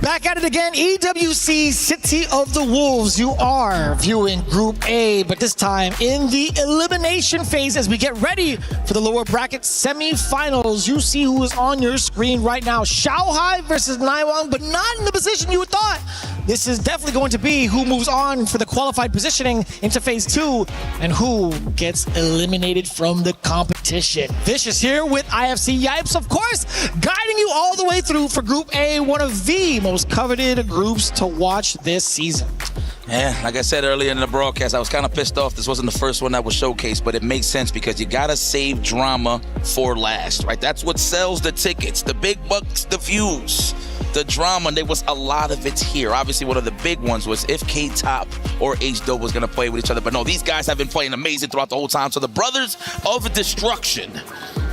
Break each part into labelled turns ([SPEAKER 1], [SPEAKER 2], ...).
[SPEAKER 1] Back at it again, EWC City of the Wolves. You are viewing Group A, but this time in the elimination phase as we get ready for the lower bracket semifinals. You see who is on your screen right now. Shanghai versus Naiwang, but not in the position you would thought. This is definitely going to be who moves on for the qualified positioning into phase 2 and who gets eliminated from the competition. Vicious here with IFC Yipes, of course, guiding you all the way through for Group A, one of the most coveted groups to watch this season.
[SPEAKER 2] Yeah, like I said earlier in the broadcast, I was kind of pissed off this wasn't the first one that was showcased, but it makes sense because you gotta save drama for last, right? That's what sells the tickets, the big bucks, the views, the drama. There was a lot of it here. Obviously, one of the big ones was if K-Top or H-Dope was gonna play with each other, but no, these guys have been playing amazing throughout the whole time. So the Brothers of Destruction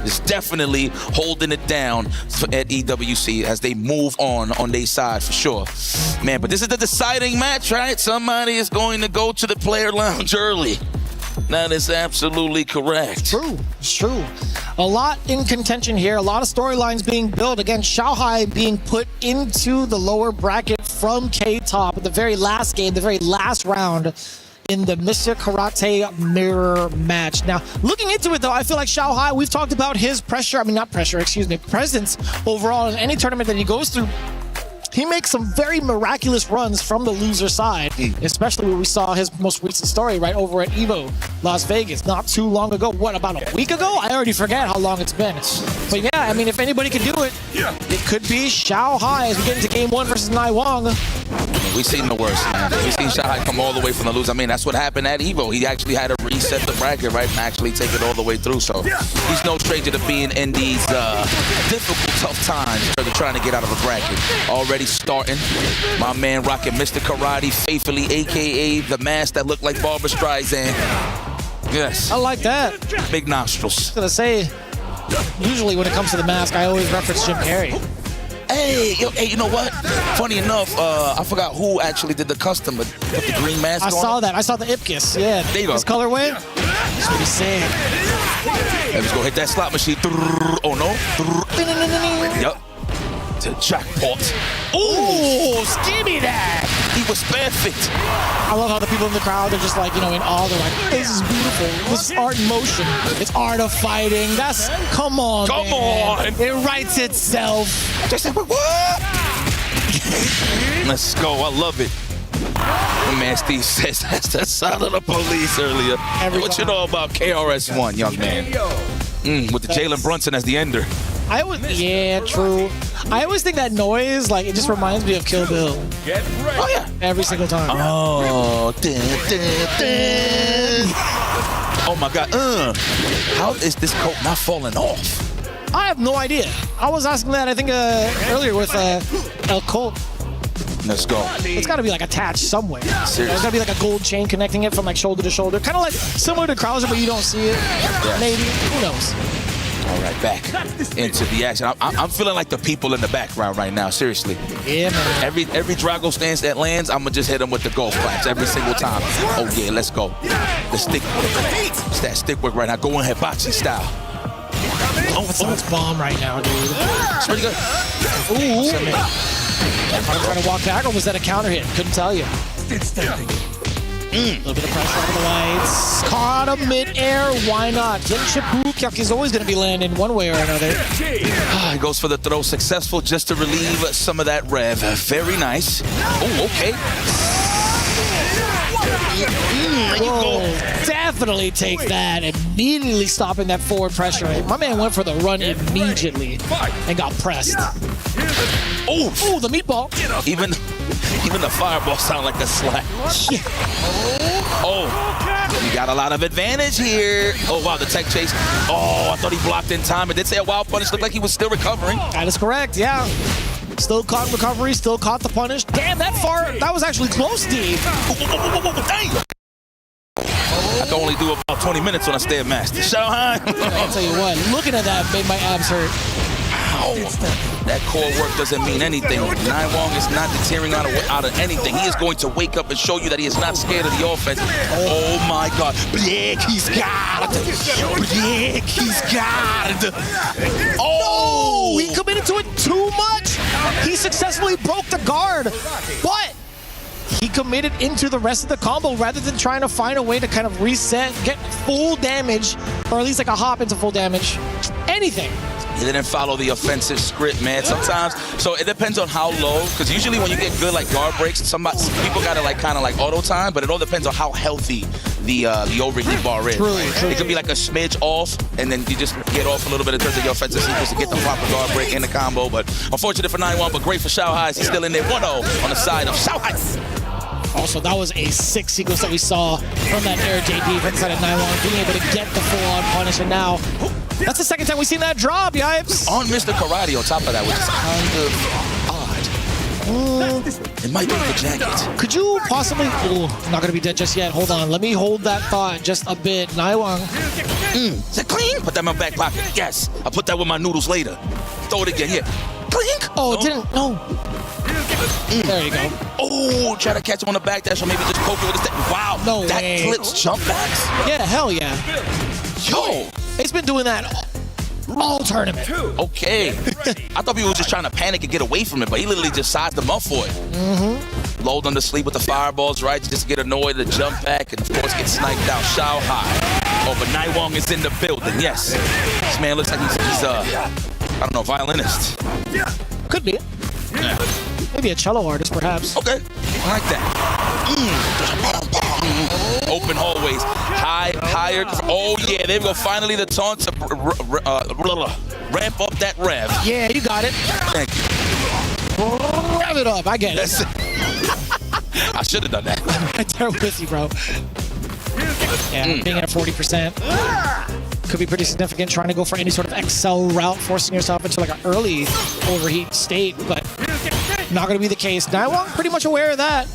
[SPEAKER 2] is definitely holding it down at EWC as they move on their side for sure. Man, but this is the deciding match, right? Somebody is going to go to the player lounge early. That is absolutely correct.
[SPEAKER 1] True, it's true. A lot in contention here, a lot of storylines being built. Again, Shanghai being put into the lower bracket from K-Top at the very last game, the very last round in the Mr. Karate Mirror match. Now, looking into it though, I feel like Shanghai, we've talked about his presence overall in any tournament that he goes through. He makes some very miraculous runs from the loser side, especially when we saw his most recent story right over at EVO Las Vegas not too long ago. What, about a week ago? I already forget how long it's been. But yeah, I mean, if anybody could do it, it could be Shanghai as we get into game 1 versus Naiwang.
[SPEAKER 2] We've seen the worst, man. We've seen Shanghai come all the way from the lose. I mean, that's what happened at EVO. He actually had to reset the bracket, right, and actually take it all the way through. So he's no stranger to being in these difficult, tough times trying to get out of a bracket. Already starting, my man rocking Mr. Karate faithfully, aka the mask that looked like Barbra Streisand. Yes.
[SPEAKER 1] I like that.
[SPEAKER 2] Big nostrils.
[SPEAKER 1] I was gonna say, usually when it comes to the mask, I always reference Jim Carrey.
[SPEAKER 2] Hey, you know what? Funny enough, I forgot who actually did the custom, but put the green mask on.
[SPEAKER 1] I saw that. I saw the Ipkiss. Yeah.
[SPEAKER 2] There you go.
[SPEAKER 1] This colorway. That's what he's saying.
[SPEAKER 2] Let's go hit that slot machine. Oh no. Yup. To jackpot.
[SPEAKER 1] Ooh, give me that.
[SPEAKER 2] He was perfect.
[SPEAKER 1] I love how the people in the crowd are just like, you know, in awe. They're like, this is beautiful. This is art in motion. It's art of fighting. That's, come on,
[SPEAKER 2] Come
[SPEAKER 1] man.
[SPEAKER 2] on.
[SPEAKER 1] It writes itself.
[SPEAKER 2] They said, what? Let's go. I love it. My man Steve says that's the side of the police earlier. What you know about KRS-One, young man? With the Jalen Brunson as the ender.
[SPEAKER 1] Yeah, true. I always think that noise, like, it just reminds me of Kill Bill.
[SPEAKER 2] Oh, yeah.
[SPEAKER 1] Every single time.
[SPEAKER 2] Oh, oh my God. How is this coat not falling off?
[SPEAKER 1] I have no idea. I was asking that, I think, earlier with El Colt.
[SPEAKER 2] Let's go.
[SPEAKER 1] It's got to be like attached somewhere.
[SPEAKER 2] Seriously.
[SPEAKER 1] There's got to be like a gold chain connecting it from like shoulder to shoulder. Kind of like similar to Krauser, but you don't see it.
[SPEAKER 2] Yeah.
[SPEAKER 1] Maybe. Who knows?
[SPEAKER 2] All right, back into the action. I'm feeling like the people in the background right now, seriously.
[SPEAKER 1] Yeah, man.
[SPEAKER 2] Every Drago stance that lands, I'm going to just hit him with the golf claps every single time. Oh, yeah, let's go. The stick work. It's that stick work right now. Go in hibachi style.
[SPEAKER 1] That's bomb right now, dude.
[SPEAKER 2] It's pretty good.
[SPEAKER 1] Ooh. I'm trying to walk back, or was that a counter hit? Couldn't tell you. A little bit of pressure on the lights. Caught him mid-air. Why not? Genshin Bukyak is always going to be landing one way or another.
[SPEAKER 2] He goes for the throw. Successful just to relieve some of that rev. Very nice. Oh, okay.
[SPEAKER 1] Whoa, definitely takes that. Immediately stopping that forward pressure. My man went for the run immediately and got pressed. Oh, the meatball.
[SPEAKER 2] Even the fireball sound like a slap.
[SPEAKER 1] Yeah.
[SPEAKER 2] Oh, you got a lot of advantage here. Oh, wow, the tech chase. Oh, I thought he blocked in time. It did say a wild punish. Looked like he was still recovering.
[SPEAKER 1] That is correct, yeah. Still caught recovery, still caught the punish. Damn, that was actually close, Steve.
[SPEAKER 2] Dang. I can only do about 20 minutes on a Stairmaster. Shanghai.
[SPEAKER 1] I'll tell you what, looking at that made my abs hurt.
[SPEAKER 2] Ow. That core work doesn't mean anything. Naiwong is not deterring out of anything. He is going to wake up and show you that he is not scared of the offense. Oh my God. Blick, he's got it. Blick, he's got it. Oh!
[SPEAKER 1] No, he committed to it too much. He successfully broke the guard, but he committed into the rest of the combo rather than trying to find a way to kind of reset, get full damage, or at least like a hop into full damage. Anything.
[SPEAKER 2] He didn't follow the offensive script, man. Sometimes, so it depends on how low, because usually when you get good like guard breaks, people got to like kind of like auto time, but it all depends on how healthy the overheat bar is.
[SPEAKER 1] True.
[SPEAKER 2] It could be like a smidge off, and then you just get off a little bit in terms of your offensive sequence to get the proper guard break in the combo. But unfortunate for 9-1, but great for Shanghai. He's still in there 1-0 on the side of Shanghai.
[SPEAKER 1] Also, that was a sick sequence that we saw from that air JD from the side of 9-1, being able to get the full-on punish, and now that's the second time we've seen that drop, Yipes.
[SPEAKER 2] On Mr. Karate on top of that, which is kind of odd. It might be the jacket.
[SPEAKER 1] Could you possibly... Oh, not going to be dead just yet. Hold on. Let me hold that thought just a bit. Naiwang.
[SPEAKER 2] Is that clean? Put that in my back pocket. Yes. I'll put that with my noodles later. Throw it again. Here. Clink.
[SPEAKER 1] Oh, it didn't... No. There you go.
[SPEAKER 2] Oh, try to catch him on the back dash or maybe just poke it with a stick. Wow.
[SPEAKER 1] No
[SPEAKER 2] that
[SPEAKER 1] way.
[SPEAKER 2] clips jump backs?
[SPEAKER 1] Yeah, hell yeah.
[SPEAKER 2] Yo.
[SPEAKER 1] It's been doing that all tournament.
[SPEAKER 2] Okay. I thought people were just trying to panic and get away from it, but he literally just sized them up for it. Lulled them to sleep with the fireballs, right? Just get annoyed to jump back and, of course, get sniped out. Shao Hai. Oh, but Naiwang is in the building, yes. This man looks like he's I don't know, violinist.
[SPEAKER 1] Could be.
[SPEAKER 2] Yeah.
[SPEAKER 1] Maybe a cello artist, perhaps.
[SPEAKER 2] Okay. I like that. Open hallways. Higher. Oh, yeah. There we go. Finally, the taunt to ramp up that rev.
[SPEAKER 1] Yeah, you got it.
[SPEAKER 2] Thank you.
[SPEAKER 1] Rev it up. I get it.
[SPEAKER 2] I should have done that.
[SPEAKER 1] Right there with you, bro. Yeah, being at 40% could be pretty significant. Trying to go for any sort of XL route, forcing yourself into like an early overheat state, but not going to be the case. Naiwang pretty much aware of that.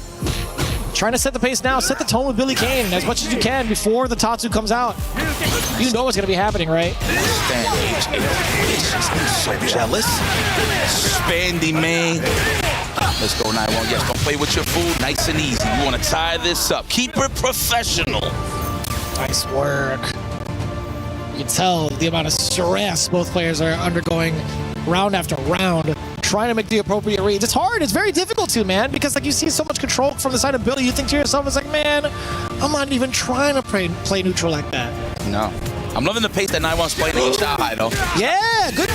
[SPEAKER 1] Trying to set the pace now, set the tone with Billy Kane as much as you can before the Tatsu comes out. You know what's going to be happening, right?
[SPEAKER 2] I'm so jealous. Spandy, man. Let's go, 9-1. Yes, don't play with your food. Nice and easy. You want to tie this up. Keep it professional.
[SPEAKER 1] Nice work. You can tell the amount of stress both players are undergoing round after round, trying to make the appropriate reads. It's hard. It's very difficult to, man, because like you see so much control from the side of Billy, you think to yourself, it's like, man, I'm not even trying to play neutral like that.
[SPEAKER 2] No. I'm loving the pace that 9-1's playing against Shanghai, though.
[SPEAKER 1] Yeah, good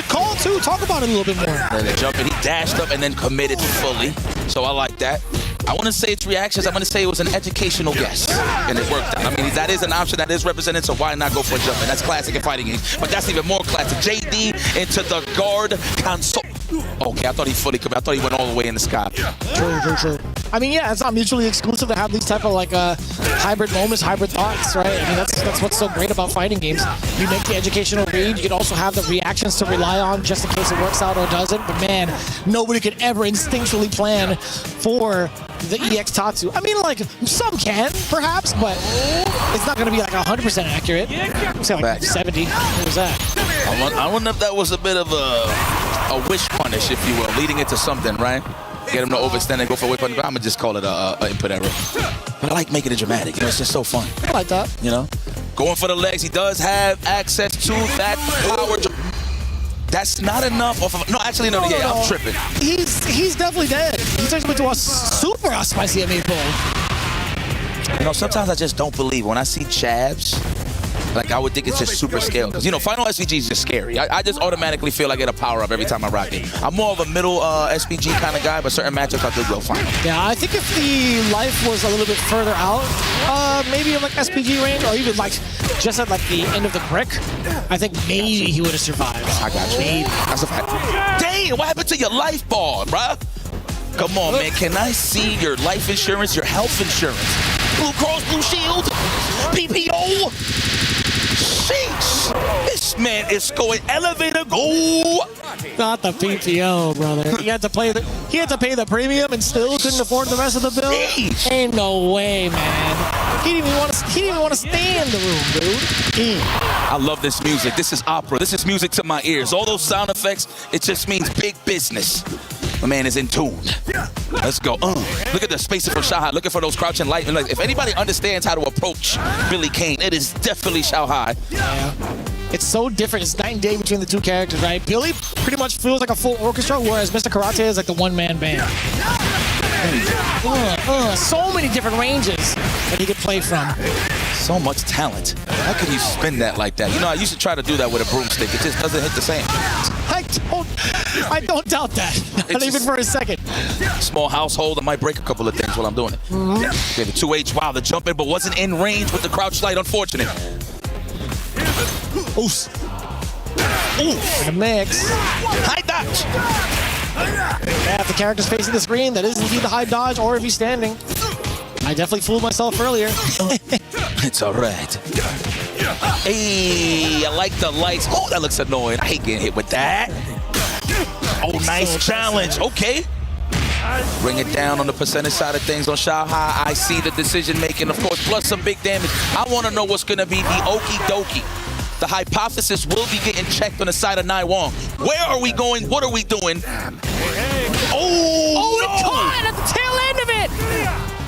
[SPEAKER 1] call, too. Talk about it a little bit more.
[SPEAKER 2] The jump, and he dashed up and then committed fully. So I like that. I want to say it's reactions. I'm going to say it was an educational guess, and it worked out. I mean, that is an option that is represented, so why not go for a jump? And that's classic in fighting games. But that's even more classic. JD into the guard console. Okay, I thought he fully could. I thought he went all the way in the sky.
[SPEAKER 1] True. I mean, yeah, it's not mutually exclusive to have these type of like hybrid moments, hybrid thoughts, right? I mean, that's what's so great about fighting games. You make the educational read. You can also have the reactions to rely on just in case it works out or doesn't. But man, nobody could ever instinctually plan for the EX Tatsu. I mean, like, some can, perhaps, but it's not going to be like 100% accurate. I'd say like 70. What was that?
[SPEAKER 2] I wonder if that was a bit of a wish punish, if you will, leading into something, right? Get him to overextend and go for a whip punish. I'm going to just call it a input error. But I like making it dramatic. You know, it's just so fun.
[SPEAKER 1] I like that.
[SPEAKER 2] You know? Going for the legs. He does have access to that power. That's not enough. No, actually, no. Yeah, I'm tripping.
[SPEAKER 1] He's definitely dead. He turns him into a super spicy MMA pull.
[SPEAKER 2] You know, sometimes I just don't believe when I see jabs. Like, I would think it's just super scale. Because, you know, Final SVG is just scary. I just automatically feel I get a power-up every time I rock it. I'm more of a middle SVG kind of guy, but certain matchups I could go final.
[SPEAKER 1] Yeah, I think if the life was a little bit further out, maybe in like SPG range, or even like just at like the end of the brick, I think maybe he would have survived.
[SPEAKER 2] I got you.
[SPEAKER 1] Maybe.
[SPEAKER 2] That's a fact. Dang, what happened to your life bar, bruh? Come on, man. Can I see your life insurance, your health insurance? Blue Cross Blue Shield, PPO. Sheesh! This man is going elevator go.
[SPEAKER 1] Not the PPO, brother. He had to pay the premium and still couldn't afford the rest of the bill.
[SPEAKER 2] Sheesh.
[SPEAKER 1] Ain't no way, man. He didn't even want to stay in the room, dude.
[SPEAKER 2] I love this music. This is opera. This is music to my ears. All those sound effects, it just means big business. My man is in tune. Let's go. Look at the spacing from Xiaohai. Looking for those crouching light. Like, if anybody understands how to approach Billy Kane, it is definitely Xiaohai.
[SPEAKER 1] Yeah. It's so different. It's night and day between the two characters, right? Billy pretty much feels like a full orchestra, whereas Mr. Karate is like the one-man band. So many different ranges that he could play from.
[SPEAKER 2] So much talent. How can you spin that like that? You know, I used to try to do that with a broomstick. It just doesn't hit the same.
[SPEAKER 1] I don't doubt that. Not even for a second.
[SPEAKER 2] Small household, I might break a couple of things while I'm doing it. Okay, the 2H, wow, the jump in, but wasn't in range with the crouch light. Unfortunate.
[SPEAKER 1] Oof. Ooh. In the mix.
[SPEAKER 2] High dodge.
[SPEAKER 1] Yeah, if the character's facing the screen, that is indeed the high dodge, or if he's standing. I definitely fooled myself earlier.
[SPEAKER 2] It's all right. Hey, I like the lights. Oh, that looks annoying. I hate getting hit with that. Oh, nice challenge. Okay. Bring it down on the percentage side of things on Xiaohai. I see the decision making, of course, plus some big damage. I want to know what's going to be the okie dokie. The hypothesis will be getting checked on the side of Nai Wong. Where are we going? What are we doing? Oh,
[SPEAKER 1] it caught at the tail end of it.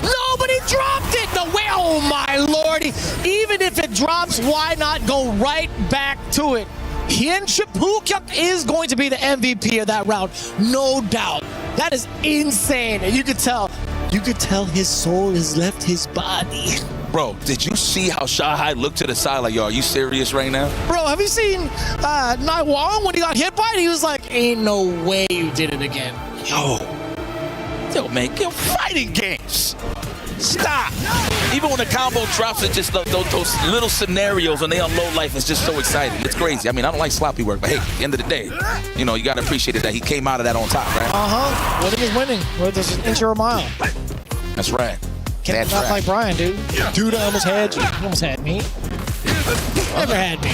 [SPEAKER 1] Nobody dropped it. No way. Oh, my lordy. Even if it drops, why not go right back to it? Hien Chipukyuk is going to be the MVP of that round, no doubt. That is insane. And you could tell his soul has left his body.
[SPEAKER 2] Bro, did you see how Xiaohai looked to the side like, yo, are you serious right now?
[SPEAKER 1] Bro, have you seen Nai Wong when he got hit by it? He was like, ain't no way you did it again.
[SPEAKER 2] Yo, man, get fighting games. Stop. Even when the combo drops, it just those little scenarios when they on low life is just so exciting. It's crazy. I mean, I don't like sloppy work, but hey, at the end of the day, you know, you got to appreciate it that he came out of that on top, right?
[SPEAKER 1] Winning is winning, whether it's an inch or a mile.
[SPEAKER 2] That's right.
[SPEAKER 1] Can't not like Brian, dude. Dude, I almost had you. You almost had me. Never had me.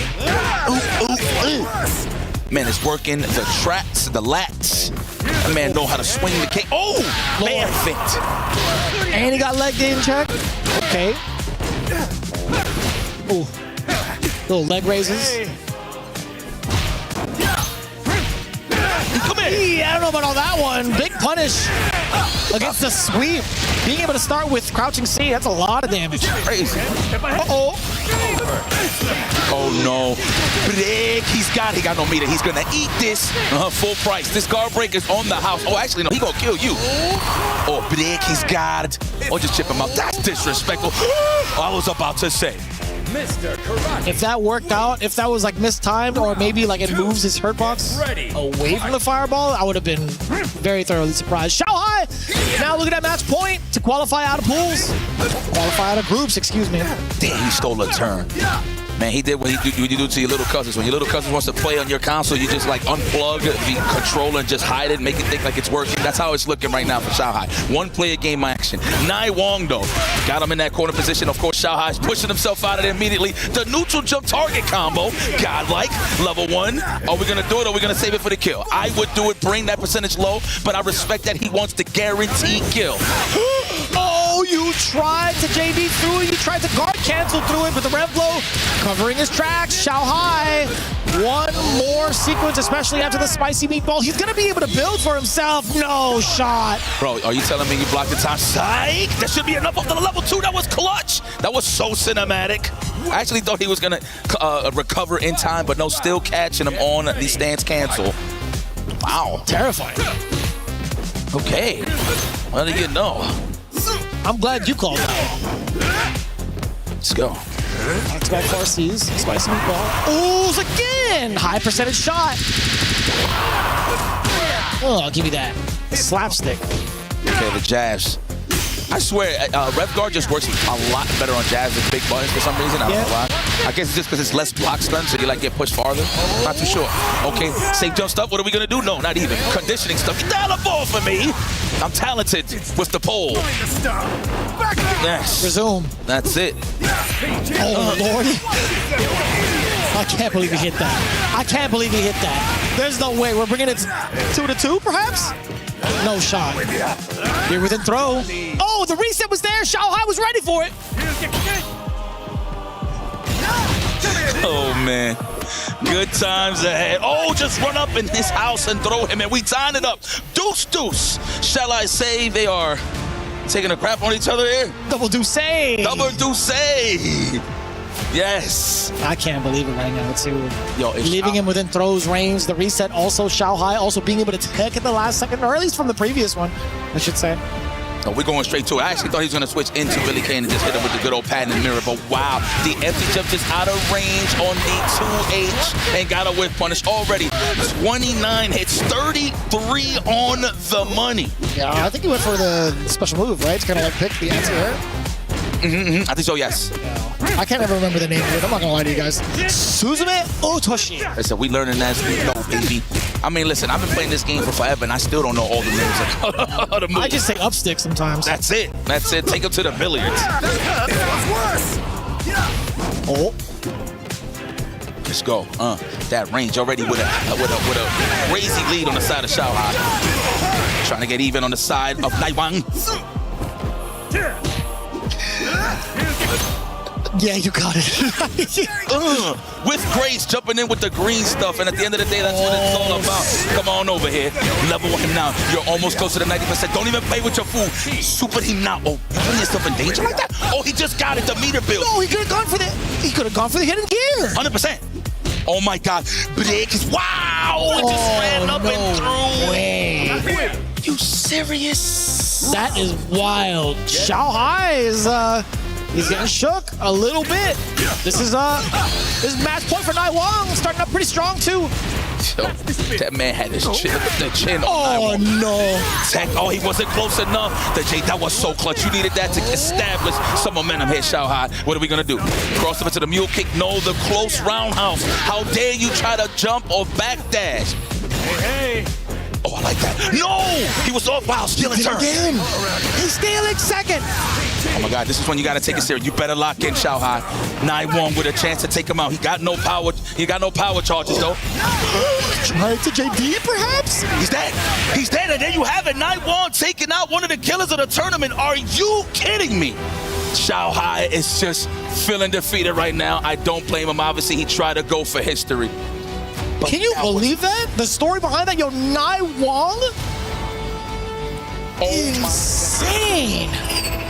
[SPEAKER 2] Man, it's working the traps, the lats. That man know how to swing the kick. Oh, man fit.
[SPEAKER 1] And he got legged in check. Okay. Ooh. Little leg raises.
[SPEAKER 2] Come here.
[SPEAKER 1] I don't know about all that one. Big punish against the sweep. Being able to start with crouching C, that's a lot of damage.
[SPEAKER 2] Crazy.
[SPEAKER 1] Uh-oh.
[SPEAKER 2] Oh, no. Break. He got no meter. He's going to eat this full price. This guard break is on the house. Oh, actually, no. He going to kill you. Oh, break. He's got it. Or just chip him out. That's disrespectful. I was about to say.
[SPEAKER 1] If that worked out, if that was like mistimed, or maybe like it moves his hurt box away from the fireball, I would have been very thoroughly surprised. Xiaohai now looking at match point to qualify out of pools. Qualify out of groups, excuse me.
[SPEAKER 2] Damn, he stole a turn. Man, he did what you do to your little cousins. When your little cousin wants to play on your console, you just like unplug the controller and just hide it and make it think like it's working. That's how it's looking right now for Xiaohai. One player game action. Nai Wong, though, got him in that corner position. Of course, Xiaohai's pushing himself out of there immediately. The neutral jump target combo. Godlike. Level 1. Are we going to do it or are we going to save it for the kill? I would do it, bring that percentage low, but I respect that he wants the guaranteed kill.
[SPEAKER 1] Oh, you tried to JB through it. You tried to guard cancel through it, but the rev blow covering his tracks. Xiaohai, one more sequence, especially after the spicy meatball. He's going to be able to build for himself. No shot.
[SPEAKER 2] Bro, are you telling me you blocked the time? Psych! That should be enough of the level 2. That was clutch. That was so cinematic. I actually thought he was going to recover in time, but no, still catching him on the stance cancel. Wow.
[SPEAKER 1] Terrifying.
[SPEAKER 2] Okay. What do you know?
[SPEAKER 1] I'm glad you called that.
[SPEAKER 2] Let's go.
[SPEAKER 1] Back-to-back 4Cs. Spicy meatball. Oohs again! High percentage shot. Oh, I'll give you that. Slapstick.
[SPEAKER 2] Okay, the jabs. I swear, Rev Guard just works a lot better on jabs than big buttons for some reason. I don't know why. I guess it's just because it's less block stun, so you like get pushed farther. Not too sure. Okay, safe jump stuff. What are we gonna do? No, not even. Conditioning stuff. Get down the ball for me. I'm talented with the pole. Yes.
[SPEAKER 1] Resume.
[SPEAKER 2] That's it.
[SPEAKER 1] Oh, Lord. I can't believe he hit that. I can't believe he hit that. There's no way. We're bringing it 2-2, perhaps? No shot. Here within throw. Oh, the reset was there. Xiaohai was ready for it.
[SPEAKER 2] Oh, man. Good times ahead. Oh, just run up in his house and throw him, and we tying it up. Deuce, deuce. Shall I say they are taking a crap on each other here?
[SPEAKER 1] Double deuce.
[SPEAKER 2] Double deuce. Yes.
[SPEAKER 1] I can't believe it right now, too.
[SPEAKER 2] Yo,
[SPEAKER 1] leaving him within throws range. The reset also, Xiaohai also being able to tech at the last second, or at least from the previous one, I should say.
[SPEAKER 2] No, we're going straight to it. I actually thought he was going to switch into Billy Kane and just hit him with the good old pad in the mirror, but wow. The empty jump just out of range on the 2H and got a whip punish already. 29 hits, 33 on the money.
[SPEAKER 1] Yeah, I think he went for the special move, right? It's kind of like pick the anti-air.
[SPEAKER 2] I think so, yes.
[SPEAKER 1] Yeah. I can't ever remember the name of it. I'm not going to lie to you guys. Suzume Otoshi.
[SPEAKER 2] Listen, we learning as we go, baby. I mean, listen, I've been playing this game for forever, and I still don't know all the names of the moves.
[SPEAKER 1] I just say upstick sometimes.
[SPEAKER 2] That's it. That's it. Take him to the billiards.
[SPEAKER 1] Oh.
[SPEAKER 2] Let's go. That range already with a crazy lead on the side of Xiaohai. Trying to get even on the side of Naiwang.
[SPEAKER 1] Yeah, you got it.
[SPEAKER 2] With grace, jumping in with the green stuff, and at the end of the day, that's what it's all about. Come on over here. Level 1 now. You're almost close to the 90%. Don't even play with your food. Super him now. Oh, you putting yourself in danger like that? Oh, he just got it. The meter build.
[SPEAKER 1] No, he could have gone for the. He could have gone for the hidden gear.
[SPEAKER 2] 100%. Oh my God. Breaks. Wow. It just ran up and through.
[SPEAKER 1] Way.
[SPEAKER 2] You serious?
[SPEAKER 1] That is wild. Xiaohai is he's getting shook a little bit. This is match point for Naiwang, starting up pretty strong too.
[SPEAKER 2] Yo, that man had his chin, the chin on
[SPEAKER 1] Oh
[SPEAKER 2] Naiwang.
[SPEAKER 1] no.
[SPEAKER 2] Tech, oh, he wasn't close enough. That was so clutch. You needed that to establish some momentum here, Xiaohai. What are we gonna do? Cross over to the mule kick? No, the close roundhouse. How dare you try to jump or backdash? Hey. Oh, I like that. No! He was off. Wow, stealing turn.
[SPEAKER 1] Again. He's stealing second.
[SPEAKER 2] Oh my God, this is when you gotta take it serious. You better lock in Xiaohai. Naiwang with a chance to take him out. He got no power. He got no power charges though.
[SPEAKER 1] Try to JD perhaps?
[SPEAKER 2] He's dead. He's dead, and there you have it. Naiwang taking out one of the killers of the tournament. Are you kidding me? Xiaohai is just feeling defeated right now. I don't blame him. Obviously, he tried to go for history. But
[SPEAKER 1] can you believe that? The story behind that, yo, Naiwang? Insane.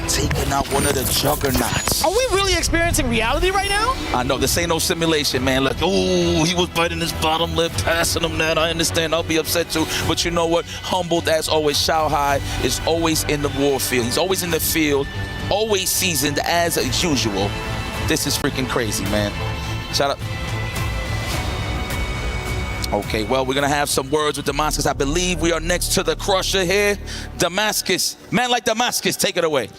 [SPEAKER 2] Taking out one of the juggernauts.
[SPEAKER 1] Are we really experiencing reality right now?
[SPEAKER 2] I know, this ain't no simulation, man. Look, ooh, he was biting his bottom lip, passing him that. I understand, I'll be upset too. But you know what? Humbled as always, Xiaohai is always in the war field. He's always in the field, always seasoned as usual. This is freaking crazy, man. Shout out. Okay, well, we're going to have some words with Damascus. I believe we are next to the Crusher here. Damascus, man like Damascus, take it away.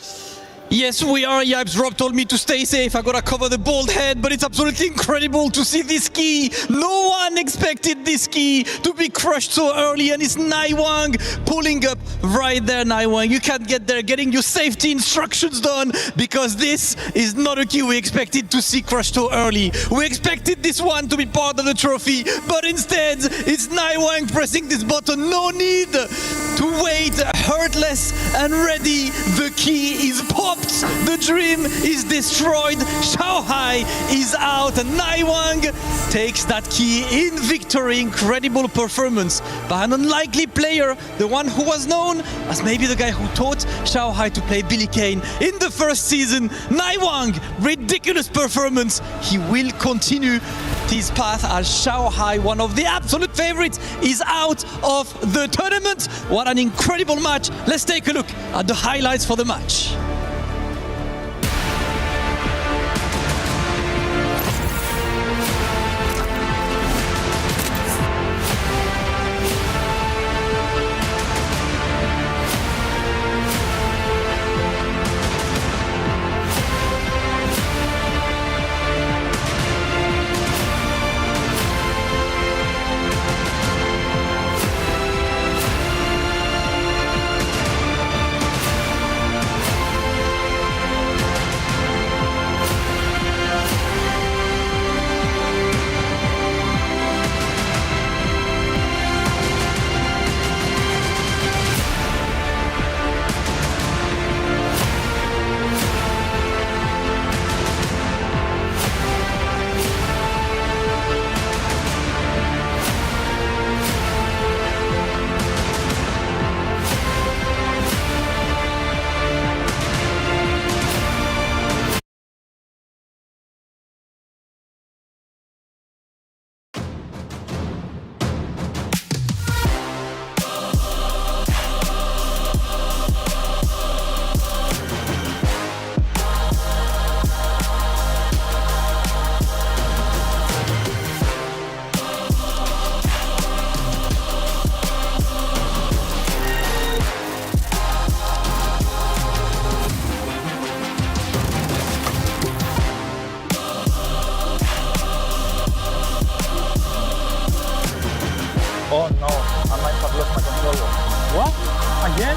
[SPEAKER 3] Yes, we are. Yipes. Rob told me to stay safe. I gotta cover the bald head, but it's absolutely incredible to see this key. No one expected this key to be crushed so early, and it's Naiwang pulling up right there. Naiwang, you can't get there, getting your safety instructions done, because this is not a key we expected to see crushed so early. We expected this one to be part of the trophy, but instead, it's Naiwang pressing this button. No need to wait, hurtless and ready. The key is popped. The dream is destroyed. Shanghai is out. And Naiwang takes that key in victory. Incredible performance by an unlikely player, the one who was known as maybe the guy who taught Shanghai to play Billy Kane in the first season. Naiwang, ridiculous performance. He will continue his path as Shanghai, one of the absolute favorites, is out of the tournament. What an incredible match. Let's take a look at the highlights for the match.
[SPEAKER 4] Oh no, I might have lost my controller.
[SPEAKER 5] What?
[SPEAKER 4] Again?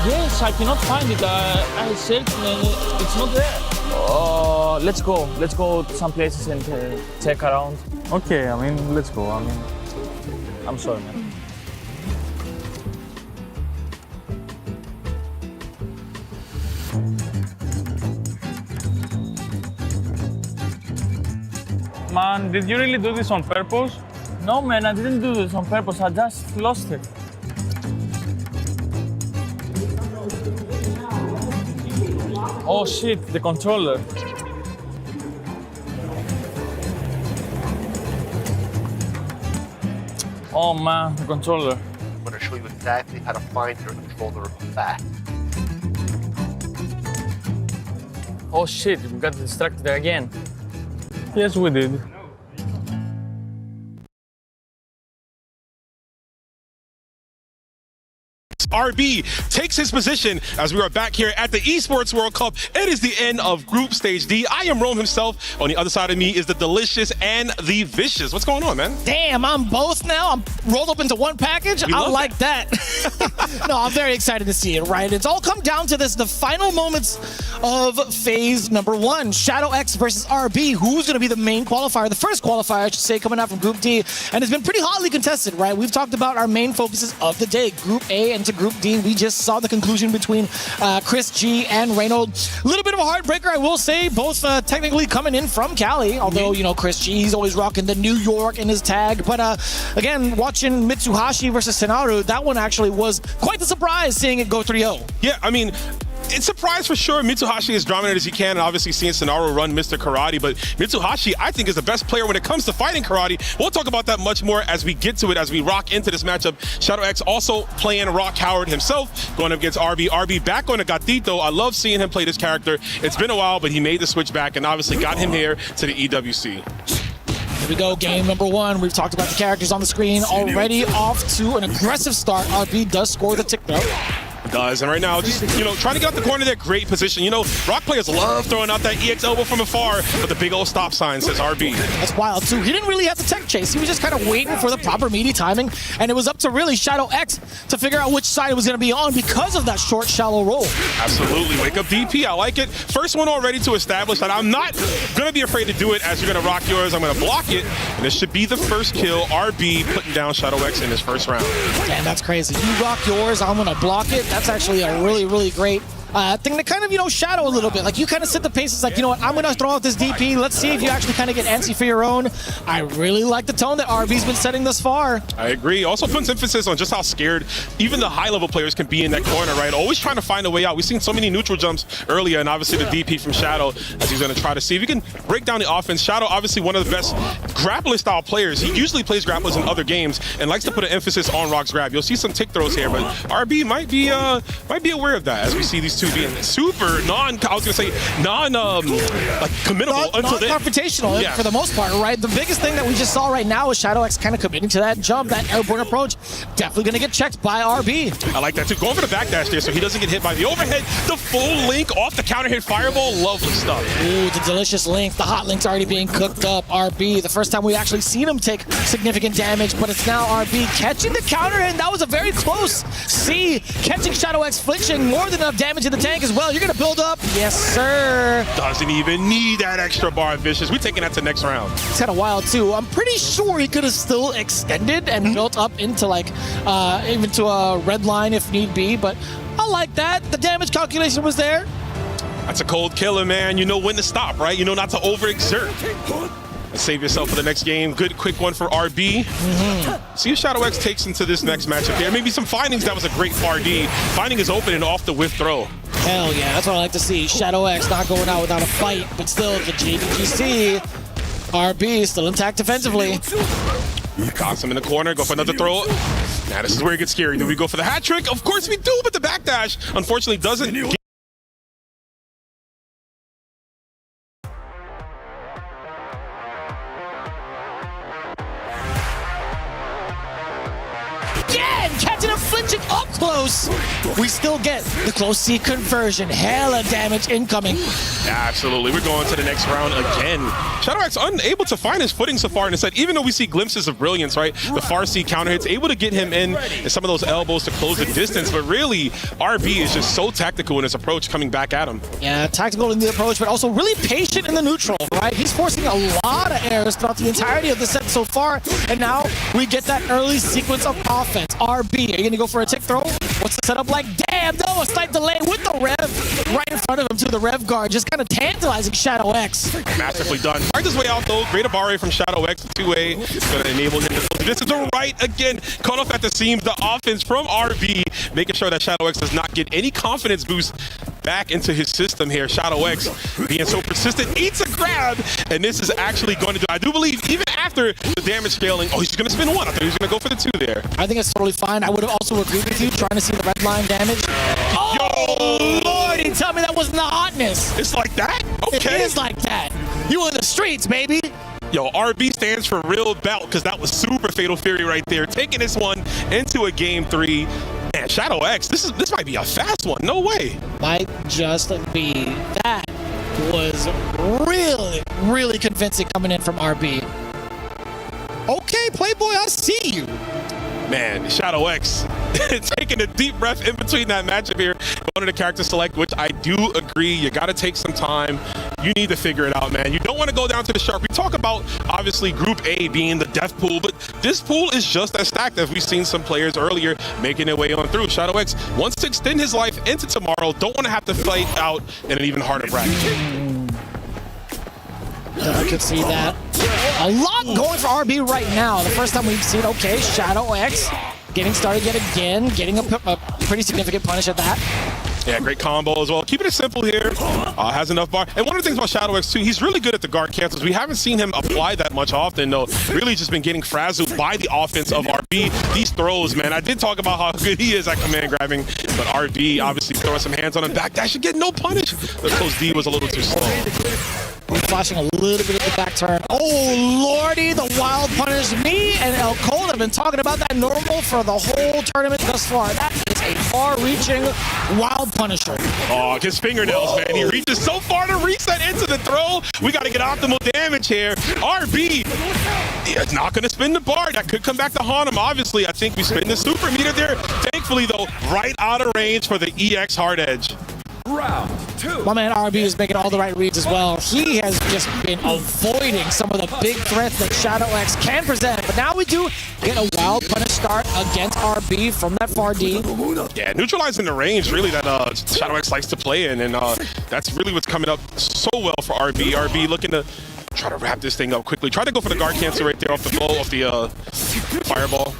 [SPEAKER 5] Yes, I cannot find it. I searched and it's not there.
[SPEAKER 4] Oh, let's go. Let's go to some places and check around.
[SPEAKER 6] Okay, I mean, let's go. I mean,
[SPEAKER 4] I'm sorry, man.
[SPEAKER 6] man, did you really do this on purpose?
[SPEAKER 4] No, man, I didn't do this on purpose. I just lost it. Oh shit, the controller. Oh man, the controller.
[SPEAKER 7] I'm going to show you exactly how to find your controller back.
[SPEAKER 4] Oh shit, we got distracted again.
[SPEAKER 6] Yes, we did.
[SPEAKER 8] RB takes his position as we are back here at the Esports World Cup. It is the end of Group Stage D. I am Rome himself. On the other side of me is the Delicious and the Vicious. What's going on, man?
[SPEAKER 1] Damn, I'm both now. I'm rolled up into one package. I like that. No, I'm very excited to see it, right? It's all come down to this, the final moments of phase number 1. Shadow X versus RB. Who's going to be the main qualifier? The first qualifier, I should say, coming out from Group D. And it's been pretty hotly contested, right? We've talked about our main focuses of the day. Group A and to Group D. We just saw the conclusion between Chris G and Reynold. A little bit of a heartbreaker, I will say. Both technically coming in from Cali. Although, you know, Chris G, he's always rocking the New York in his tag. But again, watching Mitsuhashi versus Senaru, that one actually was quite the surprise seeing it go 3-0.
[SPEAKER 8] Yeah, I mean, it's surprise for sure. Mitsuhashi as dominant as he can, and obviously seeing Sonaro run Mr. Karate, but Mitsuhashi, I think, is the best player when it comes to fighting karate. We'll talk about that much more as we get to it, as we rock into this matchup. Shadow X also playing Rock Howard himself, going up against RB. RB back on the Gatito. I love seeing him play this character. It's been a while, but he made the switch back and obviously got him here to the EWC.
[SPEAKER 1] Here we go, game number one. We've talked about the characters on the screen already. Off to an aggressive start. RB does score the tick throw.
[SPEAKER 8] Does, and right now, just, trying to get out the corner there, great position. Rock players love throwing out that EX elbow from afar, but the big old stop sign says RB.
[SPEAKER 1] That's wild, too. He didn't really have to tech chase. He was just kind of waiting for the proper meaty timing, and it was up to really Shadow X to figure out which side it was going to be on because of that short, shallow roll.
[SPEAKER 8] Absolutely. Wake up DP. I like it. First one already to establish that I'm not going to be afraid to do it as you're going to rock yours. I'm going to block it, and this should be the first kill. RB putting down Shadow X in his first round.
[SPEAKER 1] Damn, that's crazy. You rock yours, I'm going to block it. That's actually a really, really great thing to kind of, shadow a little bit. Like, you kind of set the pace. It's like, you know what, I'm going to throw out this DP. Let's see if you actually kind of get antsy for your own. I really like the tone that RB's been setting thus far.
[SPEAKER 8] I agree. Also puts emphasis on just how scared even the high-level players can be in that corner, right? Always trying to find a way out. We've seen so many neutral jumps earlier, and obviously the DP from Shadow, as he's going to try to see if he can break down the offense. Shadow, obviously one of the best grappler-style players. He usually plays grapplers in other games and likes to put an emphasis on Rock's grab. You'll see some tick throws here, but RB might be aware of that as we see these two being super committable until then.
[SPEAKER 1] Non-confrontational for the most part, right? The biggest thing that we just saw right now is Shadow X kind of committing to that jump, that airborne approach. Definitely going to get checked by RB.
[SPEAKER 8] I like that too. Going for the backdash there so he doesn't get hit by the overhead. The full link off the counter hit fireball. Lovely stuff.
[SPEAKER 1] Ooh, the delicious link. The hot link's already being cooked up. RB, the first time we actually seen him take significant damage, but it's now RB catching the counter hit. That was a very close C. Catching Shadow X flinching more than enough damage in the tank as well. You're going to build up. Yes, sir.
[SPEAKER 8] Doesn't even need that extra bar, Vicious. We're taking that to next round.
[SPEAKER 1] It's kind of wild, too. I'm pretty sure he could have still extended and built up into, like, even to a red line if need be, but I like that. The damage calculation was there.
[SPEAKER 8] That's a cold killer, man. You know when to stop, right? You know not to overexert. And save yourself for the next game. Good, quick one for RB. See if Shadow X takes into this next matchup here. Maybe some findings. That was a great RD. Finding is open and off the whiff throw.
[SPEAKER 1] Hell yeah, that's what I like to see. Shadow X not going out without a fight, but still the JDGC. RB still intact defensively.
[SPEAKER 8] Got him in the corner. Go for another throw. Now this is where it gets scary. Do we go for the hat trick? Of course we do, but the backdash unfortunately doesn't get.
[SPEAKER 1] Catching him flinching up close. We still get the close C conversion. Hella damage incoming.
[SPEAKER 8] Absolutely. We're going to the nex round again. Shadow X unable to find his footing so far in the set, even though we see glimpses of brilliance, right? The far C counter hits, able to get him in and some of those elbows to close the distance, but really, RB is just so tactical in his approach coming back at him.
[SPEAKER 1] Yeah, tactical in the approach, but also really patient in the neutral, right? He's forcing a lot of errors throughout the entirety of the set so far, and now we get that early sequence of offense. RB, are you going to go for a tick throw? What's the setup like? Damn, no, a slight delay with the rev right in front of him to the rev guard, just kind of tantalizing Shadow X.
[SPEAKER 8] Masterfully done. Find his way out though. Great Abare from Shadow X, 2A. Going to enable him to close the distance. To right again. Caught off at the seams. The offense from RB, making sure that Shadow X does not get any confidence boost back into his system here. Shadow X being so persistent, eats a grab, and this is actually going to do, I do believe, even after the damage scaling, oh, he's just going to spin one. I thought he was going to go for the two there.
[SPEAKER 1] I think it's totally fine. I would have also agreed with you trying to see the red line damage. Oh, Lordy, tell me that wasn't the hotness.
[SPEAKER 8] It's like that? Okay.
[SPEAKER 1] It is like that. You in the streets, baby.
[SPEAKER 8] Yo, RB stands for real belt because that was super Fatal Fury right there. Taking this one into a game 3. Man, Shadow X, this might be a fast one. No way.
[SPEAKER 1] Might just be. That was really, really convincing coming in from RB. Okay, Playboy, I see you.
[SPEAKER 8] Man, Shadow X taking a deep breath in between that matchup here. Going to the character select, which I do agree. You got to take some time. You need to figure it out, man. You don't want to go down to the sharp. We talk about, obviously, Group A being the death pool, but this pool is just as stacked as we've seen some players earlier making their way on through. Shadow X wants to extend his life into tomorrow. Don't want to have to fight out in an even harder bracket.
[SPEAKER 1] I could see that. A lot going for RB right now. The first time we've seen, okay, Shadow X getting started yet again, getting a pretty significant punish at that.
[SPEAKER 8] Yeah, great combo as well. Keeping it simple here. Has enough bar. And one of the things about ShadowX too, he's really good at the guard cancels. We haven't seen him apply that much often though. Really just been getting frazzled by the offense of RB. These throws, man. I did talk about how good he is at command grabbing, but RB obviously throwing some hands on him back. That should get no punish. The close D was a little too slow.
[SPEAKER 1] Flashing a little bit of the back turn. Oh, lordy, the wild punish. Me and El Cold have been talking about that normal for the whole tournament thus far. That is a far-reaching wild punisher.
[SPEAKER 8] Oh, his fingernails, man. He reaches so far to reach that into the throw. We got to get optimal damage here. RB is not going to spin the bar. That could come back to haunt him. Obviously, I think we spin the super meter there. Thankfully, though, right out of range for the EX hard edge.
[SPEAKER 9] Round 2.
[SPEAKER 1] My man RB is making all the right reads as well. He has just been avoiding some of the big threats that ShadowX can present. But now we do get a wild punish start against RB from that far D.
[SPEAKER 8] Yeah, neutralizing the range really that ShadowX likes to play in. And that's really what's coming up so well for RB. RB looking to try to wrap this thing up quickly. Try to go for the guard cancel right there off the flow, off the fireball.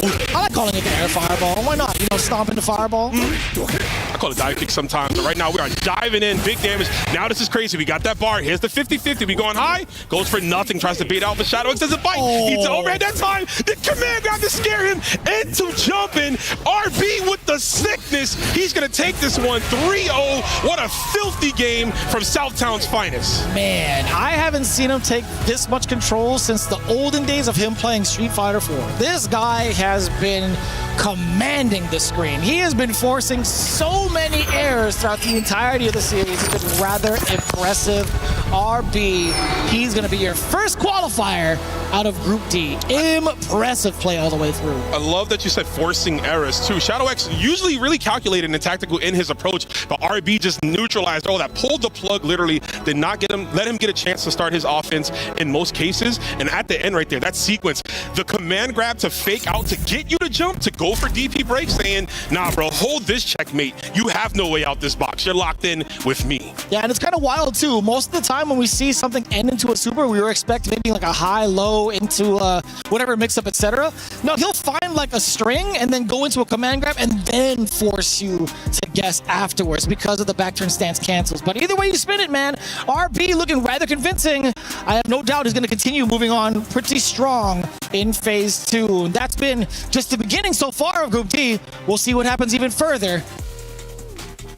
[SPEAKER 1] I like calling it the air fireball. Why not? You know, stomping the fireball.
[SPEAKER 8] I call it dive kick sometimes, but right now we are diving in, big damage. Now this is crazy. We got that bar. Here's the 50-50. We going high, goes for nothing, tries to bait out, but ShadowX doesn't bite. He's over at that time. The command grab to scare him into jumping. RB with the sickness. He's going to take this one 3-0. What a filthy game from Southtown's finest.
[SPEAKER 1] Man, I haven't seen him take this much control since the olden days of him playing Street Fighter 4. This guy has been commanding the screen. He has been forcing so many errors throughout the entirety of the series. It's been rather impressive. RB, he's going to be your first qualifier out of Group D. Impressive play all the way through.
[SPEAKER 8] I love that you said forcing errors too. ShadowX usually really calculated and tactical in his approach, but RB just neutralized all that, pulled the plug literally, did not let him get a chance to start his offense in most cases. And at the end right there, that sequence, the command grab to fake out to get you to jump, to go for DP break, saying, nah bro, hold this checkmate. You have no way out this box. You're locked in with me.
[SPEAKER 1] Yeah, and it's kind of wild too. Most of the time when we see something end into a super, we were expecting maybe like a high, low into whatever mix-up, etc. No, he'll find like a string and then go into a command grab and then force you to guess afterwards because of the back turn stance cancels. But either way you spin it, man, RB looking rather convincing. I have no doubt he's going to continue moving on pretty strong in phase 2. That's been just the beginning so far of Group D. We'll see what happens even further.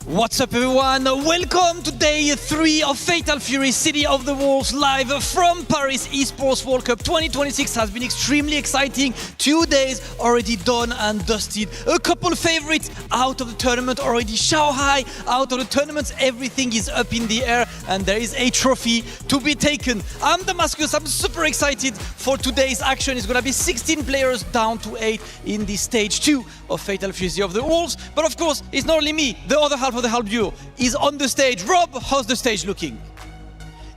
[SPEAKER 3] What's up everyone? Welcome to day 3 of Fatal Fury City of the Wolves live from Paris Esports World Cup 2026. Has been extremely exciting. 2 days already done and dusted. A couple favorites out of the tournament already. Shanghai out of the tournament. Everything is up in the air and there is a trophy to be taken. I'm Damascus. I'm super excited for today's action. It's gonna be 16 players down to 8 in the stage 2 of Fatal Fury City of the Wolves. But of course, it's not only me. The other half of the Halp duo is on the stage. Rob, how's the stage looking?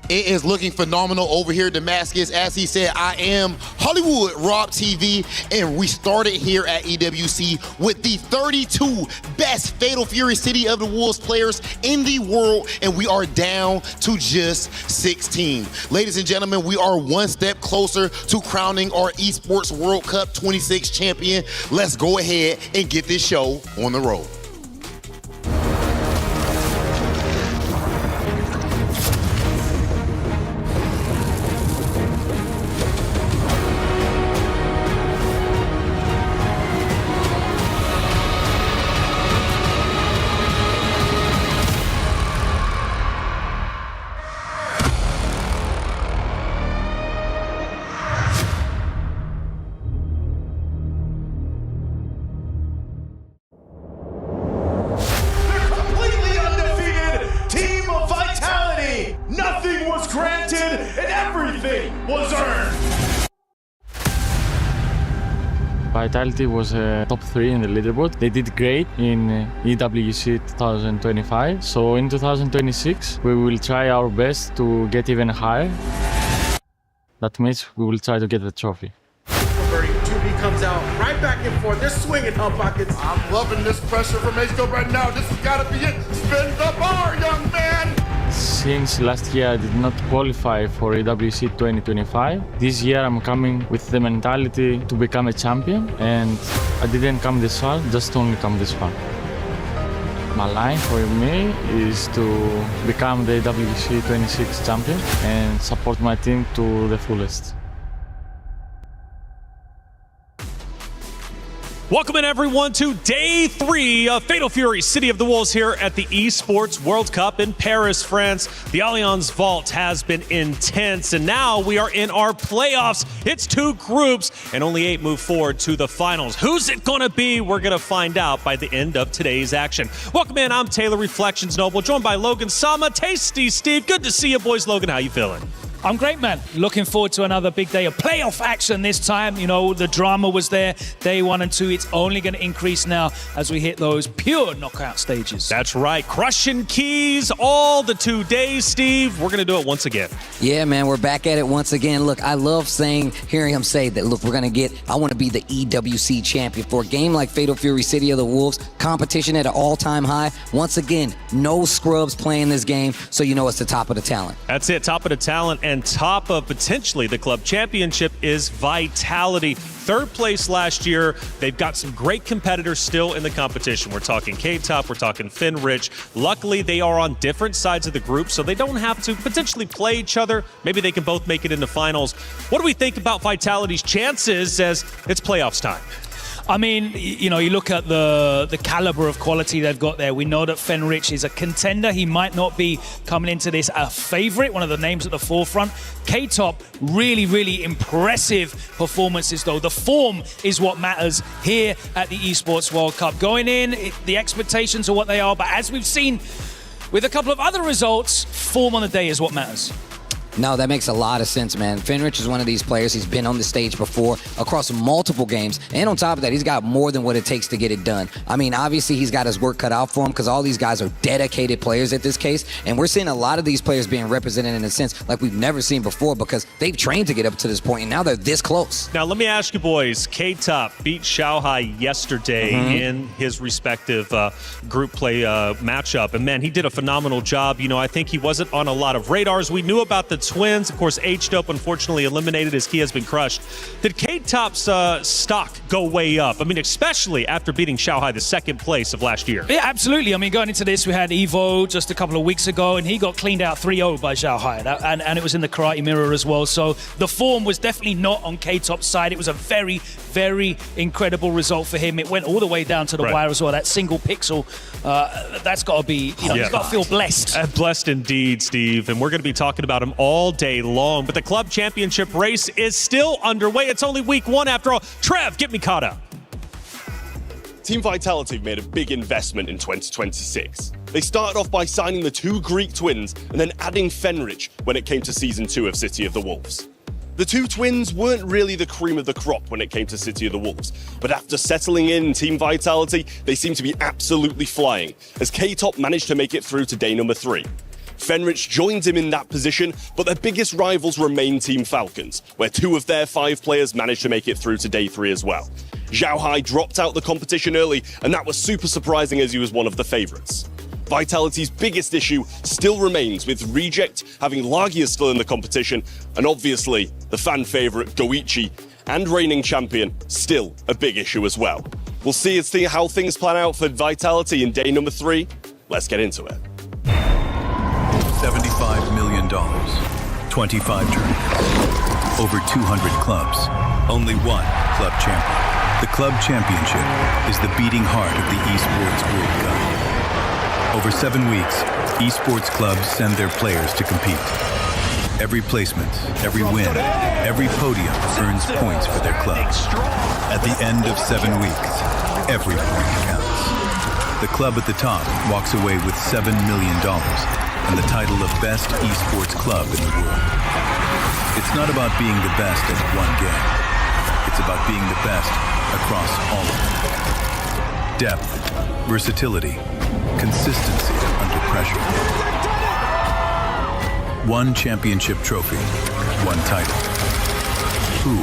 [SPEAKER 10] It is looking phenomenal over here, Damascus. As he said, I am Hollywood Rob TV, and we started here at EWC with the 32 best Fatal Fury City of the Wolves players in the world, and we are down to just 16. Ladies and gentlemen, we are one step closer to crowning our Esports World Cup 26 champion. Let's go ahead and get this show on the road.
[SPEAKER 5] Vitality was top 3 in the leaderboard. They did great in EWC 2025. So in 2026, we will try our best to get even higher. That means we will try to get the trophy.
[SPEAKER 9] 2B comes out right back and forth. They're swinging up pockets.
[SPEAKER 10] I'm loving this pressure from H-Scope right now. This has got to be it. Spin the bar, young man.
[SPEAKER 5] Since last year I did not qualify for EWC 2025, this year I'm coming with the mentality to become a champion, and I didn't come this far, just only come this far. My line for me is to become the EWC 26 champion and support my team to the fullest.
[SPEAKER 11] Welcome in, everyone, to Day 3 of Fatal Fury City of the Wolves here at the Esports World Cup in Paris, France. The Allianz Vault has been intense, and now we are in our playoffs. It's 2 groups, and only 8 move forward to the finals. Who's it going to be? We're going to find out by the end of today's action. Welcome in. I'm Taylor Reflections Noble, joined by Logan Sama, Tasty Steve. Good to see you, boys. Logan, how you feeling?
[SPEAKER 12] I'm great, man. Looking forward to another big day of playoff action this time. You know, the drama was there day 1 and 2. It's only going to increase now as we hit those pure knockout stages.
[SPEAKER 11] That's right. Crushing keys all the 2 days, Steve. We're going to do it once again.
[SPEAKER 13] Yeah, man, we're back at it once again. Look, I love hearing him say that, look, I want to be the EWC champion. For a game like Fatal Fury City of the Wolves, competition at an all-time high. Once again, no scrubs playing this game, so you know it's the top of the talent.
[SPEAKER 11] That's it, top of the talent. And top of potentially the club championship is Vitality. 3rd place last year. They've got some great competitors still in the competition. We're talking K-Top, we're talking Finrich. Luckily, they are on different sides of the group, so they don't have to potentially play each other. Maybe they can both make it into finals. What do we think about Vitality's chances as it's playoffs time?
[SPEAKER 12] I mean, you know, you look at the caliber of quality they've got there. We know that Fenrich is a contender. He might not be coming into this a favorite, one of the names at the forefront. K-Top, really, really impressive performances, though. The form is what matters here at the Esports World Cup. Going in, the expectations are what they are, but as we've seen with a couple of other results, form on the day is what matters.
[SPEAKER 13] No, that makes a lot of sense, man. Finrich is one of these players. He's been on the stage before across multiple games. And on top of that, he's got more than what it takes to get it done. I mean, obviously, he's got his work cut out for him because all these guys are dedicated players at this case. And we're seeing a lot of these players being represented in a sense like we've never seen before because they've trained to get up to this point, and now they're this close.
[SPEAKER 11] Now, let me ask you, boys. K-Top beat Xiaohai yesterday in his respective group play matchup. And, man, he did a phenomenal job. You know, I think he wasn't on a lot of radars. We knew about the Twins. Of course, H-Dope unfortunately eliminated. His key has been crushed. Did K-Top's stock go way up? I mean, especially after beating Xiaohai the 2nd place of last year.
[SPEAKER 12] Yeah, absolutely. I mean, going into this, we had Evo just a couple of weeks ago, and he got cleaned out 3-0 by Xiaohai, and it was in the Karate Mirror as well. So the form was definitely not on K-Top's side. It was a very, very incredible result for him. It went all the way down to the wire as well. That single pixel, that's got to be, you know, he's got to feel blessed.
[SPEAKER 11] Blessed indeed, Steve. And we're going to be talking about him all day long. But the club championship race is still underway. It's only week 1 after all. Trev, get me caught up.
[SPEAKER 14] Team Vitality made a big investment in 2026. They started off by signing the 2 Greek twins and then adding Fenrich when it came to Season 2 of City of the Wolves. The 2 twins weren't really the cream of the crop when it came to City of the Wolves, but after settling in Team Vitality, they seem to be absolutely flying, as K-Top managed to make it through to day number 3. Fenrich joined him in that position, but their biggest rivals remain Team Falcons, where 2 of their 5 players managed to make it through to day 3 as well. Xiaohai dropped out the competition early, and that was super surprising as he was one of the favourites. Vitality's biggest issue still remains, with Reject having Lagia still in the competition, and obviously the fan favourite Goichi and reigning champion still a big issue as well. We'll see how things plan out for Vitality in day number 3. Let's get into it.
[SPEAKER 15] $75 million, 25 tournaments, over 200 clubs, only one club champion. The club championship is the beating heart of the Esports World Cup. Over 7 weeks, esports clubs send their players to compete. Every placement, every win, every podium earns points for their club. At the end of 7 weeks, every point counts. The club at the top walks away with $7 million and the title of Best Esports Club in the world. It's not about being the best at one game. It's about being the best across all of them. Depth, versatility, consistency under pressure. One championship trophy, one title. Who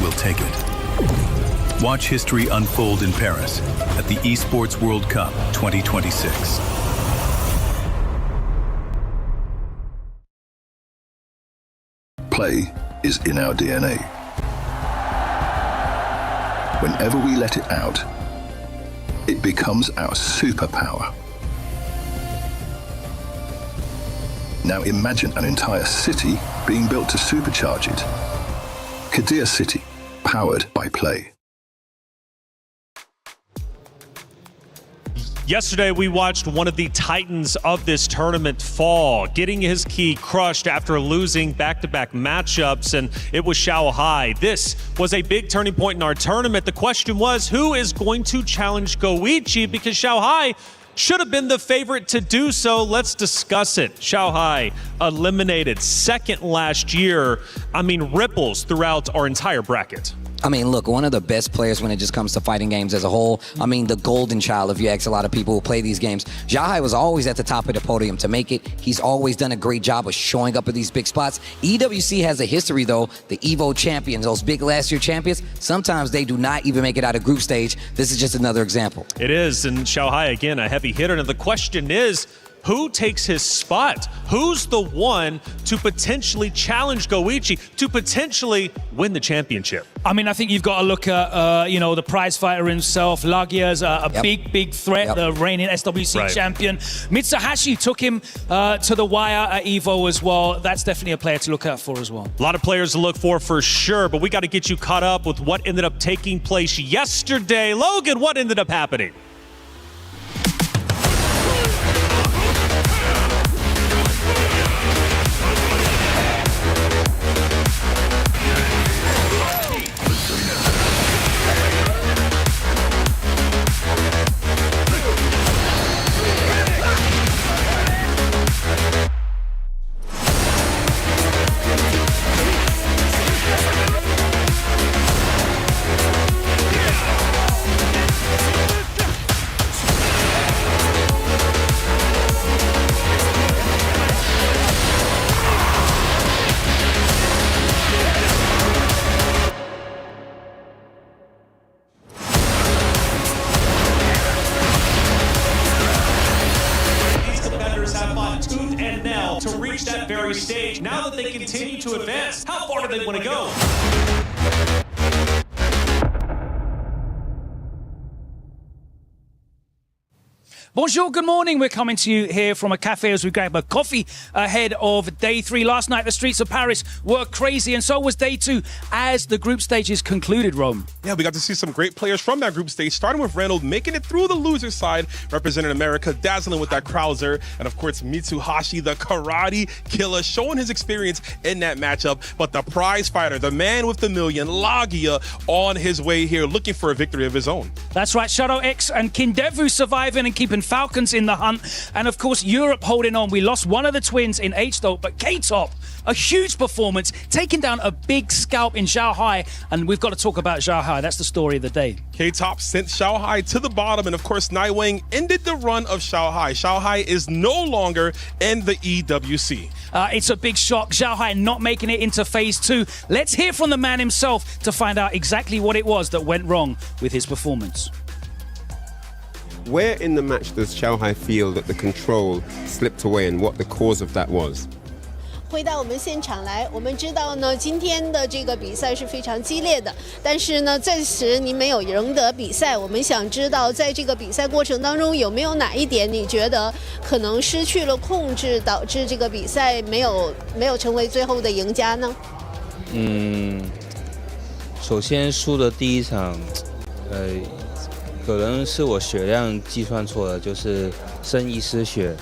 [SPEAKER 15] will take it? Watch history unfold in Paris at the Esports World Cup 2026.
[SPEAKER 16] Play is in our DNA. Whenever we let it out, it becomes our superpower.
[SPEAKER 15] Now imagine an entire city being built to supercharge it. Kadir City, powered by play.
[SPEAKER 11] Yesterday, we watched one of the titans of this tournament fall, getting his key crushed after losing back-to-back matchups, and it was Xiaohai. This was a big turning point in our tournament. The question was, who is going to challenge Goichi? Because Xiaohai should have been the favorite to do so. Let's discuss it. Xiaohai eliminated second last year. I mean, ripples throughout our entire bracket.
[SPEAKER 13] I mean, look, one of the best players when it just comes to fighting games as a whole. I mean, the golden child, if you ask a lot of people who play these games. Xiaohai was always at the top of the podium to make it. He's always done a great job of showing up at these big spots. EWC has a history, though. The EVO champions, those big last year champions, sometimes they do not even make it out of group stage. This is just another example.
[SPEAKER 11] It is, and Xiaohai, again, a heavy hitter. And the question is, who takes his spot? Who's the one to potentially challenge Goichi, to potentially win the championship?
[SPEAKER 12] I mean, I think you've got to look at, the prize fighter himself. Lagia's a big threat, the reigning SWC champion. Mitsuhashi took him to the wire at EVO as well. That's definitely a player to look out for as well.
[SPEAKER 11] A lot of players to look for sure, but we got to get you caught up with what ended up taking place yesterday. Logan, what ended up happening? To reach that very stage. Now that they continue to advance, how far do they want to go?
[SPEAKER 12] Bonjour, good morning. We're coming to you here from a cafe as we grab a coffee ahead of day 3. Last night, the streets of Paris were crazy, and so was day 2 as the group stages concluded, Rome.
[SPEAKER 8] Yeah, we got to see some great players from that group stage, starting with Reynold, making it through the loser side, representing America, dazzling with that Krauser, and of course, Mitsuhashi, the karate killer, showing his experience in that matchup. But the prize fighter, the man with the million, Lagia, on his way here, looking for a victory of his own.
[SPEAKER 12] That's right, Shadow X and Kindevu surviving and keeping Falcons in the hunt. And of course, Europe holding on. We lost one of the twins in H-Dot, but K-Top, a huge performance, taking down a big scalp in Xiaohai. And we've got to talk about Xiaohai. That's the story of the day.
[SPEAKER 8] K-Top sent Xiaohai to the bottom, and of course, Naiwang ended the run of Xiaohai. Xiaohai is no longer in the EWC.
[SPEAKER 12] It's a big shock. Xiaohai not making it into phase 2. Let's hear from the man himself to find out exactly what it was that went wrong with his performance.
[SPEAKER 16] Where in the match does Xiaohai feel that the control slipped away and what the cause of that was?
[SPEAKER 17] 回到我们现场来，我们知道呢，今天的这个比赛是非常激烈的，但是呢，暂时您没有赢得比赛。我们想知道，在这个比赛过程当中，有没有哪一点你觉得可能失去了控制，导致这个比赛没有成为最后的赢家呢？
[SPEAKER 18] 首先输的第一场，可能是我血量计算错了，就是剩一丝血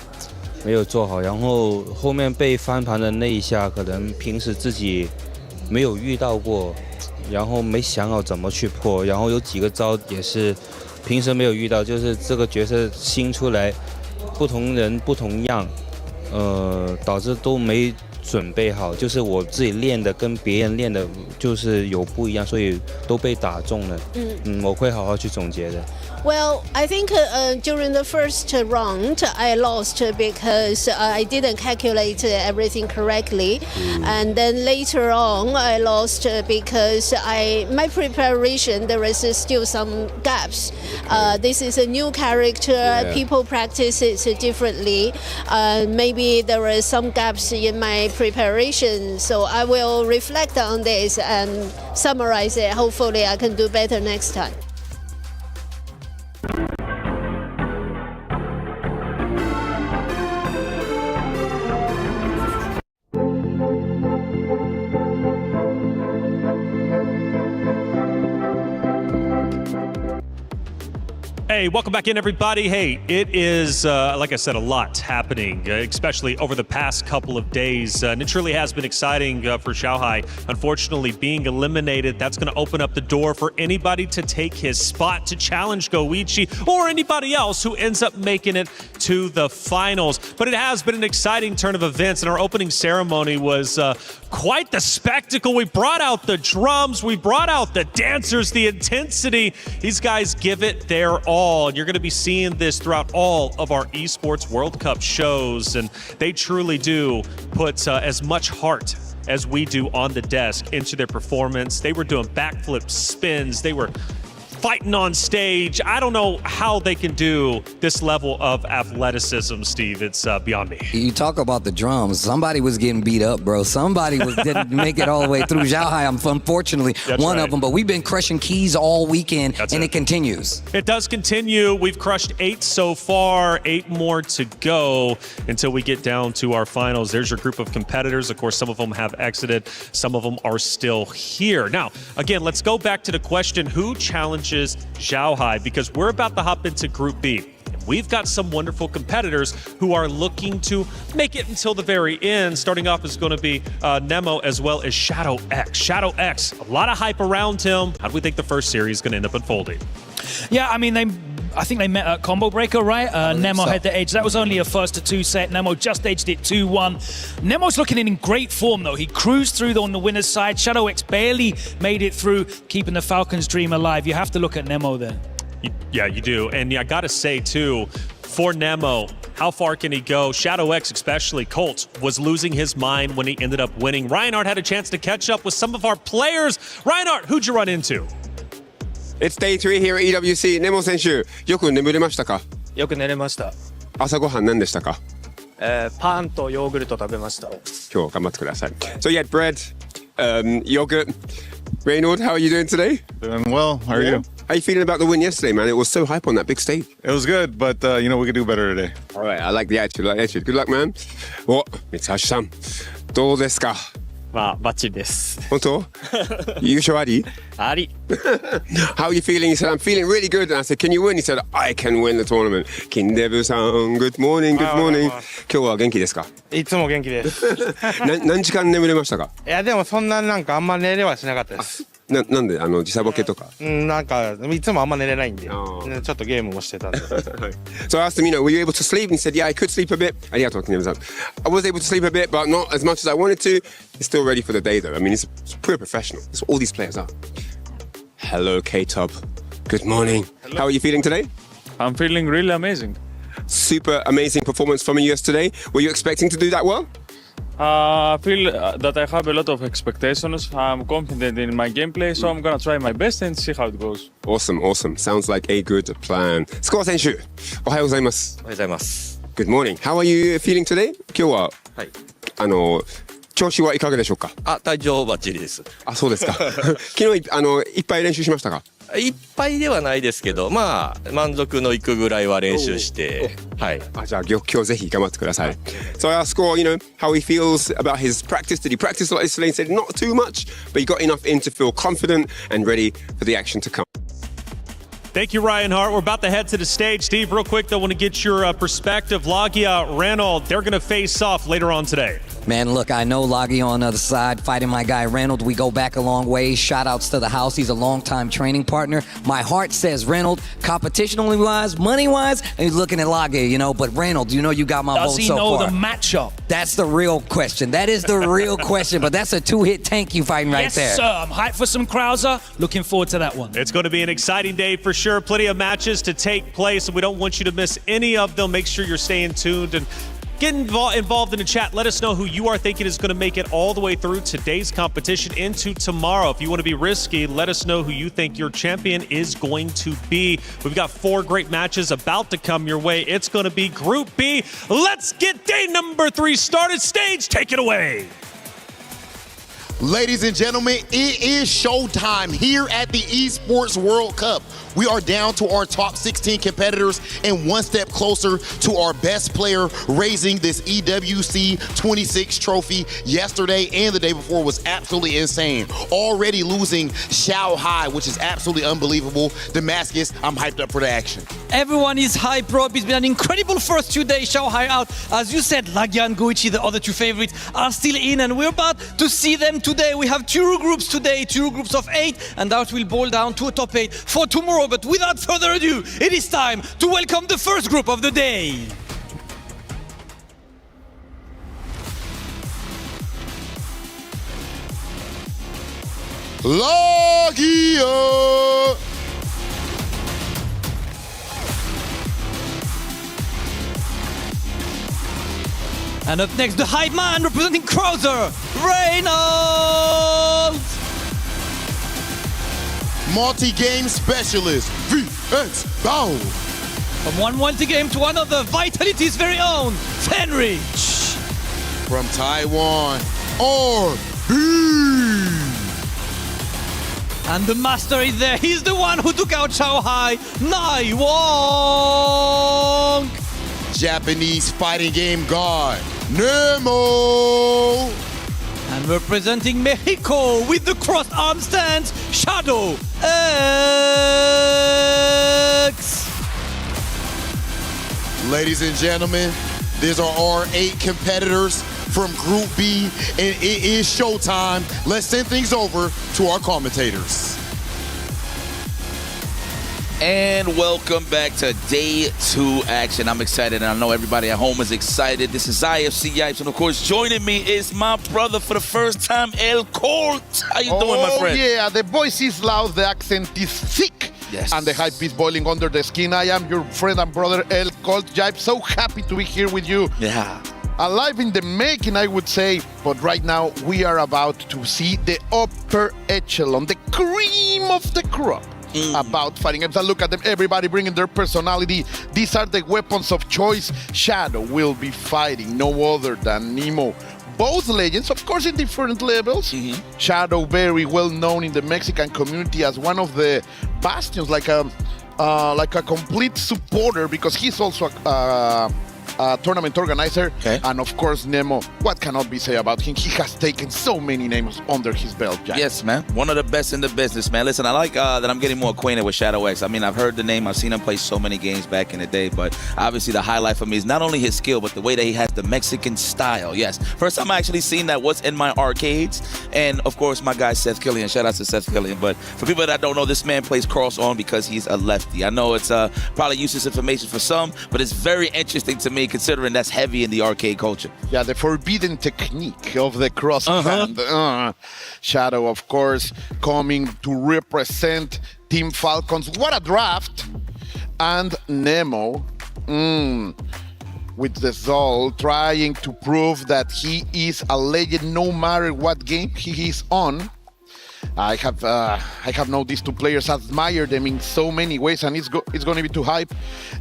[SPEAKER 18] 没有做好，然后后面被翻盘的那一下，可能平时自己没有遇到过，然后没想好怎么去破，然后有几个招也是平时没有遇到，就是这个角色新出来，不同人不同样，导致都没准备好，就是我自己练的跟别人练的就是有不一样，所以都被打中了。我会好好去总结的。
[SPEAKER 17] Well, I think during the first round I lost because I didn't calculate everything correctly, and then later on I lost because my preparation there is still some gaps. This is a new character. People practice it differently. Maybe there is some gaps in my preparation, so I will reflect on this and summarize it. Hopefully, I can do better next time.
[SPEAKER 11] Hey, welcome back in, everybody. Hey, it is, like I said, a lot happening, especially over the past couple of days. And it truly has been exciting for Xiaohai. Unfortunately, being eliminated, that's going to open up the door for anybody to take his spot to challenge Goichi or anybody else who ends up making it to the finals. But it has been an exciting turn of events, and our opening ceremony was quite the spectacle. We brought out the drums, we brought out the dancers, the intensity. These guys give it their all. And you're going to be seeing this throughout all of our Esports World Cup shows. And they truly do put as much heart as we do on the desk into their performance. They were doing backflip spins. They were fighting on stage. I don't know how they can do this level of athleticism, Steve. It's beyond me.
[SPEAKER 13] You talk about the drums. Somebody was getting beat up, bro. Somebody didn't make it all the way through. Xiaohai, unfortunately, one of them. But we've been crushing keys all weekend, and it continues.
[SPEAKER 11] It does continue. We've crushed 8 so far, 8 more to go until we get down to our finals. There's your group of competitors. Of course, some of them have exited. Some of them are still here. Now, again, let's go back to the question, who challenges Xiaohai, because we're about to hop into Group B. We've got some wonderful competitors who are looking to make it until the very end. Starting off is going to be Nemo as well as Shadow X. Shadow X, a lot of hype around him. How do we think the first series is going to end up unfolding?
[SPEAKER 12] Yeah, I mean, I think they met at Combo Breaker, right? Nemo had the edge. That was only a 1-2 set. Nemo just edged it 2-1. Nemo's looking in great form, though. He cruised through on the winner's side. Shadow X barely made it through, keeping the Falcons' dream alive. You have to look at Nemo there.
[SPEAKER 11] Yeah, you do. And I got to say, too, for Nemo, how far can he go? Shadow X, especially, Colt, was losing his mind when he ended up winning. Reinhardt had a chance to catch up with some of our players. Reinhardt, who'd you run into?
[SPEAKER 16] It's day 3 here at EWC. ネモ選手、よく眠れましたか？
[SPEAKER 19] よく寝れました。
[SPEAKER 16] 朝ごはん何でしたか？
[SPEAKER 19] パンとヨーグルト食べました。
[SPEAKER 16] 今日頑張ってください。So you had bread, yogurt. Reynald, how are you doing today?
[SPEAKER 20] Doing well. How are you?
[SPEAKER 16] How are you feeling about the win yesterday, man? It was so hype on that big stage.
[SPEAKER 20] It was good, but you know, we could do better today.
[SPEAKER 16] All right, I like the attitude. Good luck, man. お、三橋さん、どうですか？
[SPEAKER 19] まあ、バッチリです。
[SPEAKER 16] 本当？優勝あり？
[SPEAKER 19] あり。
[SPEAKER 16] How are you feeling? He said, I'm feeling really good. And I said, can you win? He said, I can win the tournament. 金デブさん、good morning, good morning. 今日は元気ですか？
[SPEAKER 19] いつも元気です。
[SPEAKER 16] 何時間眠れましたか？
[SPEAKER 19] いや、でもそんななんかあんま寝れはしなかったです。
[SPEAKER 16] なんで時差ボケとか？
[SPEAKER 19] なんかいつもあんま寝れないんで、ちょっとゲームもしてたんで。
[SPEAKER 16] So I asked him, you know, were you able to sleep? And he said, yeah, I could sleep a bit. ありがとう、金デブさん。I was able to sleep a bit, but not as much as I wanted to. He's still ready for the day, though. I mean, he's pure professional. That's what all these players are. Hello, K-Top. Good morning. Hello. How are you feeling today?
[SPEAKER 6] I'm feeling really amazing.
[SPEAKER 16] Super amazing performance from you yesterday. Were you expecting to do that well?
[SPEAKER 6] I feel that I have a lot of expectations. I'm confident in my gameplay, so I'm gonna try my best and see how it goes.
[SPEAKER 16] Awesome, awesome. Sounds like a good plan. スコア選手、おはようございます。
[SPEAKER 19] おはようございます。
[SPEAKER 16] Good morning. How are you feeling today? 今日は、
[SPEAKER 19] はい。
[SPEAKER 16] 調子はいかがでしょうか？
[SPEAKER 19] 体調バッチリです。
[SPEAKER 16] あ、そうですか。昨日いっぱい練習しましたか？
[SPEAKER 19] いっぱいではないですけど、まあ満足のいくぐらいは練習して、はい。
[SPEAKER 16] じゃあ今日ぜひ頑張ってください。So I asked Score, you know, how he feels about his practice. Did he practice a lot yesterday? He said not too much, but he got enough in to feel confident and ready for the action to come.
[SPEAKER 11] Thank you, Ryan Hart. We're about to head to the stage. Steve, real quick, though, I want to get your perspective. Lagia, Reynolds, they're going to face off later on today.
[SPEAKER 13] Man, look, I know Lagi on the other side fighting my guy Reynolds. We go back a long way. Shout outs to the house. He's a longtime training partner. My heart says Reynolds, competitionally wise, money wise, and he's looking at Lagi, you know. But Reynolds, you know you got my vote so far.
[SPEAKER 12] Does he know the matchup?
[SPEAKER 13] That's the real question. That is the real question. But that's a 2-hit tank you fighting right there.
[SPEAKER 12] Yes, sir. I'm hyped for some Krauser. Looking forward to that one.
[SPEAKER 11] It's going to be an exciting day for sure. Plenty of matches to take place, and we don't want you to miss any of them. Make sure you're staying tuned and get involved in the chat. Let us know who you are thinking is going to make it all the way through today's competition into tomorrow. If you want to be risky, let us know who you think your champion is going to be. We've got 4 great matches about to come your way. It's going to be Group B. Let's get day number 3 started. Stage, take it away.
[SPEAKER 10] Ladies and gentlemen, it is showtime here at the Esports World Cup. We are down to our top 16 competitors and one step closer to our best player raising this EWC 26 trophy. Yesterday and the day before was absolutely insane. Already losing Shanghai, which is absolutely unbelievable. Damascus, I'm hyped up for the action.
[SPEAKER 3] Everyone is hyped, Rob. It's been an incredible first 2 days. Shanghai out. As you said, Lagia and Goichi, the other two favorites, are still in, and we're about to see them today. We have two groups today, two groups of 8, and that will boil down to a top 8 for tomorrow. But without further ado, it is time to welcome the first group of the day.
[SPEAKER 10] Lagia!
[SPEAKER 3] And up next, the hype man representing Krauser, Reynolds!
[SPEAKER 10] Multi-game specialist, VX Bow.
[SPEAKER 3] From one multi-game to another, Vitality's very own, Fenrich.
[SPEAKER 10] From Taiwan, RB.
[SPEAKER 3] And the master is there. He's the one who took out Shanghai, Nai Wong.
[SPEAKER 10] Japanese fighting game god, Nemo.
[SPEAKER 3] And representing Mexico with the crossed arm stance, Shadow X.
[SPEAKER 10] Ladies and gentlemen, these are our 8 competitors from Group B, and it is showtime. Let's send things over to our commentators.
[SPEAKER 2] And welcome back to day 2 action. I'm excited, and I know everybody at home is excited. This is IFC Yipes, and of course, joining me is my brother for the first time, El Colt. How you doing, my friend?
[SPEAKER 21] Oh, yeah, the voice is loud, the accent is thick.
[SPEAKER 2] Yes.
[SPEAKER 21] And the hype is boiling under the skin. I am your friend and brother, El Colt Yipes. So happy to be here with you.
[SPEAKER 2] Yeah.
[SPEAKER 21] Alive in the making, I would say, but right now we are about to see the upper echelon, the cream of the crop. About fighting games. And look at them, everybody bringing their personality. These are the weapons of choice. Shadow will be fighting no other than Nemo. Both legends, of course, in different levels. Shadow, very well known in the Mexican community as one of the bastions, like a complete supporter, because he's also a tournament organizer.
[SPEAKER 2] Okay.
[SPEAKER 21] And of course, Nemo, what cannot be said about him? He has taken so many names under his belt, Jack.
[SPEAKER 2] Yes, man. One of the best in the business, man. Listen, I like that I'm getting more acquainted with Shadow X. I mean, I've heard the name. I've seen him play so many games back in the day. But obviously, the highlight for me is not only his skill, but the way that he has the Mexican style. Yes. First time I actually seen that was in my arcades. And, of course, my guy, Seth Killian. Shout out to Seth Killian. But for people that don't know, this man plays cross-on because he's a lefty. I know it's probably useless information for some, but it's very interesting to me considering that's heavy in the arcade culture.
[SPEAKER 21] Yeah, the forbidden technique of the cross hand. Shadow, of course, coming to represent Team Falcons. What a draft! And Nemo, with the Zol, trying to prove that he is a legend no matter what game he is on. I have known these two players, admire them in so many ways, and it's going to be too hype.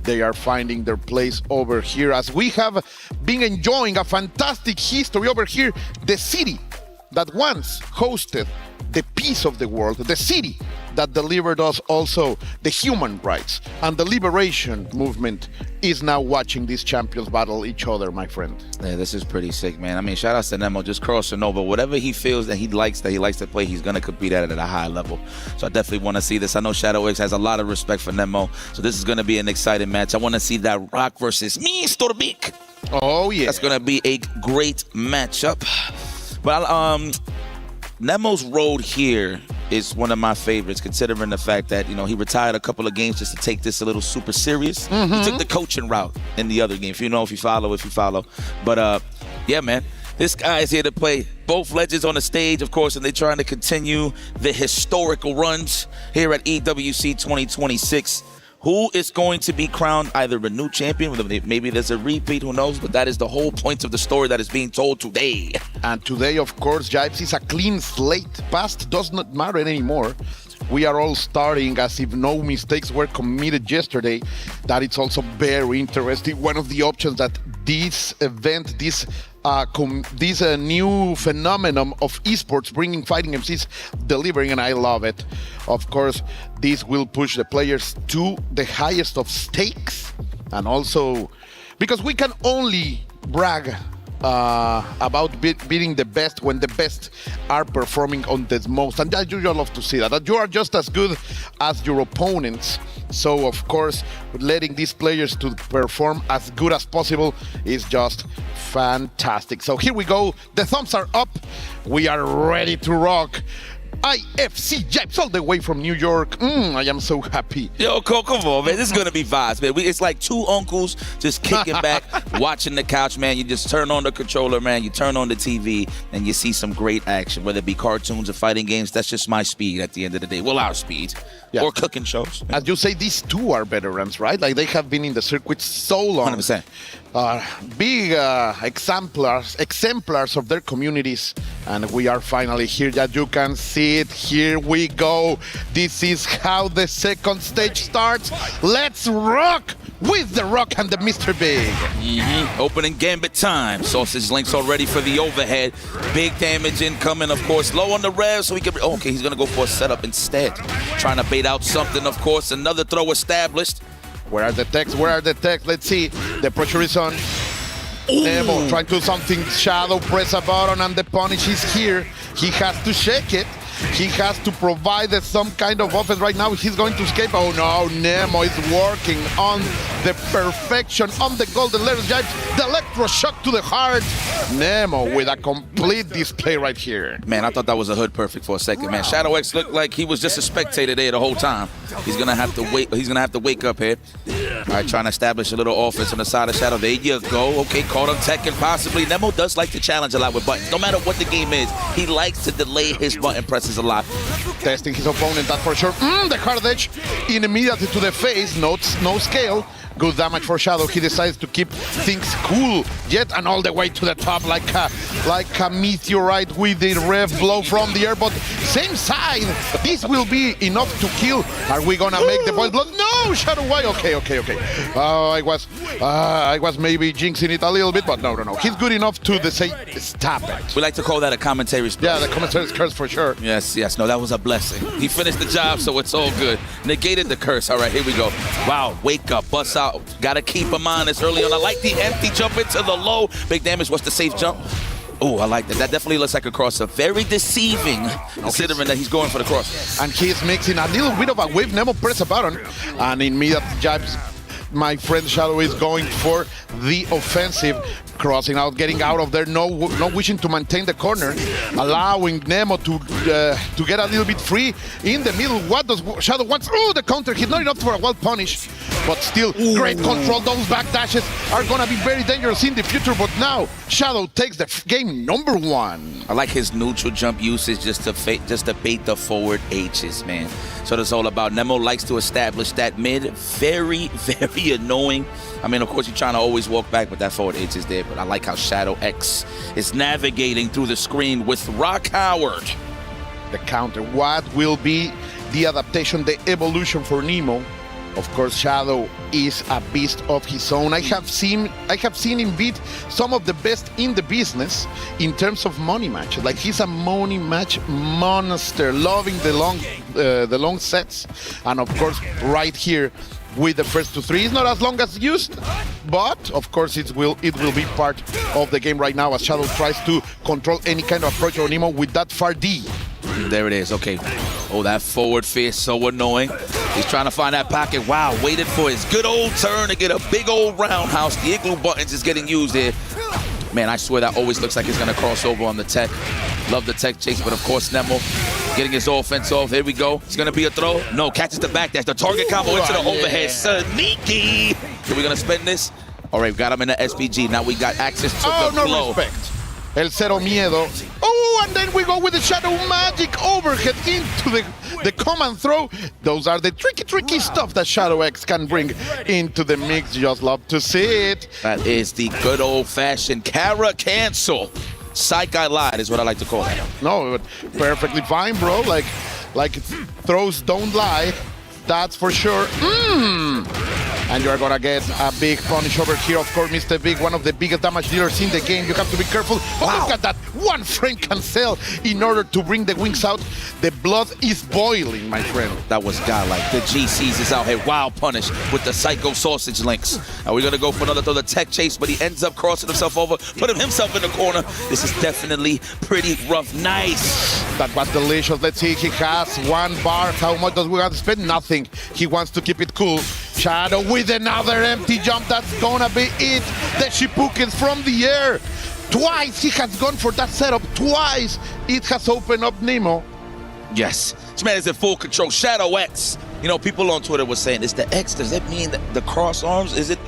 [SPEAKER 21] They are finding their place over here as we have been enjoying a fantastic history over here. The city that once hosted the peace of the world, the city that delivered us also the human rights and the liberation movement is now watching these champions battle each other, my friend.
[SPEAKER 2] Yeah, this is pretty sick, man. I mean, shout out to Nemo, just crossing over. Whatever he feels that he likes to play, he's going to compete at it at a high level. So I definitely want to see this. I know Shadow X has a lot of respect for Nemo, so this is going to be an exciting match. I want to see that Rock versus Mr. Big.
[SPEAKER 21] Oh, yeah.
[SPEAKER 2] That's going to be a great matchup. But Nemo's road here is one of my favorites, considering the fact that, he retired a couple of games just to take this a little super serious. He took the coaching route in the other game, if you follow. But, yeah, man, this guy is here to play both legends on the stage, of course, and they're trying to continue the historical runs here at EWC 2026. Who is going to be crowned either a new champion, maybe there's a repeat, who knows, but that is the whole point of the story that is being told today.
[SPEAKER 21] And today, of course, Jipes, is a clean slate. Past does not matter anymore. We are all starting as if no mistakes were committed yesterday. That is also very interesting. One of the options that this event, this this new phenomenon of esports, bringing fighting MCs, delivering, and I love it. Of course, this will push the players to the highest of stakes, and also because we can only brag about beating the best when the best are performing on the most, and that you love to see that you are just as good as your opponents. So of course, letting these players to perform as good as possible is just fantastic. So here we go, the thumbs are up, we are ready to rock. IFC Jibes all the way from New York. I am so happy.
[SPEAKER 2] Yo, come on, man. This is going to be vibes, man. It's like two uncles just kicking back, watching the couch, man. You just turn on the controller, man. You turn on the TV, and you see some great action, whether it be cartoons or fighting games. That's just my speed at the end of the day. Well, our speed. Yeah. Or cooking shows.
[SPEAKER 21] As you say, these two are veterans, right? Like, they have been in the circuit so long.
[SPEAKER 2] 100%.
[SPEAKER 21] Big exemplars of their communities, and we are finally here. That you can see it. Here we go. This is how the second stage starts. Let's rock with the Rock and the Mr. Big.
[SPEAKER 2] Opening gambit time. Sausage links already for the overhead. Big damage incoming, of course. Low on the rev, so he can. Oh, okay, he's gonna go for a setup instead. Trying to bait out something, of course. Another throw established.
[SPEAKER 21] Where are the techs? Where are the techs? Let's see. The pressure is on. Nemo trying to do something. Shadow press a button, and the punish is here. He has to shake it. He has to provide some kind of offense right now. He's going to escape. Oh no, Nemo is working on the perfection, on the golden letters. The electroshock to the heart. Nemo with a complete display right here.
[SPEAKER 2] Man, I thought that was a hood perfect for a second, man. Shadow X looked like he was just a spectator there the whole time. He's gonna have to wait. He's gonna have to wake up here. All right, trying to establish a little offense on the side of Shadow. There you go. Okay, caught him teching possibly. Nemo does like to challenge a lot with buttons. No matter what the game is, he likes to delay his button presses a lot.
[SPEAKER 21] Testing his opponent, that's for sure. The hard edge immediately to the face. No scale. Good damage for Shadow. He decides to keep things cool yet and all the way to the top like a meteorite with the rev blow from the air. But same side. This will be enough to kill. Are we gonna make the boys blood? No, Shadow. Why? Okay. I was maybe jinxing it a little bit, but no. He's good enough to say stop it.
[SPEAKER 2] We like to call that a commentary curse.
[SPEAKER 21] Yeah, the commentary curse for sure.
[SPEAKER 2] Yes. No, that was a blessing. He finished the job, so it's all good. Negated the curse. All right, here we go. Wow, wake up, bust out. Gotta keep him on this early on. I like the empty jump into the low. Big damage. What's the safe jump? Oh, I like that. That definitely looks like a crosser. Very deceiving, considering that he's going for the cross.
[SPEAKER 21] And he's mixing a little bit of a wave. Nemo press a button, and in mid jabs, my friend Shadow is going for the offensive. Crossing out, getting out of there, no wishing to maintain the corner, allowing Nemo to get a little bit free in the middle. What does Shadow want? Oh, the counter hit, not enough for a wild punish, but still great control. Those back dashes are gonna be very dangerous in the future, but now Shadow takes the game number 1.
[SPEAKER 2] I like his neutral jump usage just to bait the forward H's, man. So that's all about. Nemo likes to establish that mid. Very, very annoying. I mean, of course, you're trying to always walk back, but that forward H is there. But I like how Shadow X is navigating through the screen with Rock Howard.
[SPEAKER 21] The counter. What will be the adaptation, the evolution for Nemo? Of course, Shadow is a beast of his own. I have seen him beat some of the best in the business in terms of money matches. Like, he's a money match monster, loving the long sets, and of course, right here with the first 2-3. It's not as long as used, but of course it will be part of the game right now as Shadow tries to control any kind of approach on Nemo with that far D.
[SPEAKER 2] There it is. Okay. Oh, that forward fist, so annoying. He's trying to find that pocket. Wow, waited for his good old turn to get a big old roundhouse. The igloo buttons is getting used here. Man, I swear that always looks like he's going to cross over on the tech. Love the tech chase, but of course Nemo getting his offense off. Here we go. It's going to be a throw. No, catches the back dash. The target combo into the overhead. Sneaky. Are we going to spend this? All right, we got him in the SPG. Now we got access to the
[SPEAKER 21] no
[SPEAKER 2] flow.
[SPEAKER 21] Respect. El Cero Miedo. Oh, and then we go with the Shadow Magic overhead into the command throw. Those are the tricky stuff that Shadow X can bring into the mix. Just love to see it.
[SPEAKER 2] That is the good old-fashioned Kara cancel. Psych I lied is what I like to call it.
[SPEAKER 21] No, perfectly fine, bro. Like throws don't lie. That's for sure. And you are gonna get a big punish over here. Of course, Mr. Big, one of the biggest damage dealers in the game. You have to be careful. But look at that one frame cancel in order to bring the wings out. The blood is boiling, my friend.
[SPEAKER 2] That was godlike. The GCs is out here. Wild punish with the psycho sausage links. Now we're gonna go for another throw, the tech chase, but he ends up crossing himself over, putting himself in the corner. This is definitely pretty rough. Nice.
[SPEAKER 21] That was delicious. Let's see, he has 1 bar. How much does we have to spend? Nothing. He wants to keep it cool. Shadow with another empty jump. That's gonna be it. The Shippukens from the air. Twice he has gone for that setup. Twice it has opened up Nemo.
[SPEAKER 2] Yes. This man is in full control. Shadow X. You know, people on Twitter were saying, "Is the X? Does that mean the cross arms? Is it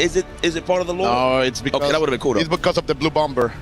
[SPEAKER 2] part of the lore?"
[SPEAKER 21] No, it's because
[SPEAKER 2] okay, that would have been cool though.
[SPEAKER 21] It's because of the blue bomber.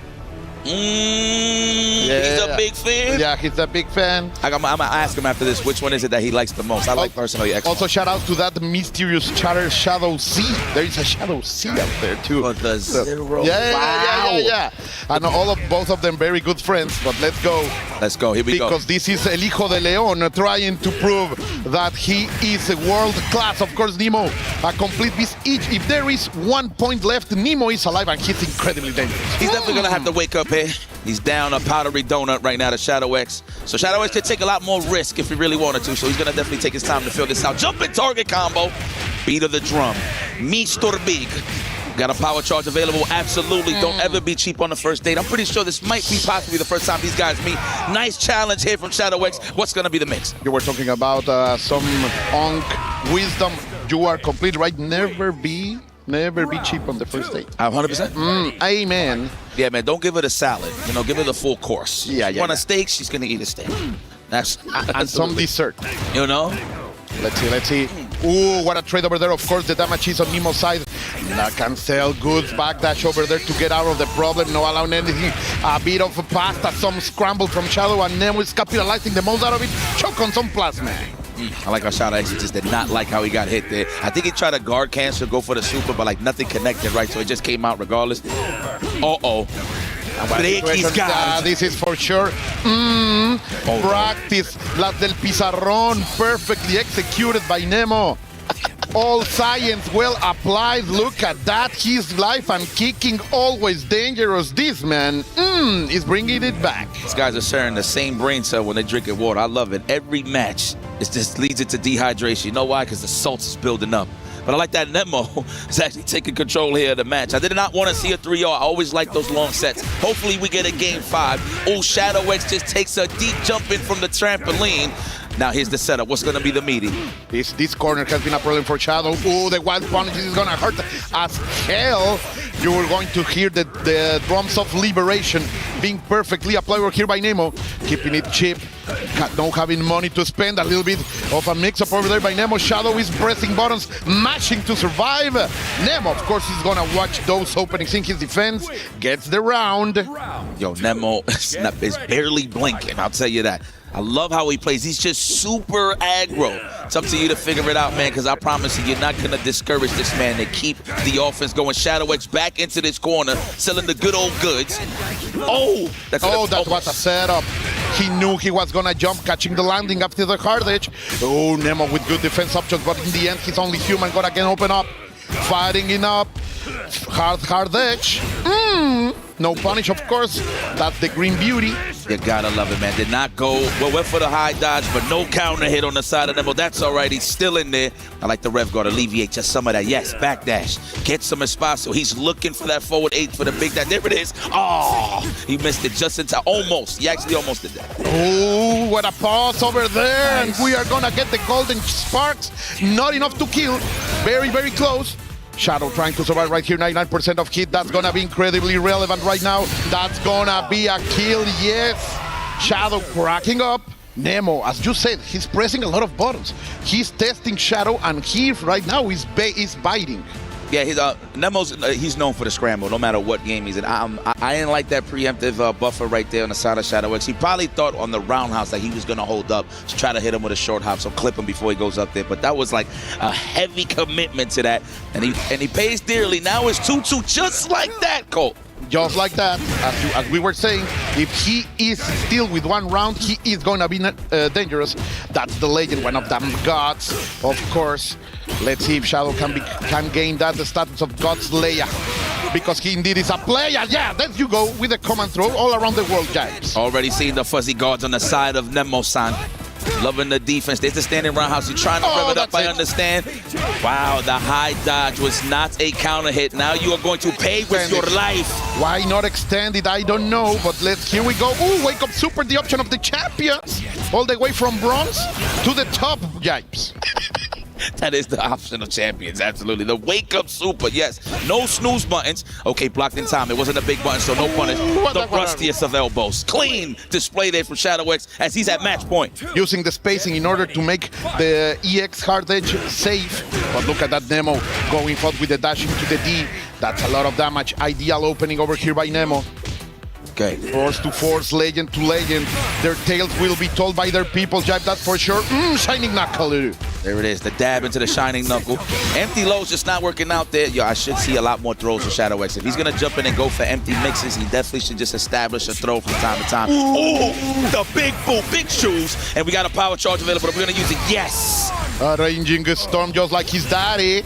[SPEAKER 2] He's a big fan.
[SPEAKER 21] Yeah, he's a big fan.
[SPEAKER 2] I'm gonna ask him after this which one is it that he likes the most. I like personally X.
[SPEAKER 21] Also, shout out to that mysterious chatter Shadow C. There is a Shadow C out there too.
[SPEAKER 2] For the zero.
[SPEAKER 21] Yeah. And both of them very good friends. But let's go.
[SPEAKER 2] Let's go. Here we go.
[SPEAKER 21] Because this is El Hijo de León trying to prove that he is a world class. Of course, Nemo, a complete beast each. If there is 1 point left, Nemo is alive and he's incredibly dangerous.
[SPEAKER 2] He's definitely gonna have to wake up here. He's down a powdery donut right now to Shadow X. So Shadow X could take a lot more risk if he really wanted to. So he's gonna definitely take his time to fill this out. Jumping target combo. Beat of the drum. Mr. Big. Got a power charge available? Absolutely. Don't ever be cheap on the first date. I'm pretty sure this might be possibly the first time these guys meet. Nice challenge here from Shadow X. What's going to be the mix?
[SPEAKER 21] You were talking about some Onk wisdom. You are complete right. Never be cheap on the first date.
[SPEAKER 2] 100%.
[SPEAKER 21] Amen.
[SPEAKER 2] Yeah, man. Don't give her the salad. You know, give her the full course.
[SPEAKER 21] Yeah.
[SPEAKER 2] Want a steak? She's going to eat a steak. That's
[SPEAKER 21] and some dessert.
[SPEAKER 2] You know?
[SPEAKER 21] Let's see. Ooh, what a trade over there. Of course, the damage is on Nemo's side. Cancel, good backdash over there to get out of the problem. No allowing anything. A bit of a pasta, some scramble from Shadow, and Nemo is capitalizing the most out of it. Choke on some plasma.
[SPEAKER 2] I like how Shadow X just did not like how he got hit there. I think he tried to guard cancel, go for the super, but like nothing connected, right? So it just came out regardless.
[SPEAKER 21] This is for sure. Practice. Las del Pizarrón. Perfectly executed by Nemo. All science well applied. Look at that. His life and kicking always dangerous. This man is bringing it back.
[SPEAKER 2] These guys are sharing the same brain cell when they drinking water. I love it. Every match, it just leads it to dehydration. You know why? Because the salt is building up. But I like that Nemo is actually taking control here of the match. I did not want to see a 3-0. I always like those long sets. Hopefully we get a game 5. Oh, Shadow X just takes a deep jump in from the trampoline. Now here's the setup. What's going to be the meeting?
[SPEAKER 21] This corner has been a problem for Shadow. Oh, the wild punch is going to hurt as hell. You are going to hear the drums of liberation being perfectly applied over here by Nemo. Keeping it cheap. Not having money to spend. A little bit of a mix-up over there by Nemo. Shadow is pressing buttons, mashing to survive. Nemo, of course, is going to watch those openings in his defense. Gets the round.
[SPEAKER 2] Yo, Nemo is barely blinking. I'll tell you that. I love how he plays. He's just super aggro. It's up to you to figure it out, man, because I promise you, you're not going to discourage this man to keep the offense going. Shadow X back into this corner, selling the good old goods. That
[SPEAKER 21] was a setup. He knew he was going to jump, catching the landing after the hard edge. Oh, Nemo with good defense options, but in the end, he's only human. Gonna get open up. Fighting it up. Hard edge. No punish, of course. That's the green beauty.
[SPEAKER 2] You gotta love it, man. Did not go, went for the high dodge, but no counter hit on the side of Nemo. That's all right. He's still in there. I like the rev guard. Alleviate just some of that. Yes, backdash. Get some espacio. He's looking for that forward 8 for the big dash. There it is. Oh, he missed it just in time. Almost. He actually almost did that.
[SPEAKER 21] Oh, what a pause over there. Nice. And we are gonna get the golden sparks. Not enough to kill. Very, very close. Shadow trying to survive right here, 99% of hit. That's gonna be incredibly relevant right now. That's gonna be a kill, yes. Shadow cracking up. Nemo, as you said, he's pressing a lot of buttons. He's testing Shadow, and he right now is biting.
[SPEAKER 2] Yeah, he's known for the scramble, no matter what game he's in. I didn't like that preemptive buffer right there on the side of Shadow X. He probably thought on the roundhouse that he was going to hold up to try to hit him with a short hop, so clip him before he goes up there. But that was like a heavy commitment to that, and he pays dearly. Now it's 2-2 just like that, Colt.
[SPEAKER 21] just like that, as we were saying, if he is still with one round, he is going to be dangerous. That's the legend, one of them gods, of course. Let's see if Shadow can gain that the status of God Slayer, because he indeed is a player. Yeah, there you go with the command throw all around the world, guys.
[SPEAKER 2] Already seeing the fuzzy guards on the side of Nemo-san. Loving the defense. There's the standing roundhouse. You're trying to rev it up, I understand. Wow, the high dodge was not a counter hit. Now you are going to pay with your life.
[SPEAKER 21] Why not extend it? I don't know, but here we go. Ooh, wake up super, the option of the champions. All the way from bronze to the top, Yipes.
[SPEAKER 2] That is the option of champions, absolutely. The wake-up super, yes. No snooze buttons. Okay, blocked in time. It wasn't a big button, so no punish. The rustiest of elbows. Clean display there from Shadow X as he's at match point.
[SPEAKER 21] Using the spacing in order to make the EX hard edge safe. But look at that Nemo going forward with the dash into the D. That's a lot of damage. Ideal opening over here by Nemo.
[SPEAKER 2] Okay.
[SPEAKER 21] Force to force, legend to legend. Their tales will be told by their people, Jive, that's for sure. Shining Knuckle.
[SPEAKER 2] There it is, the dab into the Shining Knuckle. Empty low's just not working out there. Yo, I should see a lot more throws for Shadow X. If he's going to jump in and go for empty mixes, he definitely should just establish a throw from time to time. Ooh, the big boot, big shoes. And we got a power charge available. We're going to use it, yes.
[SPEAKER 21] Arranging a storm just like his daddy.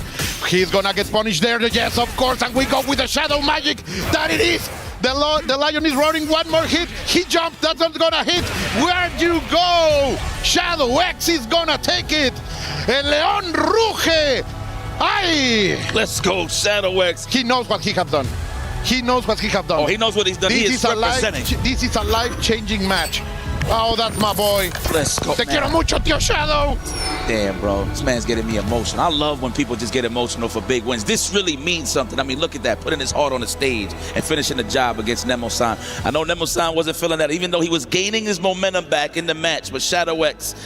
[SPEAKER 21] He's going to get punished there, yes, of course. And we go with the Shadow Magic. That it is. The Lion is running one more hit. He jumped. That's not gonna hit. Where'd you go? Shadow X is gonna take it. El León ruge. Ay.
[SPEAKER 2] Let's go, Shadow X.
[SPEAKER 21] He knows what he have done. He knows what he have done.
[SPEAKER 2] Oh, he knows what he's done. This
[SPEAKER 21] is a life-changing match. Oh, that's my boy.
[SPEAKER 2] Let's go.
[SPEAKER 21] Te quiero mucho, tío Shadow.
[SPEAKER 2] Damn, bro. This man's getting me emotional. I love when people just get emotional for big wins. This really means something. I mean, look at that. Putting his heart on the stage and finishing the job against Nemo-san. I know Nemo-san wasn't feeling that, even though he was gaining his momentum back in the match. But Shadow X,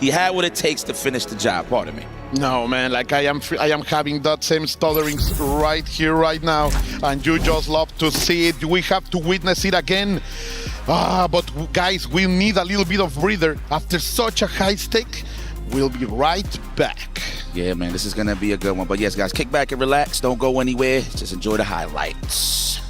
[SPEAKER 2] he had what it takes to finish the job. Pardon me.
[SPEAKER 21] No, man, like I am having that same stuttering right here, right now. And you just love to see it. We have to witness it again. But guys, we need a little bit of breather after such a high stake. We'll be right back.
[SPEAKER 2] Yeah, man, this is going to be a good one. But yes, guys, kick back and relax. Don't go anywhere. Just enjoy the highlights.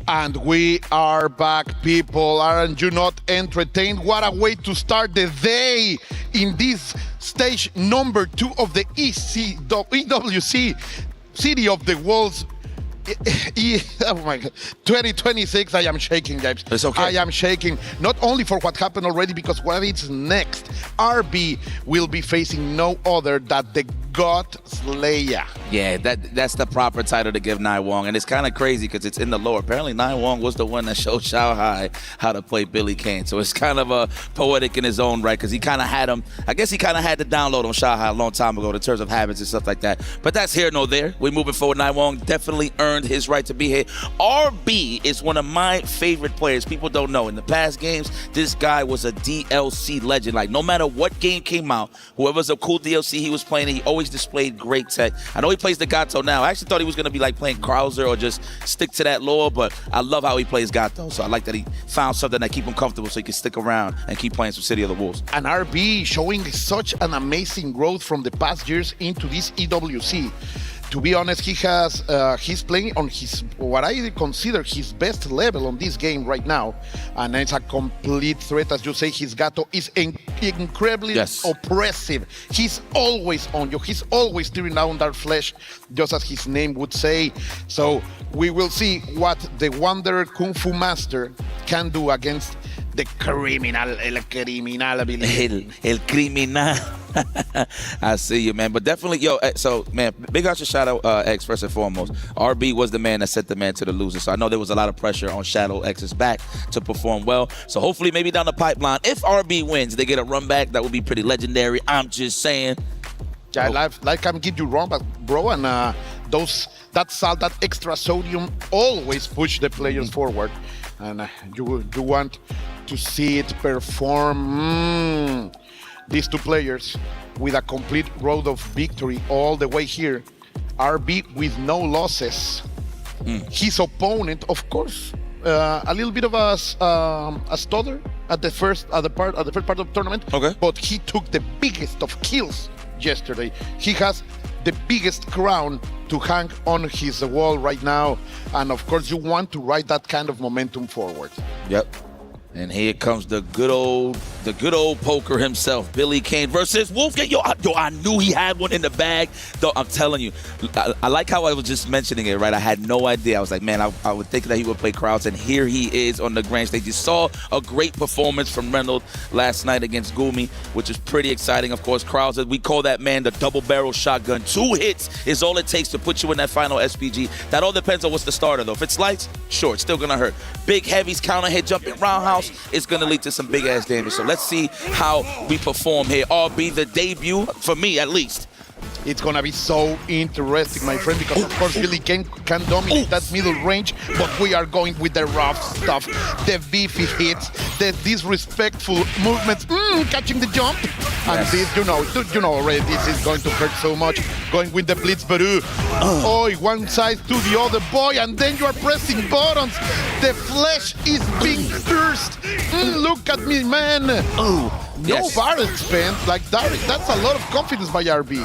[SPEAKER 21] And we are back, people. Aren't you not entertained? What a way to start the day in this stage number 2 of the EWC City of the Wolves. Oh my God, 2026. I am shaking, guys.
[SPEAKER 2] It's okay.
[SPEAKER 21] I am shaking, not only for what happened already, because what is next. RB will be facing no other than the God Slayer.
[SPEAKER 2] Yeah, that's the proper title to give Nai Wong, and it's kind of crazy because it's in the lore. Apparently, Nai Wong was the one that showed Shao Hai how to play Billy Kane, so it's kind of poetic in his own right, because he kind of had him. I guess he kind of had the download on Shao Hai a long time ago in terms of habits and stuff like that. But that's here nor there. We're moving forward. Nai Wong definitely earned his right to be here. RB is one of my favorite players. People don't know. In the past games, this guy was a DLC legend. Like, no matter what game came out, whoever's a cool DLC he was playing, he always displayed great tech. I know he plays the Gato now. I actually thought he was going to be like playing Krauser or just stick to that lore, but I love how he plays Gato. So I like that he found something that keep him comfortable so he can stick around and keep playing some City of the Wolves.
[SPEAKER 21] And RB showing such an amazing growth from the past years into this EWC. To be honest, he's playing on what I consider his best level on this game right now, and it's a complete threat. As you say, his Gato is incredibly oppressive. He's always on you. He's always tearing down that flesh, just as his name would say. So we will see what the Wanderer Kung Fu Master can do against the criminal, el criminal.
[SPEAKER 2] El criminal. I see you, man. But definitely, yo, so, man, big out your Shadow X first and foremost. RB was the man that sent the man to the loser. So I know there was a lot of pressure on Shadow X's back to perform well. So hopefully maybe down the pipeline, if RB wins, they get a run back. That would be pretty legendary. I'm just saying.
[SPEAKER 21] Yeah, like I'm give you wrong, but bro, and that salt, that extra sodium always push the players forward. And you want to see it perform. These two players with a complete road of victory all the way here. RB with no losses. His opponent, of course, a little bit of a stutter at the first part of the tournament.
[SPEAKER 2] Okay.
[SPEAKER 21] But he took the biggest of kills yesterday. He has the biggest crown to hang on his wall right now, and of course, you want to ride that kind of momentum forward.
[SPEAKER 2] Yep. And here comes the good old poker himself, Billy Kane versus Wolfgang. Yo, I knew he had one in the bag. Though I'm telling you, I like how I was just mentioning it, right? I had no idea. I was like, man, I would think that he would play Krause, and here he is on the grand stage. You saw a great performance from Reynolds last night against Gumi, which is pretty exciting. Of course, Krause, we call that man the double barrel shotgun. 2 hits is all it takes to put you in that final SPG. That all depends on what's the starter, though. If it's lights, sure, it's still gonna hurt. Big heavies, counter hit, jumping roundhouse, it's going to lead to some big-ass damage. So let's see how we perform here. RB, the debut, for me at least.
[SPEAKER 21] It's going to be so interesting, my friend, because, of course, Billy Kane can dominate that middle range, but we are going with the rough stuff, the beefy hits, the disrespectful movements, catching the jump. And this, you know already, this is going to hurt so much. Going with the blitz, Baru. One side to the other, boy, and then you are pressing buttons. The flesh is being pierced. Look at me, man. No barrel spent like Derek. That's a lot of confidence by RB.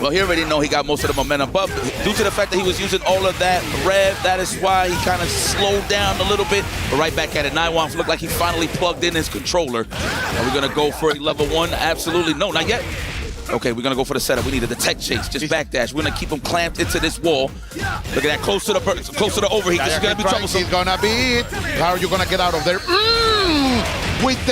[SPEAKER 2] Well, he already know he got most of the momentum, but due to the fact that he was using all of that rev, that is why he kind of slowed down a little bit. But right back at it, Naiwan looked like he finally plugged in his controller. Are we going to go for a level 1? Absolutely no, not yet. Okay, we're gonna go for the setup. We need a detect chase, just backdash. We're gonna keep him clamped into this wall. Look at that, close to the overheat. This is gonna be troublesome.
[SPEAKER 21] He's gonna be it. How are you gonna get out of there? With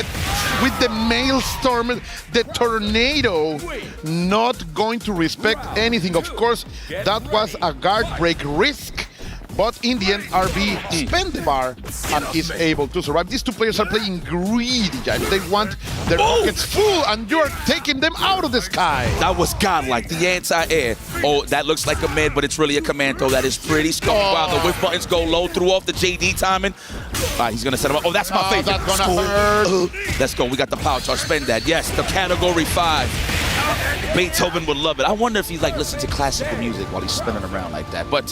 [SPEAKER 21] the maelstrom, the tornado, not going to respect anything. Of course, that was a guard break risk. But in the end, RB spent the bar and is able to survive. These two players are playing greedy, Jack. They want their pockets full, and you're taking them out of the sky.
[SPEAKER 2] That was godlike, the anti-air. Oh, that looks like a mid, but it's really a commando. That is pretty scary. Wow, the whiff buttons go low, threw off the JD timing. All right, he's gonna set him up. Oh, that's my favorite.
[SPEAKER 21] That's gonna hurt.
[SPEAKER 2] Let's go, we got the power charge, spend that. Yes, the category 5. Beethoven would love it. I wonder if he listen to classical music while he's spinning around like that. But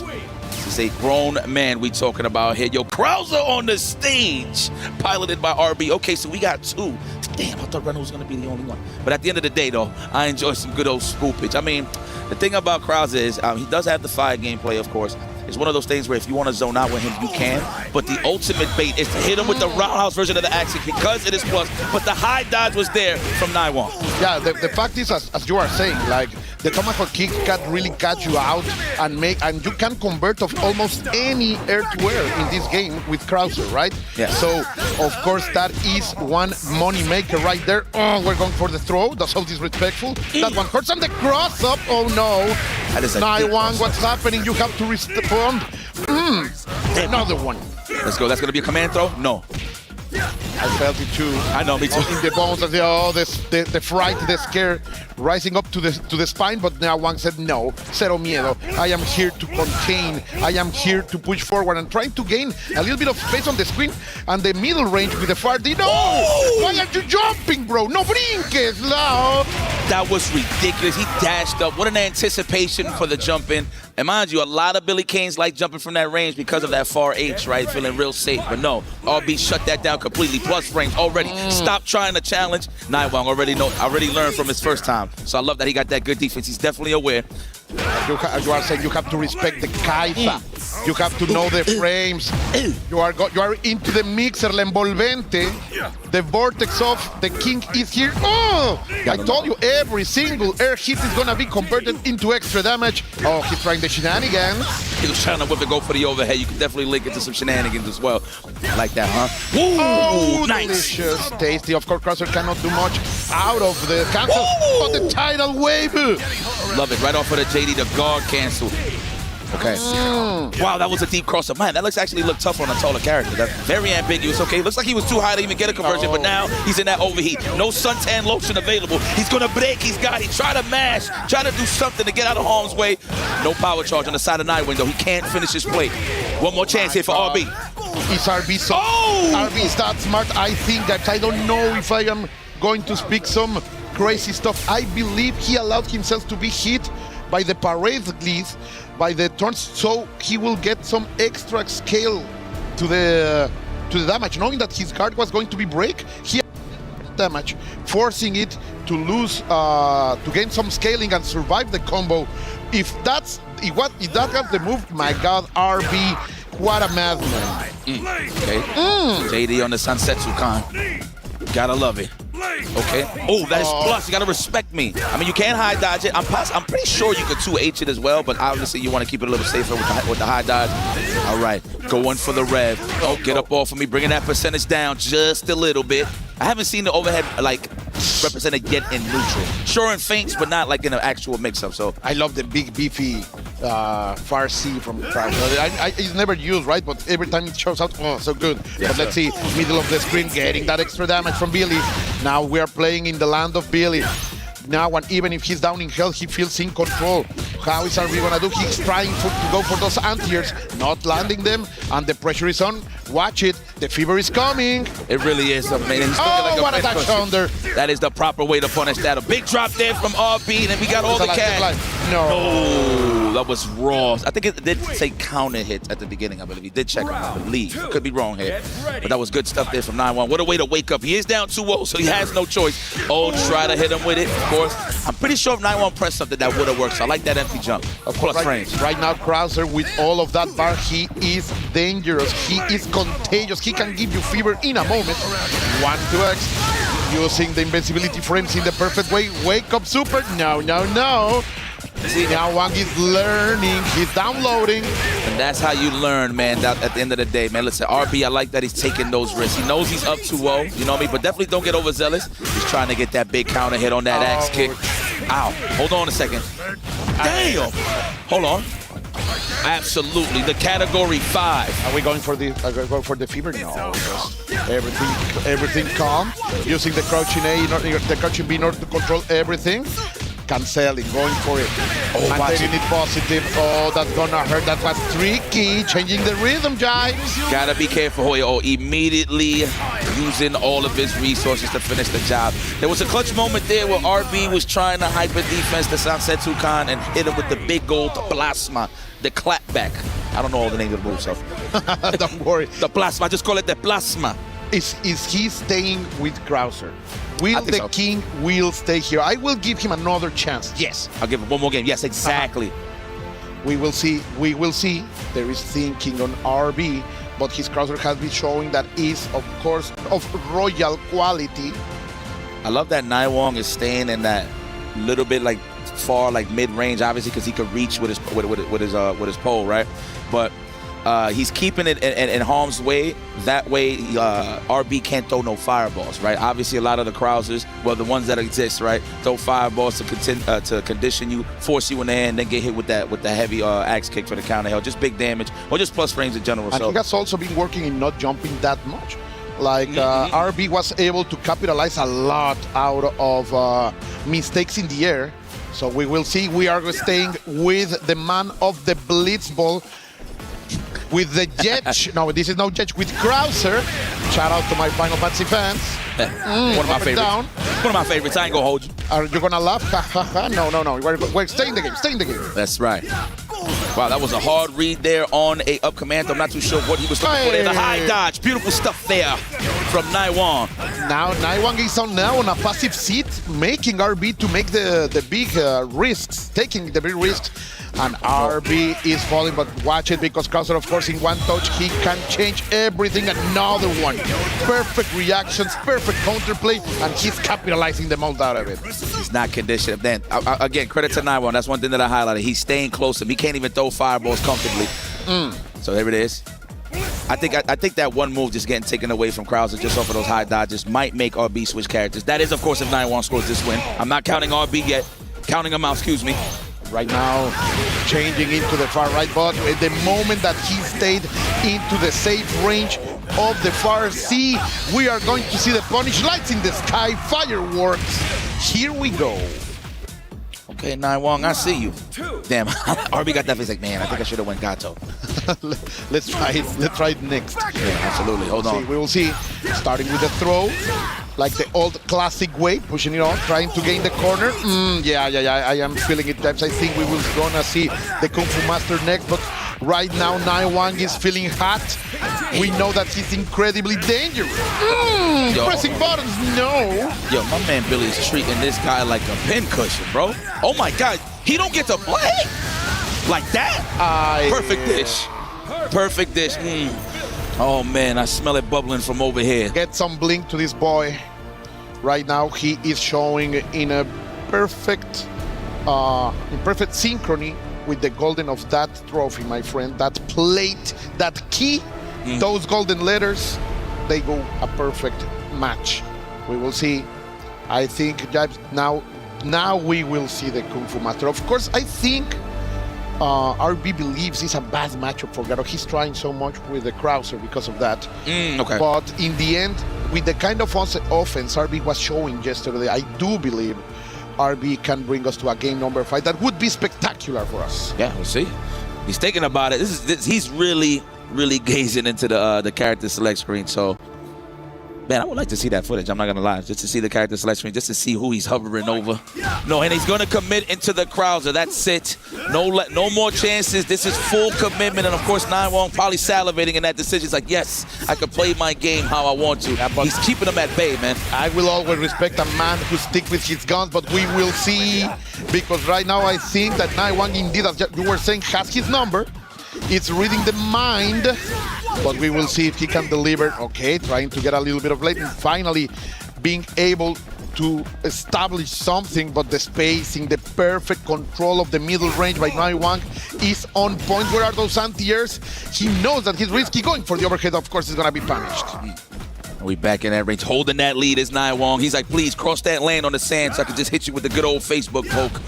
[SPEAKER 2] he's a grown man we talking about here. Yo, Krause on the stage, piloted by RB. Okay, so we got 2. Damn, I thought Reynolds was going to be the only one. But at the end of the day, though, I enjoy some good old spoopage. I mean, the thing about Krause is he does have the fire gameplay, of course. It's one of those things where if you want to zone out with him, you can. But the ultimate bait is to hit him with the roundhouse version of the axe because it is plus. But the high dodge was there from Naiwan.
[SPEAKER 21] Yeah, the fact is, as you are saying, like, the tomahawk kick can really catch you out and you can convert of almost any air-to-air in this game with Krauser, right?
[SPEAKER 2] Yeah.
[SPEAKER 21] So, of course, that is one money maker right there. Oh, we're going for the throw. That's so disrespectful. That one hurts. And the cross-up. Oh, no.
[SPEAKER 2] That is a
[SPEAKER 21] Naiwan, what's happening? You have to respond. Another one.
[SPEAKER 2] Let's go. That's going to be a command throw? No.
[SPEAKER 21] I felt it too.
[SPEAKER 2] I know, me too.
[SPEAKER 21] In the bones, the fright, the scare rising up to the spine, but now one said no, cero miedo. I am here to contain. I am here to push forward and trying to gain a little bit of space on the screen and the middle range with the far D. No! Why are you jumping, bro? No brinques, no!
[SPEAKER 2] That was ridiculous. He dashed up. What an anticipation for the jump in. And mind you, a lot of Billy Kanes like jumping from that range because of that far H, right? Feeling real safe. But no, RB shut that down completely. Plus frames already. Stop trying to challenge. Naiwan already learned from his first time. So I love that he got that good defense. He's definitely aware.
[SPEAKER 21] You are saying you have to respect the Kaifa. You have to know the frames. You are into the mixer, la envolvente. The vortex of the king is here. Oh! I told you every single air hit is gonna be converted into extra damage. Oh, he's trying the shenanigans.
[SPEAKER 2] He was trying to whip it, go for the overhead. You can definitely link it to some shenanigans as well. I like that, huh? Woo!
[SPEAKER 21] Oh,
[SPEAKER 2] nice.
[SPEAKER 21] Delicious, tasty. Of course, Krauser cannot do much out of the cancel. But the tidal wave.
[SPEAKER 2] Love it. Right off of the JD, the guard cancel. Okay. Wow, that was a deep crosser. Man, that actually looked tough on a taller character. That's very ambiguous. Okay, looks like he was too high to even get a conversion, but now he's in that overheat. No suntan lotion available. He's going to break. He try to mash, try to do something to get out of harm's way. No power charge on the side of Nightwing, though. He can't finish his play. One more chance here for RB.
[SPEAKER 21] Is RB so? RB is that smart? I think that I don't know if I am going to speak some crazy stuff. I believe he allowed himself to be hit by the parade glitch, by the turns, so he will get some extra scale to the damage, knowing that his guard was going to be break. He damage, forcing it to lose, to gain some scaling and survive the combo. If that has the move, my God, RB, what a madman.
[SPEAKER 2] Okay. JD on the Sansetsu Khan. Gotta love it. Okay. Oh, that is plus. You gotta respect me. I mean, you can't high dodge it. I'm pretty sure you could 2H it as well, but obviously you want to keep it a little safer with the high dodge. All right, going for the rev. Oh, get up off of me, bringing that percentage down just a little bit. I haven't seen the overhead like represented yet in neutral. Sure in feints, but not like in an actual mix-up. So
[SPEAKER 21] I love the big beefy far C from Krauser. It's never used, right? But every time it shows out, oh, so good.
[SPEAKER 2] Yes,
[SPEAKER 21] but let's see, middle of the screen, getting that extra damage from Billy. Now we are playing in the land of Billy. Now, and even if he's down in health, he feels in control. How is RB gonna do? He's trying to go for those anti-airs, not landing them, and the pressure is on. Watch it, the fever is coming.
[SPEAKER 2] it really is amazing.
[SPEAKER 21] What a touch under.
[SPEAKER 2] That is the proper way to punish that. A big drop there from RB, and then we got all the cash. No, that was raw. I think it did say counter hit at the beginning. I believe he did check him. I believe. Could be wrong here, but that was good stuff there from 9-1. What a way to wake up. He is down 2-0, so he has no choice. Oh, try to hit him with it. Of course, I'm pretty sure if 9-1 pressed something that would have worked. So I like that empty jump. Plus frames.
[SPEAKER 21] Right now, Krauser with all of that bar, he is dangerous. He is contagious. He can give you fever in a moment. 1-2X. Using the invincibility frames in the perfect way. Wake up super. No. See, now Wang is learning. He's downloading.
[SPEAKER 2] And that's how you learn, man, at the end of the day, man. Listen, RB, I like that he's taking those risks. He knows he's up 2-0, you know what I mean? But definitely don't get overzealous. He's trying to get that big counter hit on that axe kick. Ow. Hold on a second. Damn. Hold on. Absolutely. The category 5.
[SPEAKER 21] Are we going for the fever? No. Everything calm. Using the crouching A, the crouching B in order to control everything. Canceling, going for it. Maintaining it positive. Oh, that's gonna hurt. That was tricky. Changing the rhythm, Jives.
[SPEAKER 2] Gotta be careful, Hoya. Oh, immediately using all of his resources to finish the job. There was a clutch moment there where RB was trying to hyper defense the Sansetsu Khan and hit him with the big gold plasma, the clapback. I don't know all the names of the moves, so.
[SPEAKER 21] Don't worry.
[SPEAKER 2] The plasma, I just call it the plasma.
[SPEAKER 21] Is he staying with Krauser? Will the king will stay here? I will give him another chance. Yes.
[SPEAKER 2] I'll give him one more game. Yes, exactly.
[SPEAKER 21] We will see. We will see. There is thinking on RB, but his Krauser has been showing that is, of course, of royal quality.
[SPEAKER 2] I love that Naiwong is staying in that little bit like far, like mid-range, obviously, because he could reach with his pole, right? But he's keeping it in harm's way. That way, RB can't throw no fireballs, right? Obviously, a lot of the Krausers, well, the ones that exist, right, throw fireballs to condition you, force you in the hand, then get hit with the heavy axe kick for the counter held. Just big damage, or just plus frames in general.
[SPEAKER 21] And he has also been working in not jumping that much. Like RB was able to capitalize a lot out of mistakes in the air. So we will see. We are staying with the man of the Blitzball. With the Jet, no, this is no Jet, with Krauser. Shout out to my Final Fantasy fans.
[SPEAKER 2] One of my favorites. One of my favorites. I ain't gonna hold you.
[SPEAKER 21] Are you gonna laugh? No. We're staying in the game.
[SPEAKER 2] That's right. Wow, that was a hard read there on a up command. I'm not too sure what he was looking for there. The high dodge. Beautiful stuff there from Naiwang.
[SPEAKER 21] Now Naiwang is on a passive seat, making RB to make the big risks, taking the big risks. And RB is falling, but watch it, because Krauser, of course, in one touch, he can change everything. Another one. Perfect reactions, perfect counterplay, and he's capitalizing the most out of it.
[SPEAKER 2] He's not conditioned. Then, again, credit to Naiwang. That's one thing that I highlighted. He's staying close to him. He can't even throw fireballs comfortably. So there it is. I think that one move just getting taken away from Krauser just off of those high dodges might make RB switch characters. That is, of course, if Naiwang scores this win. I'm not counting RB yet. Counting him out, excuse me.
[SPEAKER 21] Right now, changing into the far right, but at the moment that he stayed into the safe range of the far C, we are going to see the punish lights in the sky, fireworks. Here we go.
[SPEAKER 2] Okay, Naiwang, I see you. Damn, RB got that face like, man, I think I should have went Gato.
[SPEAKER 21] Let's try it. Let's try it next.
[SPEAKER 2] Yeah, absolutely. Hold on.
[SPEAKER 21] We will see. Starting with the throw, like the old classic way, pushing it on, trying to gain the corner. Yeah. I am feeling it. I think we will gonna see the Kung Fu Master next, but right now Naiwang is feeling hot. We know that he's incredibly dangerous. Pressing buttons, no.
[SPEAKER 2] Yo, my man Billy is treating this guy like a pincushion, bro. Oh my God, he don't get to play like that. Perfect dish. Perfect dish. Oh man, I smell it bubbling from over here.
[SPEAKER 21] Get some blink to this boy. Right now, he is showing in a perfect synchrony with the golden of that trophy, my friend. That plate, that key, those golden letters, they go a perfect match. We will see. I think now we will see the Kung Fu Master. Of course, I think RB believes it's a bad matchup for Gato. He's trying so much with the Krauser because of that.
[SPEAKER 2] Okay.
[SPEAKER 21] But in the end, with the kind of offense RB was showing yesterday, I do believe RB can bring us to a game number 5 that would be spectacular for us.
[SPEAKER 2] Yeah, we'll see. He's thinking about it. He's really gazing into the character select screen. So, man, I would like to see that footage. I'm not gonna lie, just to see the character select screen, just to see who he's hovering over. No, and he's gonna commit into the Krauser. That's it. No more chances. This is full commitment, and of course, Naiwang probably salivating in that decision. He's like, yes, I can play my game how I want to. He's keeping him at bay, man.
[SPEAKER 21] I will always respect a man who sticks with his guns, but we will see, because right now I think that Naiwang indeed, as you were saying, has his number. It's reading the mind, but we will see if he can deliver. Okay, trying to get a little bit of late, and finally being able to establish something, but the spacing, the perfect control of the middle range by Naiwang is on point. Where are those anti-airs? He knows that he's risky. Going for the overhead, of course, is going to be punished.
[SPEAKER 2] We back in that range, holding that lead is Naiwang. He's like, please cross that lane on the sand so I can just hit you with the good old Facebook poke.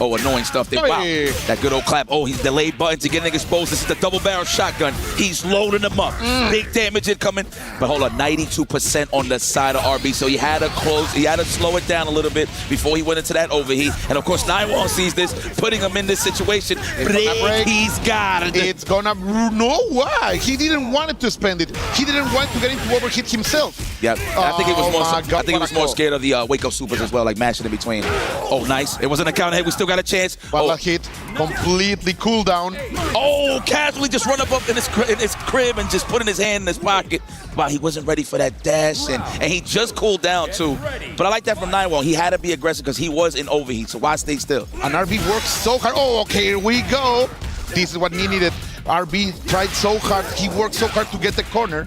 [SPEAKER 2] Oh, annoying stuff. Wow, that good old clap. Oh, he's delayed button to getting exposed. This is the double barrel shotgun. He's loading them up. Big damage incoming. But hold on, 92% on the side of RB. So he had to slow it down a little bit before he went into that overheat. And of course, Naiwang sees this, putting him in this situation. He's got it.
[SPEAKER 21] It's gonna, no, why? He didn't want it to spend it. He didn't want to get into overheat himself.
[SPEAKER 2] Yeah, I think it was more. I think he was more scared of the wake up supers as well, like mashing in between. Oh, nice. It wasn't a count ahead. We still got a chance.
[SPEAKER 21] But hit, completely cool down.
[SPEAKER 2] Oh, casually just run up in his crib and just putting his hand in his pocket. Wow, he wasn't ready for that dash, and he just cooled down too. But I like that from Naiwang. He had to be aggressive because he was in overheat. So why stay still?
[SPEAKER 21] And RB works so hard. Oh, okay, here we go. This is what he needed. RB tried so hard. He worked so hard to get the corner.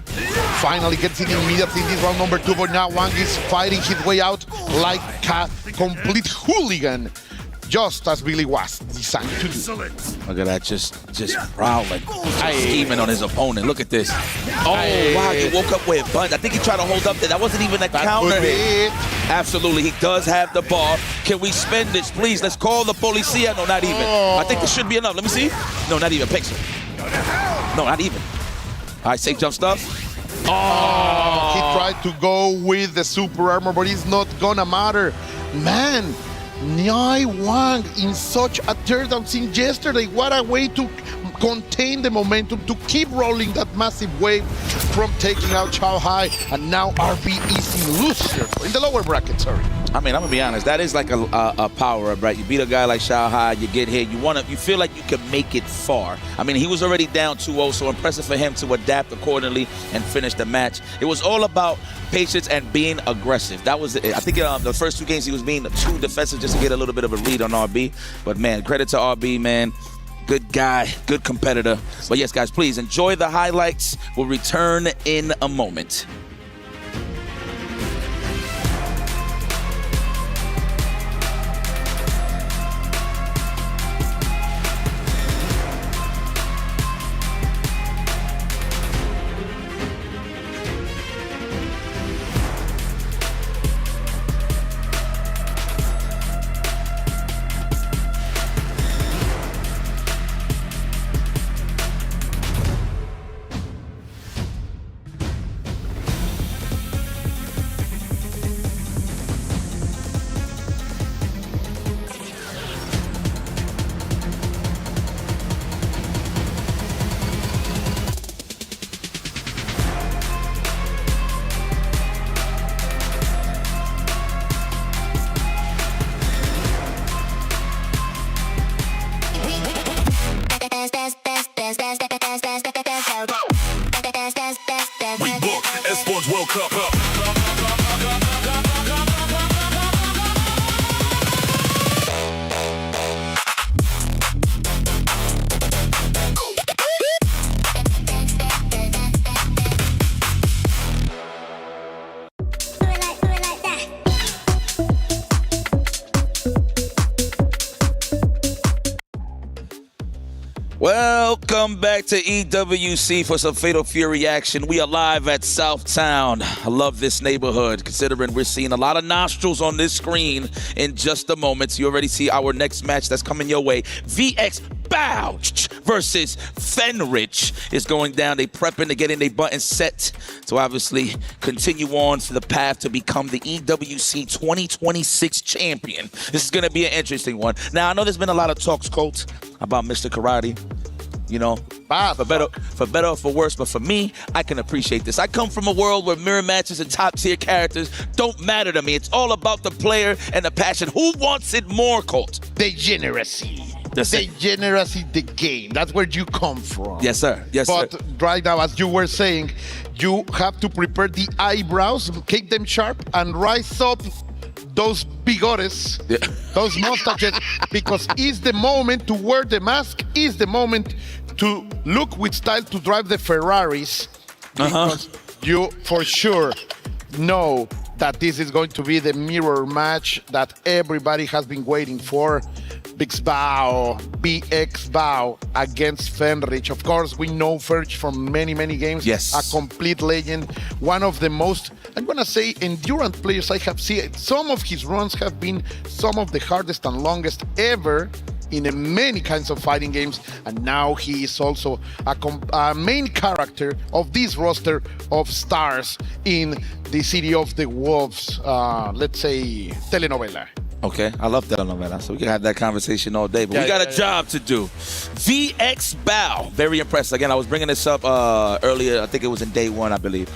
[SPEAKER 21] Finally gets it immediately in this round number 2. But now Wang is fighting his way out like a complete hooligan, just as Billy was designed to do.
[SPEAKER 2] Look at that, just prowling, scheming on his opponent. Look at this. Oh, wow, he woke up with buttons. I think he tried to hold up there. That wasn't even a counter hit. Absolutely, he does have the ball. Can we spend this, please? Let's call the policia. No, not even. I think this should be enough. Let me see. No, not even. Pixel. No, not even. All right, safe jump stuff. Oh!
[SPEAKER 21] He tried to go with the super armor, but it's not gonna matter. Man, Naiwang in such a teardown scene yesterday. What a way to contain the momentum, to keep rolling that massive wave from taking out Chao Hai. And now RB is in loser in the lower bracket, sorry.
[SPEAKER 2] I mean, I'm gonna be honest. That is like a power up, right? You beat a guy like Shao Hai, you get hit, you feel like you can make it far. I mean, he was already down 2-0, so impressive for him to adapt accordingly and finish the match. It was all about patience and being aggressive. That was it. I think the first 2 games he was being too defensive just to get a little bit of a read on RB. But man, credit to RB, man. Good guy, good competitor. But yes, guys, please enjoy the highlights. We'll return in a moment.
[SPEAKER 7] We book Esports World Cup.
[SPEAKER 2] Welcome back to EWC for some Fatal Fury action. We are live at Southtown. I love this neighborhood, considering we're seeing a lot of nostrils on this screen in just a moment. You already see our next match that's coming your way. VX Bow versus Fenrich is going down. They prepping to getting their buttons set to obviously continue on for the path to become the EWC 2026 champion. This is going to be an interesting one. Now, I know there's been a lot of talks, Colt, about Mr. Karate. You know, for better or for worse, but for me, I can appreciate this. I come from a world where mirror matches and top-tier characters don't matter to me. It's all about the player and the passion. Who wants it more, Colt?
[SPEAKER 21] Degeneracy. Degeneracy, the game. That's where you come from.
[SPEAKER 2] Yes, sir. Yes,
[SPEAKER 21] but
[SPEAKER 2] sir.
[SPEAKER 21] Right now, as you were saying, you have to prepare the eyebrows, keep them sharp, and rise up those bigotes, those mustaches, because it's the moment to wear the mask, it's the moment to look with style to drive the Ferraris, because you for sure know that this is going to be the mirror match that everybody has been waiting for. BX Bow against Fenrich. Of course, we know Fenrich from many, many games.
[SPEAKER 2] Yes.
[SPEAKER 21] A complete legend. One of the most, I'm going to say, endurance players I have seen. Some of his runs have been some of the hardest and longest ever in many kinds of fighting games. And now he is also a main character of this roster of stars in the City of the Wolves, let's say, telenovela.
[SPEAKER 2] Okay, I love telenovela, so we can have that conversation all day. But we got a job to do. VX Bow, very impressed. Again, I was bringing this up earlier. I think it was in day one, I believe.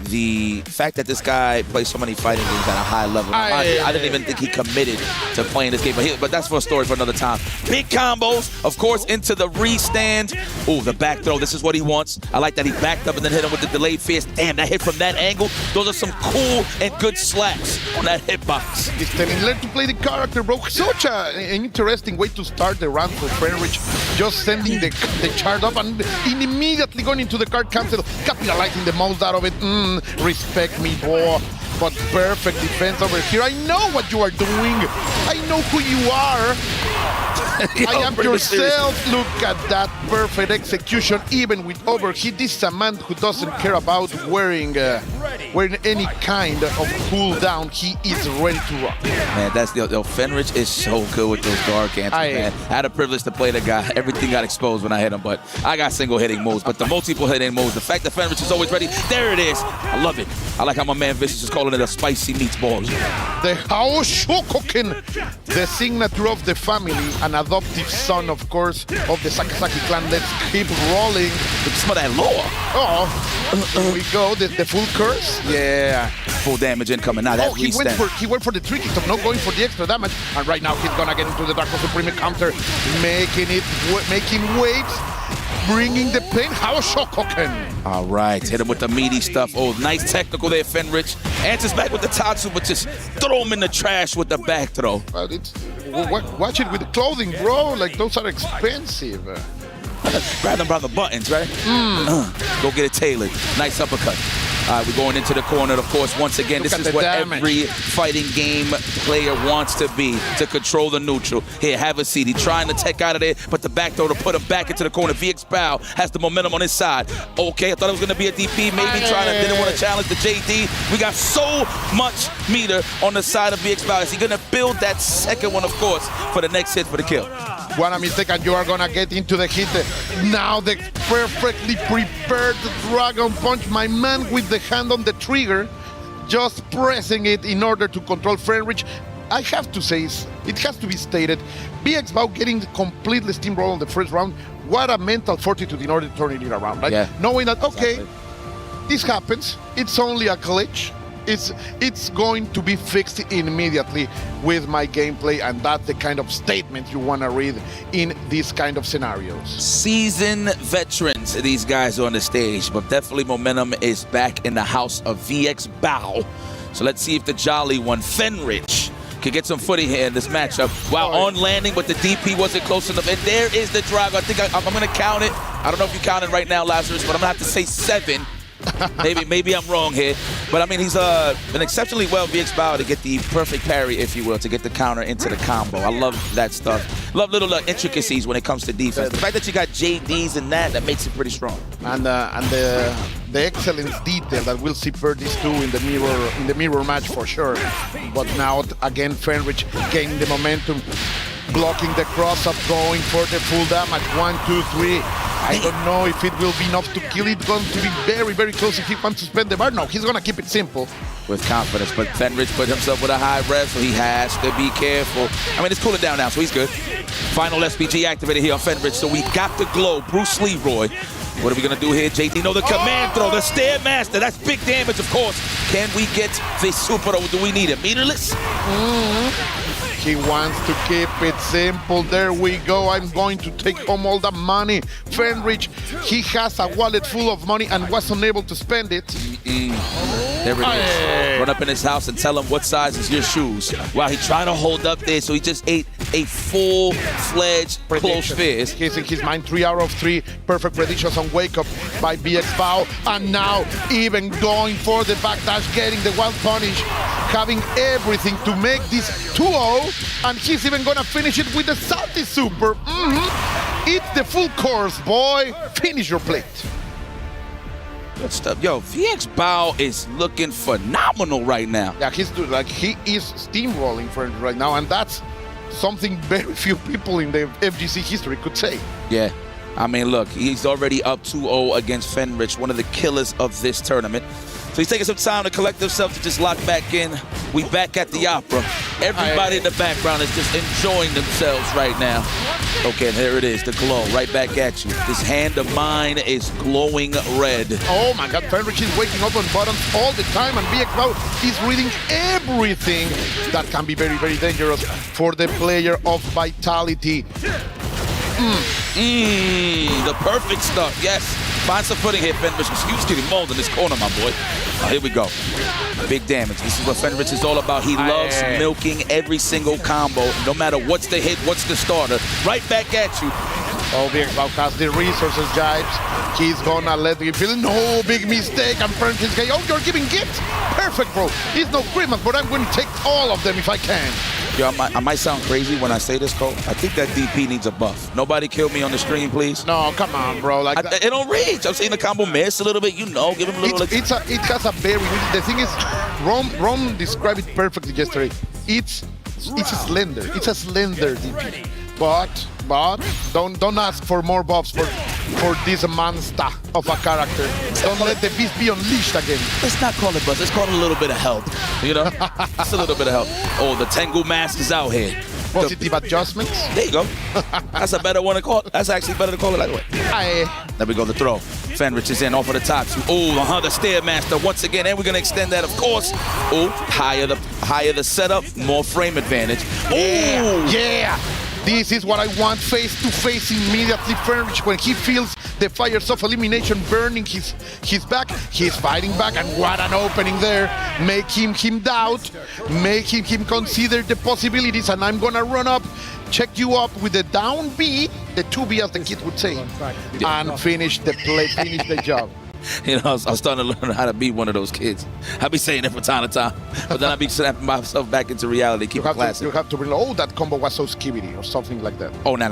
[SPEAKER 2] The fact that this guy plays so many fighting games at a high level. I didn't even think he committed to playing this game, but that's for a story for another time. Big combos, of course, into the re-stand. Ooh, the back throw. This is what he wants. I like that he backed up and then hit him with the delayed fierce. Damn, that hit from that angle. Those are some cool and good slaps on that hitbox.
[SPEAKER 21] He's telling learn to play the character, bro. Such an interesting way to start the round for Fenrich. Just sending the chart up and immediately going into the card cancel, capitalizing the most out of it. Respect me, boy. But perfect defense over here. I know what you are doing. I know who you are. I am yourself. Look at that perfect execution, even with overheat. This is a man who doesn't care about wearing any kind of cooldown. He is ready to rock.
[SPEAKER 2] Man, that's Fenrich is so good with those guard answers, man. I had a privilege to play the guy. Everything got exposed when I hit him, but I got single hitting moves. But the multiple hitting moves, the fact that Fenrich is always ready, there it is. I love it. I like how my man Vicious is calling it a spicy meatball.
[SPEAKER 21] The Hao Shokoken, the signature of the family. an adoptive son, of course, of the Sakazaki clan. Let's keep rolling.
[SPEAKER 2] Some of that lore.
[SPEAKER 21] Oh, here we go. The full curse. Yeah.
[SPEAKER 2] Full damage incoming. Now that
[SPEAKER 21] he went for the tricky stuff, not going for the extra damage. And right now he's gonna get into the Dark Supreme counter, making weight, bringing the pain. How Shokoken.
[SPEAKER 2] All right, hit him with the meaty stuff. Oh, nice technical there, Fenrich. Answers back with the Tatsu, but just throw him in the trash with the back throw.
[SPEAKER 21] But watch it with the clothing, bro. Like, those are expensive.
[SPEAKER 2] Grab them by the buttons, right? Go get it tailored. Nice uppercut. All right, we're going into the corner, of course. Once again, this is what every fighting game player wants to be, to control the neutral. Here, have a seat. He's trying to take out of there, but the back throw to put him back into the corner. VX Bao has the momentum on his side. Okay, I thought it was going to be a DP. Maybe didn't want to challenge the JD. We got so much meter on the side of VX Bao. Is he going to build that second one, of course, for the next hit for the kill?
[SPEAKER 21] One mistake and you are gonna get into the hit. Now the perfectly prepared Dragon Punch, my man with the hand on the trigger, just pressing it in order to control Fenrich. I have to say, it has to be stated, VX Bao getting completely steamrolled on the first round. What a mental fortitude in order to turn it around. Like, knowing that, okay, this happens, it's only a glitch. It's going to be fixed immediately with my gameplay, and that's the kind of statement you want to read in these kind of scenarios.
[SPEAKER 2] Seasoned veterans, these guys on the stage, but definitely momentum is back in the house of VX Bao. So let's see if the jolly one, Fenrich, can get some footing here in this matchup. While on landing, but the DP wasn't close enough. And there is the Drago. I think I'm going to count it. I don't know if you count it right now, Lazarus, but I'm going to have to say 7. maybe I'm wrong here, but I mean, he's been exceptionally well VX Bao to get the perfect parry, if you will, to get the counter into the combo. I love that stuff. Love little intricacies when it comes to defense. The fact that you got JDs and that makes it pretty strong.
[SPEAKER 21] And the excellence detail that we'll see Purdy's do in the mirror match for sure. But now again, Fenrich gaining the momentum, blocking the cross-up, going for the full damage. 1, 2, 3. I don't know if it will be enough to kill it. Going to be very, very close if he wants to spend the bar. No, he's going to keep it simple.
[SPEAKER 2] With confidence, but Fenrich put himself with a high ref, so he has to be careful. I mean, it's cooling down now, so he's good. Final SPG activated here on Fenrich, so we got the glow. Bruce Leroy. What are we going to do here, JD? No, the command throw, the Stairmaster. That's big damage, of course. Can we get the super? Do we need it? Meterless?
[SPEAKER 21] He wants to keep it simple. There we go. I'm going to take home all the money. Fenrich, he has a wallet full of money and was unable to spend it.
[SPEAKER 2] There it is. Run up in his house and tell him what size is your shoes. Wow, he tried to hold up there, so he just ate a full-fledged close fist.
[SPEAKER 21] He's in his mind 3 out of 3 perfect predictions on Wake Up by VX Bao. And now even going for the backdash, getting the wild punish, having everything to make this 2-0. And he's even gonna finish it with the Salty Super. Eat the full course, boy. Finish your plate.
[SPEAKER 2] Good stuff. Yo, VX Bao is looking phenomenal right now.
[SPEAKER 21] Yeah, he is steamrolling for him right now, and that's something very few people in the FGC history could say.
[SPEAKER 2] Yeah. I mean, look, he's already up 2-0 against Fenrich, one of the killers of this tournament. So he's taking some time to collect himself to just lock back in. We back at the opera. Everybody in the background is just enjoying themselves right now. Okay, and here it is, the glow, right back at you. This hand of mine is glowing red.
[SPEAKER 21] Oh my God, Fenrich is waking up on buttons all the time, and VX Bao is reading everything. That can be very, very dangerous for the player of Vitality.
[SPEAKER 2] The perfect stuff, yes. Find some footing here, Fenrich. He was getting mauled in this corner, my boy. Here we go. Big damage. This is what Fenrich is all about. He loves milking every single combo, no matter what's the hit, what's the starter. Right back at you.
[SPEAKER 21] Oh, VX Bao has the resources, Jibes. He's gonna let you feel no big mistake. And Fenrich is going, oh, you're giving gifts? Perfect, bro. He's no Christmas, but I'm going to take all of them if I can.
[SPEAKER 2] Yo, I might sound crazy when I say this, Cole. I think that DP needs a buff. Nobody kill me on the stream, please.
[SPEAKER 21] No, come on, bro. Like
[SPEAKER 2] it don't reach. I'm seeing the combo miss a little bit. You know, give him a little.
[SPEAKER 21] It has a very. The thing is, Rom described it perfectly yesterday. It's a slender. It's a slender DP. But don't ask for more buffs for this monster of a character. Don't let the beast be unleashed again.
[SPEAKER 2] Let's not call it buffs. Let's call it a little bit of help. You know, it's a little bit of help. Oh, the Tengu mask is out here.
[SPEAKER 21] Positive adjustments.
[SPEAKER 2] There you go. That's a better one to call it. That's actually better to call it that way. There we go, the throw. Fenrich is in off of the top. Oh, the Stairmaster once again, and we're gonna extend that, of course. Oh, higher the setup, more frame advantage. Oh,
[SPEAKER 21] yeah. This is what I want, face-to-face immediately. Fenrich, when he feels the fires of elimination burning his back, he's fighting back, and what an opening there. Make him doubt, make him consider the possibilities, and I'm gonna run up, check you up with the down B, the 2B as the kids would say, and finish the play, finish the job.
[SPEAKER 2] You know, I was starting to learn how to be one of those kids. I be saying it from time to time, but then I be snapping myself back into reality. Keep it classic.
[SPEAKER 21] You have to bring, oh, that combo was so skibidi or something like that.
[SPEAKER 2] Oh, no.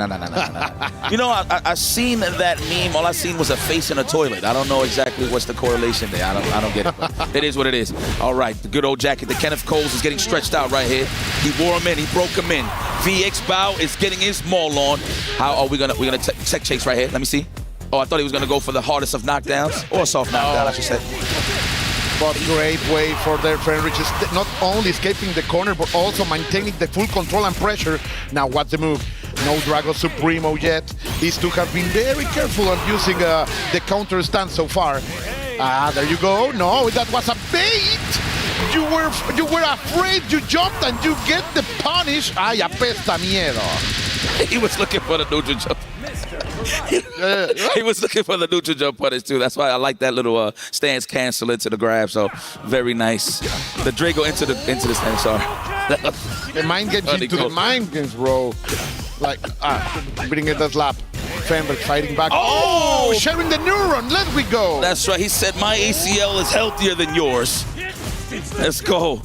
[SPEAKER 2] You know, I seen that meme. All I seen was a face in a toilet. I don't know exactly what's the correlation there. I don't get it. But it is what it is. All right, the good old jacket. The Kenneth Coles is getting stretched out right here. He wore him in. He broke him in. VX Bow is getting his maul on. How are we gonna tech chase right here? Let me see. Oh, I thought he was going to go for the hardest of knockdowns, or soft knockdown, I should say.
[SPEAKER 21] But great way for their Fenrich is not only escaping the corner, but also maintaining the full control and pressure. Now, what's the move? No Drago Supremo yet. These two have been very careful on using the counter stance so far. There you go. No, that was a bait. You were afraid. You jumped and you get the punish. Ay, apesta miedo.
[SPEAKER 2] He was looking for the neutral jump. He was looking for the neutral jump punish too. That's why I like that little stance cancel into the grab. So very nice. The Drago into the stance. Sorry.
[SPEAKER 21] The mind games into the mind games, bro. Like bring it that slap. Fenrich fighting back. Oh, sharing the neuron. Let we go.
[SPEAKER 2] That's right. He said my ACL is healthier than yours. Let's go.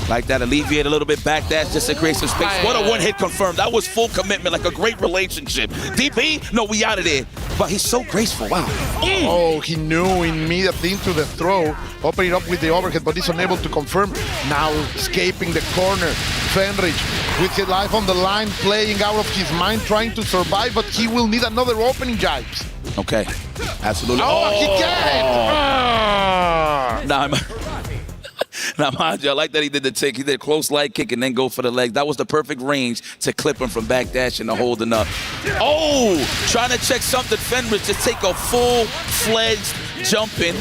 [SPEAKER 2] Like that, alleviate a little bit back dash just to create some space. What a one-hit confirmed. That was full commitment, like a great relationship. DP, no, we out of there. But he's so graceful, wow.
[SPEAKER 21] Oh, he knew immediately into the throw, opening up with the overhead, but he's unable to confirm. Now escaping the corner. Fenrich with his life on the line, playing out of his mind, trying to survive, but he will need another opening, Jibes.
[SPEAKER 2] Okay, absolutely.
[SPEAKER 21] Oh, he got it!
[SPEAKER 2] Now, mind you, I like that he did the tick. He did close light kick and then go for the leg. That was the perfect range to clip him from back dash and holding up. Oh, trying to check something. Fenrich just take a full-fledged jump in.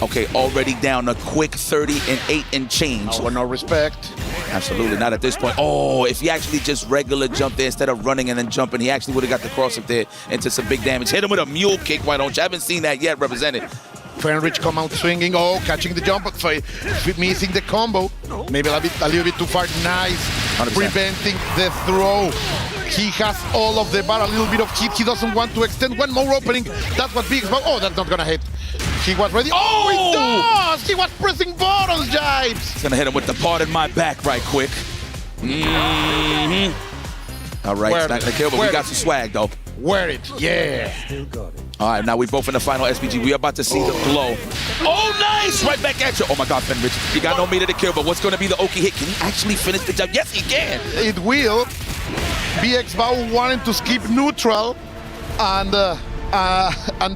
[SPEAKER 2] Okay, already down a quick 30-8 and change.
[SPEAKER 21] Oh, no respect.
[SPEAKER 2] Absolutely not at this point. Oh, if he actually just regular jumped there instead of running and then jumping, he actually would have got the cross up there into some big damage. Hit him with a mule kick, why don't you? I haven't seen that yet represented.
[SPEAKER 21] Fenrich come out swinging, catching the jump, but missing the combo. Maybe a little bit too far. Nice, 100%. Preventing the throw. He has all of the bar, a little bit of heat. He doesn't want to extend one more opening. That's what Big Smoke. Oh, that's not gonna hit. He was ready. Oh, he does! He was pressing buttons, Jibes.
[SPEAKER 2] He's gonna hit him with the part in my back right quick. All right, it's not gonna kill, but we got some swag though.
[SPEAKER 21] Wear it, yeah.
[SPEAKER 2] All right, now we both in the final SPG. We are about to see the blow. Oh, nice! Right back at you. Oh my God, Fenrich. He got no meter to kill, but what's gonna be the Oki hit? Can he actually finish the job? Yes, he can.
[SPEAKER 21] It will. BX Bow wanted to skip neutral, and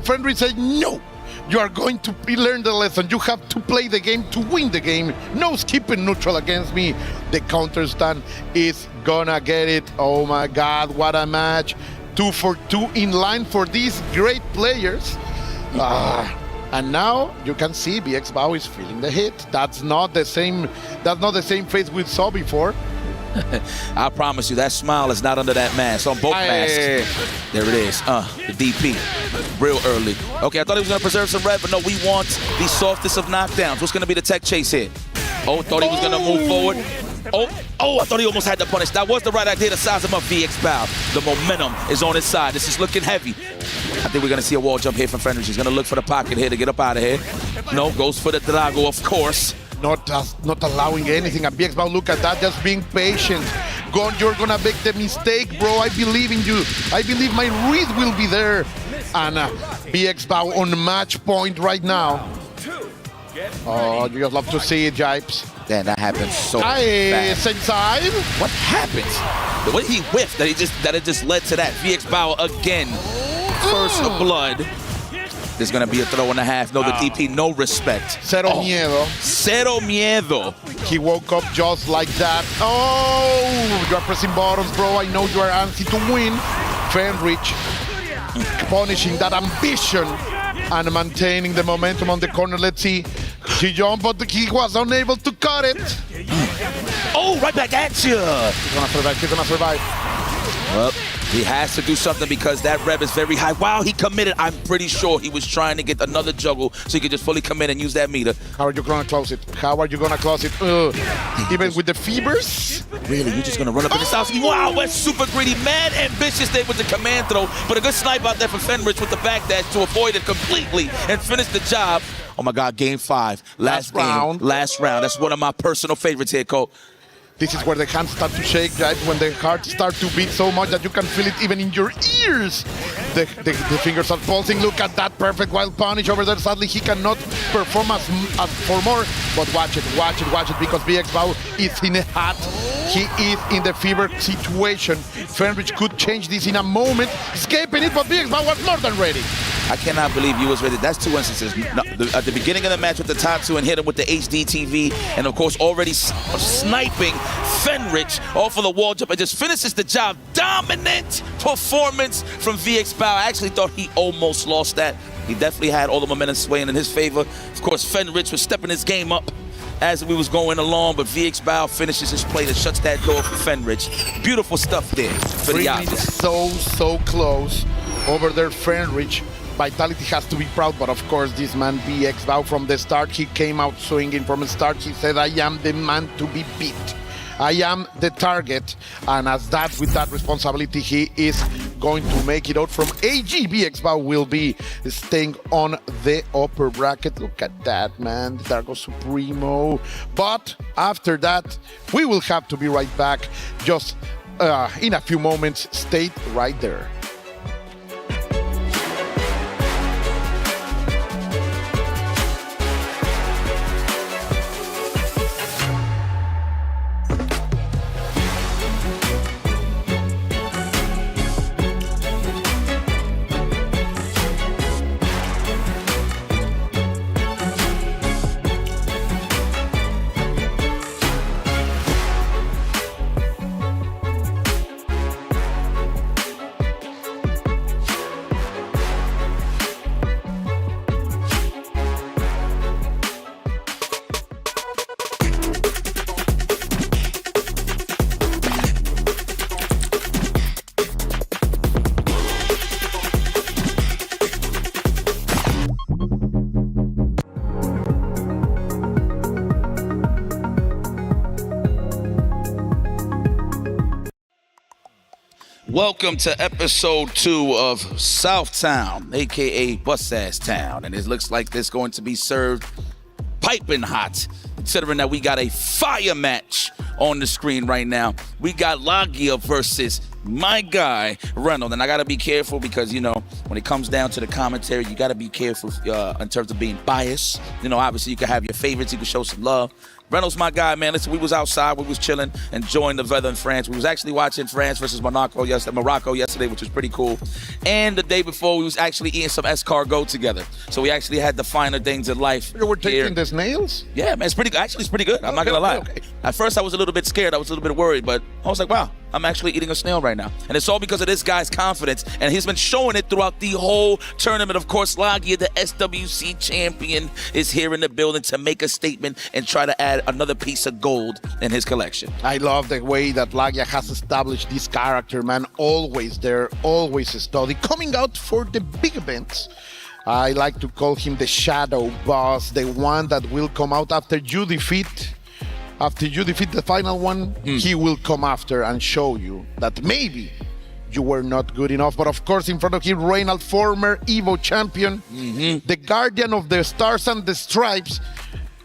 [SPEAKER 21] Fenrich said, no. You are going to learn the lesson. You have to play the game to win the game. No skipping neutral against me. The counter stand is gonna get it. Oh my God, what a match. 2 for 2 in line for these great players. And now you can see BX Bow is feeling the hit. That's not the same face we saw before.
[SPEAKER 2] I promise you, that smile is not under that mask. On both masks. There it is. The DP. Real early. Okay, I thought he was going to preserve some red, but no, we want the softest of knockdowns. What's going to be the tech chase here? Oh, thought he was going to move forward. Oh, I thought he almost had the punish. That was the right idea to size him up, VX Bow. The momentum is on his side. This is looking heavy. I think we're going to see a wall jump here from Fenrich. He's going to look for the pocket here to get up out of here. No, goes for the Drago, of course.
[SPEAKER 21] Not allowing anything. And BX Bow, look at that, just being patient. You're gonna make the mistake, bro. I believe in you. I believe my read will be there. And BX Bow on match point right now. Oh, you just love to see it, Jibes.
[SPEAKER 2] Damn, that happens so fast.
[SPEAKER 21] Same time.
[SPEAKER 2] What happened? The way he whiffed, that it just led to that. VX Bow again. First blood. There's going to be a throw and a half. No, the DP, no respect.
[SPEAKER 21] Cero miedo.
[SPEAKER 2] Cero miedo.
[SPEAKER 21] He woke up just like that. Oh, you are pressing buttons, bro. I know you are antsy to win. Fenrich punishing that ambition and maintaining the momentum on the corner. Let's see. He jumped, but he was unable to cut it.
[SPEAKER 2] Oh, right back at you.
[SPEAKER 21] He's gonna survive. He's gonna survive.
[SPEAKER 2] Well, he has to do something because that rev is very high. Wow, he committed. I'm pretty sure he was trying to get another juggle so he could just fully commit and use that meter.
[SPEAKER 21] How are you gonna close it? How are you gonna close it? Even with the fevers?
[SPEAKER 2] Really, you're just gonna run up in the south? Wow, that's super greedy. Mad ambitious there with the command throw, but a good snipe out there for Fenrich with the backdash to avoid it completely and finish the job. Oh my God, game 5. Last round. Last round. That's one of my personal favorites here, Cole.
[SPEAKER 21] This is where the hands start to shake, right? When the heart start to beat so much that you can feel it even in your ears. The fingers are pulsing. Look at that perfect wild punish over there. Sadly, he cannot perform as for more. But watch it, because BX Bao is in a hot. He is in the fever situation. Fenrich could change this in a moment, escaping it, but BX Bao was more than ready.
[SPEAKER 2] I cannot believe you was ready. That's 2 instances. At the beginning of the match with the top 2 and hit him with the HD TV, and of course already sniping Fenrich off of the wall jump and just finishes the job. Dominant performance from VX Bao. I actually thought he almost lost that. He definitely had all the momentum swaying in his favor. Of course, Fenrich was stepping his game up as we was going along, but VX Bao finishes his plate and shuts that door for Fenrich. Beautiful stuff there for the obvious.
[SPEAKER 21] So close over there, Fenrich. Vitality has to be proud, but of course this man BX Bao from the start, he came out swinging from the start. He said, I am the man to be beat. I am the target, and as that, with that responsibility, he is going to make it out from AG. BX Bao will be staying on the upper bracket. Look at that, man, the Dargo Supremo. But after that, we will have to be right back just in a few moments. Stay right there.
[SPEAKER 2] Welcome to episode 2 of Southtown, aka Bus Ass Town, and it looks like this going to be served piping hot, considering that we got a fire match on the screen right now. We got Lagia versus my guy Reynolds, and I gotta be careful because, you know, when it comes down to the commentary, you gotta be careful in terms of being biased. You know, obviously you can have your favorites, you can show some love. Reynolds, my guy, man. Listen, we was outside, we was chilling, enjoying the weather in France. We was actually watching France versus Morocco yesterday, which was pretty cool. And the day before, we was actually eating some escargot together. So we actually had the finer things in life.
[SPEAKER 21] You were tasting the snails?
[SPEAKER 2] Yeah, man, it's pretty good. I'm not gonna lie. Okay. At first, I was a little bit scared. I was a little bit worried, but I was like, wow, I'm actually eating a snail right now. And it's all because of this guy's confidence, and he's been showing it throughout the whole tournament. Of course, Lagia, the SWC champion, is here in the building to make a statement and try to add another piece of gold in his collection.
[SPEAKER 21] I love the way that Lagia has established this character, man. Always there, always study. Coming out for the big events. I like to call him the shadow boss, the one that will come out after you defeat the final one. He will come after and show you that maybe you were not good enough. But of course, in front of him, Reynald, former Evo champion, the guardian of the stars and the stripes,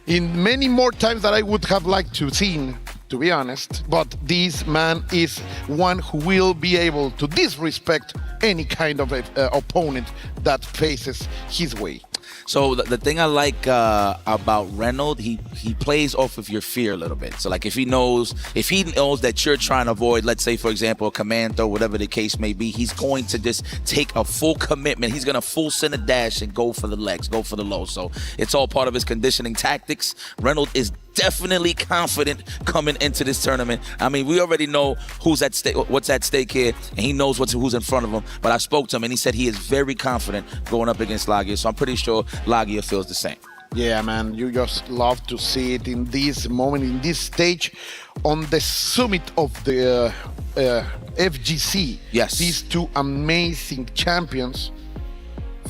[SPEAKER 21] in many more times that I would have liked to seen, to be honest. But this man is one who will be able to disrespect any kind of opponent that faces his way.
[SPEAKER 2] So the thing I like about Reynolds, he plays off of your fear a little bit. So like if he knows that you're trying to avoid, let's say for example, a command throw, whatever the case may be, he's going to just take a full commitment. He's gonna full center dash and go for the legs, go for the low. So it's all part of his conditioning tactics. Reynolds is definitely confident coming into this tournament. I mean, we already know who's at stake, what's at stake here, and he knows who's in front of him. But I spoke to him, and he said he is very confident going up against Lagia. So I'm pretty sure Lagia feels the same.
[SPEAKER 21] Yeah, man, you just love to see it in this moment, in this stage, on the summit of the FGC.
[SPEAKER 2] Yes.
[SPEAKER 21] These two amazing champions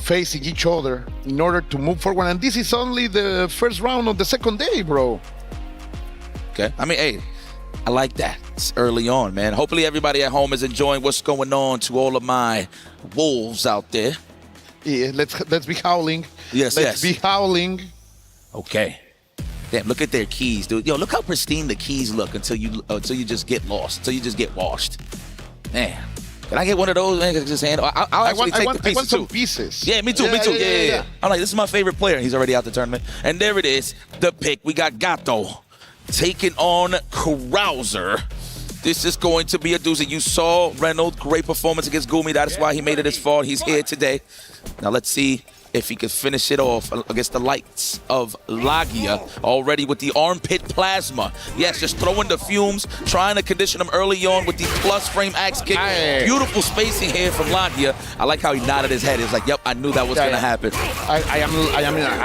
[SPEAKER 21] facing each other in order to move forward. And this is only the first round of the second day, bro.
[SPEAKER 2] Okay. I mean, hey, I like that. It's early on, man. Hopefully everybody at home is enjoying what's going on. To all of my wolves out there.
[SPEAKER 21] Yeah, let's be howling.
[SPEAKER 2] Yes,
[SPEAKER 21] let's be howling.
[SPEAKER 2] Okay. Damn, look at their keys, dude. Yo, look how pristine the keys look until you just get lost, until you just get washed. Man. Can I get one of those? Man, just handle. I'll actually take the pieces
[SPEAKER 21] I want some
[SPEAKER 2] too.
[SPEAKER 21] pieces.
[SPEAKER 2] Yeah, me too. Me too. Yeah. I'm like, this is my favorite player. He's already out the tournament. And there it is, the pick. We got Gato taking on Carouser. This is going to be a doozy. You saw Reynolds, great performance against Gumi. That is why he made it this far. He's here today. Now let's see if he could finish it off against the likes of Lagia, already with the armpit plasma. Yes, just throwing the fumes, trying to condition him early on with the plus frame axe kick. Beautiful spacing here from Lagia. I like how he nodded his head. He's like, yep, I knew that was gonna happen.
[SPEAKER 21] I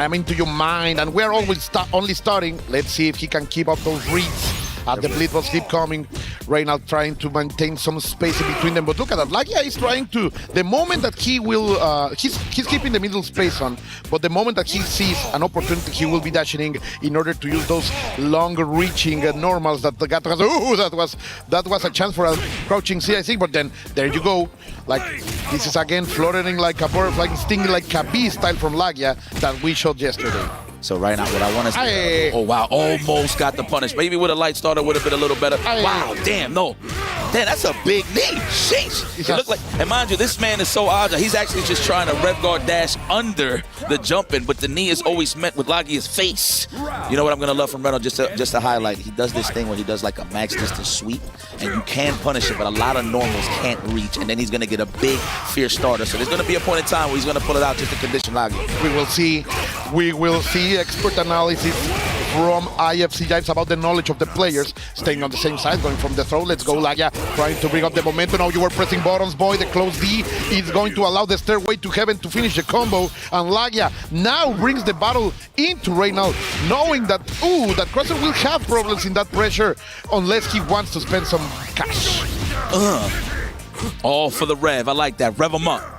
[SPEAKER 21] am into your mind, and we're always only starting. Let's see if he can keep up those reads. The bleed was keep coming. Reynolds trying to maintain some space in between them, but look at that. Lagia is trying to. The moment that he will, he's keeping the middle space on, but the moment that he sees an opportunity, he will be dashing in order to use those long-reaching normals that the Gato has. Ooh, that was a chance for a crouching CIC, but then there you go. Like this is again fluttering like a bird, like stinging like a bee style from Lagia that we showed yesterday.
[SPEAKER 2] So right now, what I want to say, oh wow, almost got the punish. Maybe with a light starter would have been a little better. Wow, damn, no. Damn, that's a big knee. Sheesh. It looked like, and mind you, this man is so agile. He's actually just trying to rev guard dash under the jumping, but the knee is always met with Lagia's face. You know what I'm gonna love from Reynolds, just to highlight, he does this thing where he does like a max distance sweep, and you can punish it, but a lot of normals can't reach, and then he's gonna get a big fierce starter. So there's gonna be a point in time where he's gonna pull it out just to condition Lagia.
[SPEAKER 21] We will see expert analysis from IFC Jives about the knowledge of the players, staying on the same side, going from the throw. Let's go, Lagia, trying to bring up the momentum. Now you were pressing buttons, boy. The close D is going to allow the stairway to heaven to finish the combo, and Lagia now brings the battle into Reynolds, knowing that, that Crosser will have problems in that pressure unless he wants to spend some cash.
[SPEAKER 2] All for the rev. I like that. Rev him up.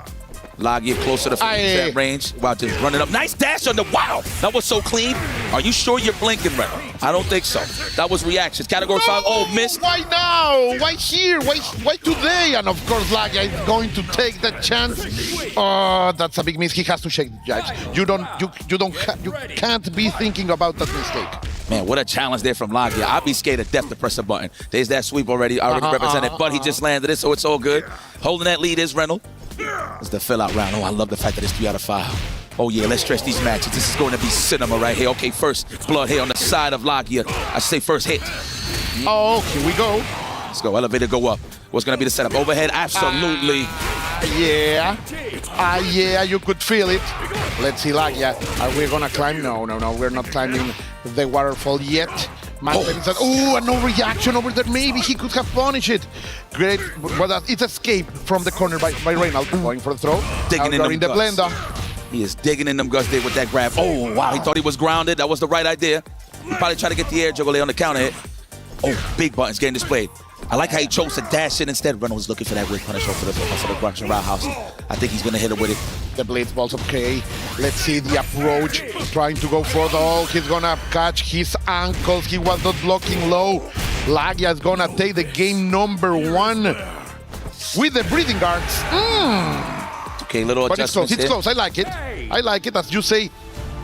[SPEAKER 2] Lagia closer to that range. Wow, just running up. Nice dash on the, wow. That was so clean. Are you sure you're blinking, Red? I don't think so. That was reactions. Category 5, missed.
[SPEAKER 21] Why now? Why here? Why today? And of course, Lagia is going to take that chance. Oh, that's a big miss. He has to shake the jibes. You can't be thinking about that mistake.
[SPEAKER 2] Man, what a challenge there from Lagia. I'd be scared to death to press a button. There's that sweep already represented, but he just landed it, so it's all good. Holding that lead is Reynolds. It's the fill-out round. Oh, I love the fact that it's 3 out of 5. Oh, yeah, let's stretch these matches. This is going to be cinema right here. Okay, first blood here on the side of Lagia. I say first hit.
[SPEAKER 21] Oh, here we go.
[SPEAKER 2] Let's go. Elevator go up. What's going to be the setup? Overhead? Absolutely.
[SPEAKER 21] Yeah, you could feel it. Let's see, Lagia. Are we going to climb? No, we're not climbing the waterfall yet. And no reaction over there. Maybe he could have punished it. Great, but it's escape from the corner by Reynolds. Going for the throw.
[SPEAKER 2] Digging in
[SPEAKER 21] the
[SPEAKER 2] guts.
[SPEAKER 21] blender.
[SPEAKER 2] He is digging in them guts there with that grab. Oh, wow. He thought he was grounded. That was the right idea. He probably tried to get the air juggle there on the counter hit. Oh, big buttons getting displayed. I like how he chose to dash in instead. Reynolds looking for that weird punish for the Russian roundhouse. I think he's going to hit it with it.
[SPEAKER 21] The blitz ball's okay. Let's see the approach. Trying to go for the hole. He's going to catch his ankles. He was not blocking low. Lagia is going to take the game number 1 with the breathing guards.
[SPEAKER 2] Okay, little adjustments.
[SPEAKER 21] But it's close. I like it. As you say,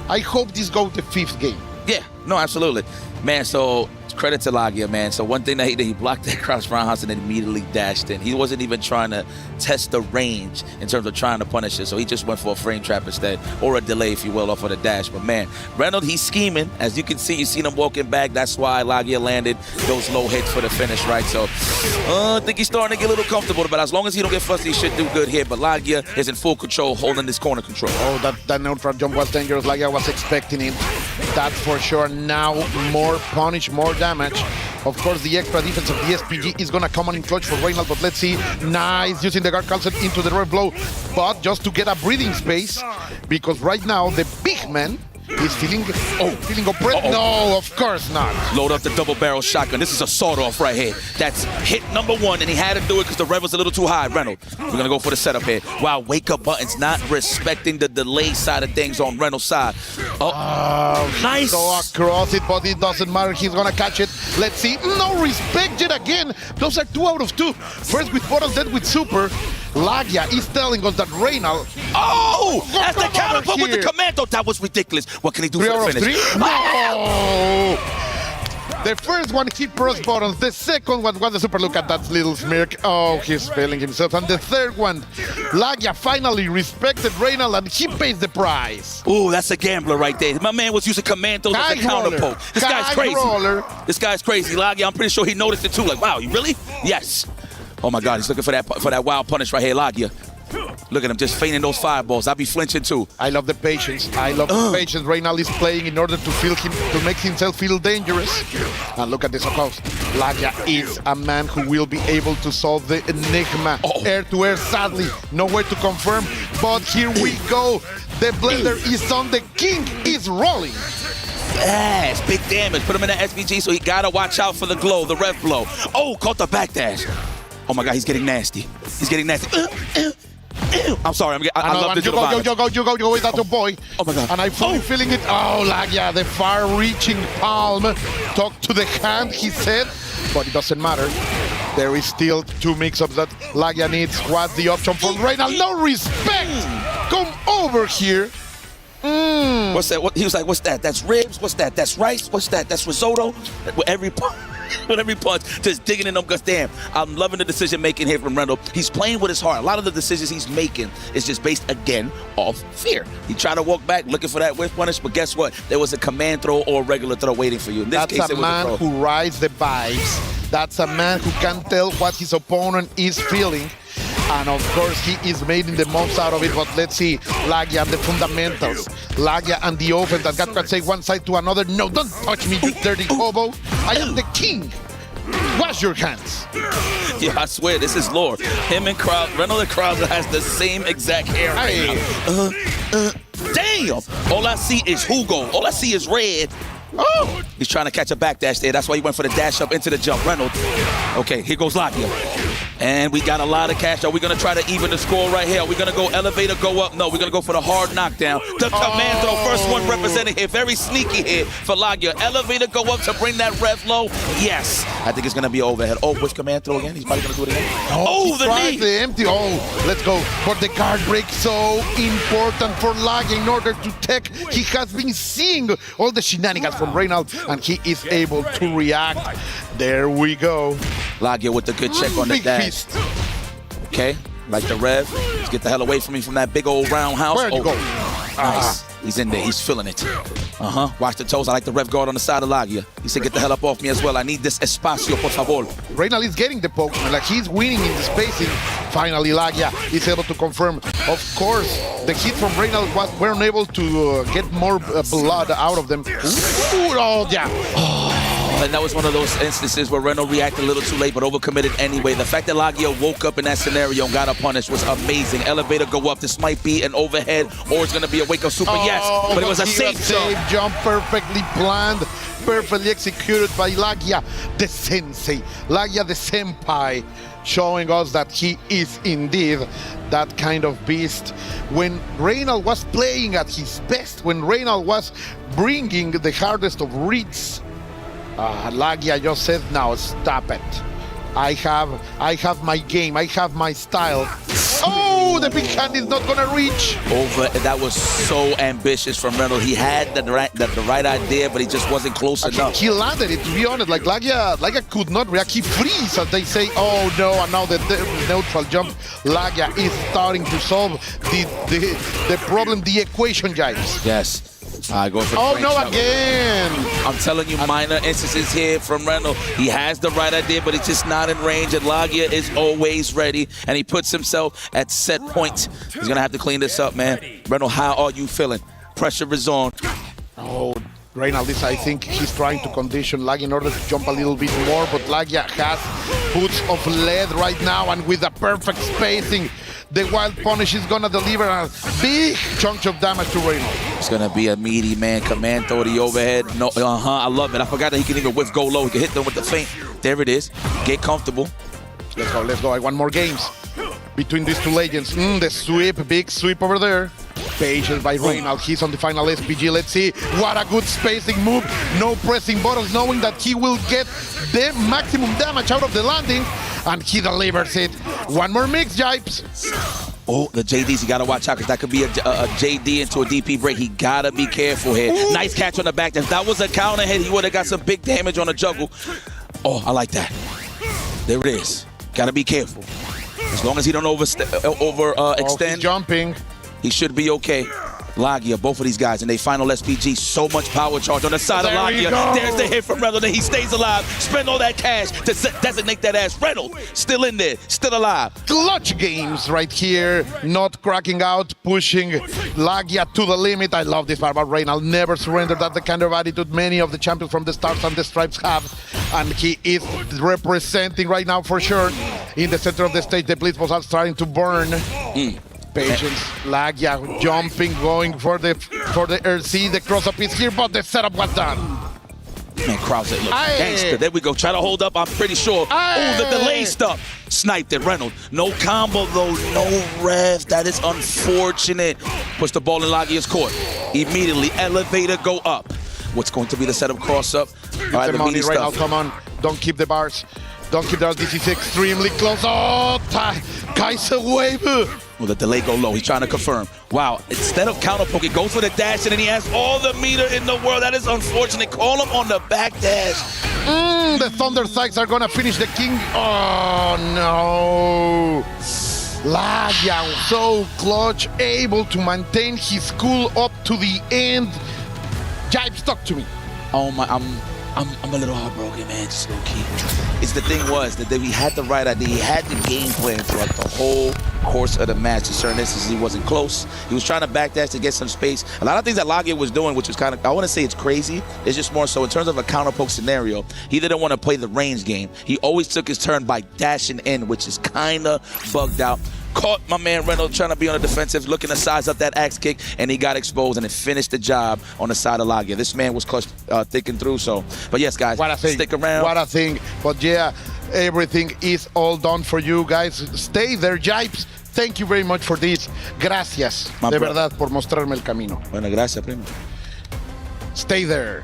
[SPEAKER 21] I hope this goes the 5th game.
[SPEAKER 2] Yeah, no, absolutely. Man, so credit to Lagia, man. So one thing that he did, he blocked that cross roundhouse and then immediately dashed in. He wasn't even trying to test the range in terms of trying to punish it. So he just went for a frame trap instead, or a delay, if you will, off of the dash. But man, Reynolds, he's scheming. As you can see, you seen him walking back. That's why Lagia landed those low hits for the finish, right? So I think he's starting to get a little comfortable. But as long as he don't get fussy, he should do good here. But Lagia is in full control, holding this corner control.
[SPEAKER 21] Oh, that neutral jump was dangerous. Lagia was expecting it. That's for sure. Now more punish, more damage. Of course, the extra defense of the SPG is going to come on in clutch for Reynolds, but let's see. Nice, using the guard concept into the rev blow, but just to get a breathing space, because right now the big man is feeling oppressed. No, of course not.
[SPEAKER 2] Load up the double barrel shotgun. This is a sawed-off right here. That's hit number one, and he had to do it because the rev was a little too high. Reynolds, we're going to go for the setup here. Wow, wake-up buttons not respecting the delay side of things on Reynolds' side. Oh, nice.
[SPEAKER 21] So across it, but it doesn't matter. He's going to catch it. Let's see. No respect yet again. Those are 2 out of 2. First with Bottles, then with Super. Lagia is telling us that Reynolds...
[SPEAKER 2] Oh! That's the counterput with the commando. That was ridiculous. What can he do for the finish?
[SPEAKER 21] No! The first one, he pressed buttons. The second one was the super. Look at that little smirk. Oh, he's failing himself. And the third one, Lagia finally respected Reynolds and he pays the price.
[SPEAKER 2] Ooh, that's a gambler right there. My man was using commandos as a counterpoke. This guy's crazy. This guy's crazy. Lagia, I'm pretty sure he noticed it too. Like, wow, you really? Yes. Oh my God, he's looking for that wild punish right here, Lagia. Look at him just feigning those fireballs. I'll be flinching too.
[SPEAKER 21] I love the patience. I love the patience. Reynolds is playing in order to make himself feel dangerous. And look at this, of course. Lagia is a man who will be able to solve the enigma. Air to air, sadly, nowhere to confirm. But here we go. The blender is on. The king is rolling.
[SPEAKER 2] Yes, big damage. Put him in the SVG, so he gotta watch out for the glow, the rev blow. Oh, caught the backdash. Oh my God, he's getting nasty. He's getting nasty. I'm sorry, I love this.
[SPEAKER 21] You go, that's your boy.
[SPEAKER 2] Oh my God.
[SPEAKER 21] And I'm fully feeling it. Oh, Lagia, the far-reaching palm. Talk to the hand, he said. But it doesn't matter. There is still 2 mix-ups that Lagia needs. What's the option for Reynolds? No respect! Come over here.
[SPEAKER 2] What's that? He was like, what's that? That's ribs? What's that? That's rice? What's that? That's risotto? With every punch, just digging in them guts. Damn, I'm loving the decision making here from Reynolds. He's playing with his heart. A lot of the decisions he's making is just based, again, off fear. He tried to walk back looking for that whiff punish, but guess what? There was a command throw or a regular throw waiting for you. In this case,
[SPEAKER 21] That's a man who rides the vibes. That's a man who can tell what his opponent is feeling. And of course, he is making the most out of it. But let's see, Lagia and the fundamentals. Lagia and the offense that got to say one side to another. No, don't touch me, you dirty hobo. I am the king. Wash your hands.
[SPEAKER 2] Yeah, I swear, this is lore. Him and Reynolds and Krauser has the same exact hair. Damn! All I see is Hugo. All I see is red. Oh! He's trying to catch a backdash there. That's why he went for the dash up into the jump. Reynolds. Okay, here goes Lagia. And we got a lot of cash. Are we going to try to even the score right here? Are we going to go elevator, go up? No, we're going to go for the hard knockdown. The commando, first one representing here. Very sneaky here for Lagia. Elevator, go up to bring that rev low. Yes. I think it's going to be overhead. Oh, which command throw again? He's probably going to do it again. Oh, the knee.
[SPEAKER 21] The empty. Oh, let's go for the guard break. So important for Lagia in order to tech. He has been seeing all the shenanigans from Reynolds, and he is able to react. There we go.
[SPEAKER 2] Lagia with the good check on the dash. Okay, like the rev. Let's get the hell away from me from that big old roundhouse.
[SPEAKER 21] Where'd you go?
[SPEAKER 2] Nice. He's in there. He's feeling it. Watch the toes. I like the rev guard on the side of Lagia. He said, get the hell up off me as well. I need this espacio, por favor.
[SPEAKER 21] Reynolds is getting the poke, like he's winning in the spacing. Finally, Lagia is able to confirm. Of course, the hit from Reynolds weren't able to get more blood out of them. Ooh, oh, yeah.
[SPEAKER 2] And that was one of those instances where Reynolds reacted a little too late, but overcommitted anyway. The fact that Lagia woke up in that scenario and got a punish was amazing. Elevator go up. This might be an overhead, or it's going to be a wake-up super. Yes, but it was a safe
[SPEAKER 21] jump. Perfectly planned, perfectly executed by Lagia, the sensei. Lagia, the senpai, showing us that he is indeed that kind of beast. When Reynolds was playing at his best, when Reynolds was bringing the hardest of reads, Lagia just said, now stop it. I have my game. I have my style. Oh, the big hand is not gonna reach.
[SPEAKER 2] That was so ambitious from Reynolds. He had the right idea, but he just wasn't close enough.
[SPEAKER 21] He landed it, to be honest. Like Lagia could not react. He freeze, as they say. Oh no! And now the neutral jump. Lagia is starting to solve the problem, the equation, guys.
[SPEAKER 2] Yes. Go for
[SPEAKER 21] oh no! Again.
[SPEAKER 2] I'm telling you, minor instances here from Reynolds. He has the right idea, but he's just not in range. And Lagia is always ready, and he puts himself at set point. He's gonna have to clean this up, man. Reynolds, how are you feeling? Pressure is on.
[SPEAKER 21] Oh, Reynolds, I think he's trying to condition Lagia in order to jump a little bit more, but Lagia has boots of lead right now, and with the perfect spacing, the Wild Punish is gonna deliver a big chunk of damage to Reynolds.
[SPEAKER 2] It's gonna be a meaty man. Command throw the overhead. No, I love it. I forgot that he can even whiff go low. He can hit them with the feint. There it is. Get comfortable.
[SPEAKER 21] Let's go. I want more games between these two legends. The sweep, big sweep over there. Patience by Reynolds. He's on the final SPG. Let's see. What a good spacing move. No pressing buttons, knowing that he will get the maximum damage out of the landing. And he delivers it. One more mix, Jipes.
[SPEAKER 2] Oh, the JDs, you got to watch out because that could be a JD into a DP break. He got to be careful here. Ooh. Nice catch on the back. If that was a counter hit, he would have got some big damage on the juggle. Oh, I like that. There it is. Got to be careful. As long as he don't overextend.
[SPEAKER 21] He's jumping.
[SPEAKER 2] He should be okay. Lagia, both of these guys in their final SPG, so much power charge on the side of Lagia. There's the hit from Reynolds, and he stays alive. Spend all that cash to designate that ass. Reynolds, still in there, still alive.
[SPEAKER 21] Clutch games right here, not cracking out, pushing Lagia to the limit. I love this part about Reynolds. Never surrender. That's the kind of attitude many of the champions from the Stars and the Stripes have. And he is representing right now for sure. In the center of the stage, the Blitzballs are starting to burn. Patience, Lagia jumping, going for the RC. The cross-up is here, but the setup was done.
[SPEAKER 2] Man, Krause looks gangster. There we go. Try to hold up, I'm pretty sure. Oh, the delay stuff. Sniped it, Reynolds. No combo, though. No ref. That is unfortunate. Push the ball in Lagia's court. Immediately, elevator go up. What's going to be the setup cross-up? All right, the money
[SPEAKER 21] right now, come on. Don't keep the bars. Don't keep the bars. This is extremely close. Oh, Kaiser wave.
[SPEAKER 2] Well, the delay go low. He's trying to confirm. Wow, instead of counter poke, he goes for the dash, and then he has all the meter in the world. That is unfortunate. Call him on the back dash.
[SPEAKER 21] The Thunder Sykes are going to finish the king. Oh, no. Lagia, so clutch, able to maintain his cool up to the end. Jipes, talk to me.
[SPEAKER 2] Oh, my, I'm a little heartbroken, man, just low-key. It's the thing was that he had the right idea. He had the game plan throughout the whole course of the match. In certain instances, he wasn't close. He was trying to backdash to get some space. A lot of things that Lagia was doing, which was kind of, I want to say it's crazy. It's just more so in terms of a counter poke scenario. He didn't want to play the range game. He always took his turn by dashing in, which is kind of bugged out. Caught my man Reynolds trying to be on the defensive, looking to size up that axe kick, and he got exposed, and it finished the job on the side of Lagia. This man was clutch, thick and through, so. But yes, guys,
[SPEAKER 21] what a thing.
[SPEAKER 2] Stick around.
[SPEAKER 21] What a thing. But yeah, everything is all done for you guys. Stay there, Jipes. Thank you very much for this. Gracias, de verdad, por mostrarme el camino.
[SPEAKER 2] Bueno, gracias, primo.
[SPEAKER 21] Stay there.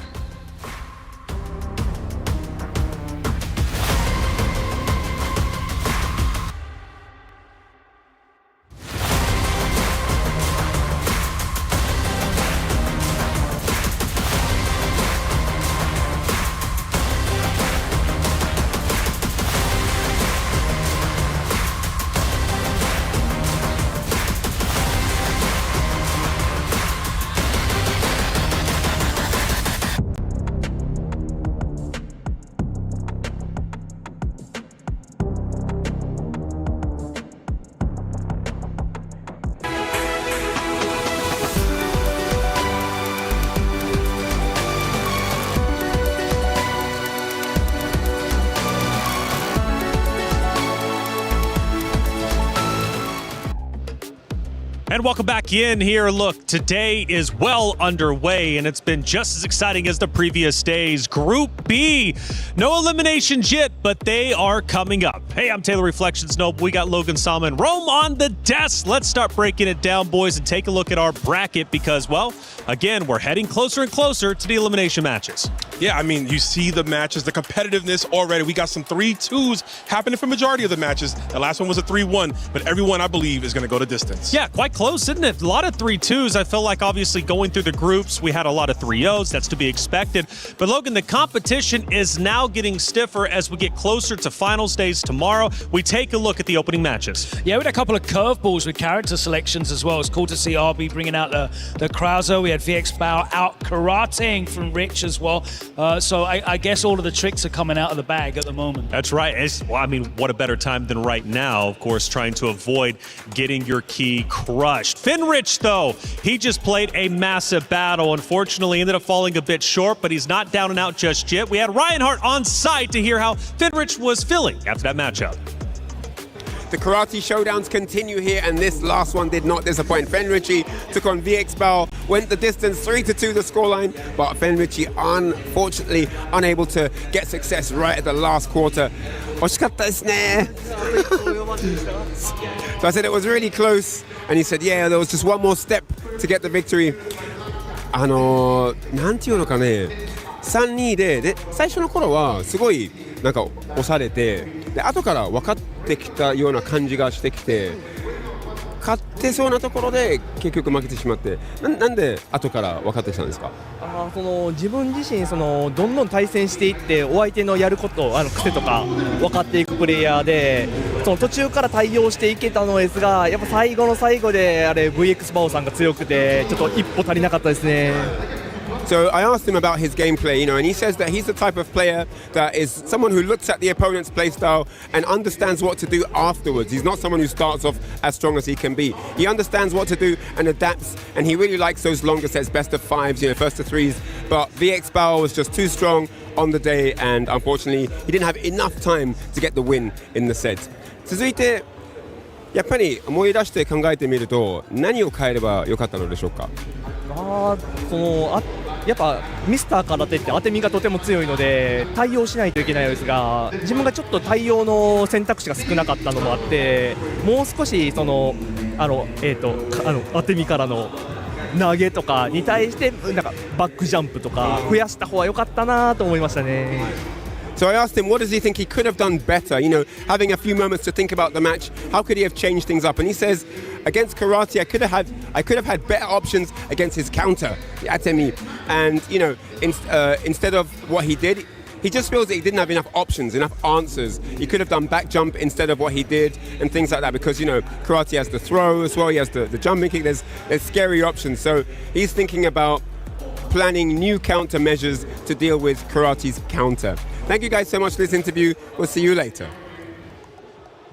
[SPEAKER 11] And welcome back in here. Look, today is well underway, and it's been just as exciting as the previous days. Group B, no eliminations yet, but they are coming up. Hey, I'm Taylor Reflections Noble. We got Logan Salma and Rome on the desk. Let's start breaking it down, boys, and take a look at our bracket because, well, again, we're heading closer and closer to the elimination matches.
[SPEAKER 8] Yeah, I mean, you see the matches, the competitiveness already. We got some 3-2s happening for majority of the matches. The last one was a 3-1, but everyone, I believe, is going to go to distance.
[SPEAKER 11] Yeah, quite close, isn't it? A lot of 3-2s. I feel like obviously going through the groups, we had a lot of 3-0s. That's to be expected. But Logan, the competition is now getting stiffer as we get closer to finals days tomorrow. We take a look at the opening matches.
[SPEAKER 12] Yeah, we had a couple of curveballs with character selections as well. It's cool to see RB bringing out the Krauser. We had VX Bao out karateing from Rich as well. So I guess all of the tricks are coming out of the bag at the moment.
[SPEAKER 11] That's right. Well, I mean, what a better time than right now, of course, trying to avoid getting your key crushed. Fenrich, though, he just played a massive battle. Unfortunately, ended up falling a bit short, but he's not down and out just yet. We had Reinhardt on site to hear how Fenrich was feeling after that matchup.
[SPEAKER 16] The karate showdowns continue here, and this last one did not disappoint. Fenrichi took on VX Bao, went the distance, 3-2 the scoreline, but Fenrichi unfortunately unable to get success right at the last quarter. 惜しかったですね. So I said it was really close, and he said, yeah, there was just one more step to get the victory. なんていうのかね、3-2で最初の頃はすごいなんか押されて、で後から分かってきたような感じがしてきて、勝ってそうなところで結局負けてしまって、なんで後から分かってきたんですか？
[SPEAKER 4] その自分自身どんどん対戦していってお相手のやること癖とか分かっていくプレイヤーで、その途中から対応していけたのですが、やっぱ最後の最後でVX バオさんが強くてちょっと一歩足りなかったですね。
[SPEAKER 16] So I asked him about his gameplay, and he says that he's the type of player that is someone who looks at the opponent's playstyle and understands what to do afterwards. He's not someone who starts off as strong as he can be. He understands what to do and adapts, and he really likes those longer sets, best of 5s, first to 3s. But VX Bao was just too strong on the day, and unfortunately, he didn't have enough time to get the win in the set. 続いて、やっぱり思い出して考えてみると、何を変えればよかったのでしょうか？
[SPEAKER 4] やっぱミスター空手って当て身がとても強いので対応しないといけないのですが、自分がちょっと対応の選択肢が少なかったのもあって、もう少し当て身からの投げとかに対してなんかバックジャンプとか増やした方が良かったなと思いましたね。
[SPEAKER 16] So I asked him, what does he think he could have done better? Having a few moments to think about the match, how could he have changed things up? And he says, against Karate, I could have had better options against his counter, the Atemi. And instead of what he did, he just feels that he didn't have enough options, enough answers. He could have done back jump instead of what he did, and things like that. Because Karate has the throw as well. He has the jumping kick. There's scary options. So he's thinking about planning new countermeasures to deal with Karate's counter. Thank you guys so much for this interview. We'll see you later.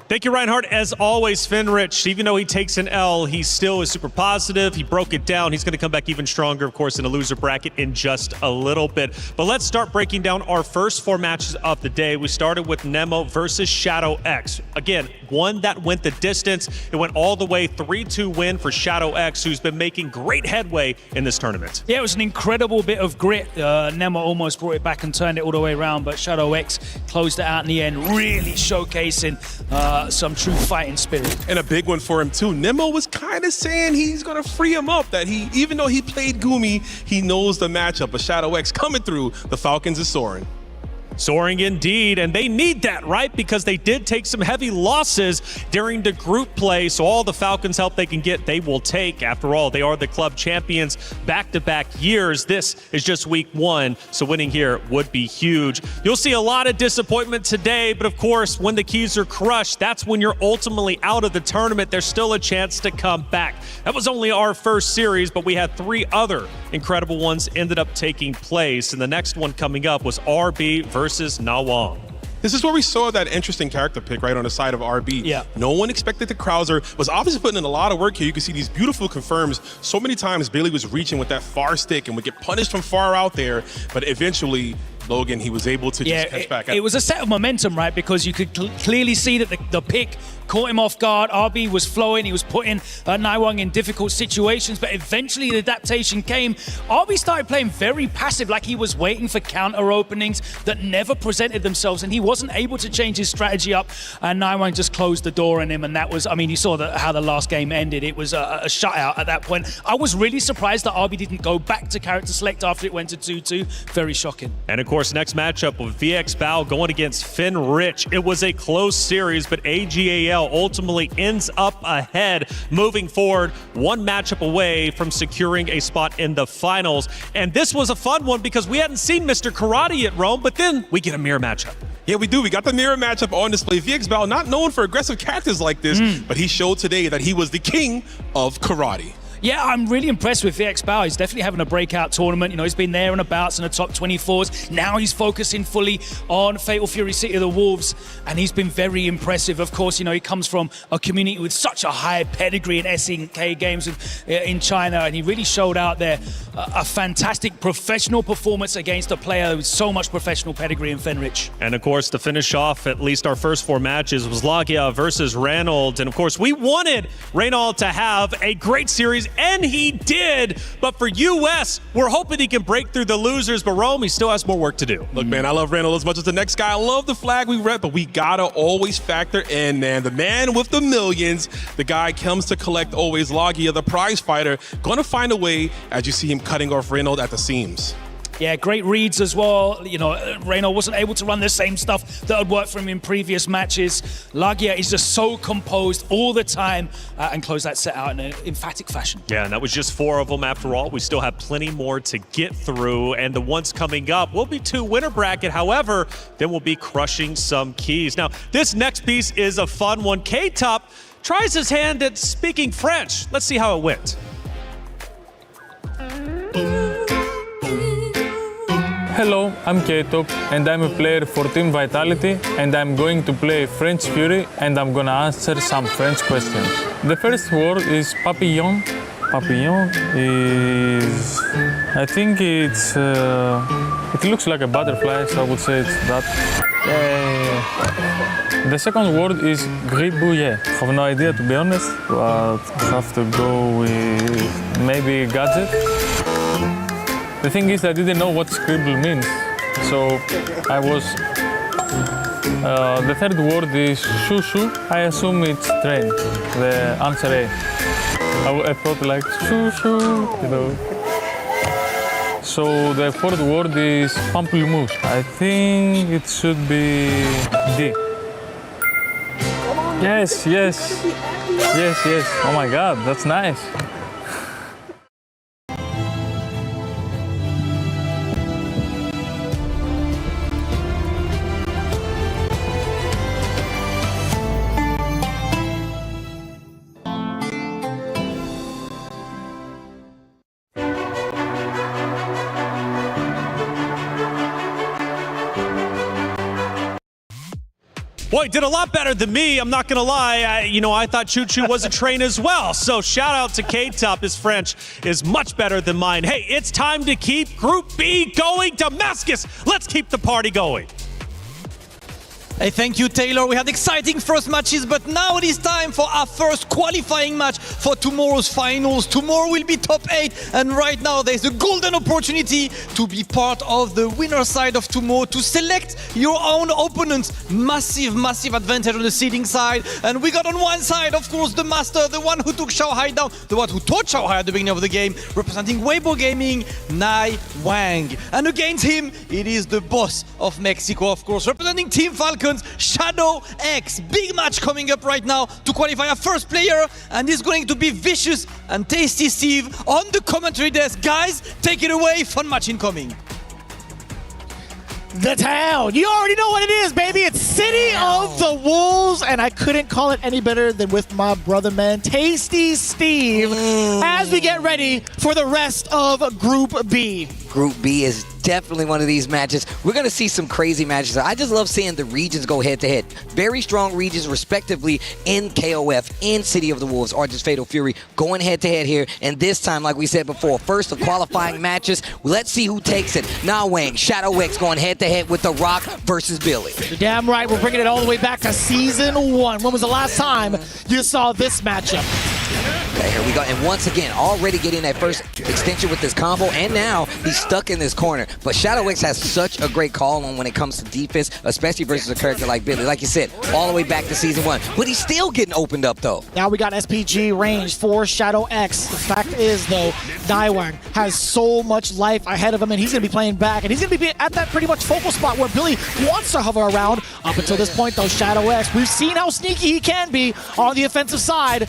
[SPEAKER 11] Thank you, Reinhardt. As always, Fenrich, even though he takes an L, he still is super positive. He broke it down. He's going to come back even stronger, of course, in a loser bracket in just a little bit. But let's start breaking down our first 4 matches of the day. We started with Nemo versus Shadow X. Again, one that went the distance. It went all the way, 3-2 win for Shadow X, who's been making great headway in this tournament.
[SPEAKER 12] Yeah, it was an incredible bit of grit. Nemo almost brought it back and turned it all the way around, but Shadow X closed it out in the end, really showcasing some true fighting spirit.
[SPEAKER 8] And a big one for him too. Nemo was kind of saying he's going to free him up, that even though he played Gumi, he knows the matchup. But Shadow X coming through, the Falcons is soaring.
[SPEAKER 11] Soaring indeed, and they need that, right? Because they did take some heavy losses during the group play, so all the Falcons help they can get, they will take. After all, they are the club champions back-to-back years. This is just week 1, so winning here would be huge. You'll see a lot of disappointment today, but of course, when the keys are crushed, that's when you're ultimately out of the tournament. There's still a chance to come back. That was only our first series, but we had 3 other incredible ones ended up taking place, and the next one coming up was RB versus Nawang.
[SPEAKER 8] This is where we saw that interesting character pick right on the side of RB.
[SPEAKER 12] Yeah.
[SPEAKER 8] No one expected the Krauser. Was obviously putting in a lot of work here. You can see these beautiful confirms. So many times Bailey was reaching with that far stick and would get punished from far out there, but eventually Logan, he was able to just catch back.
[SPEAKER 12] It was a set of momentum, right? Because you could clearly see that the pick caught him off guard. RB was flowing. He was putting Naiwang in difficult situations, but eventually the adaptation came. RB started playing very passive, like he was waiting for counter openings that never presented themselves, and he wasn't able to change his strategy up, and Naiwang just closed the door on him, and that was, I mean, you saw how the last game ended. It was a shutout at that point. I was really surprised that RB didn't go back to character select after it went to 2-2. Very shocking.
[SPEAKER 11] And of course, next matchup with VX Bao going against Finn Rich. It was a close series, but AGAL ultimately ends up ahead, moving forward one matchup away from securing a spot in the finals. And this was a fun one because we hadn't seen Mr. Karate yet, Rome, but then we get a mirror matchup.
[SPEAKER 8] Yeah, we do. We got the mirror matchup on display. VX Bao, not known for aggressive characters like this, but he showed today that he was the king of karate.
[SPEAKER 12] Yeah, I'm really impressed with VX Bao. He's definitely having a breakout tournament. You know, he's been there and abouts in the top 24s. Now he's focusing fully on Fatal Fury City of the Wolves, and he's been very impressive. Of course, you know, he comes from a community with such a high pedigree in SNK games in China, and he really showed out there a fantastic professional performance against a player with so much professional pedigree in Fenrich.
[SPEAKER 11] And of course, to finish off at least our first four matches was Lagia versus Reynolds. And of course, we wanted Reynolds to have a great series, and he did. But for US, we're hoping he can break through the losers, but Rome, he still has more work to do.
[SPEAKER 8] Look, man, I love Reynolds as much as the next guy. I love the flag we rep, but we gotta always factor in, man. The man with the millions, the guy comes to collect always. Lagia, the prize fighter, gonna find a way as you see him cutting off Reynolds at the seams.
[SPEAKER 12] Yeah, great reads as well. You know, Reynolds wasn't able to run the same stuff that had worked for him in previous matches. Lagia is just so composed all the time and closed that set out in an emphatic fashion.
[SPEAKER 11] Yeah, and that was just 4 of them after all. We still have plenty more to get through, and the ones coming up will be 2 winner bracket. However, then we'll be crushing some keys. Now, this next piece is a fun one. K-Top tries his hand at speaking French. Let's see how it went.
[SPEAKER 5] Hello, I'm K-Top and I'm a player for Team Vitality, and I'm going to play French Fury, and I'm gonna answer some French questions. The first word is papillon. Papillon is, I think it's, it looks like a butterfly, so I would say it's that. The second word is gribouillet. I have no idea, to be honest, but I have to go with maybe gadget. The thing is, I didn't know what scribble means, so I was... the third word is shoo-shoo. I assume it's train, the answer A. I thought like shoo-shoo, you know. So the fourth word is pamplemousse. I think it should be D. Yes, yes. Yes, yes. Oh my God, that's nice.
[SPEAKER 11] Boy, did a lot better than me. I'm not going to lie. I thought Choo Choo was a train as well. So shout out to K-Top. His French is much better than mine. Hey, it's time to keep Group B going. Damascus, let's keep the party going.
[SPEAKER 3] Hey, thank you, Taylor. We had exciting first matches, but now it is time for our first qualifying match for tomorrow's finals. Tomorrow will be top 8, and right now there's a golden opportunity to be part of the winner side of tomorrow, to select your own opponents. Massive, massive advantage on the seeding side. And we got on one side, of course, the master, the one who took Shanghai down, the one who taught Shanghai at the beginning of the game, representing Weibo Gaming, Naiwang. And against him, it is the boss of Mexico, of course, representing Team Falcons, Shadow X. Big match coming up right now to qualify our first player, and it's going to be Vicious and Tasty Steve on the commentary desk. Guys, take it away. Fun match incoming.
[SPEAKER 9] The town. You already know what it is, baby. It's City of the Wolves, and I couldn't call it any better than with my brother, man, Tasty Steve, as we get ready for the rest of Group B.
[SPEAKER 13] Group B is definitely one of these matches. We're going to see some crazy matches. I just love seeing the regions go head-to-head. Very strong regions, respectively, in KOF, in City of the Wolves, or just Fatal Fury, going head-to-head here. And this time, like we said before, first of qualifying matches. Let's see who takes it. Nawang, Shadow X going head-to-head with The Rock versus Billy.
[SPEAKER 9] You're damn right. We're bringing it all the way back to Season 1. When was the last time you saw this matchup?
[SPEAKER 13] Okay, here we go. And once again, already getting that first extension with this combo, and now he's stuck in this corner. But Shadow X has such a great call on when it comes to defense, especially versus a character like Billy. Like you said, all the way back to Season 1. But he's still getting opened up, though.
[SPEAKER 9] Now we got SPG range for Shadow X. The fact is, though, Nawang has so much life ahead of him, and he's going to be playing back. And he's going to be at that pretty much focal spot where Billy wants to hover around. Up until this point, though, Shadow X, we've seen how sneaky he can be on the offensive side.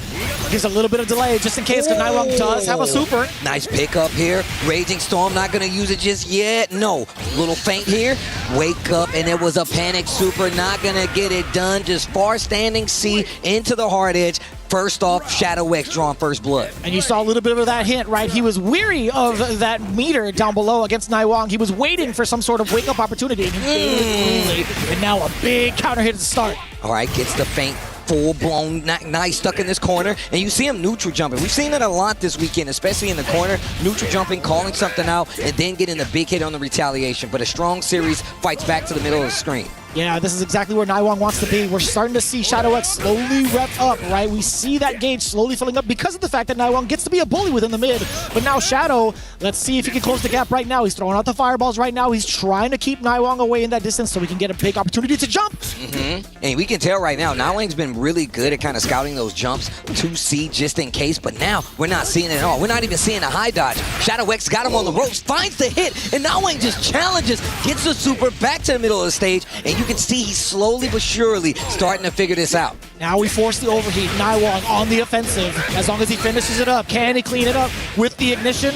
[SPEAKER 9] Gives a little bit of delay just in case, because Nawang does have a super.
[SPEAKER 13] Nice pickup here. Raging Storm, not going to use it just yet. No. Little feint here. Wake up, and it was a panic super. Not going to get it done. Just far standing C into the hard edge. First off, Shadow X drawing first blood.
[SPEAKER 9] And you saw a little bit of that hint, right? He was weary of that meter down below against Nawang. He was waiting for some sort of wake-up opportunity. And now a big counter hit at the start.
[SPEAKER 13] All right, gets the feint. Full-blown, nice, stuck in this corner, and you see him neutral jumping. We've seen it a lot this weekend, especially in the corner, neutral jumping, calling something out, and then getting a big hit on the retaliation. But a strong series fights back to the middle of the screen.
[SPEAKER 9] Yeah, this is exactly where Nawang wants to be. We're starting to see Shadow X slowly rep up, right? We see that gauge slowly filling up because of the fact that Nawang gets to be a bully within the mid. But now Shadow, let's see if he can close the gap right now. He's throwing out the fireballs right now. He's trying to keep Nawang away in that distance so we can get a big opportunity to jump.
[SPEAKER 13] And we can tell right now, Nawang's been really good at kind of scouting those jumps to see just in case. But now we're not seeing it at all. We're not even seeing a high dodge. Shadow X got him on the ropes, finds the hit, and Nawang just challenges, gets the super back to the middle of the stage, and you can see he's slowly but surely starting to figure this out.
[SPEAKER 9] Now we force the overheat. Nawang on the offensive. As long as he finishes it up, can he clean it up with the ignition?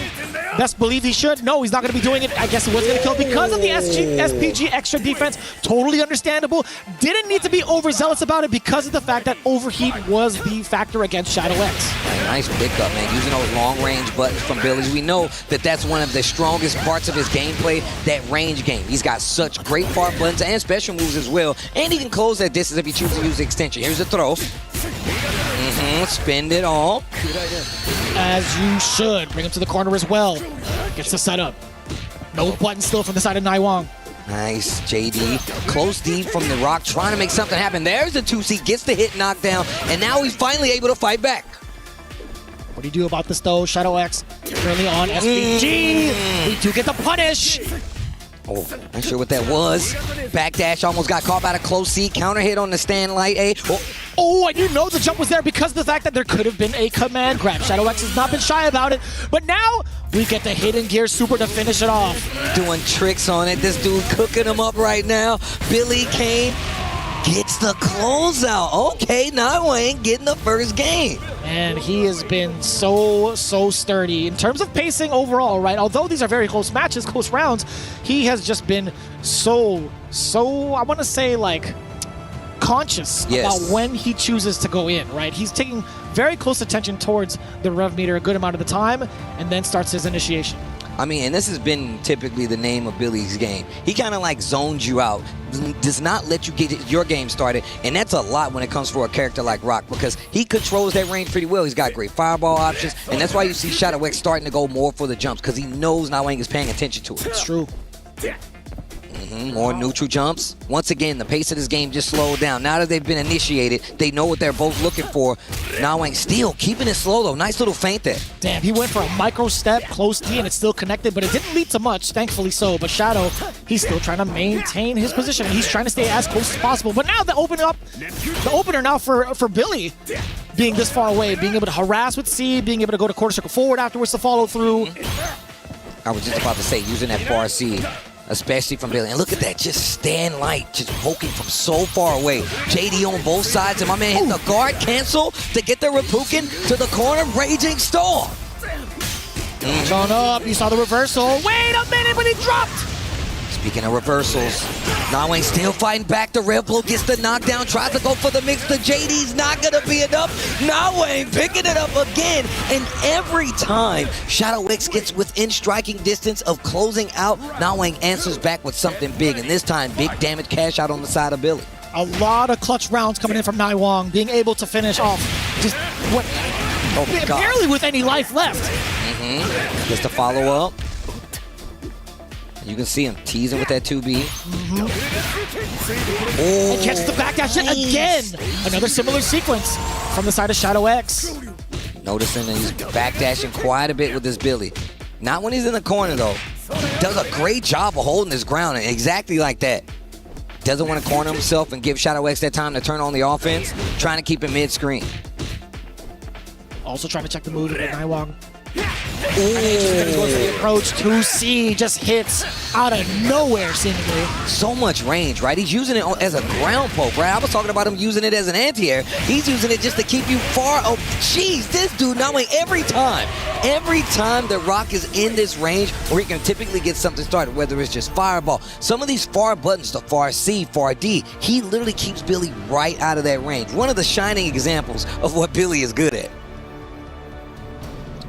[SPEAKER 9] Best believe he should. No, he's not going to be doing it. I guess he was going to kill because of the SPG extra defense. Totally understandable. Didn't need to be overzealous about it because of the fact that overheat was the factor against Shadow X.
[SPEAKER 13] Nice pickup, man. Using those long-range buttons from Billy. We know that that's one of the strongest parts of his gameplay, that range game. He's got such great far buttons and special moves as well. And he can close that distance if he chooses to use the extension. Here's the throw. Spend it all.
[SPEAKER 9] As you should. Bring him to the corner as well. Gets the setup. No button still from the side of Nawang.
[SPEAKER 13] Nice, JD. Close D from The Rock, trying to make something happen. There's the 2C, gets the hit knockdown, and now he's finally able to fight back.
[SPEAKER 9] What do you do about this, though? Shadow X currently on SPG. We do get the punish.
[SPEAKER 13] Oh, not sure what that was. Backdash almost got caught by the close C. Counter hit on the stand light A.
[SPEAKER 9] Oh, and you know the jump was there because of the fact that there could have been a command grab. Shadow X has not been shy about it, but now we get the hidden gear super to finish it off.
[SPEAKER 13] Doing tricks on it. This dude cooking him up right now. Billy Kane gets the closeout. Okay, Nawang getting the first game.
[SPEAKER 9] And he has been so sturdy in terms of pacing overall, right? Although these are very close matches, close rounds, he has just been so I want to say, like, conscious about when he chooses to go in, right? He's taking very close attention towards the rev meter a good amount of the time and then starts his initiation.
[SPEAKER 13] I mean, and this has been typically the name of Billy's game. He kind of like zones you out, does not let you get your game started, and that's a lot when it comes for a character like Rock because he controls that range pretty well. He's got great fireball options, and that's why you see Shadow X starting to go more for the jumps because he knows Nawang is paying attention to it.
[SPEAKER 9] It's true.
[SPEAKER 13] More neutral jumps. Once again, the pace of this game just slowed down. Now that they've been initiated, they know what they're both looking for. Nawang still keeping it slow, though. Nice little feint there.
[SPEAKER 9] Damn, he went for a micro step, close D, and it's still connected, but it didn't lead to much, thankfully so. But Shadow, he's still trying to maintain his position, and he's trying to stay as close as possible. But now the opener now for Billy, being this far away, being able to harass with C, being able to go to quarter circle forward afterwards to follow through.
[SPEAKER 13] I was just about to say, using that far C, especially from Billy. And look at that, just stand light, just poking from so far away. JD on both sides, and my man hit the guard cancel to get the Reppuken to the corner. Raging Storm.
[SPEAKER 9] On up, you saw the reversal. Wait a minute, but he dropped.
[SPEAKER 13] Speaking of reversals, Nawang still fighting back. The Red Bull gets the knockdown, tries to go for the mix. The JD's not gonna be enough. Nawang picking it up again. And every time Shadow X gets within striking distance of closing out, Nawang answers back with something big. And this time, big damage cash out on the side of Billy.
[SPEAKER 9] A lot of clutch rounds coming in from Nawang, being able to finish off just what, barely with any life left.
[SPEAKER 13] Just to follow up. You can see him teasing with that 2B.
[SPEAKER 9] And catches the backdash again. Another similar sequence from the side of Shadow X.
[SPEAKER 13] Noticing that he's backdashing quite a bit with this Billy. Not when he's in the corner, though. Does a great job of holding his ground, exactly like that. Doesn't want to corner himself and give Shadow X that time to turn on the offense. Trying to keep him mid-screen.
[SPEAKER 9] Also trying to check the move with Nawang. Just gonna go for the approach. 2C just hits out of nowhere, seemingly.
[SPEAKER 13] So much range, right? He's using it as a ground poke, right? I was talking about him using it as an anti-air. He's using it just to keep you far. Oh, jeez, this dude, not wait, every time the Rock is in this range, where he can typically get something started, whether it's just fireball. Some of these far buttons, the far C, far D, he literally keeps Billy right out of that range. One of the shining examples of what Billy is good at.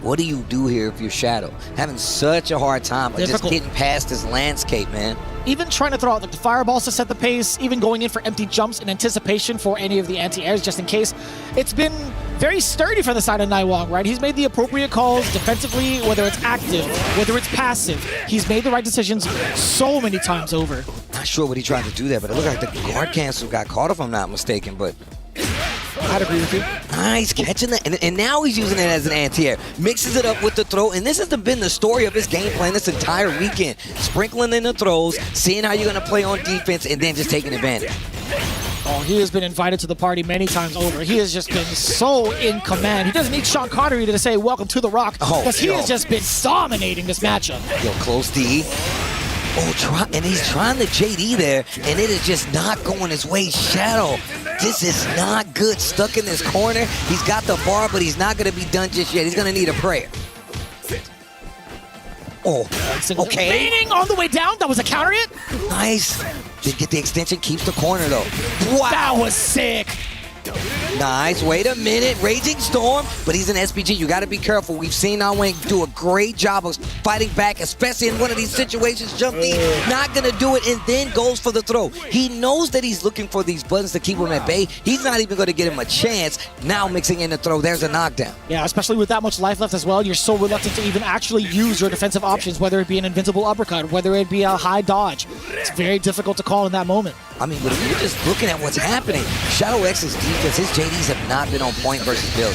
[SPEAKER 13] What do you do here if you're Shadow? Having such a hard time just getting past this landscape, man.
[SPEAKER 9] Even trying to throw out the fireballs to set the pace, even going in for empty jumps in anticipation for any of the anti-airs just in case. It's been very sturdy for the side of Nawang, right? He's made the appropriate calls defensively, whether it's active, whether it's passive. He's made the right decisions so many times over.
[SPEAKER 13] Not sure what he tried to do there, but it looked like the guard cancel got caught if I'm not mistaken, but...
[SPEAKER 9] I'd agree with you.
[SPEAKER 13] Nice, catching that, and now he's using it as an anti-air. Mixes it up with the throw, and this has been the story of his game plan this entire weekend. Sprinkling in the throws, seeing how you're going to play on defense, and then just taking advantage.
[SPEAKER 9] Oh, he has been invited to the party many times over. He has just been so in command. He doesn't need Sean Connery to say, welcome to the Rock, because he has just been dominating this matchup.
[SPEAKER 13] Yo, close D. Oh, and he's trying the JD there, and it is just not going his way. Shadow, this is not good. Stuck in this corner. He's got the bar, but he's not going to be done just yet. He's going to need a prayer. Oh, okay.
[SPEAKER 9] Baiting on the way down. That was a counter hit.
[SPEAKER 13] Nice. Did get the extension. Keeps the corner, though. Wow.
[SPEAKER 9] That was sick.
[SPEAKER 13] Nice. Wait a minute. Raging Storm, but he's an SPG. You got to be careful. We've seen Nawang do a great job of fighting back, especially in one of these situations. Jump lead, not going to do it, and then goes for the throw. He knows that he's looking for these buttons to keep him at bay. He's not even going to get him a chance. Now mixing in the throw. There's a knockdown.
[SPEAKER 9] Yeah, especially with that much life left as well. You're so reluctant to even actually use your defensive options, whether it be an invincible uppercut, whether it be a high dodge. It's very difficult to call in that moment.
[SPEAKER 13] I mean, but if you're just looking at what's happening, Shadow X's defense, his JDs have not been on point versus Billy.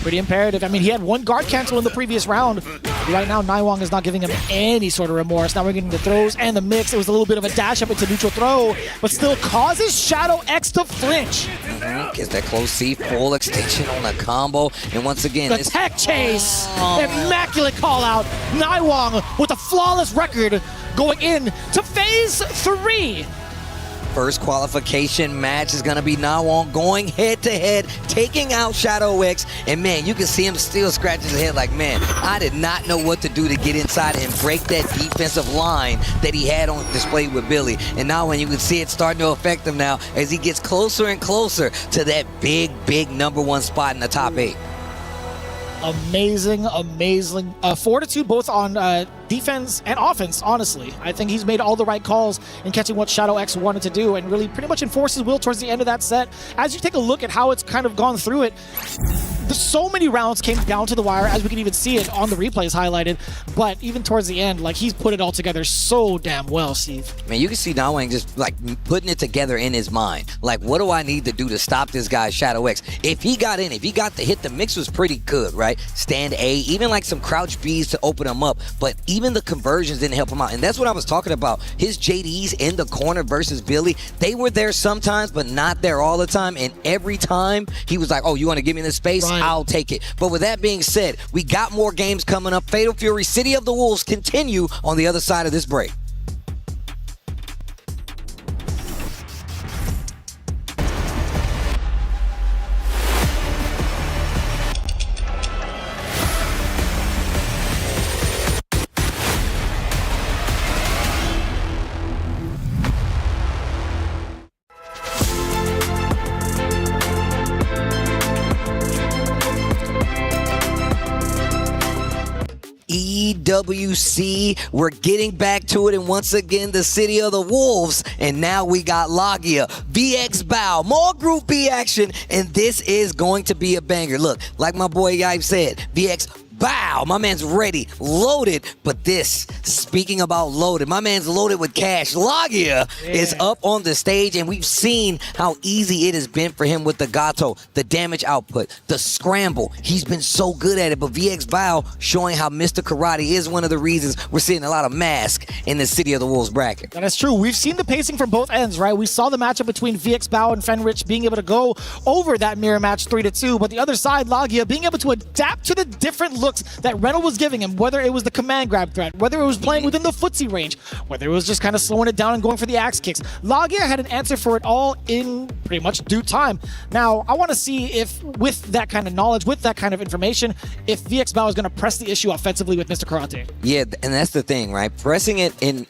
[SPEAKER 9] Pretty imperative. I mean, he had one guard cancel in the previous round. Right now, Nawang is not giving him any sort of remorse. Now we're getting the throws and the mix. It was a little bit of a dash up into neutral throw, but still causes Shadow X to flinch.
[SPEAKER 13] Gets that close C, full extension on the combo. And once again,
[SPEAKER 9] the tech chase. Immaculate call out. Nawang with a flawless record going in to phase 3.
[SPEAKER 13] First qualification match is going to be Nawang going head-to-head, taking out Shadow X. And, man, you can see him still scratching his head like, man, I did not know what to do to get inside and break that defensive line that he had on display with Billy. And now when you can see it starting to affect him now as he gets closer and closer to that big, big #1 spot in the top 8.
[SPEAKER 9] Amazing fortitude both on defense and offense, honestly. I think he's made all the right calls in catching what Shadow X wanted to do and really pretty much enforced his will towards the end of that set. As you take a look at how it's kind of gone through it, so many rounds came down to the wire, as we can even see it on the replays highlighted, but even towards the end, like, he's put it all together so damn well, Steve.
[SPEAKER 13] Man, you can see Nawang just, like, putting it together in his mind. Like, what do I need to do to stop this guy, Shadow X? If he got the hit, the mix was pretty good, right? Stand A, even like some crouch Bs to open him up, but even the conversions didn't help him out. And that's what I was talking about. His JDs in the corner versus Billy, they were there sometimes, but not there all the time. And every time he was like, oh, you want to give me this space? Right. I'll take it. But with that being said, we got more games coming up. Fatal Fury, City of the Wolves continue on the other side of this break. EWC. We're getting back to it, and once again, the City of the Wolves. And now we got Logia, VX Bow, more Group B action, and this is going to be a banger. Look, like my boy Yipe said, VX Bow, my man's ready, loaded, but this, speaking about loaded, my man's loaded with cash. Logia is up on the stage, and we've seen how easy it has been for him with the Gato, the damage output, the scramble. He's been so good at it, but VX Bow showing how Mr. Karate is one of the reasons we're seeing a lot of mask in the City of the Wolves bracket.
[SPEAKER 9] That is true. We've seen the pacing from both ends, right? We saw the matchup between VX Bow and Fenrich being able to go over that mirror match 3-2, but the other side, Logia, being able to adapt to the different looks that Reynolds was giving him, whether it was the command grab threat, whether it was playing within the footsie range, whether it was just kind of slowing it down and going for the axe kicks. Logia had an answer for it all in pretty much due time. Now, I want to see if, with that kind of knowledge, with that kind of information, if VX Bow is going to press the issue offensively with Mr. Karate.
[SPEAKER 13] Yeah, and that's the thing, right? Pressing it in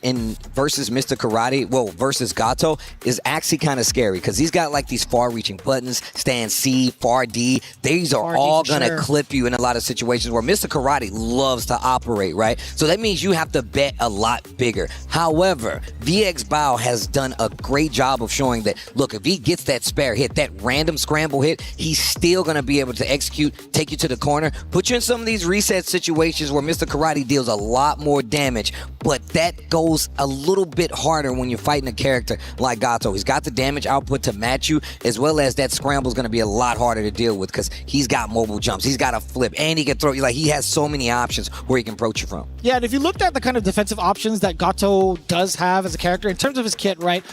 [SPEAKER 13] versus Mr. Karate, well, versus Gato, is actually kind of scary because he's got like these far-reaching buttons, stand C, far D. These are all going to clip you in a lot of situations where Mr. Karate loves to operate, right? So that means you have to bet a lot bigger. However, VX Bow has done a great job of showing that, look, if he gets that spare hit, that random scramble hit, he's still going to be able to execute, take you to the corner, put you in some of these reset situations where Mr. Karate deals a lot more damage, but that goes a little bit harder when you're fighting a character like Gato. He's got the damage output to match you, as well as that scramble is going to be a lot harder to deal with because he's got mobile jumps, he's got a flip, and he can throw you. Like, he has so many options where he can approach you from.
[SPEAKER 9] Yeah, and if you looked at the kind of defensive options that Gato does have as a character in terms of his kit, right,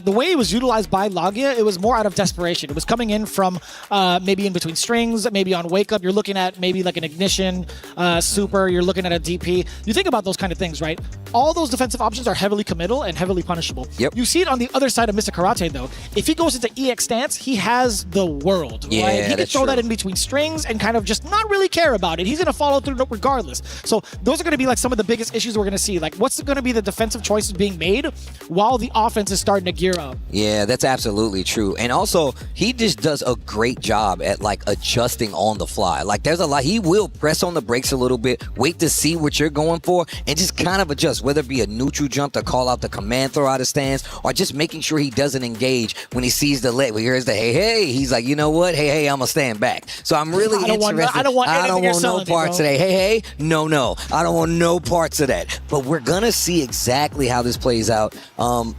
[SPEAKER 9] the way it was utilized by Logia, it was more out of desperation. It was coming in from maybe in between strings, maybe on wake up. You're looking at maybe like an ignition, super, you're looking at a DP. You think about those kind of things, right? All those defensive options are heavily committal and heavily punishable.
[SPEAKER 13] Yep.
[SPEAKER 9] You see it on the other side of Mr. Karate, though. If he goes into EX stance, he has the world,
[SPEAKER 13] Yeah,
[SPEAKER 9] right? He can throw
[SPEAKER 13] true.
[SPEAKER 9] that in between strings and kind of just not really care about it. He's going to follow through regardless. So those are going to be like some of the biggest issues we're going to see. Like, what's going to be the defensive choices being made while the offense is starting to gear up?
[SPEAKER 13] Yeah, that's absolutely true. And also, he just does a great job at like adjusting on the fly. Like, there's a lot. He will press on the brakes a little bit, wait to see what you're going for, and just kind of adjust, whether it be a neutral jump to call out the command throw out of stance, or just making sure he doesn't engage when he sees the leg. When he hears the hey, he's like, you know what? Hey, I'm going to stand back. So I'm really interested.
[SPEAKER 9] I don't want
[SPEAKER 13] no parts of that. Hey, no. I don't want no parts of that. But we're going to see exactly how this plays out. I'm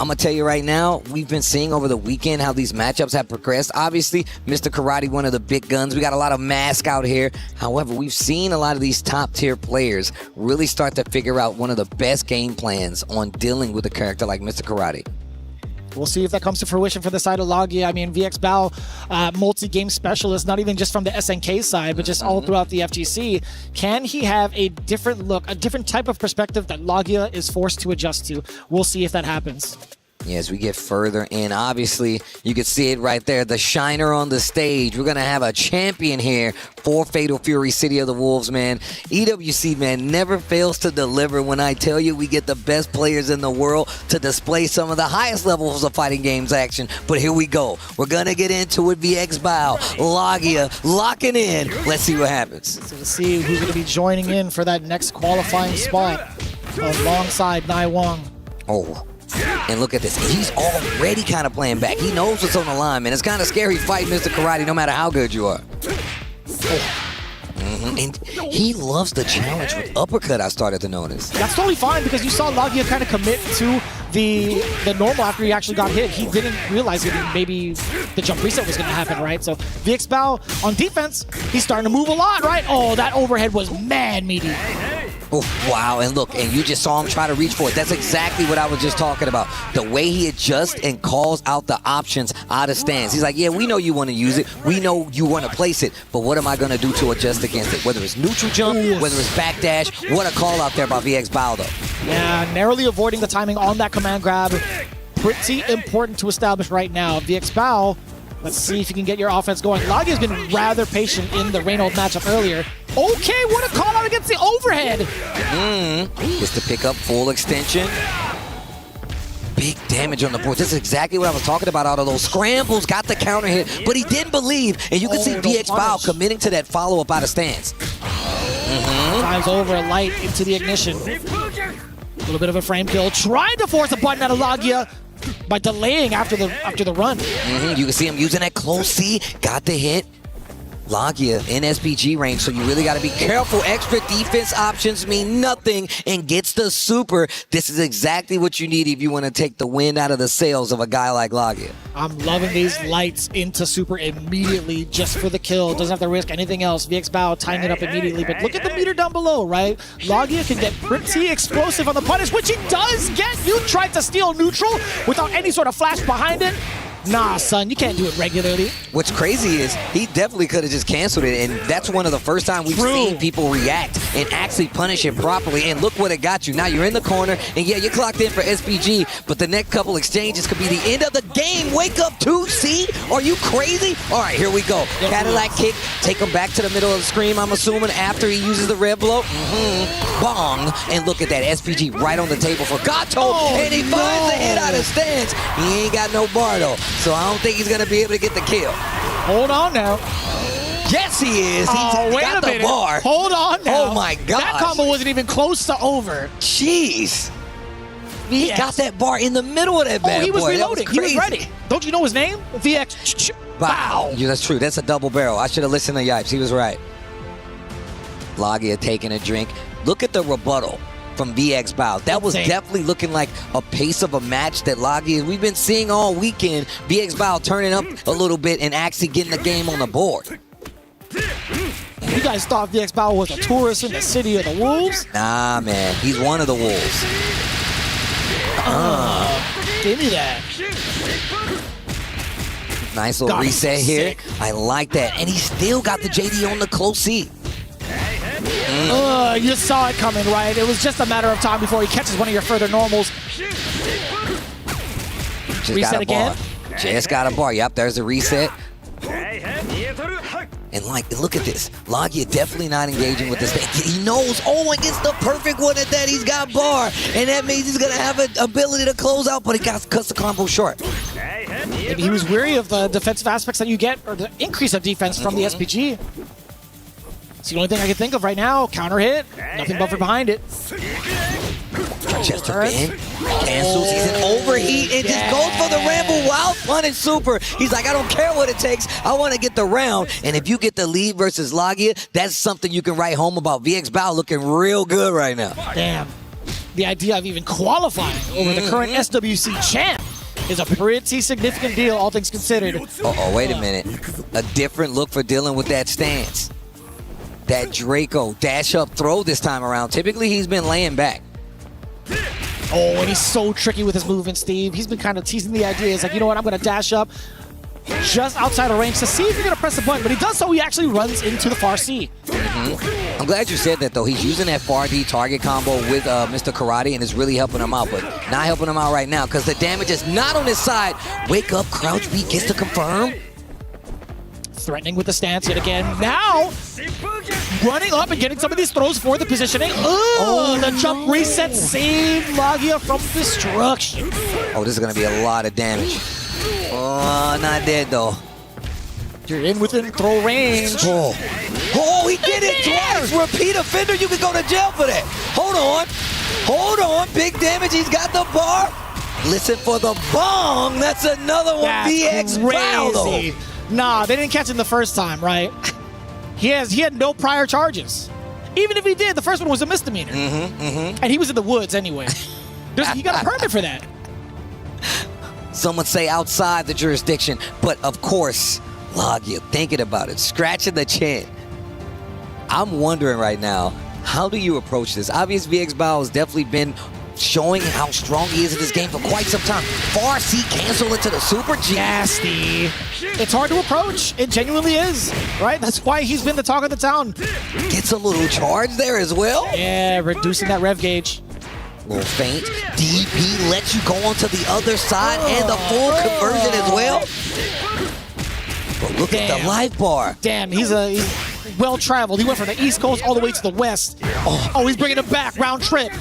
[SPEAKER 13] going to tell you right now, we've been seeing over the weekend how these matchups have progressed. Obviously, Mr. Karate, one of the big guns. We got a lot of mask out here. However, we've seen a lot of these top-tier players really start to figure out one of the best game plans on dealing with a character like Mr. Karate.
[SPEAKER 9] We'll see if that comes to fruition for the side of Logia. I mean, VX Bow, multi-game specialist, not even just from the SNK side, but just all throughout the FGC. Can he have a different look, a different type of perspective that Logia is forced to adjust to? We'll see if that happens.
[SPEAKER 13] Yeah, as we get further in, obviously, you can see it right there, the shiner on the stage. We're going to have a champion here for Fatal Fury City of the Wolves, man. EWC, man, never fails to deliver. When I tell you we get the best players in the world to display some of the highest levels of fighting games action. But here we go. We're going to get into it. VX Bow, Logia, locking in. Let's see what happens.
[SPEAKER 9] So let's see who's going to be joining in for that next qualifying spot alongside Nai Wong.
[SPEAKER 13] Oh. And look at this. He's already kind of playing back. He knows what's on the line, man. It's kind of scary fighting Mr. Karate no matter how good you are. And he loves the challenge with uppercut, I started to notice.
[SPEAKER 9] That's totally fine because you saw Logia kind of commit to the normal after he actually got hit. He didn't realize that maybe the jump reset was going to happen, right? So VX Bow on defense, he's starting to move a lot, right? Oh, that overhead was mad meaty.
[SPEAKER 13] Oh, wow, and look, and you just saw him try to reach for it. That's exactly what I was just talking about. The way he adjusts and calls out the options out of stance. He's like, yeah, we know you want to use it. We know you want to place it, but what am I going to do to adjust against it? Whether it's neutral jump, whether it's backdash, what a call out there by VX Bow, though.
[SPEAKER 9] Yeah, narrowly avoiding the timing on that command grab. Pretty important to establish right now. VX Bow, let's see if you can get your offense going. Logia's been rather patient in the Reynolds matchup earlier. Okay, what a call out against the overhead.
[SPEAKER 13] Just to pick up full extension. Big damage on the board. This is exactly what I was talking about out of those scrambles. Got the counter hit, but he didn't believe. And you can see VX Bow committing to that follow-up out of stance.
[SPEAKER 9] Times over, light into the ignition. A little bit of a frame kill. Trying to force a button out of Lagia by delaying after the run.
[SPEAKER 13] You can see him using that close C. Got the hit. Lagia in SPG range, so you really got to be careful. Extra defense options mean nothing and gets the super. This is exactly what you need if you want to take the wind out of the sails of a guy like Lagia.
[SPEAKER 9] I'm loving these lights into super immediately just for the kill. Doesn't have to risk anything else. VX Bao tying it up immediately, but look at the meter down below, right? Lagia can get pretty explosive on the punish, which he does get. You tried to steal neutral without any sort of flash behind it. Nah, son, you can't do it regularly.
[SPEAKER 13] What's crazy is he definitely could have just canceled it, and that's one of the first time we've seen people react and actually punish it properly, and look what it got you. Now you're in the corner, and yeah, you're clocked in for SPG, but the next couple exchanges could be the end of the game. Wake up 2C? Are you crazy? All right, here we go. Cadillac kick, take him back to the middle of the screen, I'm assuming, after he uses the red blow. Bong, and look at that, SPG right on the table for Gato, and he finds the hit out of stance. He ain't got no bar, though. So I don't think he's going to be able to get the kill.
[SPEAKER 9] Hold on now.
[SPEAKER 13] Yes, he is. He's
[SPEAKER 9] wait
[SPEAKER 13] got
[SPEAKER 9] a minute.
[SPEAKER 13] the bar.
[SPEAKER 9] Hold on now.
[SPEAKER 13] Oh, my God.
[SPEAKER 9] That combo wasn't even close to over.
[SPEAKER 13] Jeez. He got that bar in the middle of that bad boy.
[SPEAKER 9] He was reloading. He was
[SPEAKER 13] crazy.
[SPEAKER 9] ready. Don't you know his name? VX.
[SPEAKER 13] Wow. Yeah, that's true. That's a double barrel. I should have listened to Yipes. He was right. Lagia taking a drink. Look at the rebuttal from VX Bao. That was definitely looking like a pace of a match that Lagia we've been seeing all weekend. VX Bao turning up a little bit and actually getting the game on the board.
[SPEAKER 9] You guys thought VX Bao was a tourist in the city of the Wolves?
[SPEAKER 13] Nah, man. He's one of the Wolves.
[SPEAKER 9] Give me that.
[SPEAKER 13] Nice little reset here. I like that. And he still got the JD on the close seat.
[SPEAKER 9] You saw it coming, right? It was just a matter of time before he catches one of your further normals.
[SPEAKER 13] Just
[SPEAKER 9] Reset
[SPEAKER 13] got a
[SPEAKER 9] again?
[SPEAKER 13] bar. Just got a bar. Yep, there's the reset. And look at this. Lagia definitely not engaging with this thing. He knows, and gets the perfect one at that. He's got bar. And that means he's going to have an ability to close out, but he cuts the combo short.
[SPEAKER 9] Maybe he was weary of the defensive aspects that you get, or the increase of defense from the SPG. It's the only thing I can think of right now. Counter hit, nothing buffer behind it.
[SPEAKER 13] Chester in, cancels, he's in overheat, and just goes for the ramble while punting super. He's like, I don't care what it takes, I want to get the round. And if you get the lead versus Lagia, that's something you can write home about. VX Bao looking real good right now.
[SPEAKER 9] Damn. The idea of even qualifying over the current SWC champ is a pretty significant deal, all things considered.
[SPEAKER 13] Wait a minute. A different look for dealing with that stance. That Draco dash up throw this time around. Typically, he's been laying back.
[SPEAKER 9] And he's so tricky with his movement, Steve. He's been kind of teasing the idea. He's like, you know what, I'm going to dash up just outside of range to see if he's going to press the button. But he does so, he actually runs into the far C.
[SPEAKER 13] I'm glad you said that, though. He's using that far D target combo with Mr. Karate, and it's really helping him out. But not helping him out right now because the damage is not on his side. Wake up, crouch B gets to confirm.
[SPEAKER 9] Threatening with the stance yet again. Now, running up and getting some of these throws for the positioning. The jump reset saved Lagia from destruction.
[SPEAKER 13] This is going to be a lot of damage. Not dead, though.
[SPEAKER 9] You're in within throw range.
[SPEAKER 13] He did it twice. Repeat offender, you could go to jail for that. Hold on. Big damage, he's got the bar. Listen for the bong. That's another one. VX Bao, though.
[SPEAKER 9] Nah, they didn't catch him the first time, right? He had no prior charges. Even if he did, the first one was a misdemeanor. And he was in the woods anyway. He got a permit for that.
[SPEAKER 13] Some would say outside the jurisdiction, but of course, Lagia, thinking about it, scratching the chin. I'm wondering right now, how do you approach this? Obviously, VX Bao has definitely been showing how strong he is in this game for quite some time. Far C cancel into the super G.
[SPEAKER 9] Nasty. It's hard to approach. It genuinely is, right? That's why he's been the talk of the town.
[SPEAKER 13] Gets a little charge there as well.
[SPEAKER 9] Yeah, reducing that rev gauge.
[SPEAKER 13] Little feint. DP lets you go onto the other side and the full conversion as well. But look at the life bar.
[SPEAKER 9] Damn, he's well-traveled. He went from the East Coast all the way to the West. He's bringing him back, round trip.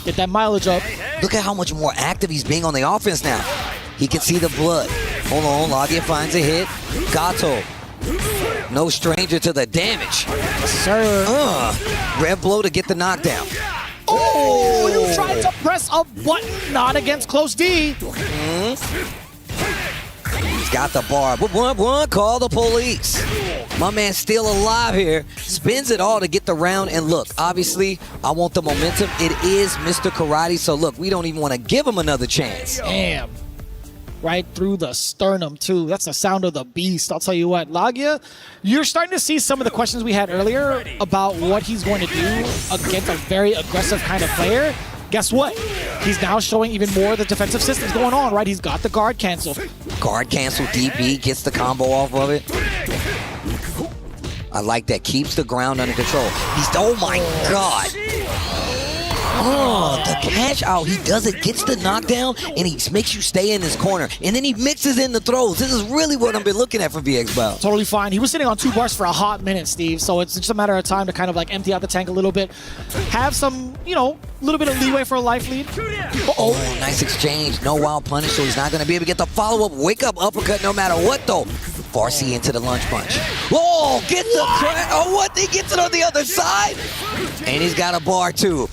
[SPEAKER 9] Get that mileage up.
[SPEAKER 13] Look at how much more active he's being on the offense now. He can see the blood. Hold on, Lagia finds a hit. Gato No stranger to the damage.
[SPEAKER 9] Sir.
[SPEAKER 13] Rev blow to get the knockdown.
[SPEAKER 9] Oh, you tried to press a button, not against close D.
[SPEAKER 13] He's got the bar. One, call the police. My man's still alive here. Spins it all to get the round. And look, obviously, I want the momentum. It is Mr. Karate. So look, we don't even want to give him another chance.
[SPEAKER 9] Damn. Right through the sternum, too. That's the sound of the beast. I'll tell you what, Lagia, you're starting to see some of the questions we had earlier about what he's going to do against a very aggressive kind of player. Guess what? He's now showing even more of the defensive systems going on, right? He's got the guard cancel.
[SPEAKER 13] Guard cancel, DP, gets the combo off of it. I like that. Keeps the ground under control. Oh my God. Oh, the cash out. He does it, gets the knockdown, and he makes you stay in his corner. And then he mixes in the throws. This is really what I've been looking at for VX Bao.
[SPEAKER 9] Totally fine. He was sitting on 2 bars for a hot minute, Steve. So it's just a matter of time to kind of like empty out the tank a little bit. Have some, you know, a little bit of leeway for a life lead.
[SPEAKER 13] Oh, nice exchange. No wild punish, so he's not going to be able to get the follow-up. Wake up uppercut no matter what, though. Farsi into the lunge punch. Oh, get the crack. Oh, what? He gets it on the other side. And he's got a bar, too.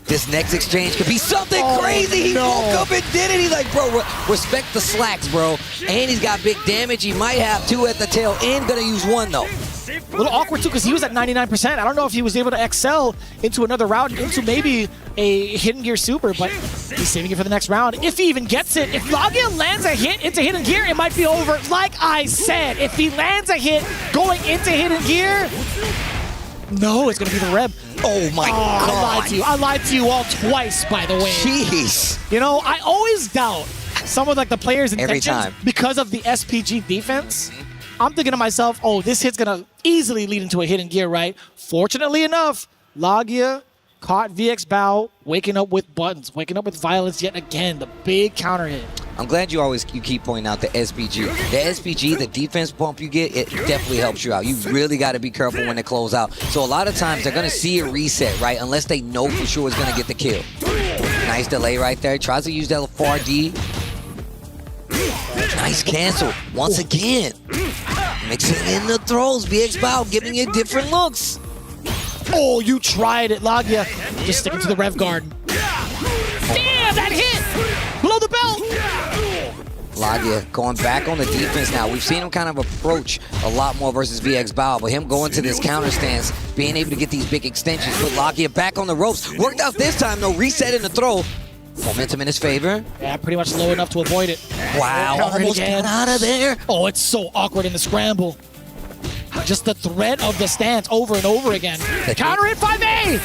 [SPEAKER 13] This next exchange could be something crazy. He woke up and did it. He's like, bro, respect the slacks, bro. And he's got big damage. He might have 2 at the tail end. Gonna use 1, though.
[SPEAKER 9] A little awkward, too, because he was at 99%. I don't know if he was able to excel into another round, into maybe a hidden gear super, but he's saving it for the next round. If he even gets it, if Lagia lands a hit into hidden gear, it might be over. Like I said, if he lands a hit going into hidden gear, no, it's going to be the Reb.
[SPEAKER 13] Oh, my God.
[SPEAKER 9] I lied to you all twice, by the way.
[SPEAKER 13] Jeez.
[SPEAKER 9] You know, I always doubt some of like the players'
[SPEAKER 13] Every
[SPEAKER 9] intentions
[SPEAKER 13] time.
[SPEAKER 9] because of the SPG defense. I'm thinking to myself, oh, this hit's going to easily lead into a hidden gear, right? Fortunately enough, Lagia caught VX Bao waking up with buttons, waking up with violence yet again. The big counter hit.
[SPEAKER 13] I'm glad you keep pointing out the SPG. The SPG, the defense bump you get, it definitely helps you out. You really got to be careful when they close out. So a lot of times they're going to see a reset, right? Unless they know for sure it's going to get the kill. Nice delay right there. Tries to use that far D. Nice cancel. Once again. Mixing in the throws. VX Bao giving you different looks.
[SPEAKER 9] Oh, you tried it, Lagia. Just sticking to the Rev Guard. Damn, that hit! Below the belt!
[SPEAKER 13] Lagia going back on the defense now. We've seen him kind of approach a lot more versus VX Bao, but him going to this counter stance, being able to get these big extensions, put Lagia back on the ropes. Worked out this time, though, resetting the throw. Momentum in his favor.
[SPEAKER 9] Yeah, pretty much low enough to avoid it.
[SPEAKER 13] Wow, almost got out of there.
[SPEAKER 9] Oh, it's so awkward in the scramble. Just the threat of the stance over and over again. Counter hit 5A!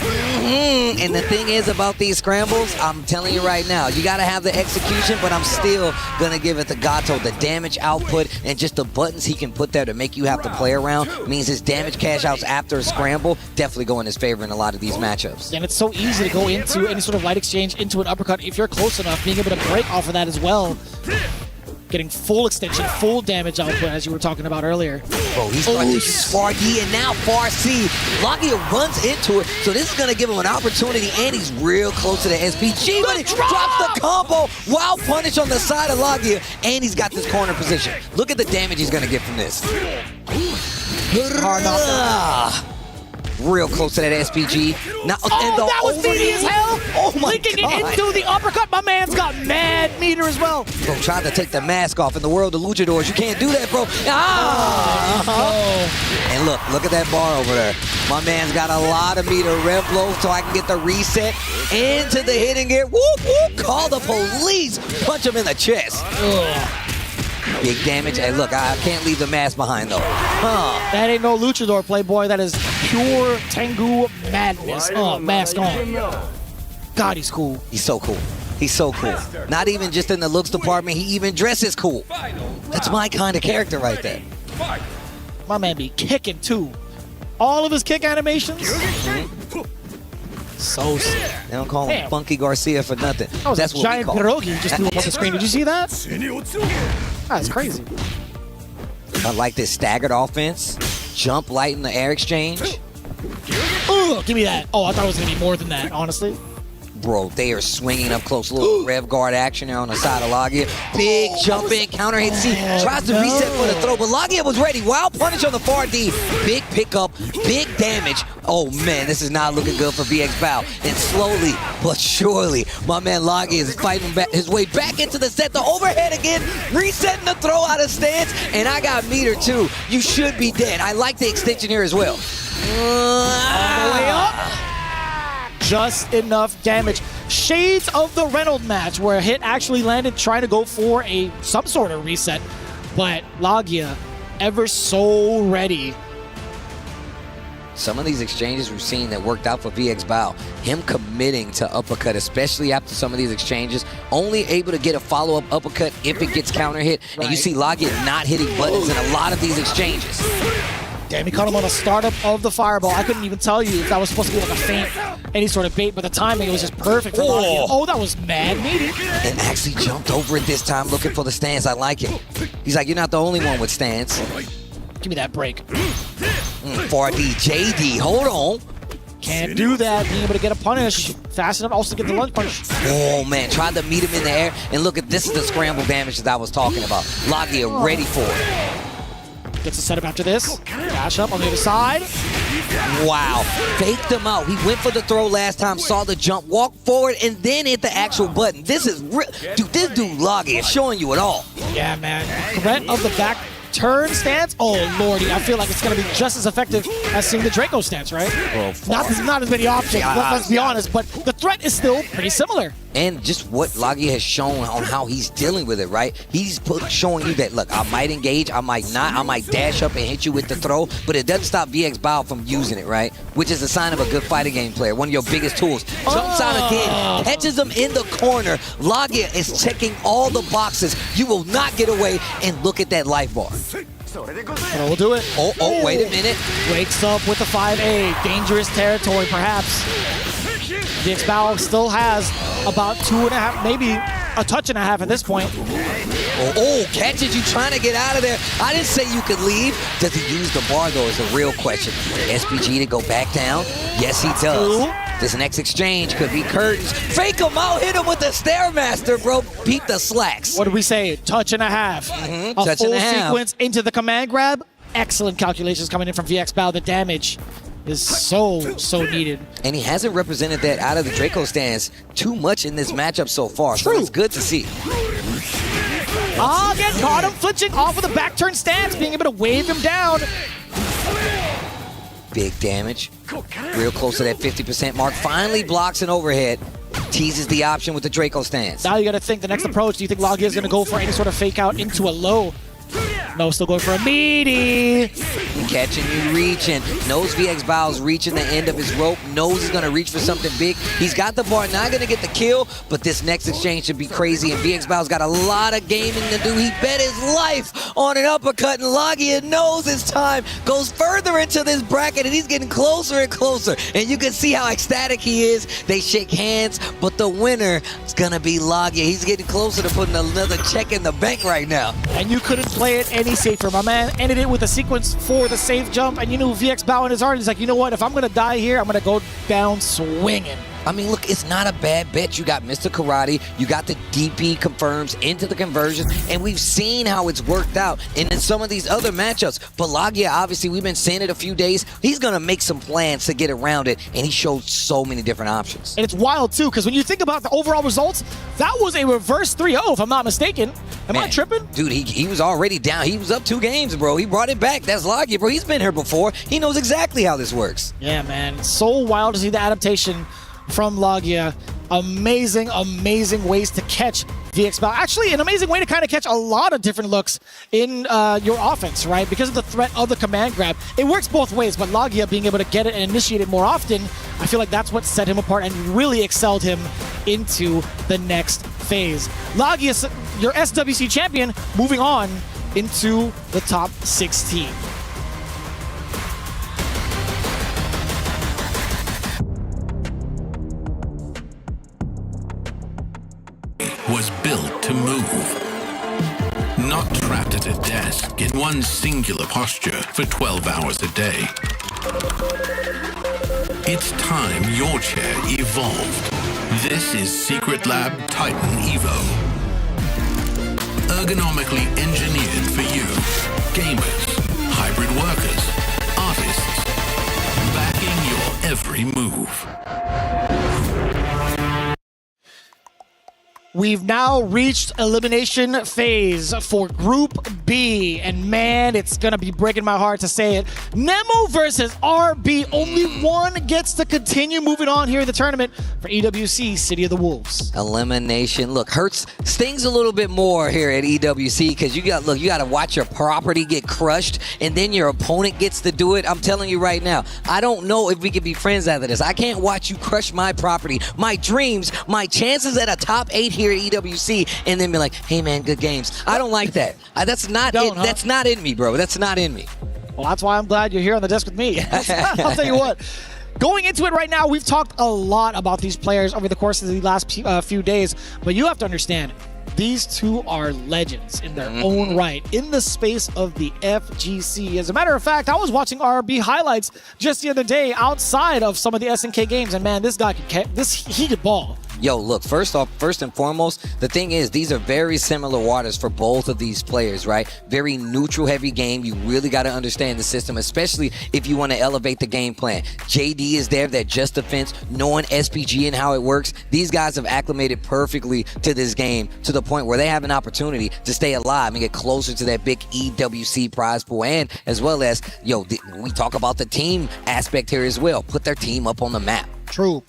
[SPEAKER 13] And the thing is about these scrambles, I'm telling you right now, you got to have the execution, but I'm still going to give it to Gato. The damage output and just the buttons he can put there to make you have to play around means his damage cash outs after a scramble definitely go in his favor in a lot of these matchups.
[SPEAKER 9] And it's so easy to go into any sort of light exchange into an uppercut if you're close enough, being able to break off of that as well. Getting full extension, full damage output, as you were talking about earlier.
[SPEAKER 13] Bro, he's starting to use Far D and now Far C. Lagia runs into it, so this is going to give him an opportunity, and he's real close to the SPG, but he drops the combo. Wild punish on the side of Lagia, and he's got this corner position. Look at the damage he's going to get from this. Real close to that SPG. Now,
[SPEAKER 9] that was meaty as hell!
[SPEAKER 13] Oh my
[SPEAKER 9] Linking
[SPEAKER 13] God.
[SPEAKER 9] it into the uppercut. My man's got mad meter as well.
[SPEAKER 13] Bro, tried to take the mask off in the world of luchadors. You can't do that, bro. And look at that bar over there. My man's got a lot of meter. Rev blow so I can get the reset into the hidden gear. Whoop, whoop. Call the police. Punch him in the chest. Big damage. Hey, look, I can't leave the mask behind, though.
[SPEAKER 9] That ain't no luchador, playboy. That is pure Tengu madness. Mask on. God, he's cool.
[SPEAKER 13] He's so cool. He's so cool. Not even just in the looks department. He even dresses cool. That's my kind of character right there.
[SPEAKER 9] My man be kicking, too. All of his kick animations. So sick.
[SPEAKER 13] They don't call him Funky Garcia for nothing.
[SPEAKER 9] That was
[SPEAKER 13] That's
[SPEAKER 9] a
[SPEAKER 13] what
[SPEAKER 9] giant
[SPEAKER 13] we call
[SPEAKER 9] pierogi just threw up on the screen. Did you see that? That's crazy.
[SPEAKER 13] I like this staggered offense. Jump light in the air exchange.
[SPEAKER 9] Give me that. Oh, I thought it was going to be more than that, honestly.
[SPEAKER 13] Bro, they are swinging up close. Little rev guard action there on the side of Lagia. Big jump in, counter hit C. Tries to reset for the throw, but Lagia was ready. Wild punish on the far D. Big pickup, big damage. Oh man, this is not looking good for VX Bao. And slowly but surely, my man Lagia is fighting back his way back into the set. The overhead again, resetting the throw out of stance. And I got meter too. You should be dead. I like the extension here as well.
[SPEAKER 9] All the way up. Just enough damage. Shades of the Reynolds match where a hit actually landed trying to go for some sort of reset. But Lagia, ever so ready.
[SPEAKER 13] Some of these exchanges we've seen that worked out for VX Bao, him committing to uppercut, especially after some of these exchanges, only able to get a follow-up uppercut if it gets counter hit. Right. And you see Lagia not hitting buttons in a lot of these exchanges.
[SPEAKER 9] Damn, he caught him on a startup of the fireball. I couldn't even tell you if that was supposed to be like a feint, any sort of bait, but the timing was just perfect for Lagia. Oh, that was mad meaty.
[SPEAKER 13] And actually jumped over it this time looking for the stance. I like it. He's like, you're not the only one with stance.
[SPEAKER 9] Give me that break.
[SPEAKER 13] 4D, JD, hold on.
[SPEAKER 9] Can't do that. Being able to get a punish fast enough, also get the lunge punch.
[SPEAKER 13] Oh man, tried to meet him in the air. And look at this is the scramble damage that I was talking about. Lagia ready for it.
[SPEAKER 9] Gets a setup after this. Dash up on the other side.
[SPEAKER 13] Wow, faked him out. He went for the throw last time, saw the jump, walked forward, and then hit the actual button. This is real. Dude, this dude Lagia is showing you it all.
[SPEAKER 9] Yeah, man. Threat of the back turn stance. Oh, lordy. I feel like it's going to be just as effective as seeing the Draco stance, right? Well, not as many options, let's be honest, but the threat is still pretty similar.
[SPEAKER 13] And just what Lagia has shown on how he's dealing with it, right? He's showing you that, look, I might engage, I might not, I might dash up and hit you with the throw, but it doesn't stop VX Bao from using it, right? Which is a sign of a good fighting game player, one of your biggest tools. Jumps out again, catches him in the corner. Lagia is checking all the boxes. You will not get away, and look at that life bar.
[SPEAKER 9] But we'll do it.
[SPEAKER 13] Oh, wait a minute.
[SPEAKER 9] Wakes up with the 5A. Dangerous territory, perhaps. VX Bao still has about 2.5, maybe a touch and a half at this point.
[SPEAKER 13] Oh, catches you trying to get out of there. I didn't say you could leave. Does he use the bar, though, is the real question. SPG to go back down? Yes, he does. This next exchange could be curtains. Fake him out, hit him with the Stairmaster, bro. Beat the slacks.
[SPEAKER 9] What did we say? Touch and a half. A
[SPEAKER 13] touch
[SPEAKER 9] full
[SPEAKER 13] and a half.
[SPEAKER 9] sequence into the command grab. Excellent calculations coming in from VX Bao. The damage is so needed.
[SPEAKER 13] And he hasn't represented that out of the Draco stance too much in this matchup so far. So it's good to see.
[SPEAKER 9] Again, caught him flinching off of the back turn stance, being able to wave him down.
[SPEAKER 13] Big damage. Real close to that 50% mark. Finally blocks an overhead. Teases the option with the Draco stance.
[SPEAKER 9] Now you got to think the next approach. Do you think Lagia is going to go for any sort of fake out into a low? No, still going for a meaty.
[SPEAKER 13] Catching you reaching. Knows VX Bao's reaching the end of his rope. Knows he's going to reach for something big. He's got the bar, not going to get the kill, but this next exchange should be crazy, and VX Bao's got a lot of gaming to do. He bet his life on an uppercut, and Lagia knows his time. Goes further into this bracket, and he's getting closer and closer, and you can see how ecstatic he is. They shake hands, but the winner is going to be Lagia. He's getting closer to putting another check in the bank right now.
[SPEAKER 9] And you couldn't play it any safer. My man ended it with a sequence for the safe jump, and you knew VX Bao in his heart. He's like, you know what? If I'm going to die here, I'm going to go down swinging.
[SPEAKER 13] I mean, look, it's not a bad bet. You got Mr. Karate, you got the DP confirms into the conversion, and we've seen how it's worked out in some of these other matchups. But Lagia, obviously, we've been saying it a few days. He's going to make some plans to get around it, and he showed so many different options.
[SPEAKER 9] And it's wild, too, because when you think about the overall results, that was a reverse 3-0, if I'm not mistaken. Am I tripping?
[SPEAKER 13] Dude, he was already down. He was up 2 games, bro. He brought it back. That's Lagia, bro. He's been here before. He knows exactly how this works.
[SPEAKER 9] Yeah, man. So wild to see the adaptation from Lagia. Amazing, amazing ways to catch VX Bao. Actually, an amazing way to kind of catch a lot of different looks in your offense, right? Because of the threat of the command grab. It works both ways, but Lagia being able to get it and initiate it more often, I feel like that's what set him apart and really excelled him into the next phase. Lagia, your SWC champion, moving on into the top 16.
[SPEAKER 7] Was built to move. Not trapped at a desk in one singular posture for 12 hours a day. It's time your chair evolved. This is Secret Lab Titan Evo. Ergonomically engineered for you, gamers, hybrid workers, artists, backing your every move.
[SPEAKER 9] We've now reached elimination phase for Group B, and man, it's gonna be breaking my heart to say it. Nemo versus RB. Only one gets to continue moving on here in the tournament for EWC City of the Wolves.
[SPEAKER 13] Elimination. Look, stings a little bit more here at EWC because you got to watch your property get crushed, and then your opponent gets to do it. I'm telling you right now, I don't know if we can be friends after this. I can't watch you crush my property, my dreams, my chances at a top 8 here at EWC, and then be like, hey man, good games. I don't like that. That's not it. That's not in me, bro. That's not in me.
[SPEAKER 9] Well, that's why I'm glad you're here on the desk with me. I'll tell you what. Going into it right now, we've talked a lot about these players over the course of the last few days, but you have to understand, these two are legends in their own right in the space of the FGC. As a matter of fact, I was watching RB highlights just the other day outside of some of the SNK games, and man, this guy he could ball.
[SPEAKER 13] Yo, look, first and foremost, the thing is, these are very similar waters for both of these players, right? Very neutral heavy game. You really got to understand the system, especially if you want to elevate the game plan. JD is there, that just defense, knowing SPG and how it works. These guys have acclimated perfectly to this game to the point where they have an opportunity to stay alive and get closer to that big EWC prize pool. And as well as, we talk about the team aspect here as well. Put their team up on the map.
[SPEAKER 9] True.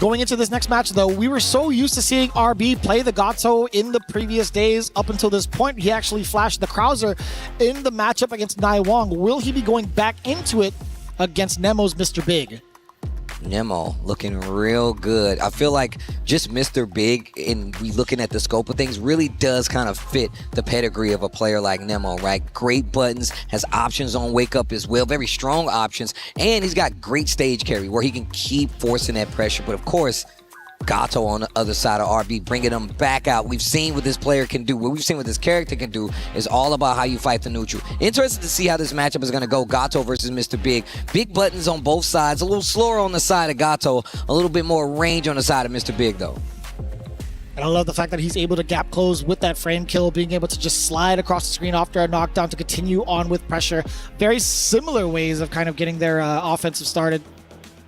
[SPEAKER 9] Going into this next match, though, we were so used to seeing RB play the Gato in the previous days. Up until this point, he actually flashed the Krauser in the matchup against Nai Wong. Will he be going back into it against Nemo's Mr. Big?
[SPEAKER 13] Nemo looking real good. I feel like just Mr. Big, and we looking at the scope of things, really does kind of fit the pedigree of a player like Nemo, right? Great buttons, has options on wake up as well, very strong options, and he's got great stage carry where he can keep forcing that pressure. But of course, Gato on the other side of RB, bringing them back out. We've seen what this player can do. What we've seen what this character can do is all about how you fight the neutral. Interested to see how this matchup is going to go. Gato versus Mr. Big. Big buttons on both sides. A little slower on the side of Gato. A little bit more range on the side of Mr. Big, though.
[SPEAKER 9] And I love the fact that he's able to gap close with that frame kill, being able to just slide across the screen after a knockdown to continue on with pressure. Very similar ways of kind of getting their offensive started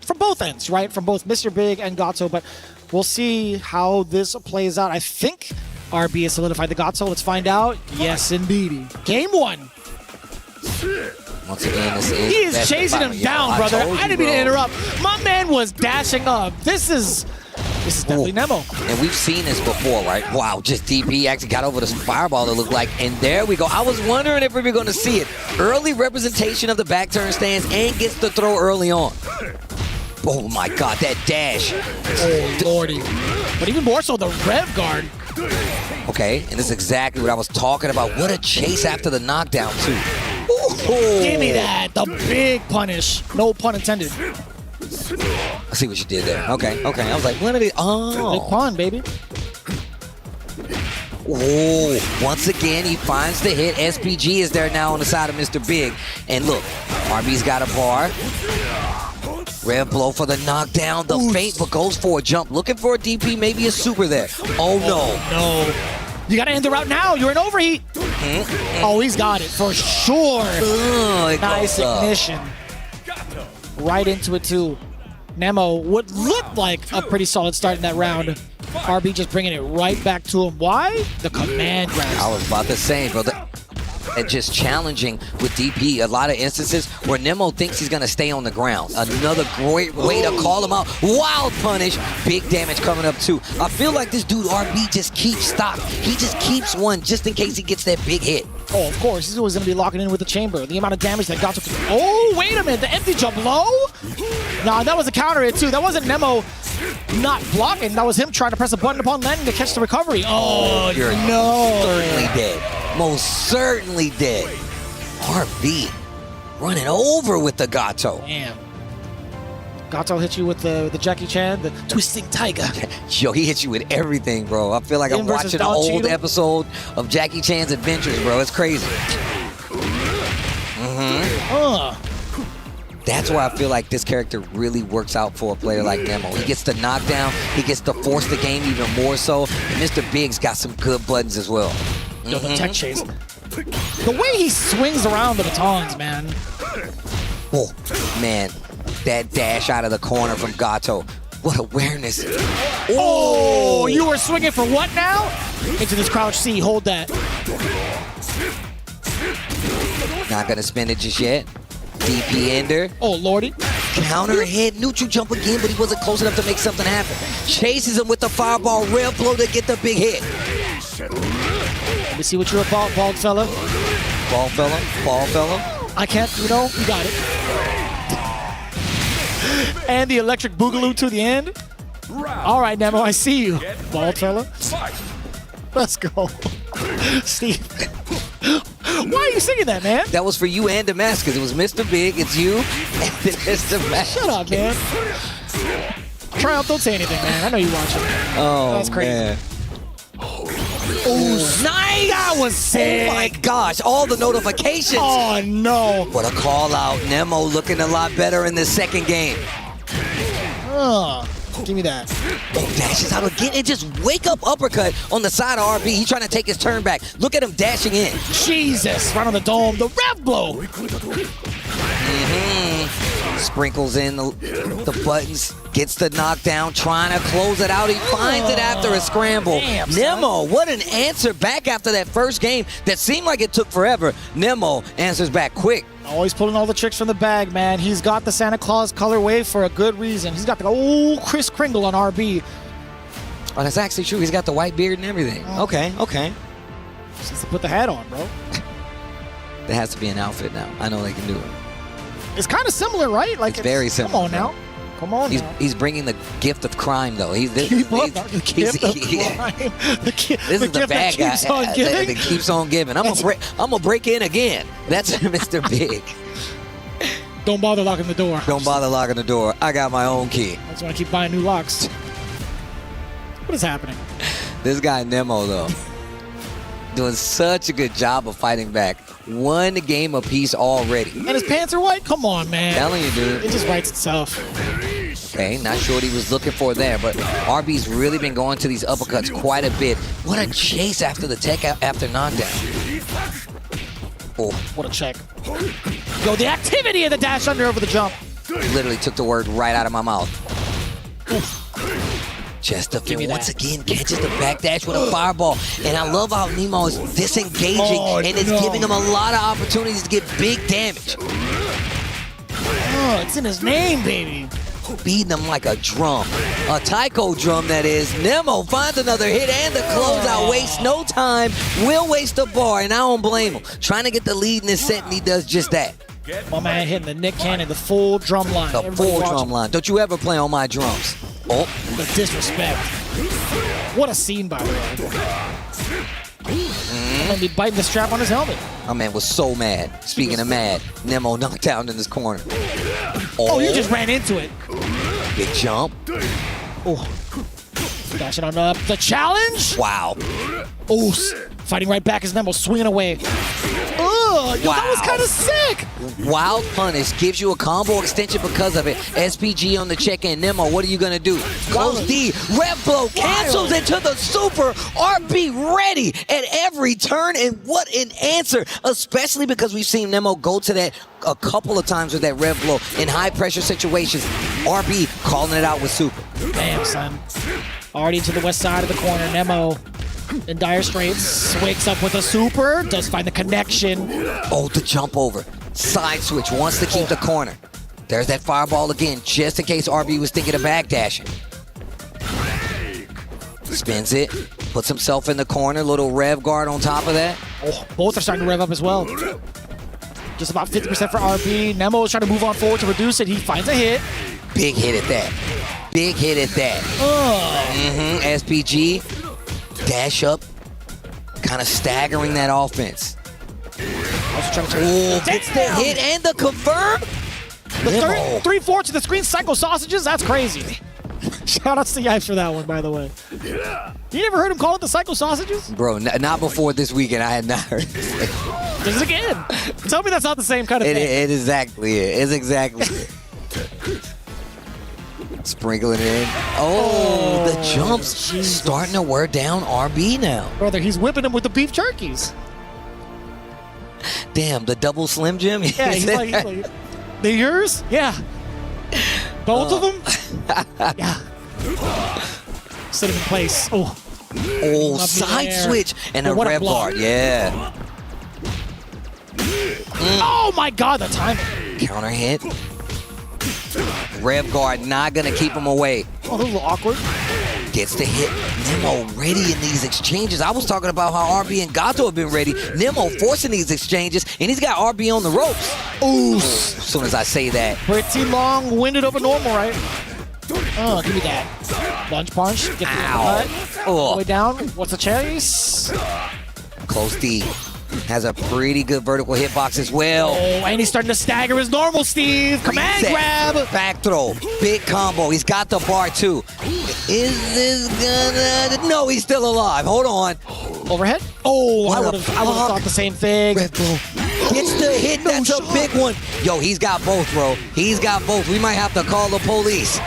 [SPEAKER 9] from both ends, right? From both Mr. Big and Gato, but we'll see how this plays out. I think RB has solidified the Gato. Let's find out. Yes, indeed. Game 1.
[SPEAKER 13] Once again, this is
[SPEAKER 9] he is chasing him down, brother. I didn't mean to interrupt. My man was dashing up. This is definitely Nemo.
[SPEAKER 13] And we've seen this before, right? Wow, just DP actually got over this fireball, it looked like. And there we go. I was wondering if we were going to see it. Early representation of the back turn stance and gets the throw early on. Oh my God, that dash.
[SPEAKER 9] Oh, lordy. But even more so, the rev guard.
[SPEAKER 13] Okay, and this is exactly what I was talking about. What a chase after the knockdown, too.
[SPEAKER 9] Ooh. Give me that. The big punish. No pun intended.
[SPEAKER 13] I see what you did there. Okay. I was like, when did it? Oh.
[SPEAKER 9] Big pun, baby.
[SPEAKER 13] Oh, once again, he finds the hit. SPG is there now on the side of Mr. Big. And look, RB's got a bar. Red blow for the knockdown. The feint, but goes for a jump. Looking for a DP, maybe a super there. Oh, no.
[SPEAKER 9] You got to end the route now. You're in overheat. Oh, he's got it for sure. Nice ignition. Right into it, too. Nemo would look like a pretty solid start in that round. RB just bringing it right back to him. Why? The command grab.
[SPEAKER 13] I was about to say, bro. And just challenging with DP. A lot of instances where Nemo thinks he's going to stay on the ground. Another great way to call him out. Wild punish. Big damage coming up, too. I feel like this dude, RB, just keeps stock. He just keeps one just in case he gets that big hit.
[SPEAKER 9] Oh, of course. He's always going to be locking in with the chamber. The amount of damage that Gato can... Oh, wait a minute. The empty jump low? Nah, that was a counter hit, too. That wasn't Nemo not blocking. That was him trying to press a button upon landing to catch the recovery. Oh,
[SPEAKER 13] you're
[SPEAKER 9] no.
[SPEAKER 13] Certainly dead. Most certainly dead. RB running over with the Gato.
[SPEAKER 9] Damn. Gato hit you with the Jackie Chan, the twisting tiger.
[SPEAKER 13] Yo, he hit you with everything, bro. I feel like I'm watching an old episode of Jackie Chan's Adventures, bro. It's crazy. That's why I feel like this character really works out for a player like Nemo. He gets the knockdown, he gets to force the game even more so. And Mr. Big's got some good buttons as well.
[SPEAKER 9] Yo, the tech chase. The way he swings around the batons, man.
[SPEAKER 13] Oh, man. That dash out of the corner from Gato. What awareness.
[SPEAKER 9] Oh, you were swinging for what now? Into this crouch C, hold that.
[SPEAKER 13] Not gonna spin it just yet. DP ender.
[SPEAKER 9] Oh, lordy.
[SPEAKER 13] Counter hit, neutral jump again, but he wasn't close enough to make something happen. Chases him with the fireball, rail blow to get the big hit.
[SPEAKER 9] Let me see what you're about, bald fella.
[SPEAKER 13] Bald fella.
[SPEAKER 9] I can't, you got it. And the electric boogaloo to the end. All right, Nemo, I see you, bald fella. Let's go. Steve. Why are you singing that, man?
[SPEAKER 13] That was for you and Damascus. It was Mr. Big, it's you, and then it's Damascus.
[SPEAKER 9] Shut up, man. Triumph, don't say anything, man. I know you watching.
[SPEAKER 13] Oh,
[SPEAKER 9] that's crazy.
[SPEAKER 13] Man.
[SPEAKER 9] Oh, nice! That was sick!
[SPEAKER 13] Oh my gosh, all the notifications.
[SPEAKER 9] Oh no!
[SPEAKER 13] What a call out. Nemo looking a lot better in the second game.
[SPEAKER 9] Give me that.
[SPEAKER 13] Oh, dashes out again and just wake up uppercut on the side of RB. He's trying to take his turn back. Look at him dashing in.
[SPEAKER 9] Jesus, right on the dome. The rev blow.
[SPEAKER 13] Sprinkles in the buttons, gets the knockdown, trying to close it out. He finds it after a scramble.
[SPEAKER 9] Damn,
[SPEAKER 13] Nemo, what an answer back after that first game that seemed like it took forever. Nemo answers back quick.
[SPEAKER 9] Always pulling all the tricks from the bag, man. He's got the Santa Claus colorway for a good reason. He's got the old Kris Kringle on RB.
[SPEAKER 13] Oh, that's actually true. He's got the white beard and everything. Okay.
[SPEAKER 9] Just needs to put the hat on, bro.
[SPEAKER 13] There has to be an outfit now. I know they can do it.
[SPEAKER 9] It's kind of similar, right? Like
[SPEAKER 13] It's very similar.
[SPEAKER 9] Come on now. Come on now.
[SPEAKER 13] He's bringing the gift of crime, though.
[SPEAKER 9] This is the
[SPEAKER 13] bad guy that keeps on giving. I'm gonna break in again. That's Mr. Big.
[SPEAKER 9] Don't bother locking the door.
[SPEAKER 13] Don't bother locking the door. I got my own key.
[SPEAKER 9] I just want to keep buying new locks. What is happening?
[SPEAKER 13] This guy Nemo, though, doing such a good job of fighting back. One game apiece already.
[SPEAKER 9] And his pants are white? Come on, man.
[SPEAKER 13] Telling you, dude.
[SPEAKER 9] It just writes itself.
[SPEAKER 13] Okay, not sure what he was looking for there, but RB's really been going to these uppercuts quite a bit. What a chase after the tech after knockdown. Oh.
[SPEAKER 9] What a check. Yo, the activity of the dash under over the jump.
[SPEAKER 13] Literally took the word right out of my mouth. Chesterfield once again catches the backdash with a fireball. And I love how Nemo is disengaging and it's giving him a lot of opportunities to get big damage.
[SPEAKER 9] Oh, it's in his name, baby.
[SPEAKER 13] Beating him like a drum. A taiko drum, that is. Nemo finds another hit and the closeout. Wastes no time. Will waste the bar, and I don't blame him. Trying to get the lead in this set, and he does just that.
[SPEAKER 9] My man hitting the Nick Cannon, the full drum line.
[SPEAKER 13] The full drum line. Don't you ever play on my drums. Oh.
[SPEAKER 9] The disrespect. What a scene, by the way. I'm gonna be biting the strap on his helmet.
[SPEAKER 13] My man was so mad. Speaking of mad, Nemo knocked down in this corner.
[SPEAKER 9] Oh, you just ran into it.
[SPEAKER 13] Big jump.
[SPEAKER 9] Oh. Dashing on up. The challenge?
[SPEAKER 13] Wow.
[SPEAKER 9] Oh, fighting right back as Nemo swinging away. Oh, yo, that was kind of sick.
[SPEAKER 13] Wild punish gives you a combo extension because of it. SPG on the check-in. Nemo, what are you gonna do? Close D. Rev blow cancels into the super. RB ready at every turn, and what an answer, especially because we've seen Nemo go to that a couple of times with that rev blow in high pressure situations. RB calling it out with super.
[SPEAKER 9] Damn, son. Already to the west side of the corner. Nemo in dire straits. Wakes up with a super. Does find the connection.
[SPEAKER 13] Oh, the jump over. Side switch. Wants to keep the corner. There's that fireball again, just in case RB was thinking of backdashing. Spins it. Puts himself in the corner. Little rev guard on top of that.
[SPEAKER 9] Oh, both are starting to rev up as well. Just about 50% for RB. Nemo is trying to move on forward to reduce it. He finds a hit.
[SPEAKER 13] Big hit at that. Big hit at that. SPG. Dash up. Kind of staggering that offense. Oh, gets the hit and the confirm.
[SPEAKER 9] The 3/4 of the screen cycle sausages? That's crazy. Shout outs to Yipes for that one, by the way. You never heard him call it the cycle sausages?
[SPEAKER 13] Bro, not before this weekend. I had not heard it.
[SPEAKER 9] Does it again. Tell me that's not the same kind of thing.
[SPEAKER 13] It exactly it. It's exactly it. Sprinkling it in. Oh, the jumps starting to wear down RB now.
[SPEAKER 9] Brother, he's whipping him with the beef jerkies.
[SPEAKER 13] Damn, the double Slim Jim?
[SPEAKER 9] Yeah, he's like, they're yours? Yeah. Both of them? Yeah. Set him in place. Oh.
[SPEAKER 13] Oh, side switch and a rev guard. Yeah.
[SPEAKER 9] Oh my God, the timing.
[SPEAKER 13] Counter hit. Rev guard not gonna keep him away.
[SPEAKER 9] Oh, a little awkward.
[SPEAKER 13] Gets the hit. Nemo ready in these exchanges. I was talking about how RB and Gato have been ready. Nemo forcing these exchanges, and he's got RB on the ropes. Ooh, as soon as I say that.
[SPEAKER 9] Pretty long-winded over normal, right? Oh, give me that. Lunge punch. Get the cut.
[SPEAKER 13] Oh.
[SPEAKER 9] Way down. What's the chase?
[SPEAKER 13] Close D. Has a pretty good vertical hitbox as well.
[SPEAKER 9] Oh, and he's starting to stagger his normal, Steve. Command grab.
[SPEAKER 13] Back throw. Big combo. He's got the bar, too. Is this gonna... No, he's still alive. Hold on.
[SPEAKER 9] Overhead? Oh, I would have thought the same thing.
[SPEAKER 13] Red Bull gets the hit. That's a big one. Yo, he's got both, bro. He's got both. We might have to call the police.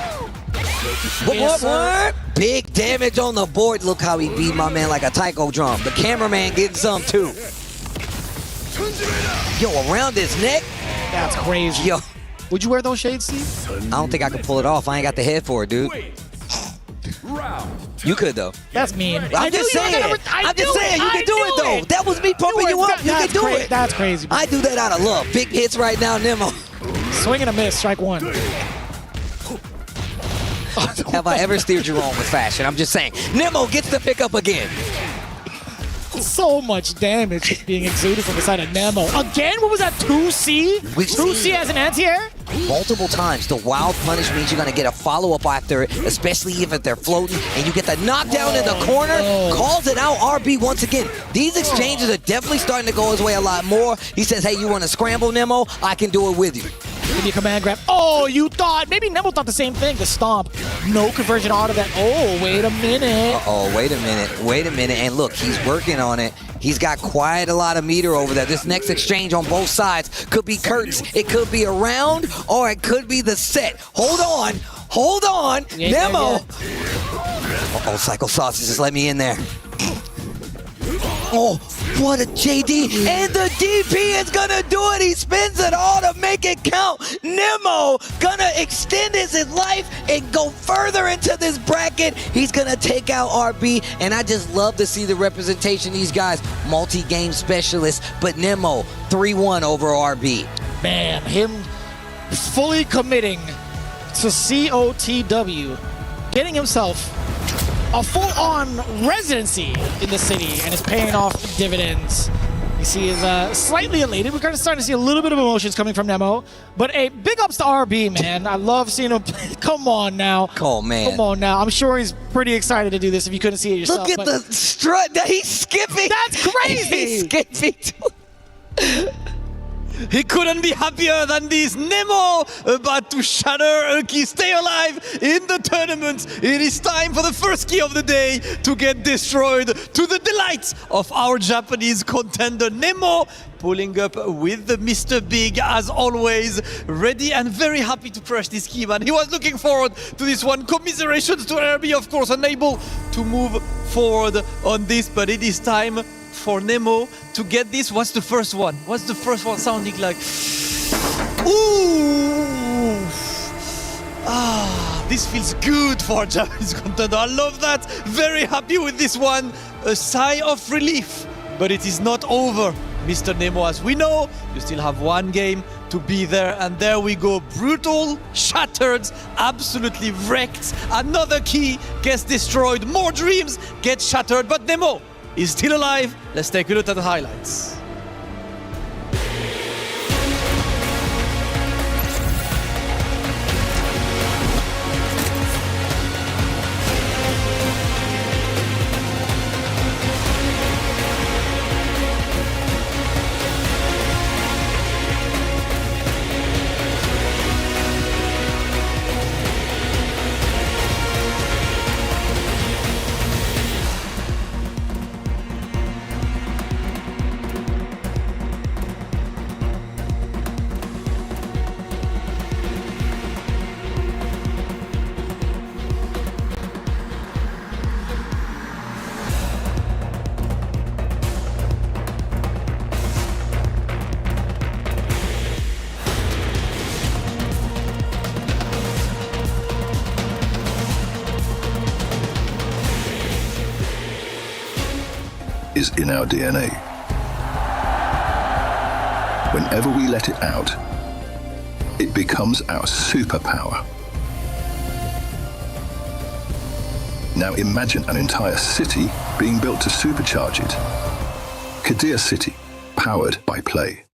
[SPEAKER 13] What? Big damage on the board. Look how he beat my man like a taiko drum. The cameraman getting some, too. Yo, around his neck?
[SPEAKER 9] That's crazy.
[SPEAKER 13] Yo.
[SPEAKER 9] Would you wear those shades, Steve?
[SPEAKER 13] I don't think I can pull it off. I ain't got the head for it, dude. You could, though.
[SPEAKER 9] That's mean.
[SPEAKER 13] I'm just saying. You can do it, though. That was me pumping you up. You can do it.
[SPEAKER 9] That's crazy.
[SPEAKER 13] I do that out of love. Big hits right now, Nemo.
[SPEAKER 9] Swing and a miss, strike one.
[SPEAKER 13] Have I ever steered you wrong with fashion? I'm just saying. Nemo gets the pickup again.
[SPEAKER 9] So much damage being exuded from the side of Nemo. Again? What was that? 2C? 2C as an anti-air?
[SPEAKER 13] Multiple times. The wild punish means you're going to get a follow-up after it, especially if they're floating, and you get the knockdown in the corner. Calls it out RB once again. These exchanges are definitely starting to go his way a lot more. He says, hey, you want to scramble, Nemo? I can do it with you.
[SPEAKER 9] Give me a command grab. Oh, you thought. Maybe Nemo thought the same thing. The stomp. No conversion out of that. Oh, wait a minute.
[SPEAKER 13] Uh-oh, wait a minute. Wait a minute. And look, he's working on it. He's got quite a lot of meter over there. This next exchange on both sides could be curtains. It could be a round, or it could be the set. Hold on. Hold on. Nemo. Uh-oh, Psycho Sausage just let me in there. Oh, what a JD. And the DP is going to do it. He spins it all to make it count. Nemo going to extend his life and go further into this bracket. He's going to take out RB, and I just love to see the representation of these guys. Multi-game specialists, but Nemo 3-1 over RB.
[SPEAKER 9] Man, him fully committing to COTW, getting himself a full-on residency in the city, and it's paying off dividends. You see, he's slightly elated. We're kind of starting to see a little bit of emotions coming from Nemo. But hey, big ups to RB, man. I love seeing him. Come on now.
[SPEAKER 13] Oh, man.
[SPEAKER 9] Come on now. I'm sure he's pretty excited to do this if you couldn't see it yourself.
[SPEAKER 13] Look at the strut. He's skipping.
[SPEAKER 9] That's crazy.
[SPEAKER 13] He's skipping too.
[SPEAKER 3] He couldn't be happier than this. Nemo about to shatter a key, stay alive in the tournament. It is time for the first key of the day to get destroyed, to the delight of our Japanese contender. Nemo pulling up with the Mr. Big as always, ready and very happy to crush this key, man. He was looking forward to this one. Commiserations to RB, of course, unable to move forward on this, but it is time for Nemo to get this. What's the first one? What's the first one sounding like? Ooh! Ah, this feels good for a Japanese contender. I love that. Very happy with this one. A sigh of relief, but it is not over, Mr. Nemo. As we know, you still have one game to be there, and there we go. Brutal, shattered, absolutely wrecked. Another key gets destroyed. More dreams get shattered, but Nemo is still alive. Let's take a look at the highlights.
[SPEAKER 15] is in our DNA. Whenever we let it out, it becomes our superpower. Now imagine an entire city being built to supercharge it. Kadir City, powered by play.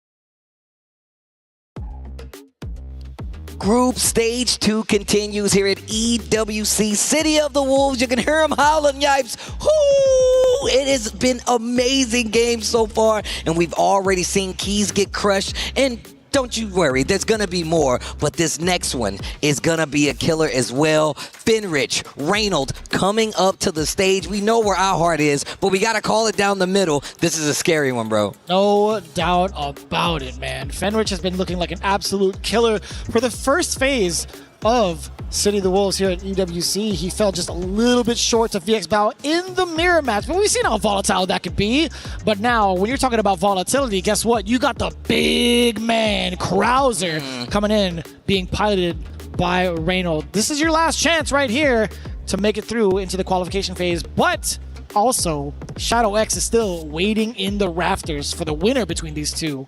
[SPEAKER 13] Group Stage 2 continues here at EWC City of the Wolves. You can hear them howling, Yipes. Whoo! It has been amazing games so far, and we've already seen Keys get crushed. And don't you worry, there's gonna be more, but this next one is gonna be a killer as well. Fenrich, Reynolds coming up to the stage. We know where our heart is, but we gotta call it down the middle. This is a scary one, bro.
[SPEAKER 9] No doubt about it, man. Fenrich has been looking like an absolute killer for the first phase of City of the Wolves here at EWC. He fell just a little bit short to VX Bao in the mirror match, but we've seen how volatile that could be. But now, when you're talking about volatility, guess what? You got the big man, Krauser, coming in, being piloted by Reynolds. This is your last chance right here to make it through into the qualification phase, but also, Shadow X is still waiting in the rafters for the winner between these two.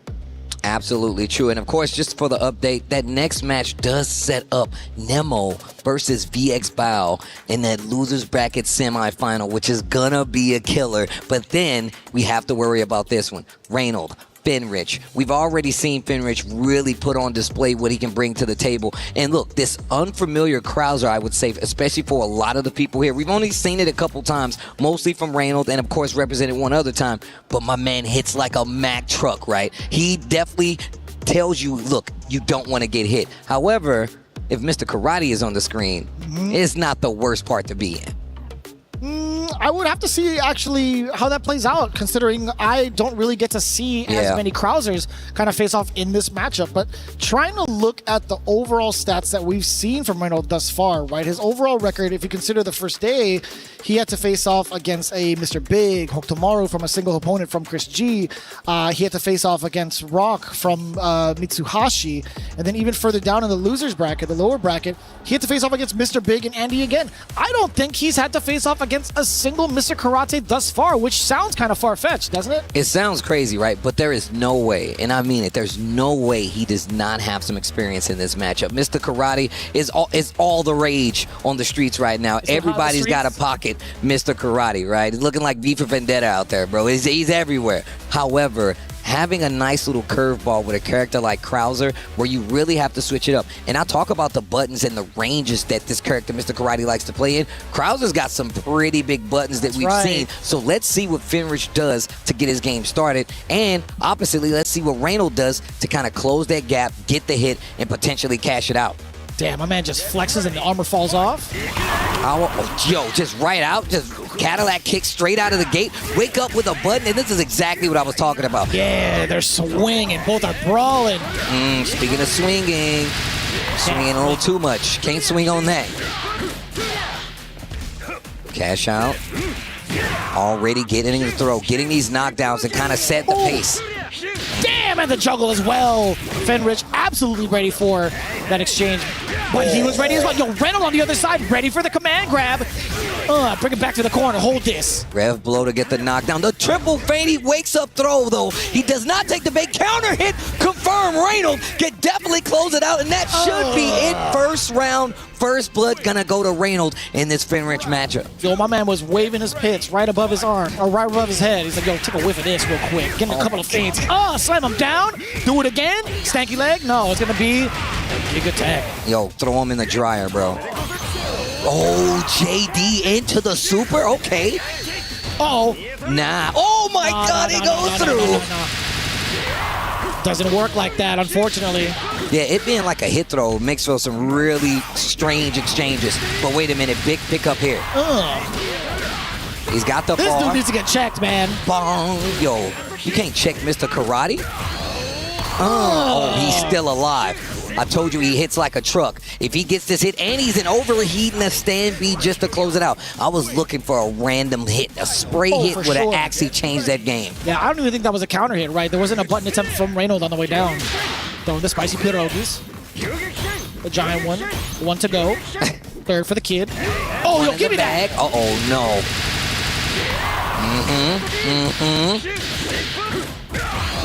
[SPEAKER 13] Absolutely true. And of course, just for the update, that next match does set up Nemo versus VX Bao in that losers bracket semifinal, which is gonna be a killer. But then we have to worry about this one. Reynolds, Fenrich. We've already seen Fenrich really put on display what he can bring to the table. And look, this unfamiliar Krauser, I would say, especially for a lot of the people here, we've only seen it a couple times, mostly from Reynolds, and of course represented one other time, but my man hits like a Mack truck, right? He definitely tells you, look, you don't want to get hit. However, if Mr. Karate is on the screen, it's not the worst part to be in.
[SPEAKER 9] I would have to see actually how that plays out, considering I don't really get to see as many Krausers kind of face off in this matchup. But trying to look at the overall stats that we've seen from Reynolds thus far, right? His overall record, if you consider the first day, he had to face off against a Mr. Big, Hokutomaru from a single opponent from Chris G. He had to face off against Rock from Mitsuhashi. And then even further down in the losers bracket, the lower bracket, he had to face off against Mr. Big and Andy again. I don't think he's had to face off against a single Mr. Karate thus far, which sounds kind of far-fetched, doesn't it?
[SPEAKER 13] It sounds crazy, right? But there is no way, and I mean it, there's no way he does not have some experience in this matchup. Mr. Karate is all the rage on the streets right now. Everybody's got a pocket Mr. Karate, right? He's looking like V for Vendetta out there, bro. He's everywhere. However, having a nice little curveball with a character like Krauser, where you really have to switch it up. And I talk about the buttons and the ranges that this character, Mr. Karate, likes to play in. Krauser's got some pretty big buttons that we've seen. So let's see what Fenrich does to get his game started. And oppositely, let's see what Reynolds does to kind of close that gap, get the hit, and potentially cash it out.
[SPEAKER 9] Damn, my man just flexes and the armor falls off.
[SPEAKER 13] Yo, just right out, just Cadillac kick straight out of the gate, wake up with a button, and this is exactly what I was talking about.
[SPEAKER 9] Yeah, they're swinging, both are brawling.
[SPEAKER 13] Speaking of swinging a little too much. Can't swing on that. Cash out. Already getting in the throw, getting these knockdowns and kind of set the pace.
[SPEAKER 9] Damn, and the juggle as well. Fenrich absolutely ready for that exchange. But he was ready as well. Yo, Reynolds on the other side, ready for the command grab. Bring it back to the corner. Hold this.
[SPEAKER 13] Rev blow to get the knockdown. The triple feint, he wakes up throw, though. He does not take the bait. Counter hit, confirm. Reynolds can definitely close it out, and that should be it. First round, first blood gonna go to Reynolds in this Fenrich matchup.
[SPEAKER 9] Yo, my man was waving his pits right above his arm, or right above his head. He's like, yo, take a whiff of this real quick. Give him a couple of feints. Slam him down. Do it again. Stanky leg. No, it's gonna be a good tag.
[SPEAKER 13] Yo, throw him in the dryer, bro. Oh, JD into the super. Okay. Nah. Oh my God, he goes through.
[SPEAKER 9] Doesn't work like that, unfortunately.
[SPEAKER 13] Yeah, it being like a hit throw makes for some really strange exchanges. But wait a minute, big pickup here. He's got the
[SPEAKER 9] This
[SPEAKER 13] bar.
[SPEAKER 9] dude needs to get checked, man.
[SPEAKER 13] Bong. Yo, you can't check Mr. Karate. Oh, he's still alive. I told you he hits like a truck. If he gets this hit, and he's in overheating a stand B just to close it out. I was looking for a random hit, a spray hit would have actually changed that game.
[SPEAKER 9] Yeah, I don't even think that was a counter hit, right? There wasn't a button attempt from Reynolds on the way down. Throwing the spicy pierogies. The giant one. One to go. Third for the kid. Oh, yo, give me that.
[SPEAKER 13] Uh-oh, no.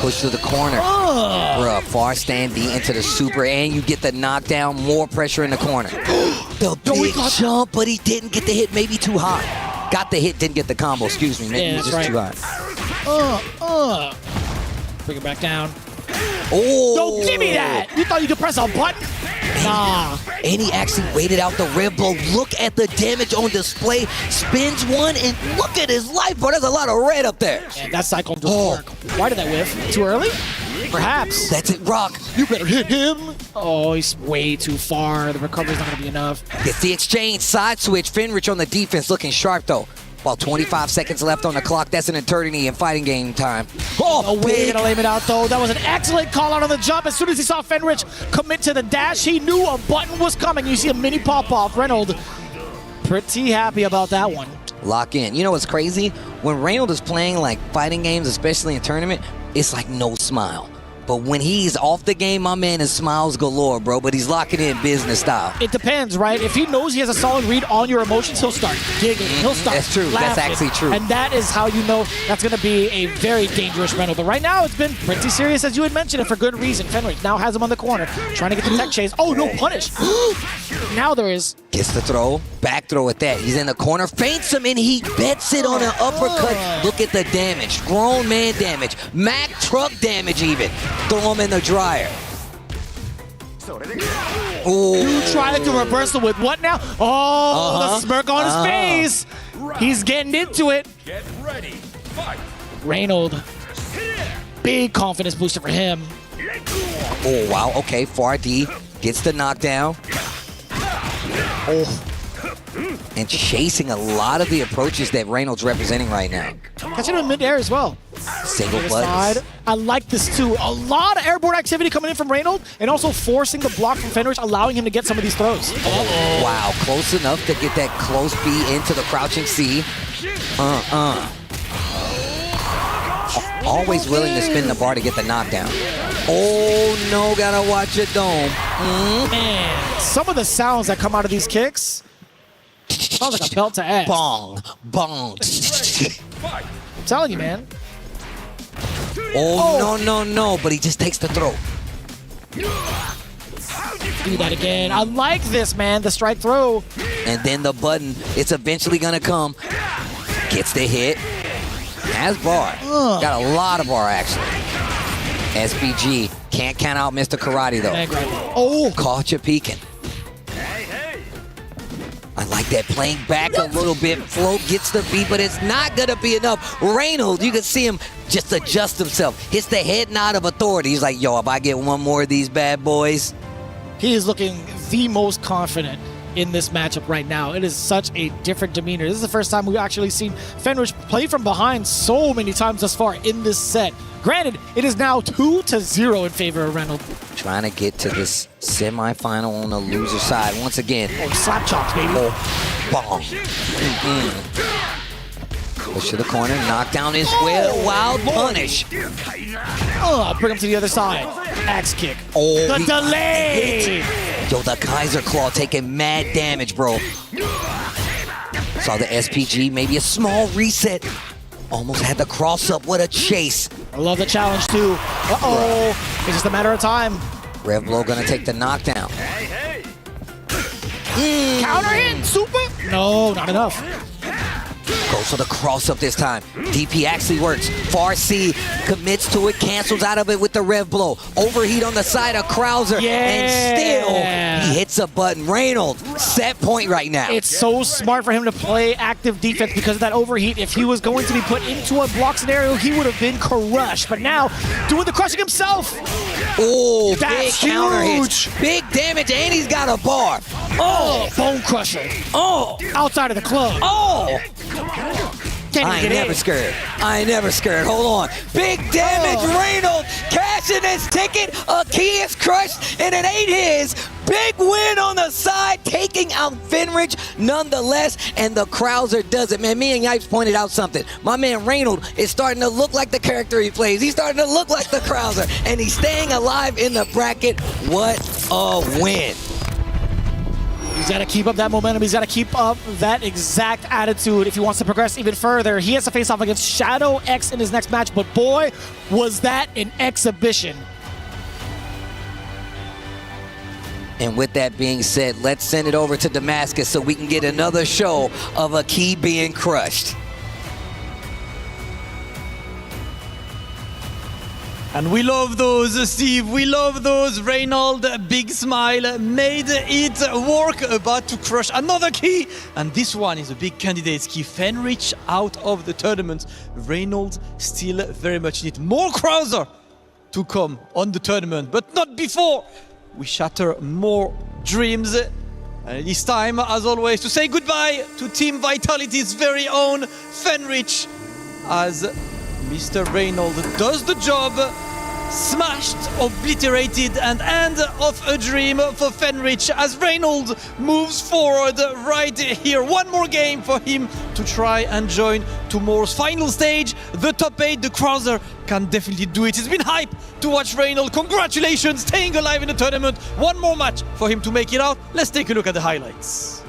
[SPEAKER 13] Push to the corner. Bruh, far stand D into the super, and you get the knockdown, more pressure in the corner. The big jump, but he didn't get the hit, maybe too high. Got the hit, didn't get the combo, excuse me, maybe
[SPEAKER 9] Yeah,
[SPEAKER 13] just
[SPEAKER 9] that's
[SPEAKER 13] too
[SPEAKER 9] right.
[SPEAKER 13] high.
[SPEAKER 9] Bring it back down.
[SPEAKER 13] Oh!
[SPEAKER 9] Don't give me that! You thought you could press a button? Nah.
[SPEAKER 13] And he actually waited out the red blow. Look at the damage on display. Spins one, and look at his life, bro. There's a lot of red up there.
[SPEAKER 9] And that cycle doesn't work. Why did that whiff? Too early? Perhaps.
[SPEAKER 13] That's it, Rock.
[SPEAKER 9] You better hit him. Oh, he's way too far. The recovery's not going to be enough.
[SPEAKER 13] Gets the exchange, side switch. Fenrich on the defense looking sharp, though. About 25 seconds left on the clock. That's an eternity in fighting game time. Oh,
[SPEAKER 9] no way you're going to lay it out, though. That was an excellent call out on the jump. As soon as he saw Fenrich commit to the dash, he knew a button was coming. You see a mini pop-off. Reynolds pretty happy about that one.
[SPEAKER 13] Lock in. You know what's crazy? When Reynolds is playing like fighting games, especially in tournament, it's like no smile. But when he's off the game, my man is smiles galore, bro. But he's locking in business style.
[SPEAKER 9] It depends, right? If he knows he has a solid read on your emotions, he'll start giggling. He'll start
[SPEAKER 13] That's true.
[SPEAKER 9] laughing.
[SPEAKER 13] That's actually true.
[SPEAKER 9] And that is how you know that's going to be a very dangerous Reynolds. But right now, it's been pretty serious, as you had mentioned, and for good reason. Fenrich now has him on the corner, trying to get the tech chase. Oh, no punish. Now there is.
[SPEAKER 13] Gets the throw, back throw at that. He's in the corner, feints him, and he bets it on an uppercut. Look at the damage. Grown man damage. Mack truck damage even. Throw him in the dryer.
[SPEAKER 9] Ooh. You tried to reversal with what now? Oh, the smirk on his face. He's getting into it.
[SPEAKER 1] Get ready. Fight.
[SPEAKER 9] Reynolds. Big confidence booster for him.
[SPEAKER 13] Oh, wow. Okay, far D gets the knockdown. Oh. And chasing a lot of the approaches that Reynolds representing right now.
[SPEAKER 9] Catching him in midair as well.
[SPEAKER 13] Single
[SPEAKER 9] Other
[SPEAKER 13] buttons.
[SPEAKER 9] side. I like this too. A lot of airborne activity coming in from Reynolds, and also forcing the block from Fenrich, allowing him to get some of these throws.
[SPEAKER 13] Wow, close enough to get that close B into the crouching C. Always willing to spin the bar to get the knockdown. Oh no, gotta watch it dome.
[SPEAKER 9] Man, some of the sounds that come out of these kicks sounds like a belt to ass.
[SPEAKER 13] Bong, bong.
[SPEAKER 9] I'm telling you, man.
[SPEAKER 13] Oh, no, but he just takes the throw.
[SPEAKER 9] Do that again. I like this, man, the strike throw.
[SPEAKER 13] And then the button, it's eventually gonna come. Gets the hit. Has bar. Got a lot of bar, actually. SBG. Can't count out Mr. Karate, though.
[SPEAKER 9] Oh!
[SPEAKER 13] Caught you peeking. I like that, playing back a little bit. Float gets the beat, but it's not going to be enough. Reynolds, you can see him just adjust himself. Hits the head nod of authority. He's like, yo, if I get one more of these bad boys.
[SPEAKER 9] He is looking the most confident in this matchup right now. It is such a different demeanor. This is the first time we've actually seen Fenrich play from behind so many times thus far in this set. Granted, it is now 2-0 in favor of Reynolds.
[SPEAKER 13] Trying to get to this semifinal on the loser side once again.
[SPEAKER 9] Oh, slap chops, baby.
[SPEAKER 13] Oh, bong. Push to the corner, knockdown is well, wild punish.
[SPEAKER 9] Bring him to the other side. Axe kick.
[SPEAKER 13] Oh,
[SPEAKER 9] the delay.
[SPEAKER 13] Yo, the Kaiser Claw taking mad damage, bro. Saw the SPG, maybe a small reset. Almost had the cross up. What a chase.
[SPEAKER 9] I love the challenge, too. Uh-oh. It's just a matter of time.
[SPEAKER 13] Rev Blow gonna take the knockdown.
[SPEAKER 9] Counter hit, super. No, not enough.
[SPEAKER 13] Goes for the cross up this time. DP actually works. Far C commits to it, cancels out of it with the Rev Blow. Overheat on the side of Krauser. And still, he hits a button. Reynolds, set point right now.
[SPEAKER 9] It's so smart for him to play active defense because of that overheat. If he was going to be put into a block scenario, he would have been crushed. But now, doing the crushing himself.
[SPEAKER 13] Oh,
[SPEAKER 9] that's
[SPEAKER 13] big counter
[SPEAKER 9] huge.
[SPEAKER 13] hits. Big damage, and he's got a bar.
[SPEAKER 9] Oh, bone crusher.
[SPEAKER 13] Oh,
[SPEAKER 9] outside of the club.
[SPEAKER 13] Oh.
[SPEAKER 9] I
[SPEAKER 13] ain't never scared. I ain't never scared. Hold on. Big damage. Reynolds cashing his ticket. A key is crushed, and it ain't his. Big win on the side, taking out Fenrich nonetheless, and the Krauser does it. Man, me and Yipes pointed out something. My man Reynolds is starting to look like the character he plays. He's starting to look like the Krauser, and he's staying alive in the bracket. What a win.
[SPEAKER 9] He's got to keep up that momentum. He's got to keep up that exact attitude if he wants to progress even further. He has to face off against Shadow X in his next match, but boy, was that an exhibition.
[SPEAKER 13] And with that being said, let's send it over to Damascus so we can get another show of a key being crushed.
[SPEAKER 3] And we love those, Steve. We love those. Reynolds, big smile, made it work, about to crush another key. And this one is a big candidate key. Fenrich out of the tournament. Reynolds still very much in it. More Krauser to come on the tournament, but not before we shatter more dreams. And it is time, as always, to say goodbye to Team Vitality's very own Fenrich as Mr. Reynolds does the job, smashed, obliterated, and end of a dream for Fenrich as Reynolds moves forward right here. One more game for him to try and join tomorrow's final stage. The top 8, the Krauser, can definitely do it. It's been hype to watch Reynolds. Congratulations, staying alive in the tournament. One more match for him to make it out. Let's take a look at the highlights.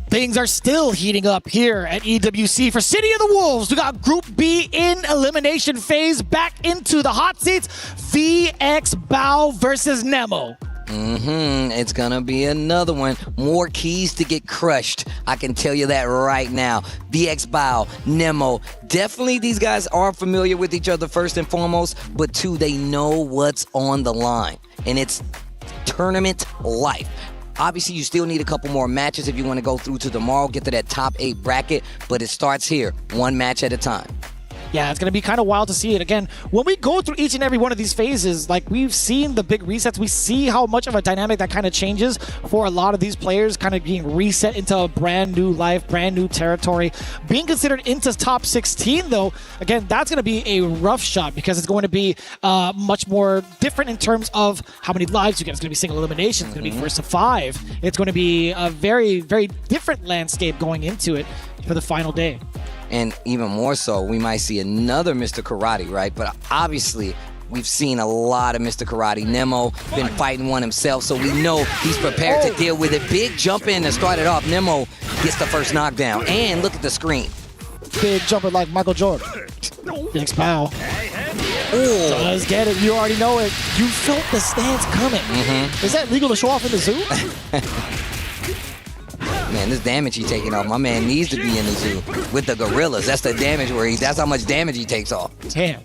[SPEAKER 9] Things are still heating up here at EWC for City of the Wolves. We got Group B in elimination phase. Back into the hot seats. VX Bao versus Nemo.
[SPEAKER 13] It's gonna be another one. More keys to get crushed. I can tell you that right now. VX Bao, Nemo. Definitely these guys are familiar with each other first and foremost, but two, they know what's on the line. And it's tournament life. Obviously, you still need a couple more matches if you want to go through to tomorrow, get to that top 8 bracket, but it starts here, one match at a time.
[SPEAKER 9] Yeah, it's going to be kind of wild to see it. Again, when we go through each and every one of these phases, like we've seen the big resets, we see how much of a dynamic that kind of changes for a lot of these players kind of being reset into a brand new life, brand new territory. Being considered into top 16, though, again, that's going to be a rough shot because it's going to be much more different in terms of how many lives you get. It's going to be single elimination. It's going to be first to 5. It's going to be a very, very different landscape going into it for the final day.
[SPEAKER 13] And even more so, we might see another Mr. Karate, right? But obviously, we've seen a lot of Mr. Karate. Nemo been fighting one himself, so we know he's prepared to deal with it. Big jump in to start it off. Nemo gets the first knockdown. And look at the screen.
[SPEAKER 9] Big jumper like Michael Jordan. VX Bao. Does get it. You already know it. You felt the stance coming. Is that legal to show off in the zoo?
[SPEAKER 13] Man, this damage he's taking off. My man needs to be in the zoo with the gorillas. That's the damage that's how much damage he takes off.
[SPEAKER 9] Damn.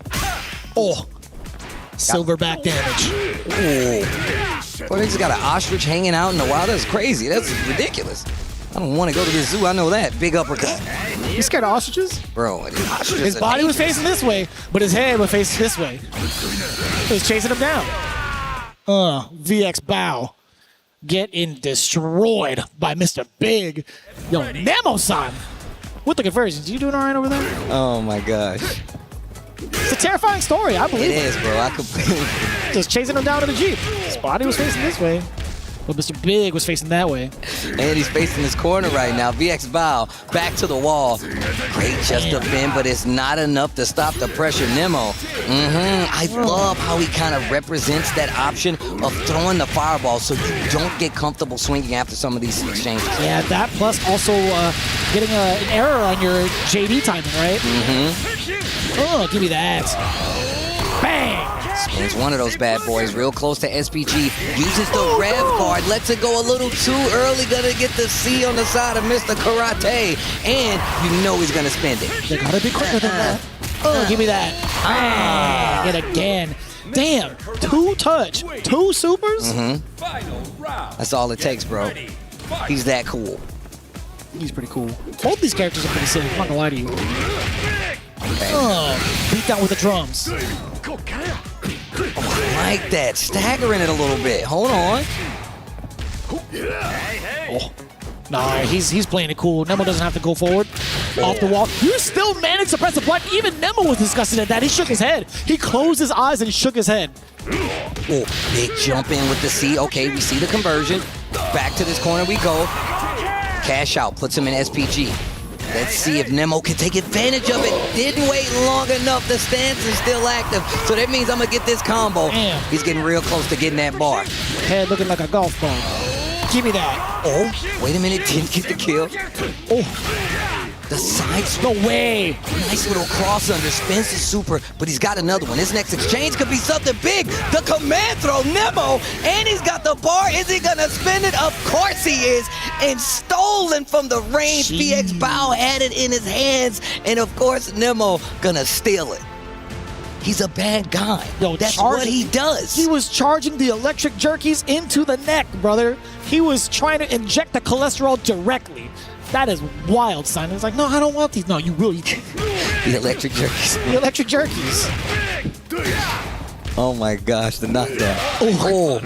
[SPEAKER 9] Oh. Silverback damage.
[SPEAKER 13] Boy, they just got an ostrich hanging out in the wild. That's crazy. That's ridiculous. I don't want to go to the zoo. I know that. Big uppercut.
[SPEAKER 9] You scared of ostriches?
[SPEAKER 13] Bro,
[SPEAKER 9] his body was facing this way, but his head was facing this way. He was chasing him down. VX Bao. Getting destroyed by Mr. Big. Yo, Nemo-san. With the conversions, you doing all right over there?
[SPEAKER 13] Oh my gosh.
[SPEAKER 9] It's a terrifying story, I believe.
[SPEAKER 13] It is, bro. I completely.
[SPEAKER 9] Just chasing him down to the Jeep. His body was facing this way. But Mr. Big was facing that way.
[SPEAKER 13] And he's facing his corner right now. VX Bow back to the wall. Great just defend, but it's not enough to stop the pressure. Nemo. I love how he kind of represents that option of throwing the fireball so you don't get comfortable swinging after some of these exchanges.
[SPEAKER 9] Yeah, that plus also getting an error on your JD timing, right? Oh, give me that. Bang!
[SPEAKER 13] Spins one of those bad boys real close to SPG. Uses the Rev card. Lets it go a little too early. Gonna get the C on the side of Mr. Karate. And you know he's gonna spend it.
[SPEAKER 9] They gotta be quicker than that. Oh, give me that. Bang! Yet again. Damn. 2 touch. 2 supers?
[SPEAKER 13] That's all it takes, bro. He's that cool.
[SPEAKER 9] He's pretty cool. Both these characters are pretty sick. I'm not gonna lie to you. Oh, beat down with the drums.
[SPEAKER 13] Oh, I like that. Staggering it a little bit. Hold on.
[SPEAKER 9] Oh. Nah, he's playing it cool. Nemo doesn't have to go forward. Off the wall. You still managed to press the button. Even Nemo was disgusted at that. He shook his head. He closed his eyes and he shook his head.
[SPEAKER 13] Oh, big jump in with the C. Okay, we see the conversion. Back to this corner we go. Cash out. Puts him in SPG. Let's see if Nemo can take advantage of it. Didn't wait long enough. The stance is still active. So that means I'm going to get this combo.
[SPEAKER 9] Damn.
[SPEAKER 13] He's getting real close to getting that bar.
[SPEAKER 9] Head looking like a golf ball. Give me that.
[SPEAKER 13] Oh, wait a minute. Didn't get the kill.
[SPEAKER 9] Oh.
[SPEAKER 13] The side
[SPEAKER 9] No way.
[SPEAKER 13] Nice little cross under. Spins the super, but he's got another one. His next exchange could be something big. The command throw, Nemo, and he's got the bar. Is he gonna spin it? Of course he is. And stolen from the range. VX Bow had it in his hands, and of course Nemo gonna steal it. He's a bad guy.
[SPEAKER 9] Yo,
[SPEAKER 13] that's what he does.
[SPEAKER 9] He was charging the electric jerkies into the neck, brother. He was trying to inject the cholesterol directly. That is wild, son. It's like, no, I don't want these. No, you will.
[SPEAKER 13] The electric jerkies.
[SPEAKER 9] The electric jerkies.
[SPEAKER 13] Oh my gosh, the knockdown. Oh.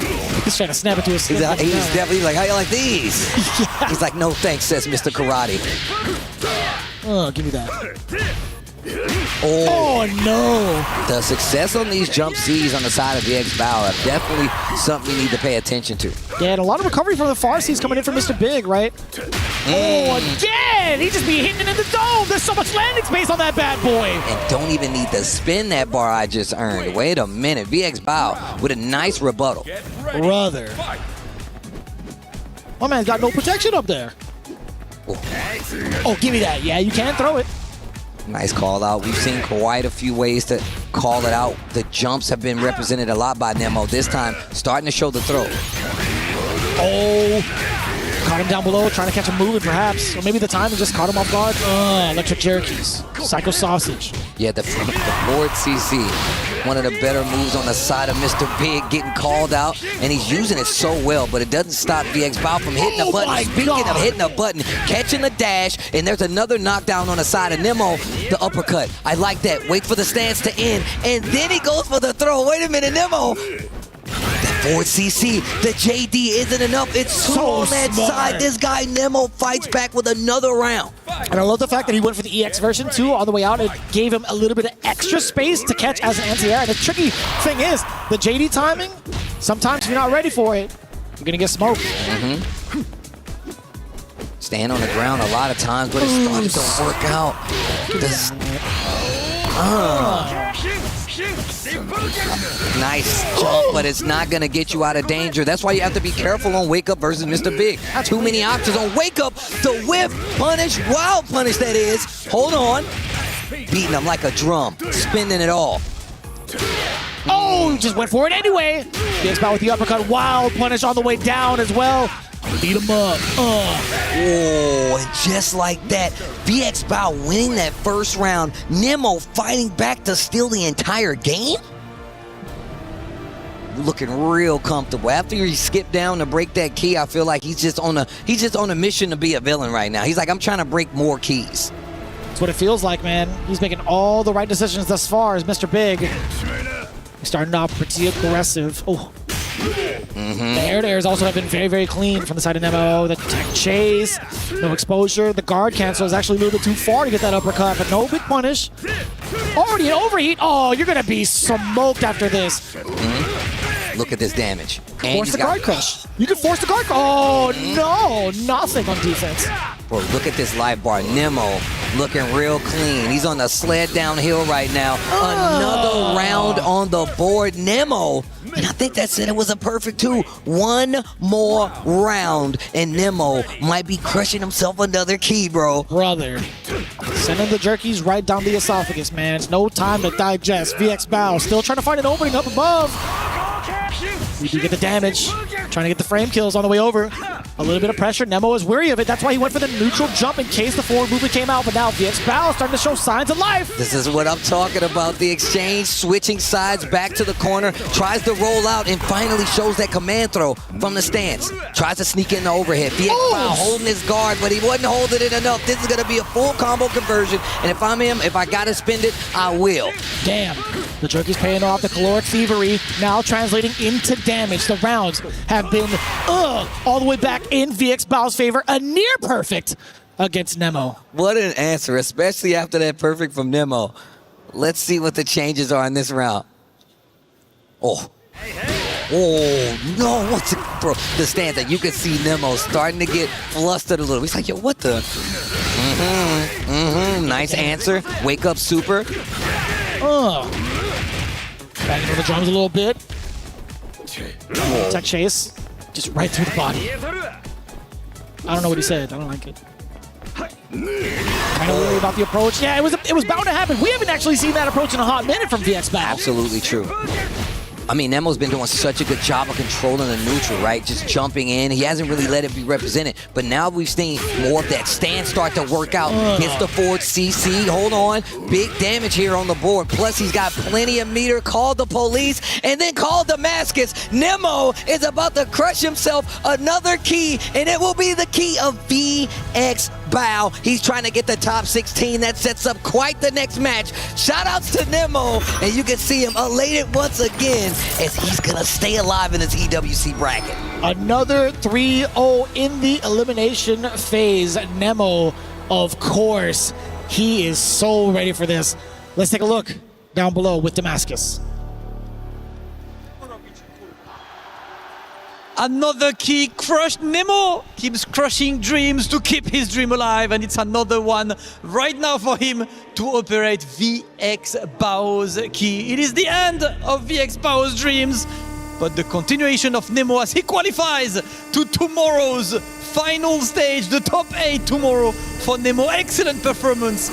[SPEAKER 9] He's trying to snap it to his
[SPEAKER 13] He's definitely like, how you like these?
[SPEAKER 9] Yeah.
[SPEAKER 13] He's like, no thanks, says Mr. Karate.
[SPEAKER 9] Oh, give me that.
[SPEAKER 13] Oh
[SPEAKER 9] no!
[SPEAKER 13] The success on these jump C's on the side of the VX Bow are definitely something you need to pay attention to.
[SPEAKER 9] Yeah, and a lot of recovery from the far C's coming in from Mr. Big, right? Oh, again! He just be hitting it in the dome! There's so much landing space on that bad boy!
[SPEAKER 13] And don't even need to spin that bar I just earned. Wait a minute. VX Bow with a nice rebuttal.
[SPEAKER 9] Brother. My man's got no protection up there. Oh, give me that. Yeah, you can throw it.
[SPEAKER 13] Nice call out. We've seen quite a few ways to call it out. The jumps have been represented a lot by Nemo. This time, starting to show the throw.
[SPEAKER 9] Oh, caught him down below, trying to catch him moving perhaps. Or maybe the timing just caught him off guard. Electric jerkies. Psycho sausage.
[SPEAKER 13] Yeah, the forward CC. One of the better moves on the side of Mr. Big, getting called out, and he's using it so well, but it doesn't stop VX Bow from hitting a button. Speaking of hitting a button, catching the dash, and there's another knockdown on the side of Nemo, the uppercut. I like that. Wait for the stance to end, and then he goes for the throw. Wait a minute, Nemo. That forward CC, the JD isn't enough. It's so on that side. This guy, Nemo, fights back with another round.
[SPEAKER 9] And I love the fact that he went for the EX version too on the way out. It gave him a little bit of extra space to catch as an anti-air. And the tricky thing is, the JD timing, sometimes if you're not ready for it, you're going to get smoked.
[SPEAKER 13] Stand on the ground a lot of times, but it's starting to work out. Nice jump, but it's not going to get you out of danger. That's why you have to be careful on Wake Up versus Mr. Big. Too many options on Wake Up. The whip punish, wild punish that is. Hold on. Beating him like a drum, spinning it all.
[SPEAKER 9] Oh, just went for it anyway. Gets by with the uppercut. Wild punish on the way down as well. Beat him up.
[SPEAKER 13] Oh, and just like that, VX Bow winning that first round. Nemo fighting back to steal the entire game? Looking real comfortable. After he skipped down to break that key, I feel like he's just on a mission to be a villain right now. He's like, I'm trying to break more keys.
[SPEAKER 9] That's what it feels like, man. He's making all the right decisions thus far as Mr. Big. He's starting off pretty aggressive. Oh. The air-to-airs also have been very, very clean from the side of Nemo. The tech chase, no exposure. The guard cancel is actually a little bit too far to get that uppercut, but no big punish. Already an overheat. Oh, you're going to be smoked after this.
[SPEAKER 13] Look at this damage. And
[SPEAKER 9] Force the guard crush. You can force the guard crush. Oh, no. Nothing on defense.
[SPEAKER 13] Bro, look at this life bar. Nemo looking real clean. He's on the sled downhill right now. Another round on the board. Nemo, and I think that said it was a perfect 2. One more round, and Nemo might be crushing himself another key, bro.
[SPEAKER 9] Brother. Sending the jerkies right down the esophagus, man. It's no time to digest. VX Bow still trying to find an opening up above. We do get the damage. Trying to get the frame kills on the way over. A little bit of pressure. Nemo is weary of it. That's why he went for the neutral jump in case the forward movement came out. But now VX Bow starting to show signs of life.
[SPEAKER 13] This is what I'm talking about. The exchange, switching sides back to the corner. Tries to roll out and finally shows that command throw from the stance. Tries to sneak in the overhead. VX Bow holding his guard, but he wasn't holding it enough. This is going to be a full combo conversion. And if I'm him, if I got to spend it, I will.
[SPEAKER 9] Damn. The jerky's paying off. The caloric thievery now translating into damage. The rounds have been all the way back in VX Bow's favor. A near perfect against Nemo.
[SPEAKER 13] What an answer, especially after that perfect from Nemo. Let's see what the changes are in this round. Oh. Oh, no. What's it, bro? The stance that you can see Nemo starting to get flustered a little. He's like, yo, what the? Nice answer. Wake up super.
[SPEAKER 9] Banging on the drums a little bit. Tech chase. Just right through the body. I don't know what he said. I don't like it. Kind of worry about the approach. Yeah, it was bound to happen. We haven't actually seen that approach in a hot minute from VX Bow.
[SPEAKER 13] Absolutely true. I mean, Nemo's been doing such a good job of controlling the neutral, right? Just jumping in. He hasn't really let it be represented. But now we've seen more of that stance start to work out. Hits the forward CC. Hold on. Big damage here on the board. Plus, he's got plenty of meter. Called the police and then called Damascus. Nemo is about to crush himself another key, and it will be the key of VX Bow. He's trying to get the top 16. That sets up quite the next match. Shout-outs to Nemo, and you can see him elated once again as he's going to stay alive in this EWC bracket.
[SPEAKER 9] Another 3-0 in the elimination phase. Nemo, of course, he is so ready for this. Let's take a look down below with Damascus.
[SPEAKER 3] Another key crushed. Nemo keeps crushing dreams to keep his dream alive, and it's another one right now for him to operate VX Bow's key. It is the end of VX Bow's dreams, but the continuation of Nemo as he qualifies to tomorrow's final stage, the top 8 tomorrow for Nemo. Excellent performance.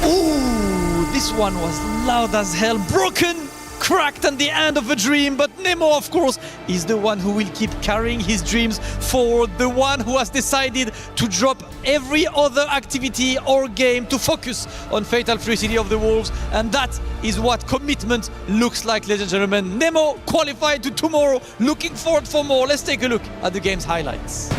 [SPEAKER 3] Ooh, this one was loud as hell. Broken, cracked at the end of a dream, but Nemo, of course, is the one who will keep carrying his dreams forward, the one who has decided to drop every other activity or game to focus on Fatal Fury City of the Wolves, and that is what commitment looks like, ladies and gentlemen. Nemo qualified to tomorrow, looking forward for more. Let's take a look at the game's highlights.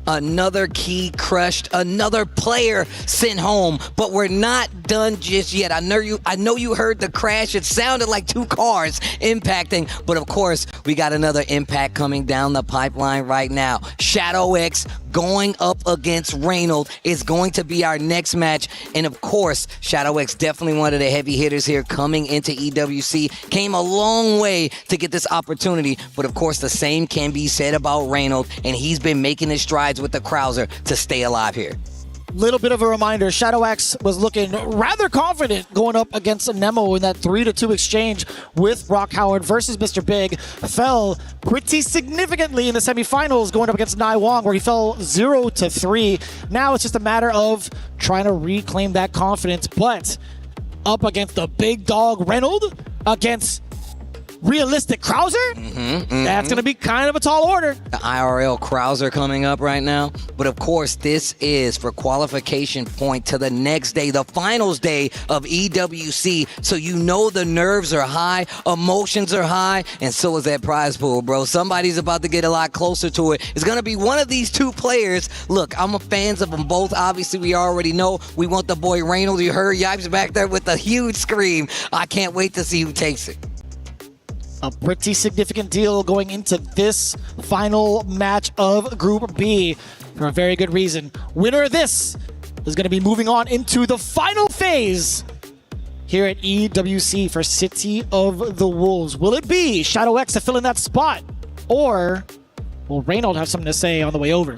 [SPEAKER 3] Another key crushed, another player sent home, but we're not
[SPEAKER 13] done just yet. I know you heard the crash. It sounded like 2 cars impacting, but of course, we got another impact coming down the pipeline right now. Shadow X going up against Reynolds is going to be our next match. And of course, Shadow X definitely one of the heavy hitters here coming into EWC. Came a long way to get this opportunity, but of course, the same can be said about Reynolds, and he's been making his strides with the Krauser to stay alive here.
[SPEAKER 9] Little bit of a reminder, Shadow X was looking rather confident going up against Nemo in that 3-2 exchange with Rock Howard versus Mr. Big. Fell pretty significantly in the semifinals going up against Nai Wong, where he fell 0-3. Now it's just a matter of trying to reclaim that confidence, but up against the big dog Reynolds, against realistic Krauser, that's going to be kind of a tall order.
[SPEAKER 13] The IRL Krauser coming up right now. But of course, this is for qualification point to the next day, the finals day of EWC. So you know the nerves are high, emotions are high, and so is that prize pool, bro. Somebody's about to get a lot closer to it. It's going to be one of these 2 players. Look, I'm a fans of them both. Obviously, we already know we want the boy Reynolds. You heard Yipes back there with a huge scream. I can't wait to see who takes it.
[SPEAKER 9] A pretty significant deal going into this final match of Group B for a very good reason. Winner of this is going to be moving on into the final phase here at EWC for City of the Wolves. Will it be Shadow X to fill in that spot, or will Reynolds have something to say on the way over?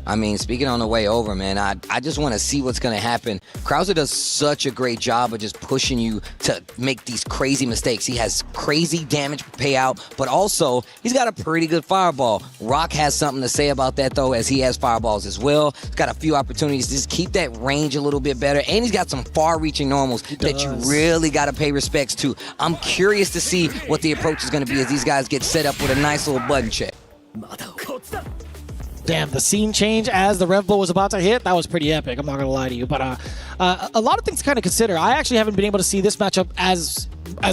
[SPEAKER 13] I mean, speaking on the way over, man, I just want to see what's going to happen. Krauser does such a great job of just pushing you to make these crazy mistakes. He has crazy damage payout, but also he's got a pretty good fireball. Rock has something to say about that, though, as he has fireballs as well. He's got a few opportunities to just keep that range a little bit better, and he's got some far-reaching normals that you really got to pay respects to. I'm curious to see what the approach is going to be as these guys get set up with a nice little button check.
[SPEAKER 9] Damn, the scene change as the Rev Blow was about to hit, that was pretty epic, I'm not going to lie to you. But a lot of things to kind of consider. I actually haven't been able to see this matchup as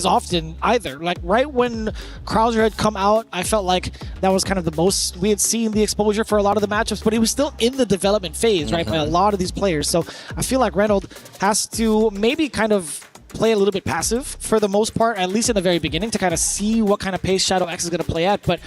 [SPEAKER 9] often either. Like, right when Krauser had come out, I felt like that was kind of the most we had seen the exposure for a lot of the matchups, but he was still in the development phase, right, by a lot of these players. So I feel like Reynolds has to maybe kind of play a little bit passive for the most part, at least in the very beginning, to kind of see what kind of pace Shadow X is going to play at. But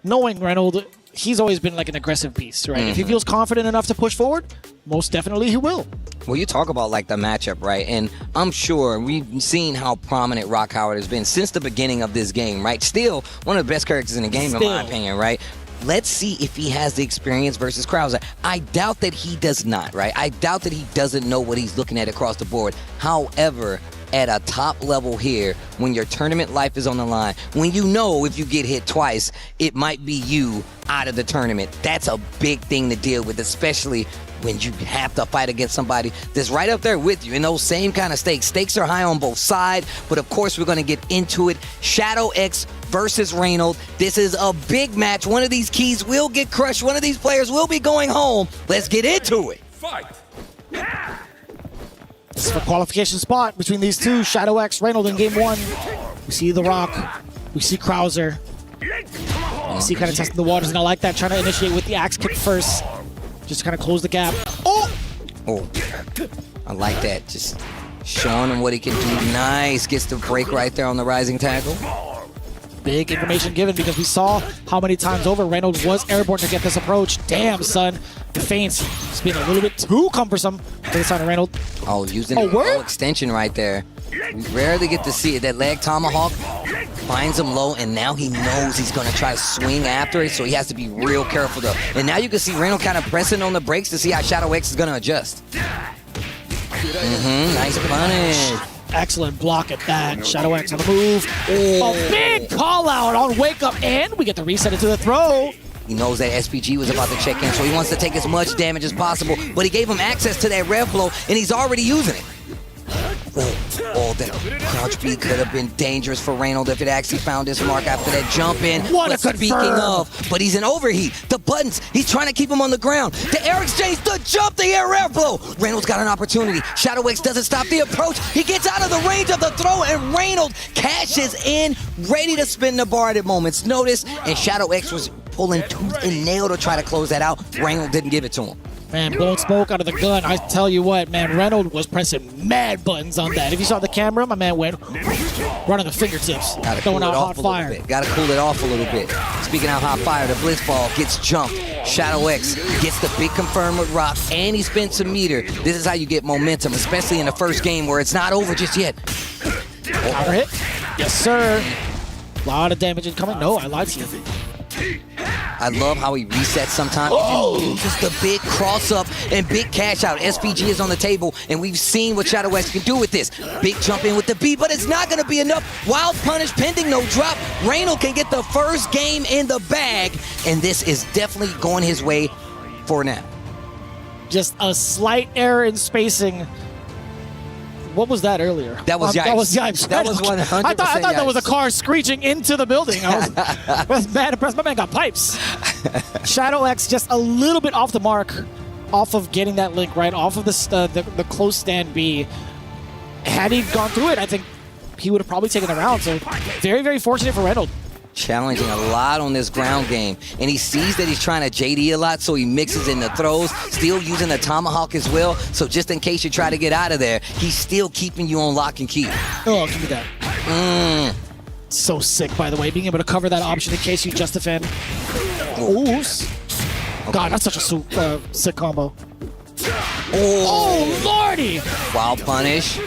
[SPEAKER 9] knowing Reynolds, he's always been like an aggressive beast, right? If he feels confident enough to push forward, most definitely he will.
[SPEAKER 13] Well, you talk about like the matchup, right? And I'm sure we've seen how prominent Rock Howard has been since the beginning of this game, right? Still one of the best characters in the game, in my opinion, right? Let's see if he has the experience versus Krauser. I doubt that he does not, right? I doubt that he doesn't know what he's looking at across the board. However, at a top level here, when your tournament life is on the line, when you know if you get hit twice, it might be you out of the tournament. That's a big thing to deal with, especially when you have to fight against somebody that's right up there with you in those same kind of stakes. Stakes are high on both sides, but of course we're going to get into it. Shadow X versus Reynolds. This is a big match. One of these keys will get crushed. One of these players will be going home. Let's get into it.
[SPEAKER 11] Fight!
[SPEAKER 9] This is for qualification spot between these two, Shadow X, Reynolds in game 1. We see The Rock, we see Krauser. You see kind of testing the waters, and I like that, trying to initiate with the axe kick first. Just kind of close the gap. Oh!
[SPEAKER 13] I like that. Just showing him what he can do. Nice. Gets the break right there on the rising tackle.
[SPEAKER 9] Big information given because we saw how many times over Reynolds was airborne to get this approach. Damn, son. The feints just being a little bit too cumbersome for the son of Reynolds.
[SPEAKER 13] Oh, using the low extension right there. We rarely get to see it. That leg tomahawk finds him low, and now he knows he's going to try to swing after it, so he has to be real careful, though. And now you can see Reynolds kind of pressing on the brakes to see how Shadow X is going to adjust. Nice punish.
[SPEAKER 9] Excellent block at that. Shadow X on the move. A big call out on wake up, and we get to reset it to the throw.
[SPEAKER 13] He knows that SPG was about to check in, so he wants to take as much damage as possible, but he gave him access to that rev blow, and he's already using it. That crouch B could have been dangerous for Reynolds if it actually found his mark after that jump in. Speaking of, but he's in overheat. The buttons, he's trying to keep him on the ground. The air exchange, the jump, the air flow. Reynolds got an opportunity. Shadow X doesn't stop the approach. He gets out of the range of the throw, and Reynolds cashes in, ready to spin the bar at a moment's notice, and Shadow X was pulling tooth and nail to try to close that out. Reynolds didn't give it to him.
[SPEAKER 9] Man, blowing smoke out of the gun. I tell you what, man, Reynolds was pressing mad buttons on that. If you saw the camera, my man went running the fingertips, throwing out hot fire.
[SPEAKER 13] Gotta cool it off a little bit. Speaking of hot fire, the Blitzball gets jumped. Shadow X gets the big confirm with Rock, and he spins some meter. This is how you get momentum, especially in the first game where it's not over just yet.
[SPEAKER 9] Counter hit. Yes, sir. A lot of damage incoming. No, I lied to you.
[SPEAKER 13] I love how he resets sometimes. Oh, just a big cross up and big cash out. SPG is on the table, and we've seen what Shadow X can do with this. Big jump in with the B, but it's not going to be enough. Wild punish pending, no drop. Reynolds can get the first game in the bag, and this is definitely going his way for now.
[SPEAKER 9] Just a slight error in spacing. What was that earlier?
[SPEAKER 13] That was Yipes.
[SPEAKER 9] That was Yipes.
[SPEAKER 13] That was 100%
[SPEAKER 9] I thought that was a
[SPEAKER 13] Yipes.
[SPEAKER 9] car screeching into the building. I was mad impressed. My man got pipes. Shadow X just a little bit off the mark, off of getting that link right, off of the close stand B. Had he gone through it, I think he would have probably taken the round. So very, very fortunate for Reynolds.
[SPEAKER 13] Challenging a lot on this ground game, and he sees that he's trying to JD a lot, so he mixes in the throws, still using the tomahawk as well, so just in case you try to get out of there, he's still keeping you on lock and key.
[SPEAKER 9] Oh, give me that. So sick, by the way, being able to cover that option in case you just defend. Ooh. God, that's such a sick combo. Oh, lordy!
[SPEAKER 13] Wild punish,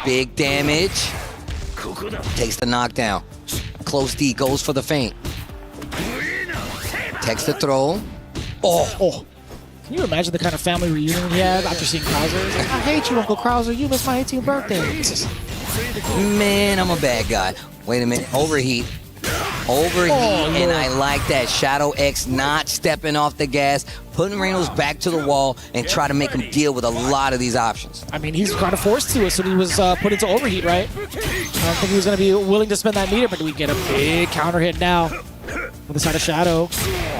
[SPEAKER 13] big damage, takes the knockdown. Close D, goes for the feint. Takes the throw.
[SPEAKER 9] Oh. Can you imagine the kind of family reunion he had after seeing Krauser? He's like, I hate you, Uncle Krauser. You missed my 18th birthday.
[SPEAKER 13] Man, I'm a bad guy. Wait a minute. Overheat. And I like that. Shadow X not stepping off the gas, putting Reynolds back to the wall, and try to make him deal with a lot of these options.
[SPEAKER 9] I mean, he's kind of forced to as soon as he was put into overheat, right? I don't think he was going to be willing to spend that meter, but we get a big counter hit now on the side of Shadow.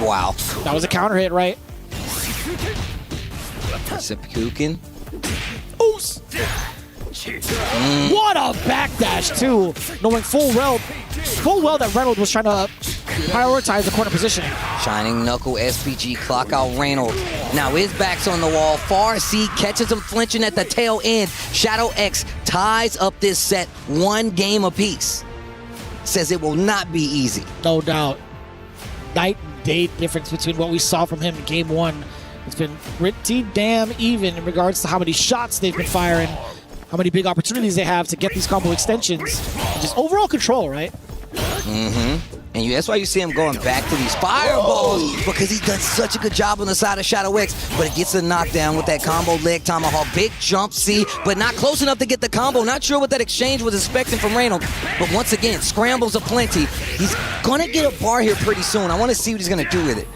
[SPEAKER 13] Wow.
[SPEAKER 9] That was a counter hit, right?
[SPEAKER 13] Seppukin.
[SPEAKER 9] What a backdash, too. Knowing full well that Reynolds was trying to prioritize the corner positioning.
[SPEAKER 13] Shining Knuckle SPG clock out Reynolds. Now his back's on the wall. Far C catches him flinching at the tail end. Shadow X ties up this set 1 game apiece. Says it will not be easy.
[SPEAKER 9] No doubt. Night and day difference between what we saw from him in game 1. It's been pretty damn even in regards to how many shots they've been firing, how many big opportunities they have to get these combo extensions, and just overall control, right?
[SPEAKER 13] And that's why you see him going back to these fireballs, because he's done such a good job on the side of Shadow X, but it gets a knockdown with that combo leg tomahawk. Big jump C, but not close enough to get the combo. Not sure what that exchange was expecting from Reynolds, but once again, scrambles aplenty. He's gonna get a bar here pretty soon. I want to see what he's gonna do with it.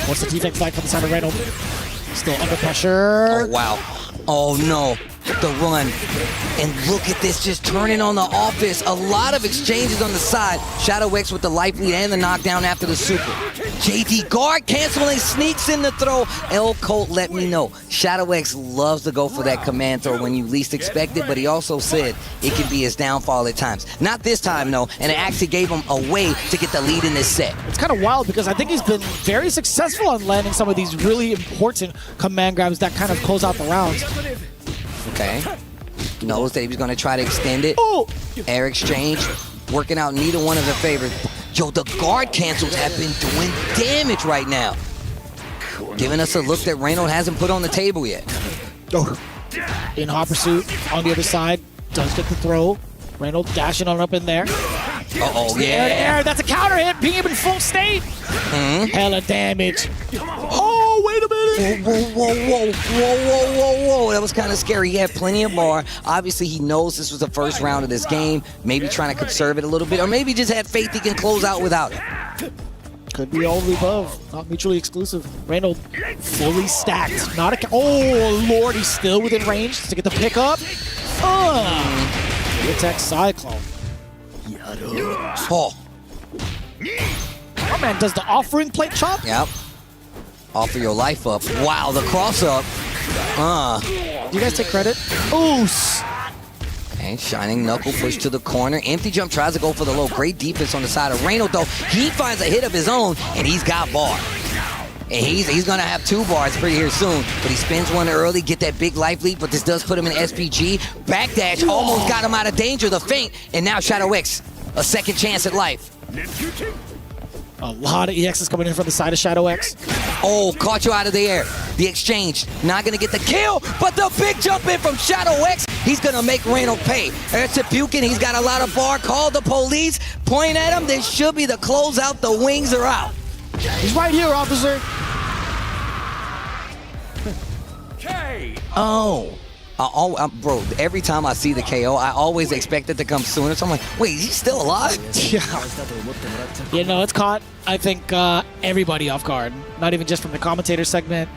[SPEAKER 9] What's the defense like from the side of Reynolds? Still under pressure.
[SPEAKER 13] Oh, wow. Oh, no. The run. And look at this, just turning on the offense. A lot of exchanges on the side. Shadow X with the life lead and the knockdown after the super. JD guard canceling, sneaks in the throw. L Colt let me know. Shadow X loves to go for that command throw when you least expect it, but he also said it can be his downfall at times. Not this time, though, and it actually gave him a way to get the lead in this set.
[SPEAKER 9] It's kind of wild because I think he's been very successful on landing some of these really important command grabs that kind of close out the rounds.
[SPEAKER 13] Okay. Knows that he was going to try to extend it. Air exchange, working out neither one of the favorites. Yo, the guard cancels have been doing damage right now. Giving us a look that Reynolds hasn't put on the table yet.
[SPEAKER 9] In hot pursuit on the other side, does get the throw. Reynolds dashing on up in there.
[SPEAKER 13] Uh-oh, yeah.
[SPEAKER 9] Air, that's a counter hit, being in full state. Hella damage. Oh, wait a minute.
[SPEAKER 13] Whoa. That was kind of scary. He had plenty of bar. Obviously, he knows this was the first round of this game. Maybe trying to conserve it a little bit, or maybe just had faith he can close out without it.
[SPEAKER 9] Could be all of the above. Not mutually exclusive. Reynolds fully stacked. Not a... Oh, Lord, he's still within range to get the pickup. The attack Cyclone.
[SPEAKER 13] Oh.
[SPEAKER 9] My man does the offering plate chop.
[SPEAKER 13] Yep. Offer your life up. Wow, the cross up.
[SPEAKER 9] Do you guys take credit? Oos.
[SPEAKER 13] And Shining Knuckle pushed to the corner. Empty jump tries to go for the low. Great defense on the side of Reynolds, though. He finds a hit of his own, and he's got bar. And he's going to have 2 bars pretty here soon. But he spins one early, get that big life lead, but this does put him in SPG. Backdash almost got him out of danger, the feint. And now Shadow X, a second chance at life.
[SPEAKER 9] A lot of EXs coming in from the side of Shadow X.
[SPEAKER 13] Oh, caught you out of the air. The exchange, not gonna get the kill, but the big jump in from Shadow X, he's gonna make Reynolds pay. There's Bukin, he's got a lot of bar, call the police, point at him, this should be the closeout, the wings are out.
[SPEAKER 9] He's right here, officer.
[SPEAKER 13] Oh. Bro, every time I see the KO, I always expect it to come sooner. So I'm like, wait, is he still alive?
[SPEAKER 9] Yeah. You know, it's caught, I think, everybody off guard. Not even just from the commentator segment,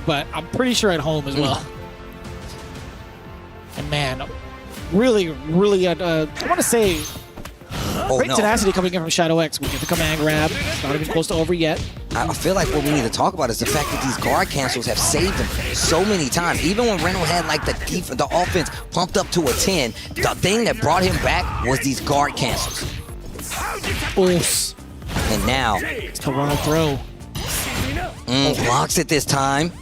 [SPEAKER 9] but I'm pretty sure at home as well. And man, really, really, I want to say, great tenacity coming in from Shadow X. We get the command grab. It's not even close to over yet.
[SPEAKER 13] I feel like what we need to talk about is the fact that these guard cancels have saved him so many times. Even when Reynolds had like the offense pumped up to a 10, the thing that brought him back was these guard cancels.
[SPEAKER 9] Oof.
[SPEAKER 13] And now,
[SPEAKER 9] it's Toronto throw.
[SPEAKER 13] Blocks it this time.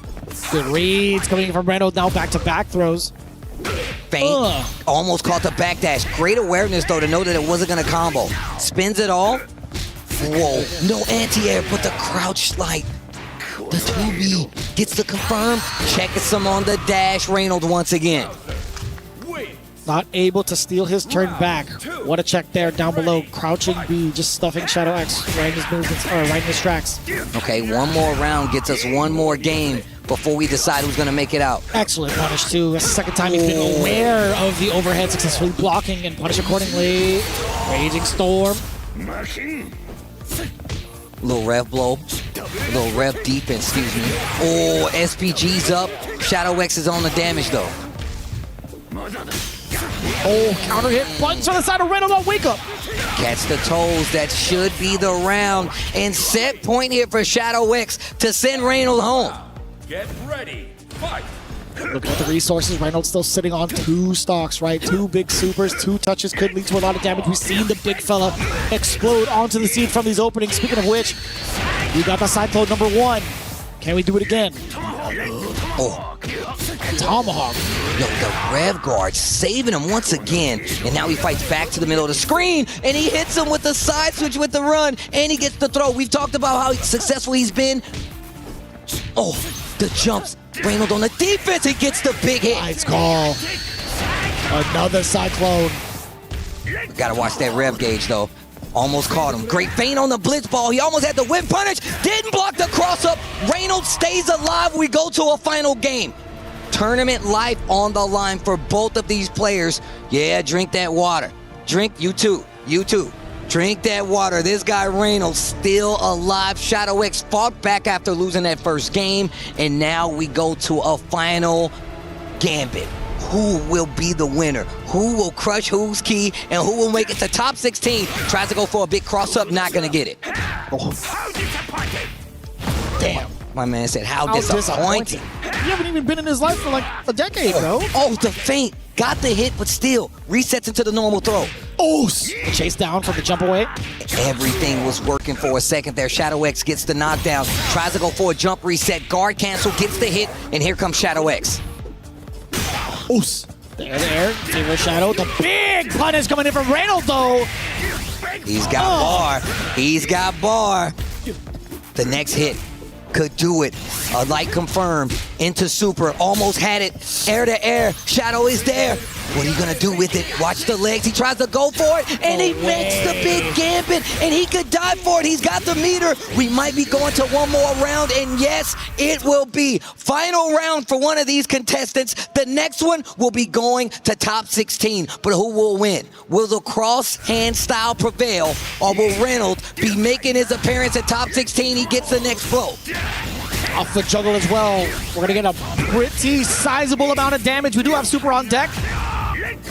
[SPEAKER 9] Good reads coming in from Reynolds. Now back-to-back throws.
[SPEAKER 13] Feint. Almost caught the backdash. Great awareness, though, to know that it wasn't going to combo. Spins it all. Whoa. No anti-air, but the crouch slide. The 2B gets the confirm. Checking some on the dash. Reynolds once again.
[SPEAKER 9] Not able to steal his turn back. What a check there down below. Crouching B, just stuffing Shadow X right in his movements, or right in his tracks.
[SPEAKER 13] Okay, one more round gets us one more game before we decide who's going to make it out.
[SPEAKER 9] Excellent punish, too. That's the second time he's been aware of the overhead, successfully blocking and punish accordingly. Raging Storm.
[SPEAKER 13] Little rev blow. Little rev defense, excuse me. Oh, SPG's up. Shadow X is on the damage, though.
[SPEAKER 9] Oh, counter hit. Buttons on the side of Reynolds on wake up.
[SPEAKER 13] Catch the toes. That should be the round. And set point here for Shadow X to send Reynolds home.
[SPEAKER 1] Get ready. Fight.
[SPEAKER 9] Looking at the resources, Reynolds still sitting on 2 stocks, right? 2 big supers, 2 touches could lead to a lot of damage. We've seen the big fella explode onto the scene from these openings. Speaking of which, we got the cyclone number 1. Can we do it again?
[SPEAKER 13] Oh.
[SPEAKER 9] Tomahawk.
[SPEAKER 13] Yo, the Rev Guard saving him once again. And now he fights back to the middle of the screen. And he hits him with the side switch with the run. And he gets the throw. We've talked about how successful he's been. Oh, the jumps. Reynolds on the defense. He gets the big hit.
[SPEAKER 9] Nice call. Another cyclone.
[SPEAKER 13] Gotta watch that rev gauge, though. Almost caught him. Great feint on the blitz ball. He almost had the whip punish. Didn't block the cross-up. Reynolds stays alive. We go to a final game. Tournament life on the line for both of these players. Yeah, drink that water. Drink, you too. You too. Drink that water. This guy Reynolds still alive. Shadow X fought back after losing that first game. And now we go to a final gambit. Who will be the winner? Who will crush who's key? And who will make it to top 16? Tries to go for a big cross-up, not going to get it. Oh. Damn. My man said, how disappointing.
[SPEAKER 9] You haven't even been in his life for like a decade, bro.
[SPEAKER 13] Oh, the feint. Got the hit, but still resets into the normal throw.
[SPEAKER 9] Oh, chase down from the jump away.
[SPEAKER 13] Everything was working for a second there. Shadow X gets the knockdown. Tries to go for a jump reset. Guard cancel, gets the hit, and here comes Shadow X.
[SPEAKER 9] Oos. There. Zero Shadow. The big punish coming in from Reynolds, though.
[SPEAKER 13] He's got bar. He's got bar. The next hit could do it. A light confirmed. Into super. Almost had it. Air to air. Shadow is there. What are you going to do with it? Watch the legs. He tries to go for it, and he makes the big gambit, and he could die for it. He's got the meter. We might be going to one more round, and yes, it will be. Final round for one of these contestants. The next one will be going to top 16, but who will win? Will the cross-hand style prevail, or will Reynolds be making his appearance at top 16? He gets the next blow.
[SPEAKER 9] Off the juggle as well. We're going to get a pretty sizable amount of damage. We do have super on deck.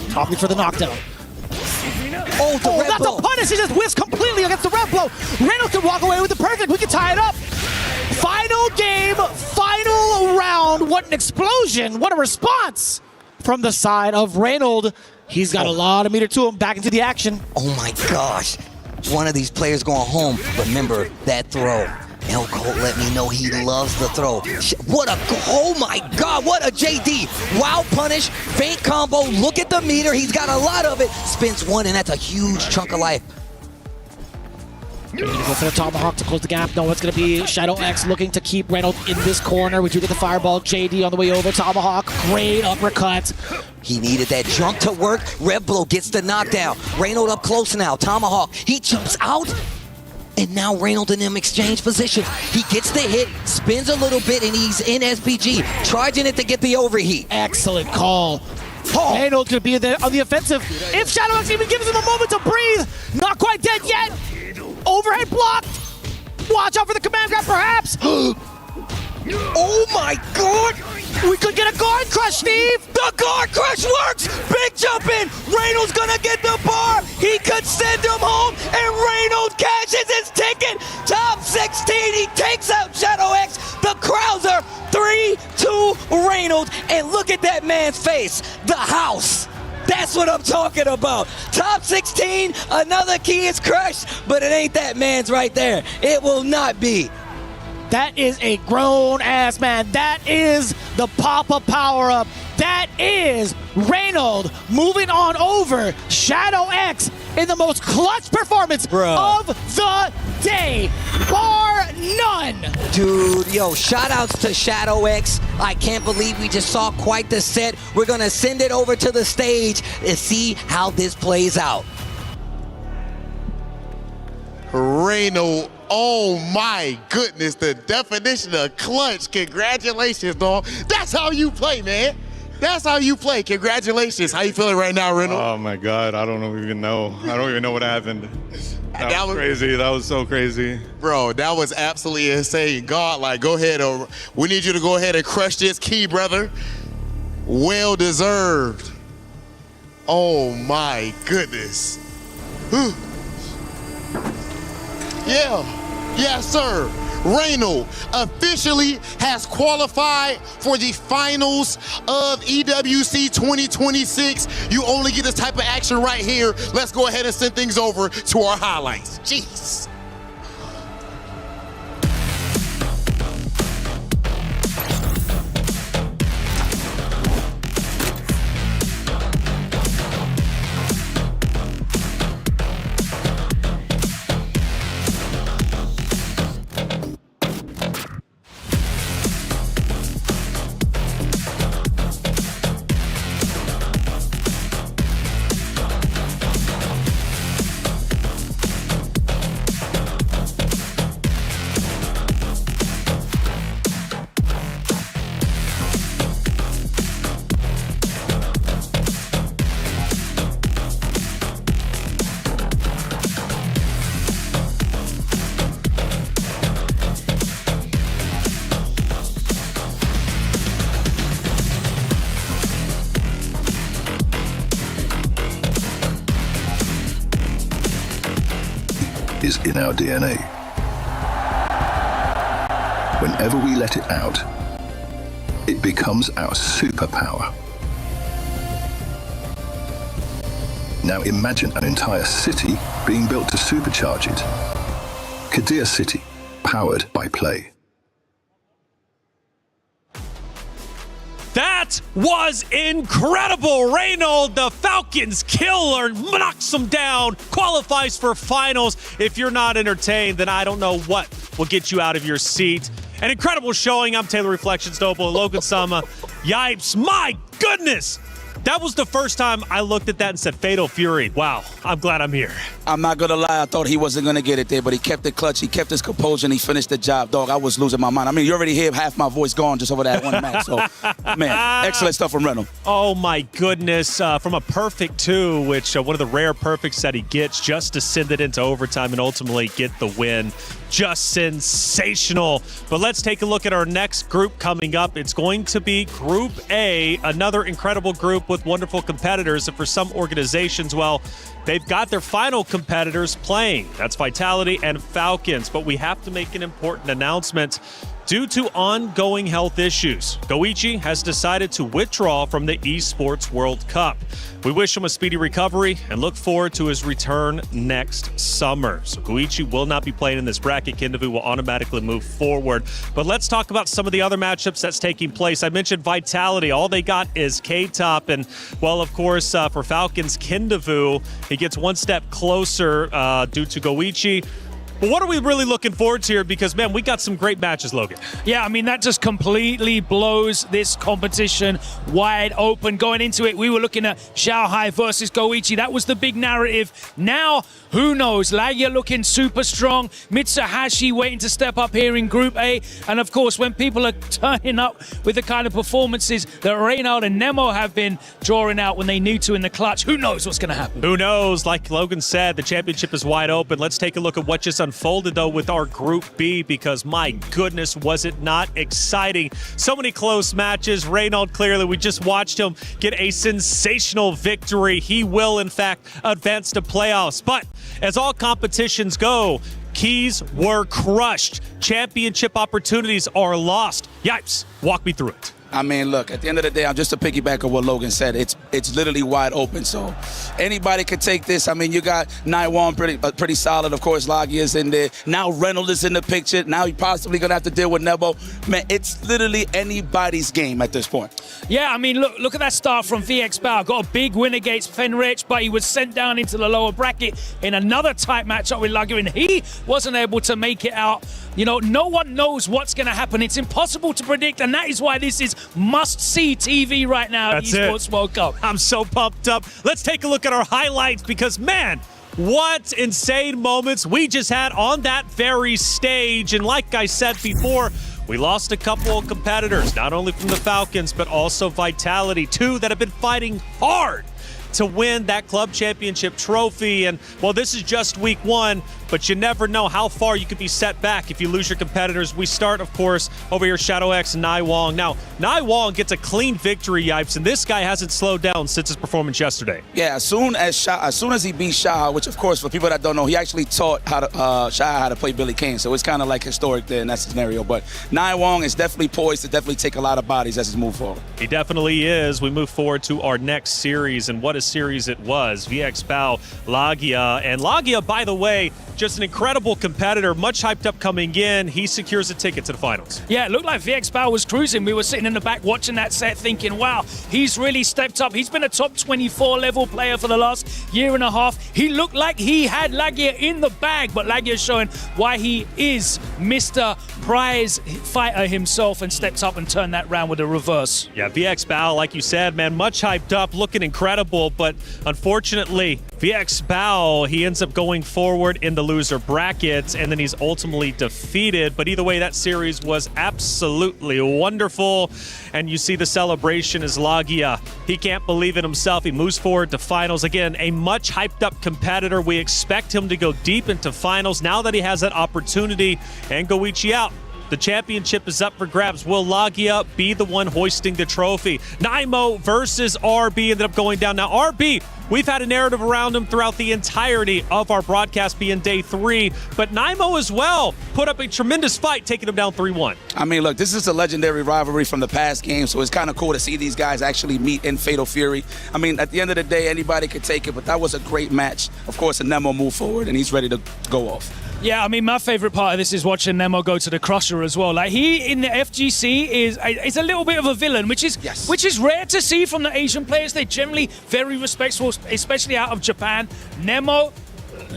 [SPEAKER 9] Probably for the knockdown.
[SPEAKER 13] Oh,
[SPEAKER 9] that's blow. A punish. He just whiffs completely against the red blow. Reynolds can walk away with the perfect. We can tie it up. Final game, final round. What an explosion. What a response from the side of Reynolds. He's got a lot of meter to him. Back into the action.
[SPEAKER 13] Oh my gosh. One of these players going home. Remember that throw. El Colt let me know he loves the throw. Oh my God, what a JD. Wow punish, feint combo, look at the meter. He's got a lot of it. Spins one, and that's a huge chunk of life.
[SPEAKER 9] They're going to go for the Tomahawk to close the gap. No, it's going to be Shadow X looking to keep Reynolds in this corner. We do get the fireball. JD on the way over. Tomahawk, great uppercut.
[SPEAKER 13] He needed that jump to work. Reblo gets the knockdown. Reynolds up close now. Tomahawk, he jumps out. And now Reynolds and him exchange positions. He gets the hit, spins a little bit, and he's in SPG, charging it to get the overheat.
[SPEAKER 9] Excellent call. Reynolds could be there on the offensive. If Shadow X even gives him a moment to breathe, not quite dead yet. Overhead blocked. Watch out for the command grab, perhaps.
[SPEAKER 13] Oh my God!
[SPEAKER 9] We could get a guard crush, Steve.
[SPEAKER 13] The guard crush works. Big jump in. Reynolds gonna get the bar. He could send him home, and Reynolds cashes his ticket. Top 16. He takes out Shadow X. The Krauser 3-2 Reynolds, and look at that man's face. The house. That's what I'm talking about. Top 16, another key is crushed, but it ain't that man's right there. It will not be.
[SPEAKER 9] That is a grown-ass man. That is the pop-up power-up. That is Reynolds moving on over Shadow X in the most clutch performance of the day, bar none.
[SPEAKER 13] Dude, yo, shout-outs to Shadow X. I can't believe we just saw quite the set. We're going to send it over to the stage and see how this plays out.
[SPEAKER 10] Reynolds. Oh my goodness, the definition of clutch. Congratulations, dog. That's how you play, man. That's how you play. Congratulations. How you feeling right now, Reynolds?
[SPEAKER 20] Oh my God, I don't even know. I don't even know what happened. That was crazy. That was so crazy.
[SPEAKER 10] Bro, that was absolutely insane. God, like, go ahead. We need you to go ahead and crush this key, brother. Well deserved. Oh my goodness. Whew. Yeah. Yes, sir. Reynolds officially has qualified for the finals of EWC 2026. You only get this type of action right here. Let's go ahead and send things over to our highlights. Jeez.
[SPEAKER 15] Is in our DNA. Whenever we let it out, it becomes our superpower. Now imagine an entire city being built to supercharge it. Kadir City, powered by play.
[SPEAKER 11] That was incredible. Reynolds, the Falcons killer, knocks them down, qualifies for finals. If you're not entertained, then I don't know what will get you out of your seat. An incredible showing. I'm Taylor Reflections Dopo, Logan Sama. Yipes, my goodness. That was the first time I looked at that and said, Fatal Fury. Wow, I'm glad I'm here.
[SPEAKER 2] I'm not going to lie. I thought he wasn't going to get it there, but he kept it clutch. He kept his composure, and he finished the job. Dog, I was losing my mind. I mean, you already hear half my voice gone just over that one match. So, man, excellent stuff from Reynolds.
[SPEAKER 11] Oh, my goodness. From a perfect two, which one of the rare perfects that he gets just to send it into overtime and ultimately get the win. Just sensational. But let's take a look at our next group coming up. It's going to be Group A, another incredible group with wonderful competitors. And for some organizations, well, they've got their final competitors playing. That's Vitality and Falcons. But we have to make an important announcement. due to ongoing health issues. Goichi has decided to withdraw from the Esports World Cup. We wish him a speedy recovery and look forward to his return next summer. So Goichi will not be playing in this bracket. Kindavu will automatically move forward. But let's talk about some of the other matchups that's taking place. I mentioned Vitality. All they got is K-Top. And, well, of course, for Falcons, Kindavu, he gets one step closer due to Goichi. But what are we really looking forward to here? Because, man, we got some great matches, Logan.
[SPEAKER 12] Yeah, I mean, that just completely blows this competition wide open. Going into it, we were looking at Xiaohai versus Goichi. That was the big narrative. Now, who knows? Lagia looking super strong. Mitsuhashi waiting to step up here in Group A. And, of course, when people are turning up with the kind of performances that Reynald and Nemo have been drawing out when they need to in the clutch, who knows what's going to happen?
[SPEAKER 11] Who knows? Like Logan said, the championship is wide open. Let's take a look at what just unfolded, though, with our Group B, because, my goodness, was it not exciting? So many close matches. Reynald, clearly, we just watched him get a sensational victory. He will, in fact, advance to playoffs. But as all competitions go, keys were crushed. Championship opportunities are lost. Yipes, walk me through it.
[SPEAKER 2] I mean, look, at the end of the day, I'm just a piggyback of what Logan said. It's literally wide open, so anybody could take this. I mean, you got Naiwan pretty solid. Of course, Lagia's in there. Now Reynolds is in the picture. Now you're possibly going to have to deal with Nebo. Man, it's literally anybody's game at this point.
[SPEAKER 12] Yeah, I mean, look at that start from VX Bao. Got a big win against Fenrich, but he was sent down into the lower bracket in another tight matchup with Lagia, and he wasn't able to make it out. You know, no one knows what's going to happen. It's impossible to predict, and that is why this is must-see TV right now at Esports World Cup.
[SPEAKER 11] I'm so pumped up. Let's take a look at our highlights because, man, what insane moments we just had on that very stage. And like I said before, we lost a couple of competitors, not only from the Falcons, but also Vitality, two that have been fighting hard to win that club championship trophy. And, well, this is just week one, but you never know how far you could be set back if you lose your competitors. We start, of course, over here, Shadow X and Nai Wong. Now, Nai Wong gets a clean victory, Yipes, and this guy hasn't slowed down since his performance yesterday.
[SPEAKER 2] Yeah, as soon as he beat Shah, which, of course, for people that don't know, he actually taught Shah how to play Billy Kane, so it's kind of like historic there in that scenario. But Nai Wong is definitely poised to definitely take a lot of bodies as he moves forward.
[SPEAKER 11] He definitely is. We move forward to our next series, and what a series it was. VX Bao, Lagia, and Lagia, by the way, just an incredible competitor, much hyped up coming in. He secures a ticket to the finals.
[SPEAKER 12] Yeah, it looked like VX Bao was cruising. We were sitting in the back watching that set thinking, wow, he's really stepped up. He's been a top 24 level player for the last year and a half. He looked like he had Lagia in the bag, but Lagia showing why he is Mr. Prize fighter himself and stepped up and turned that round with a reverse.
[SPEAKER 11] Yeah, VX Bao, like you said, man, much hyped up, looking incredible, but unfortunately, VX Bao, he ends up going forward in the loser bracket, and then he's ultimately defeated. But either way, that series was absolutely wonderful. And you see the celebration as Lagia. He can't believe it himself. He moves forward to finals. Again, a much hyped up competitor. We expect him to go deep into finals now that he has that opportunity. And Goichi out. The championship is up for grabs. Will Lagia be the one hoisting the trophy? Naimo versus RB ended up going down. Now, RB, we've had a narrative around him throughout the entirety of our broadcast being day 3, but Naimo as well put up a tremendous fight, taking him down 3-1.
[SPEAKER 2] I mean, look, this is a legendary rivalry from the past game, so it's kind of cool to see these guys actually meet in Fatal Fury. I mean, at the end of the day, anybody could take it, but that was a great match. Of course, Nemo moved forward, and he's ready to go off.
[SPEAKER 12] Yeah, I mean, my favorite part of this is watching Nemo go to the Crusher as well. Like, he in the FGC is a little bit of a villain, which is rare to see from the Asian players. They're generally very respectful, especially out of Japan. Nemo,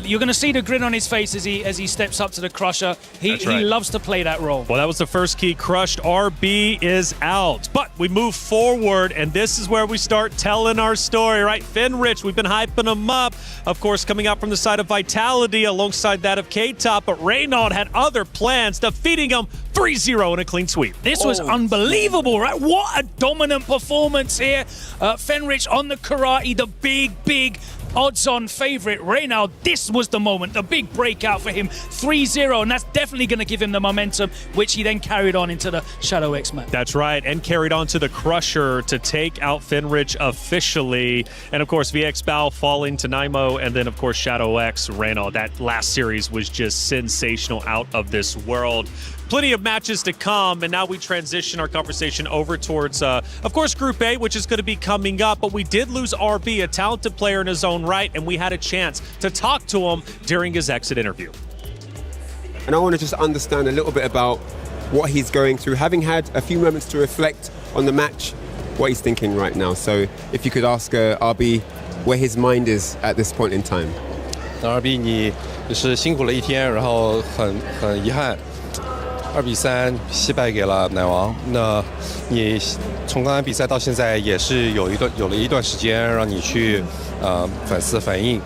[SPEAKER 12] you're going to see the grin on his face as he steps up to the Crusher. He loves to play that role.
[SPEAKER 11] Well, that was the first key crushed. RB is out. But we move forward, and this is where we start telling our story, right? Fenrich, we've been hyping him up. Of course, coming out from the side of Vitality alongside that of K-Top, but Reynald had other plans, defeating him 3-0 in a clean sweep.
[SPEAKER 12] This was unbelievable, right? What a dominant performance here. Fenrich on the karate, the big odds-on favorite, Reynald, this was the moment, the big breakout for him, 3-0, and that's definitely going to give him the momentum, which he then carried on into the Shadow X match.
[SPEAKER 11] That's right, and carried on to the Crusher to take out Fenrich officially. And of course, VX Bao falling to Naimo, and then of course Shadow X, Reynald. That last series was just sensational, out of this world. Plenty of matches to come, and now we transition our conversation over towards, of course, Group A, which is going to be coming up, but we did lose RB, a talented player in his own right, and we had a chance to talk to him during his exit interview.
[SPEAKER 16] And I want to just understand a little bit about what he's going through, having had a few moments to reflect on the match, what he's thinking right now. So if you could ask RB where his mind is at this point in time.
[SPEAKER 14] RB 你就是辛苦了一天，然后很遗憾，2-3惜败给了奶王。那你从刚才比赛到现在也是有了一段时间让你去反思反应。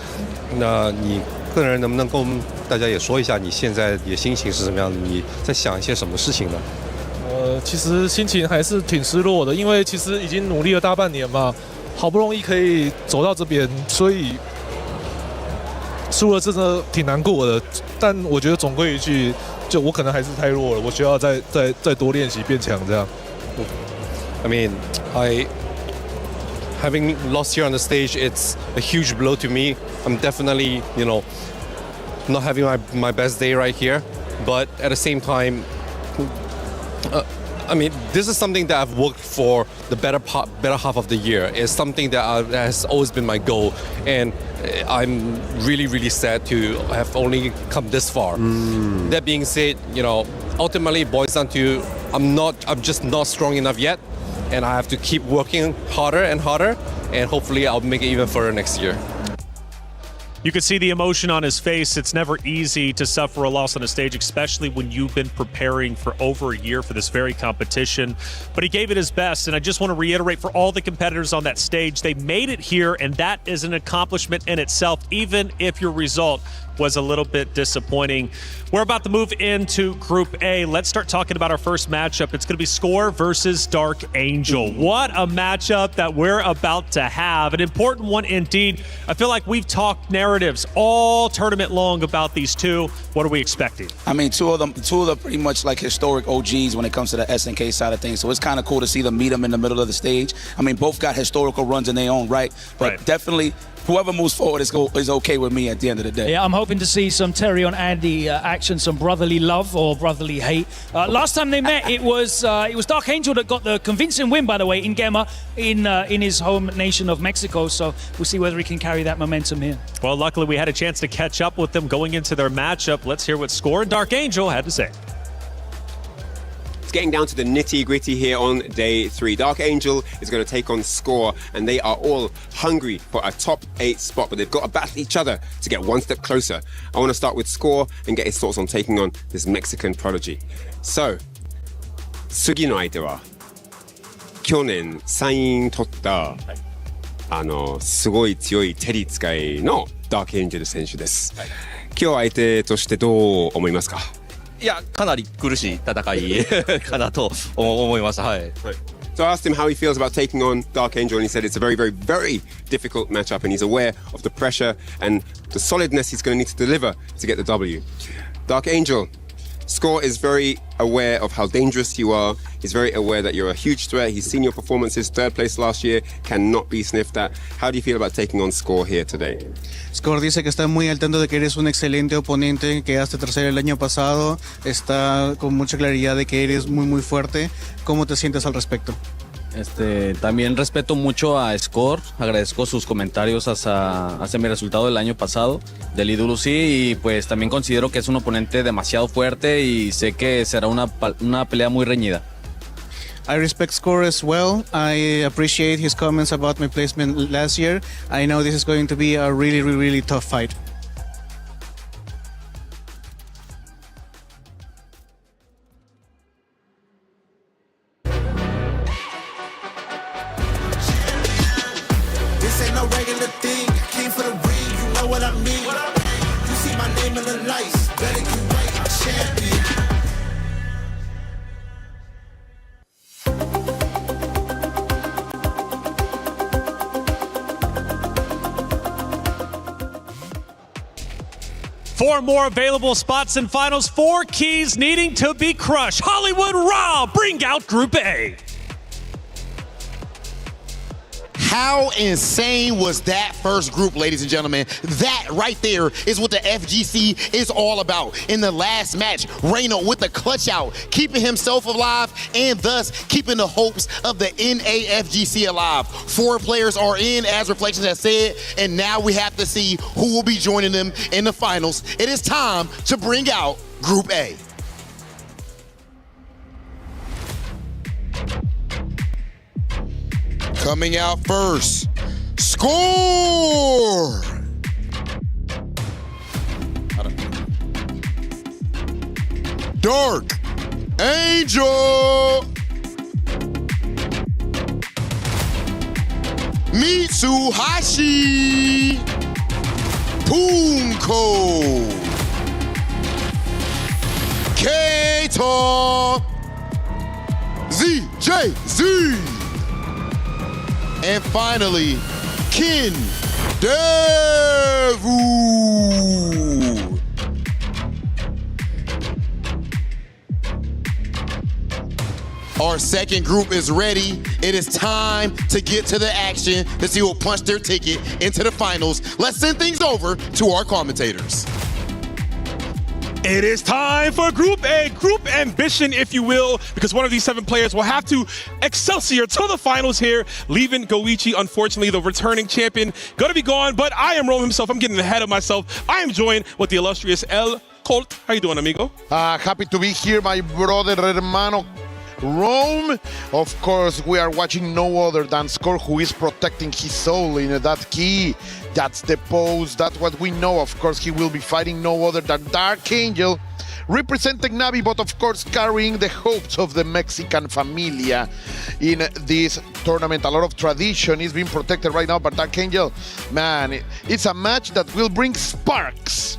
[SPEAKER 14] 那你个人能不能跟我们大家也说一下你现在的心情是什么样的？你在想一些什么事情呢？
[SPEAKER 22] 其实心情还是挺失落的，因为其实已经努力了大半年嘛，好不容易可以走到这边，所以输了真的挺难过的。但我觉得总归一句，就我可能还是太弱了，我需要再多练习变强这样。
[SPEAKER 14] I mean, having lost here on the stage, it's a huge blow to me. I'm definitely, not having my best day right here. But at the same time, I mean, this is something that I've worked for the better half of the year. It's something that has always been my goal. And I'm really, really sad to have only come this far. That being said, ultimately it boils down to I'm just not strong enough yet. And I have to keep working harder and harder. And hopefully I'll make it even further next year.
[SPEAKER 11] You can see the emotion on his face. It's never easy to suffer a loss on a stage, especially when you've been preparing for over a year for this very competition. But he gave it his best, and I just want to reiterate for all the competitors on that stage, they made it here, and that is an accomplishment in itself, even if your result was a little bit disappointing. We're about to move into Group A. Let's start talking about our first matchup. It's going to be Score versus Dark Angel. What a matchup that we're about to have. An important one indeed. I feel like we've talked narratives all tournament long about these two. What are we expecting?
[SPEAKER 2] I mean, two of them pretty much like historic OGs when it comes to the SNK side of things. So it's kind of cool to see them meet them in the middle of the stage. I mean, both got historical runs in their own right, but definitely whoever moves forward is okay with me at the end of the day.
[SPEAKER 12] Yeah, I'm hoping to see some Terry on Andy action, some brotherly love or brotherly hate. Last time they met, it was Dark Angel that got the convincing win, by the way, in Gemma, in his home nation of Mexico. So we'll see whether he can carry that momentum here.
[SPEAKER 11] Well, luckily we had a chance to catch up with them going into their matchup. Let's hear what Score and Dark Angel had to say.
[SPEAKER 16] It's getting down to the nitty-gritty here on day 3. Dark Angel is going to take on Score, and they are all hungry for a top 8 spot, but they've got to battle each other to get one step closer. I want to start with Score and get his thoughts on taking on this Mexican prodigy. So, 次の相手は去年3位取ったすごい強いテリー使いのダークエンジェル選手です。今日相手としてどう思いますか？
[SPEAKER 19] いや、かなり苦しい戦いかなと思いました。はい。
[SPEAKER 16] So I asked him how he feels about taking on Dark Angel, and he said it's a very, very, very difficult matchup, and he's aware of the pressure and the solidness he's going to need to deliver to get the W. Dark Angel, Score is very aware of how dangerous you are. He's very aware that you're a huge threat. He's seen your performances, 3rd place last year, cannot be sniffed at. How do you feel about taking on Score here today?
[SPEAKER 23] Score dice que está muy al tanto de que eres un excelente oponente, que quedaste tercero el año pasado, está con mucha claridad de que eres muy muy fuerte. ¿Cómo te sientes al respecto?
[SPEAKER 24] También respeto mucho a Score, agradezco sus comentarios hacia mi resultado del año pasado del EWC y pues también considero que es un oponente demasiado fuerte y sé que será una pelea muy reñida.
[SPEAKER 23] I respect Score as well. I appreciate his comments about my placement last year. I know this is going to be a really, really, really tough fight.
[SPEAKER 25] This ain't no regular thing. I came for the ring, you know what I mean. You see my name in the lights, better get right, I'm champion.
[SPEAKER 11] 4 more available spots in finals, 4 keys needing to be crushed. Hollywood Raw, bring out Group A.
[SPEAKER 10] How insane was that first group, ladies and gentlemen? That right there is what the FGC is all about. In the last match, Reyno with the clutch out, keeping himself alive and thus keeping the hopes of the NAFGC alive. 4 players are in, as Reflections has said, and now we have to see who will be joining them in the finals. It is time to bring out Group A. Coming out first, Score! Dark Angel! Mitsuhashi! Punko! K-Top! ZJZ! And finally, Kin Devu. Our second group is ready. It is time to get to the action to see who will punch their ticket into the finals. Let's send things over to our commentators.
[SPEAKER 8] It is time for Group A, Group Ambition, if you will, because one of these 7 players will have to Excelsior to the finals here, leaving Goichi, unfortunately, the returning champion, gonna be gone, but I am Rome himself. I'm getting ahead of myself. I am joined with the illustrious El Colt. How you doing, amigo?
[SPEAKER 4] Happy to be here, my brother, hermano. Rome, of course, we are watching no other than Score, who is protecting his soul in that key. That's the pose, that's what we know. Of course, he will be fighting no other than Dark Angel, representing Navi, but of course carrying the hopes of the Mexican familia in this tournament. A lot of tradition is being protected right now, but Dark Angel, man, it's a match that will bring sparks.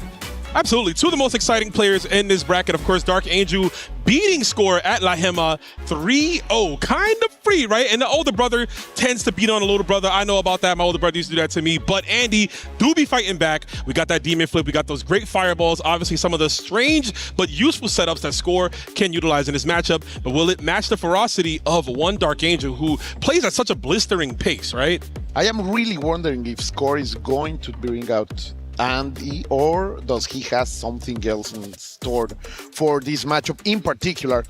[SPEAKER 8] Absolutely. 2 of the most exciting players in this bracket. Of course, Dark Angel beating Score at La Gema 3-0. Kind of free, right? And the older brother tends to beat on a little brother. I know about that. My older brother used to do that to me. But Andy do be fighting back. We got that demon flip. We got those great fireballs. Obviously, some of the strange but useful setups that Score can utilize in this matchup. But will it match the ferocity of one Dark Angel who plays at such a blistering pace, right?
[SPEAKER 4] I am really wondering if Score is going to bring out Andy, or does he have something else in store for this matchup in particular?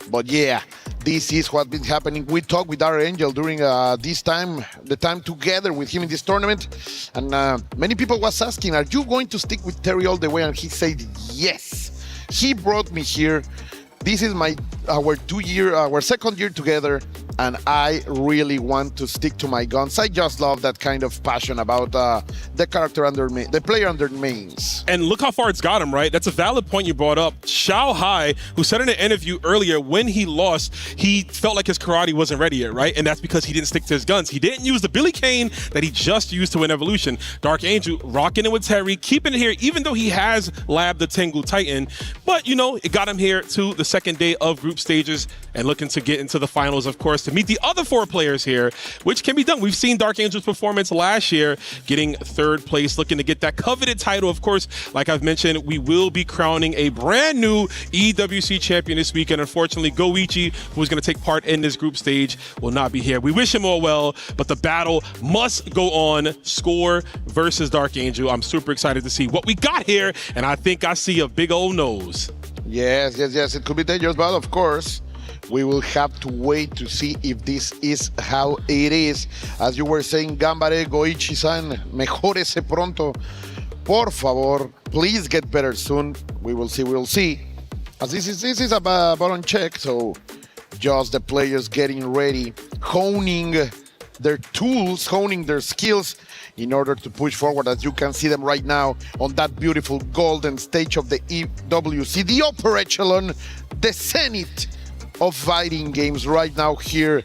[SPEAKER 4] But yeah, this is what's been happening. We talked with our Angel during the time together with him in this tournament, and many people was asking, are you going to stick with Terry all the way? And he said yes. He brought me here. This is our second year together, and I really want to stick to my guns. I just love that kind of passion about the character under me, the player under mains.
[SPEAKER 8] And look how far it's got him, right? That's a valid point you brought up. Xiao Hai, who said in an interview earlier, when he lost, he felt like his karate wasn't ready yet, right? And that's because he didn't stick to his guns. He didn't use the Billy Kane that he just used to win Evolution. Dark Angel rocking it with Terry, keeping it here, even though he has labbed the Tengu Titan. But, you know, it got him here to the second day of group stages and looking to get into the finals, of course, to meet the other 4 players here, which can be done. We've seen Dark Angel's performance last year, getting 3rd place, looking to get that coveted title. Of course, like I've mentioned, we will be crowning a brand new EWC champion this weekend. Unfortunately, Goichi, who is going to take part in this group stage, will not be here. We wish him all well, but the battle must go on. Score versus Dark Angel. I'm super excited to see what we got here, and I think I see a big old nose.
[SPEAKER 4] Yes. It could be dangerous, but of course, we will have to wait to see if this is how it is. As you were saying, Gambare, Goichi-san, mejórese pronto. Por favor, please get better soon. We will see. As this is a button check, so just the players getting ready, honing their tools, honing their skills in order to push forward, as you can see them right now on that beautiful golden stage of the EWC, the upper echelon, the zenith of fighting games right now here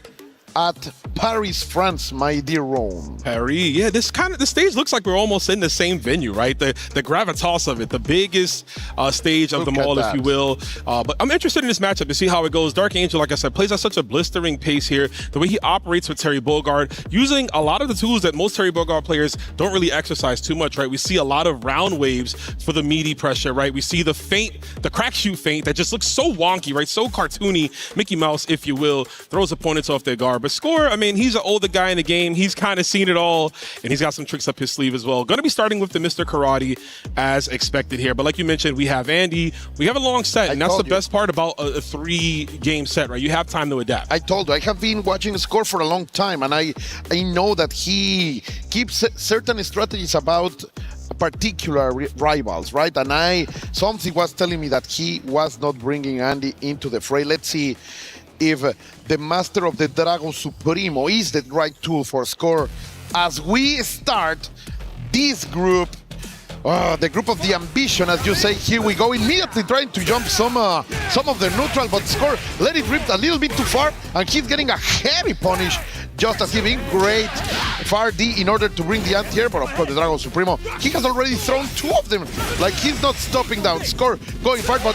[SPEAKER 4] at Paris, France, my dear Rome.
[SPEAKER 8] Paris, yeah, the stage looks like we're almost in the same venue, right? The gravitas of it, the biggest stage of them all, if you will. But I'm interested in this matchup to see how it goes. Dark Angel, like I said, plays at such a blistering pace here. The way he operates with Terry Bogard, using a lot of the tools that most Terry Bogard players don't really exercise too much, right? We see a lot of round waves for the meaty pressure, right? We see the feint, the crack shoot feint that just looks so wonky, right? So cartoony, Mickey Mouse, if you will, throws opponents off their guard. But Score, I mean, he's an older guy in the game. He's kind of seen it all, and he's got some tricks up his sleeve as well. Going to be starting with the Mr. Karate as expected here. But like you mentioned, we have Andy. We have a long set, and that's the best part about a 3-game set, right? You have time to adapt.
[SPEAKER 4] I told you, I have been watching Score for a long time, and I know that he keeps certain strategies about particular rivals, right? And something was telling me that he was not bringing Andy into the fray. Let's see if the Master of the Dragon Supremo is the right tool for Score as we start this group. The group of the ambition, as you say. Here we go, immediately trying to jump some of the neutral, but Score let it rip a little bit too far, and he's getting a heavy punish, just as he being great far D in order to bring the anti-air, but of course the Dragon Supremo, he has already thrown 2 of them. Like, he's not stopping down. Score going far, but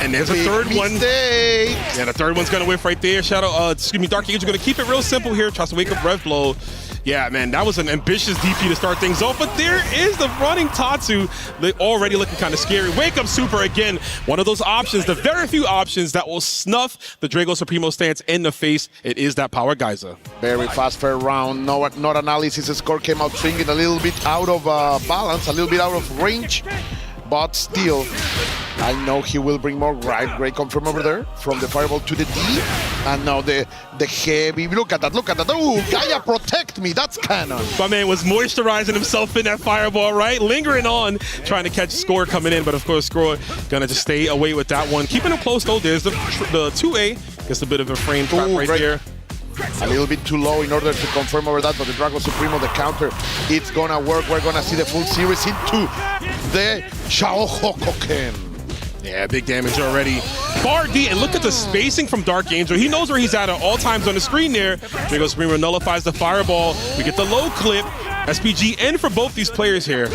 [SPEAKER 4] and
[SPEAKER 8] there's a third one. Yeah, the third one's gonna whiff right there. Dark Angel gonna keep it real simple here, tries to wake up Rev Blow. Yeah, man, that was an ambitious DP to start things off, but there is the running Tatsu. They're already looking kind of scary. Wake up Super again. One of those options, the very few options that will snuff the Drago Supremo stance in the face. It is that Power Geyser.
[SPEAKER 4] Very fast fair round. No analysis. Score came out swinging a little bit out of balance, a little bit out of range. But still, I know he will bring more. Great confirm over there from the fireball to the D. And now the heavy. Look at that. Oh, Gaia, protect me. That's canon.
[SPEAKER 8] My man was moisturizing himself in that fireball, right? Lingering on, trying to catch Score coming in. But of course, Score gonna just stay away with that one. Keeping him close though. There's the 2A. Gets a bit of a frame trap right there.
[SPEAKER 4] A little bit too low in order to confirm over that, but the Dragon Supremo, the counter, it's gonna work. We're gonna see the full series into the Shao Hokoken.
[SPEAKER 8] Yeah, big damage already. Bar D, and look at the spacing from Dark Angel. He knows where he's at all times on the screen there. Drago Supremo nullifies the fireball. We get the low clip. SPG in for both these players here.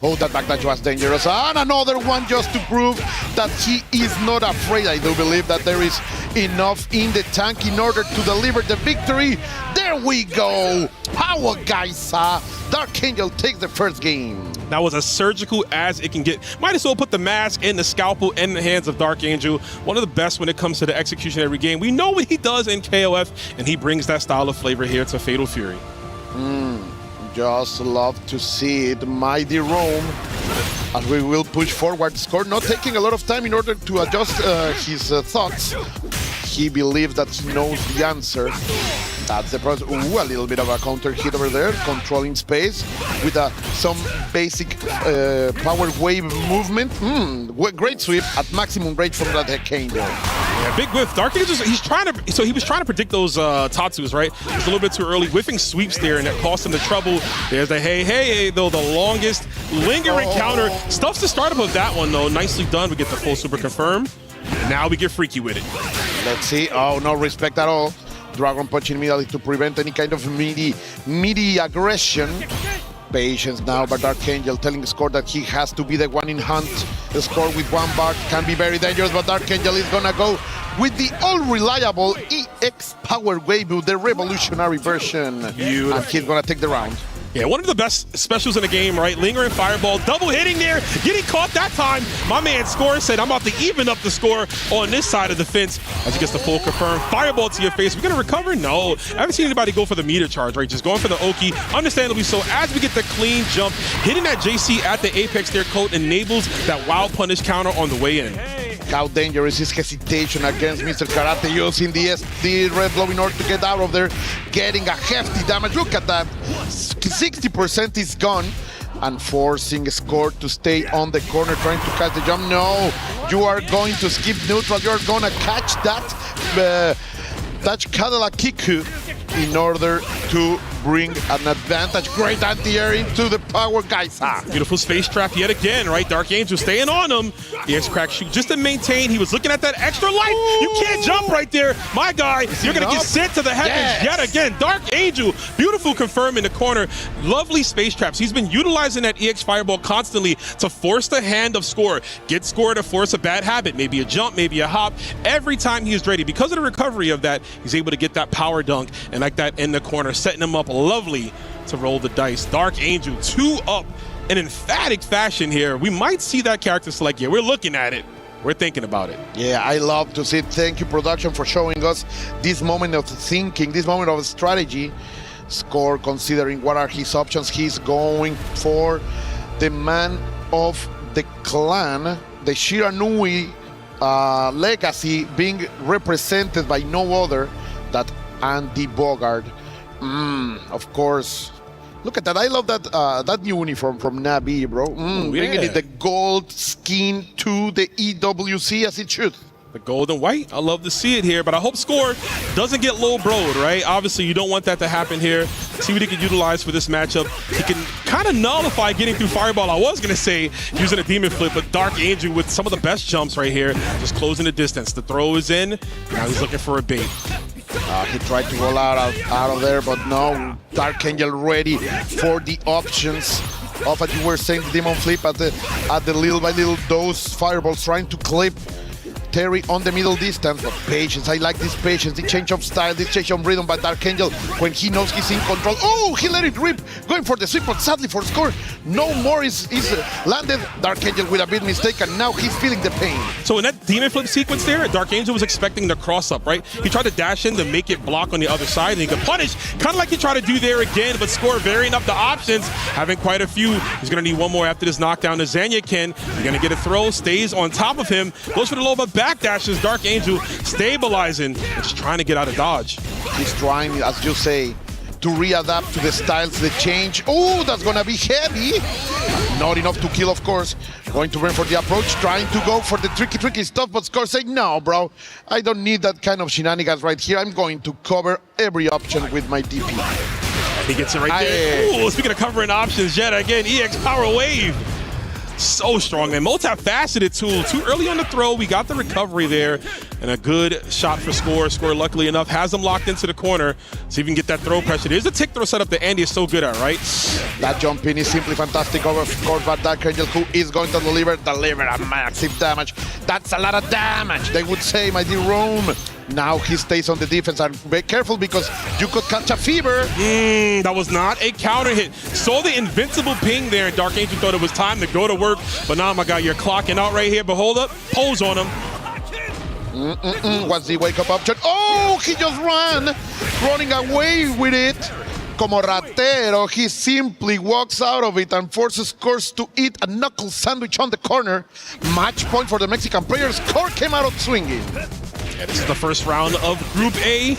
[SPEAKER 4] Oh, that backdash was dangerous. And another one just to prove that he is not afraid. I do believe that there is enough in the tank in order to deliver the victory. There we go. Power Geyser. Dark Angel takes the first game.
[SPEAKER 8] That was as surgical as it can get. Might as well put the mask and the scalpel in the hands of Dark Angel. One of the best when it comes to the execution every game. We know what he does in KOF, and he brings that style of flavor here to Fatal Fury.
[SPEAKER 4] Just love to see it, mighty Rome. And we will push forward. Score not taking a lot of time in order to adjust his thoughts. He believes that he knows the answer. That's the process. Ooh, a little bit of a counter hit over there, controlling space with some basic power wave movement. Great sweep at maximum range from that Kane there.
[SPEAKER 8] Yeah, big whiff. Dark Angel, he was trying to predict those Tatsus, right? It's a little bit too early. Whiffing sweeps there, and that cost him the trouble. There's the hey, though, the longest lingering counter. Stuffs the startup of that one, though. Nicely done. We get the full super confirm. And now we get freaky with it.
[SPEAKER 4] Let's see. Oh, no respect at all. Dragon Punch immediately to prevent any kind of meaty aggression. Patience now by Dark Angel, telling Score that he has to be the one in hunt. The Score with one bar can be very dangerous, but Dark Angel is gonna go with the all-reliable EX Power Wave, the revolutionary version. And he's gonna take the round.
[SPEAKER 8] Yeah, one of the best specials in the game, right? Lingering fireball, double hitting there, getting caught that time. My man Score said, I'm about to even up the score on this side of the fence as he gets the full confirm. Fireball to your face. We're going to recover? No. I haven't seen anybody go for the meter charge, right? Just going for the Oki. Understandably so. As we get the clean jump, hitting that JC at the apex there, Coat enables that wild punish counter on the way in.
[SPEAKER 4] How dangerous is hesitation against Mr. Karate, using the SD red blow in order to get out of there, getting a hefty damage. Look at that. 60% is gone, and forcing Score to stay on the corner trying to catch the jump. No, you are going to skip neutral. You're going to catch that Cadillac Kiku in order to bring an advantage. Great anti-air into the power, guys.
[SPEAKER 8] Beautiful space trap yet again, right? Dark Angel staying on him. The X-Crack shoot just to maintain. He was looking at that extra life. You can't jump right there. My guy, you're going to get sent to the heavens yet again. Dark Angel, beautiful confirm in the corner. Lovely space traps. He's been utilizing that EX Fireball constantly to force the hand of Score. Get Score to force a bad habit, maybe a jump, maybe a hop. Every time he is ready, because of the recovery of that, he's able to get that power dunk and like that in the corner, setting him up lovely to roll the dice. Dark Angel 2 up in emphatic fashion here. We might see that character select. Yeah, we're looking at it. We're thinking about it.
[SPEAKER 4] Yeah, I love to see it. Thank you, production, for showing us this moment of thinking, this moment of strategy. Score, considering what are his options. He's going for the man of the clan, the Shiranui legacy, being represented by no other than Andy Bogard. Of course. Look at that. I love that that new uniform from Navi, bro. Bringing it the gold skin to the EWC as it should.
[SPEAKER 8] The gold and white. I love to see it here, but I hope Score doesn't get low-broed, right? Obviously, you don't want that to happen here. See what he can utilize for this matchup. He can kind of nullify getting through Fireball. I was going to say using a Demon Flip, but Dark Angel with some of the best jumps right here, just closing the distance. The throw is in. Now he's looking for a bait.
[SPEAKER 4] He tried to roll out of there, but no. Dark Angel ready for the options of, as you were saying, the Demon Flip at the little by little those fireballs trying to clip Terry on the middle distance, but patience. I like this patience, the change of style, this change of rhythm by Dark Angel when he knows he's in control. Oh, he let it rip, going for the sweep, but sadly for Score, no more is landed. Dark Angel with a big mistake, and now he's feeling the pain.
[SPEAKER 8] So in that Demon Flip sequence there, Dark Angel was expecting the cross up, right? He tried to dash in to make it block on the other side, and he could punish, kind of like he tried to do there again, but Score varying up the options, having quite a few. He's going to need one more after this knockdown. The Zanyakin, you're going to get a throw, stays on top of him, goes for the low, but backdashes. Dark Angel stabilizing, just trying to get out of dodge.
[SPEAKER 4] He's trying, as you say, to readapt to the styles, the change. Oh, that's gonna be heavy. Not enough to kill, of course. Going to run for the approach, trying to go for the tricky stuff, but Score saying, no, bro, I don't need that kind of shenanigans right here. I'm going to cover every option with my DP.
[SPEAKER 8] He gets it right there. Ooh, speaking of covering options, yet again, EX Power Wave. So strong, man. Multifaceted tool. Too early on the throw. We got the recovery there. And a good shot for Score. Score, luckily enough, has him locked into the corner. See if we can get that throw pressure. There's a tick throw setup that Andy is so good at, right?
[SPEAKER 4] That jump in is simply fantastic over Score, but Dark Angel, who is going to deliver a massive damage. That's a lot of damage, they would say, my dear Rome. Now he stays on the defense, and be careful because you could catch a fever.
[SPEAKER 8] That was not a counter hit. Saw the invincible ping there, and Dark Angel thought it was time to go to work. But now, my guy, you're clocking out right here. But hold up, pose on him.
[SPEAKER 4] What's the wake-up option? Oh, he just ran, running away with it. Como ratero, he simply walks out of it and forces Score to eat a knuckle sandwich on the corner. Match point for the Mexican player. Score came out swinging.
[SPEAKER 8] Yeah, this is the first round of Group A.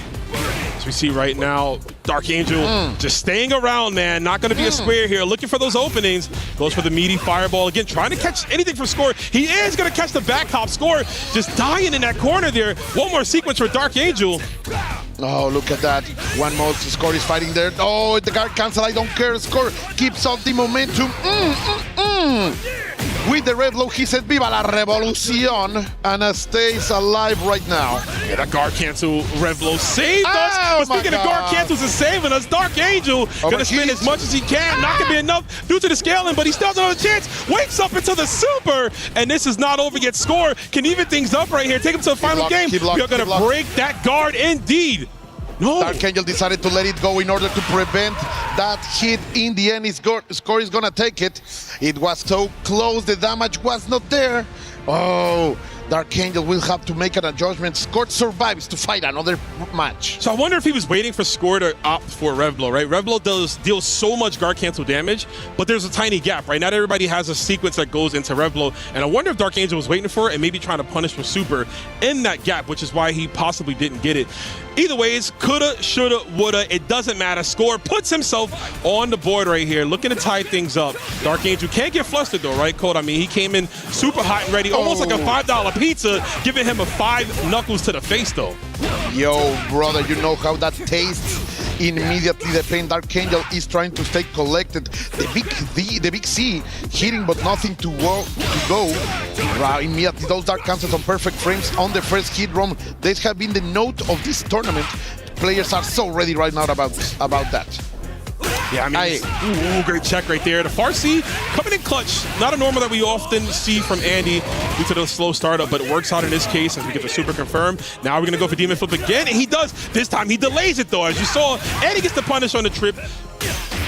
[SPEAKER 8] As we see right now, Dark Angel just staying around, man. Not going to be a square here. Looking for those openings. Goes for the meaty fireball. Again, trying to catch anything for Score. He is going to catch the back hop. Score just dying in that corner there. One more sequence for Dark Angel.
[SPEAKER 4] Oh, look at that. One more. Score is fighting there. Oh, the guard cancel. I don't care. Score keeps up the momentum. With the red low, he said, Viva la revolucion, and stays alive right now.
[SPEAKER 8] Yeah, that guard cancel Revlo saved us. But speaking of guard cancels and saving us, Dark Angel gonna spend as much as he can. Not gonna be enough due to the scaling, but he still has another chance. Wakes up into the super, and this is not over yet. Score can even things up right here. Take him to the final game. We are gonna break that guard indeed. No.
[SPEAKER 4] Dark Angel decided to let it go in order to prevent that hit. In the end, Score is gonna take it. It was so close, the damage was not there. Oh, Dark Angel will have to make an adjustment. Score survives to fight another match.
[SPEAKER 8] So I wonder if he was waiting for Score to opt for Revlo, right? Revlo deals so much guard cancel damage, but there's a tiny gap, right? Not everybody has a sequence that goes into Revlo, and I wonder if Dark Angel was waiting for it and maybe trying to punish for Super in that gap, which is why he possibly didn't get it. Either ways, coulda, shoulda, woulda, it doesn't matter. Score puts himself on the board right here, looking to tie things up. Dark Angel can't get flustered though, right, Code? I mean, he came in super hot and ready, almost like a $5 pizza, giving him a 5 knuckles to the face though.
[SPEAKER 4] Yo, brother, you know how that tastes. immediately the pain. Dark Angel is trying to stay collected. The big C hitting but nothing to go. Immediately those Dark Cancels on perfect frames on the first hit roam. This have been the note of this tournament. Players are so ready right now about that.
[SPEAKER 8] Yeah, I mean, great check right there. The Farsi coming in clutch. Not a normal that we often see from Andy due to the slow startup, but it works out in this case as we get the super confirmed. Now we're going to go for Demon Flip again, and he does. This time he delays it, though. As you saw, Andy gets the punish on the trip.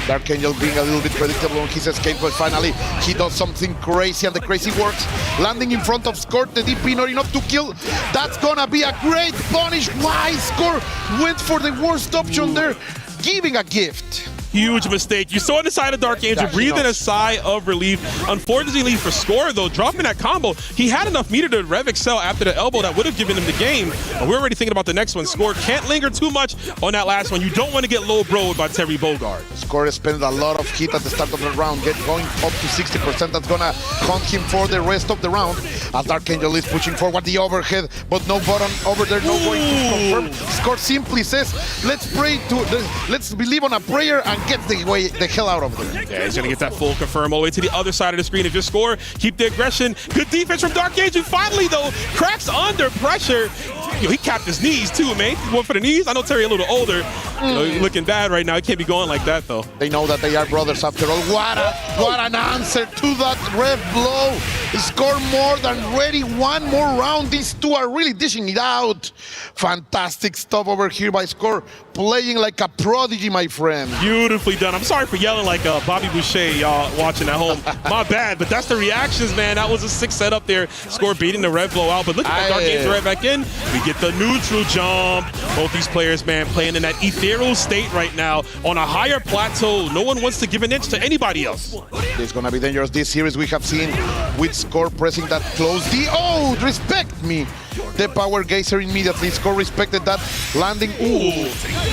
[SPEAKER 4] Dark Angel being a little bit predictable on his escape, but finally he does something crazy, and the crazy works. Landing in front of Score, the DP not enough to kill. That's gonna be a great punish. Why Score went for the worst option there, giving a gift.
[SPEAKER 8] Huge mistake. You saw on the side of Dark Angel breathing a sigh of relief. Unfortunately for Score, though, dropping that combo, he had enough meter to Rev Excel after the elbow that would have given him the game. But we're already thinking about the next one. Score can't linger too much on that last one. You don't want to get low broed by Terry Bogard.
[SPEAKER 4] Score spent a lot of heat at the start of the round, going up to 60%. That's gonna haunt him for the rest of the round. As Dark Angel is pushing forward the overhead, but no button over there, no going to confirm. Score simply says, let's believe on a prayer and get the hell out of there.
[SPEAKER 8] Yeah, he's gonna get that full confirm all the way to the other side of the screen. If you Score, keep the aggression. Good defense from Dark Angel. Finally, though, cracks under pressure. Yo, he capped his knees too, man. He went for the knees. I know Terry a little older. You know, he's looking bad right now. He can't be going like that, though.
[SPEAKER 4] They know that they are brothers after all. What an answer to that Rev blow. Score more than ready. One more round. These two are really dishing it out. Fantastic stuff over here by Score. Playing like a prodigy, my friend.
[SPEAKER 8] Beautifully done. I'm sorry for yelling like Bobby Boucher, y'all watching at home. My bad, but that's the reactions, man. That was a 6 setup there. Score beating the Rev blow out. But look at that Dark Angel right back in. We get the neutral jump. Both these players, man, playing in that ethereal state right now on a higher plateau. No one wants to give an inch to anybody else.
[SPEAKER 4] It's gonna be dangerous. This series we have seen with Score pressing that close D. Oh, respect me. The power geyser immediately. Score respected that landing. Ooh,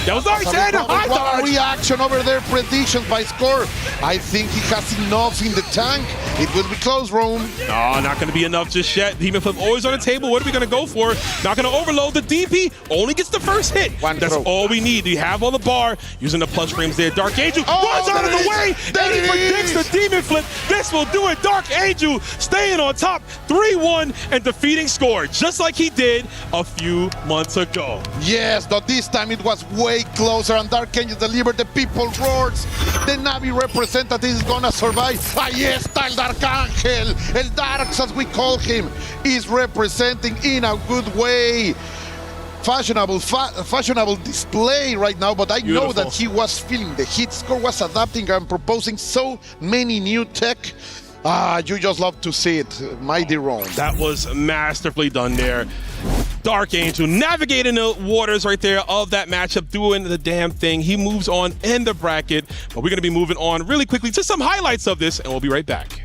[SPEAKER 8] that was nice. And a high dodge.
[SPEAKER 4] Reaction over there. Predictions by Score. I think he has enough in the tank. It will be close, Rome.
[SPEAKER 8] No, not going to be enough just yet. Demon Flip always on the table. What are we going to go for? Not going to overload. The DP only gets the first hit. That's all we need. You have all the bar using the plus frames there. Dark Angel runs out of the way, and he predicts the Demon Flip. This will do it. Dark Angel staying on top 3-1 and defeating Score, just like he did a few months ago.
[SPEAKER 4] Yes, but this time it was way closer, and Dark Angel delivered. The people roars. The Navi representative is gonna survive. Ahí está el Dark Angel. El Darks, as we call him, is representing in a good way. Fashionable display right now, but I know that he was feeling the heat. Score was adapting and proposing so many new tech. You just love to see it, mighty Rome.
[SPEAKER 8] That was masterfully done there. Dark Angel navigating the waters right there of that matchup, doing the damn thing. He moves on in the bracket, but we're going to be moving on really quickly to some highlights of this, and we'll be right back.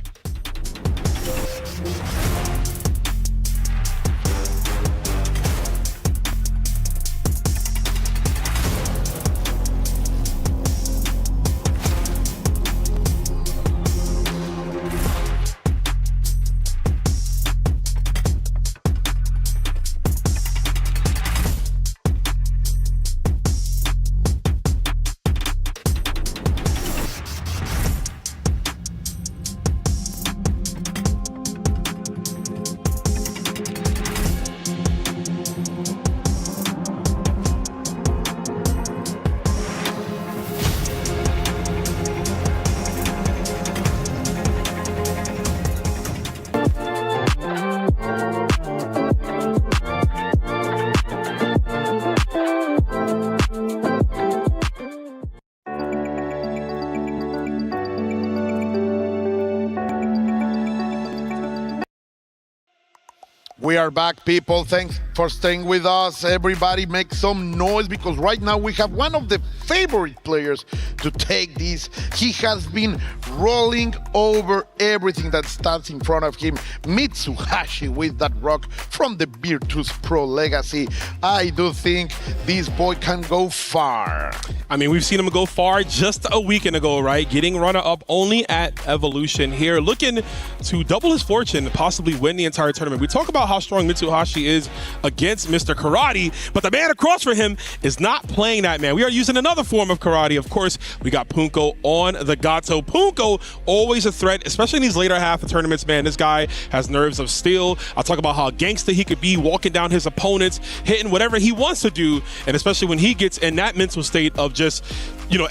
[SPEAKER 4] We are back, people. Thanks for staying with us. Everybody make some noise, because right now we have one of the favorite players to take this. He has been rolling over everything that stands in front of him. Mitsuhashi with that rock from the Virtus Pro Legacy. I do think this boy can go far.
[SPEAKER 8] I mean, we've seen him go far just a weekend ago, right? Getting runner-up only at Evolution here. Looking to double his fortune, possibly win the entire tournament. We talk about how strong Mitsuhashi is against Mr. Karate, but the man across from him is not playing that, man. We are using another form of karate. Of course, we got Punko on the Gato. Punko, always a threat, especially in these later half of tournaments, man. This guy has nerves of steel. I'll talk about how gangster he could be, walking down his opponents, hitting whatever he wants to do, and especially when he gets in that mental state of just,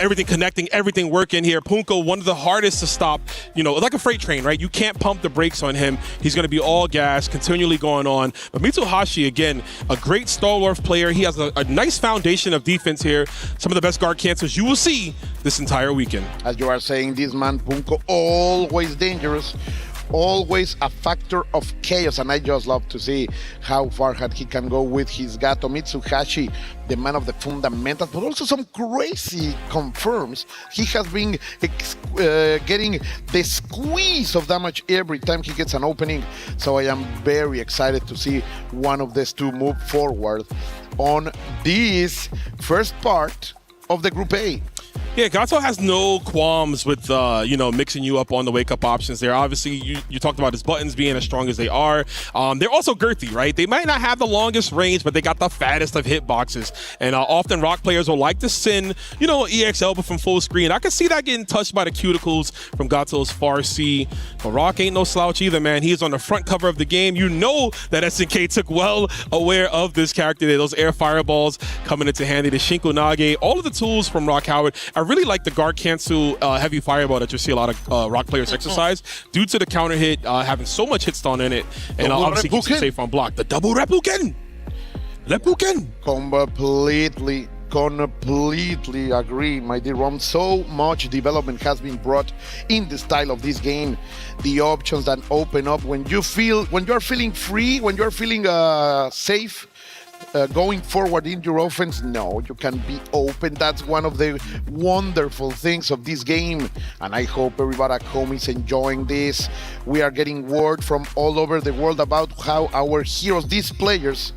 [SPEAKER 8] everything connecting, everything working here. Punko, one of the hardest to stop, like a freight train, right? You can't pump the brakes on him. He's going to be all gas, continually going on. But Mitsuhashi, again, a great stalwart player. He has a nice foundation of defense here. Some of the best guard cancels you will see this entire weekend.
[SPEAKER 4] As you are saying, this man, Punko, always dangerous. Always a factor of chaos, and I just love to see how far he can go with his Gato. Mitsuhashi, the man of the fundamentals, but also some crazy confirms. He has been getting the squeeze of damage every time he gets an opening, so I am very excited to see one of these two move forward on this first part of the Group A.
[SPEAKER 8] Yeah, Gato has no qualms with, mixing you up on the wake-up options there. Obviously, you talked about his buttons being as strong as they are. They're also girthy, right? They might not have the longest range, but they got the fattest of hitboxes. And often Rock players will like to send, an EX elbow from full screen. I can see that getting touched by the cuticles from Gato's far C. But Rock ain't no slouch either, man. He is on the front cover of the game. You know that SNK took well aware of this character there. Those air fireballs coming into handy. The Shinko Nage, all of the tools from Rock Howard. I really like the guard cancel heavy fireball that you see a lot of Rock players exercise due to the counter hit having so much hit stun in it, and obviously keeps you safe on block. The double Reppuken!
[SPEAKER 4] Completely agree, my dear Rom. So much development has been brought in the style of this game. The options that open up when you're feeling free, when you're feeling safe, going forward in your offense, no, you can be open. That's one of the wonderful things of this game, and I hope everybody at home is enjoying this. We are getting word from all over the world about how our heroes, these players,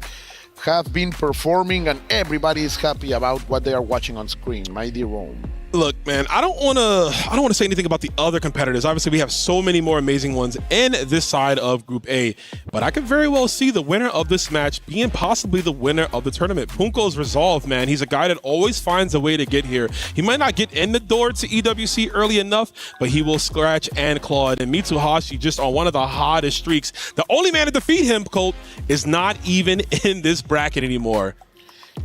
[SPEAKER 4] have been performing, and everybody is happy about what they are watching on screen, my dear Rome.
[SPEAKER 8] Look, man, I don't want to say anything about the other competitors. Obviously, we have so many more amazing ones in this side of Group A, but I could very well see the winner of this match being possibly the winner of the tournament. Punko's resolve, man. He's a guy that always finds a way to get here. He might not get in the door to EWC early enough, but he will scratch and claw it. And Mitsuhashi, just on one of the hottest streaks. The only man to defeat him, Colt, is not even in this bracket anymore.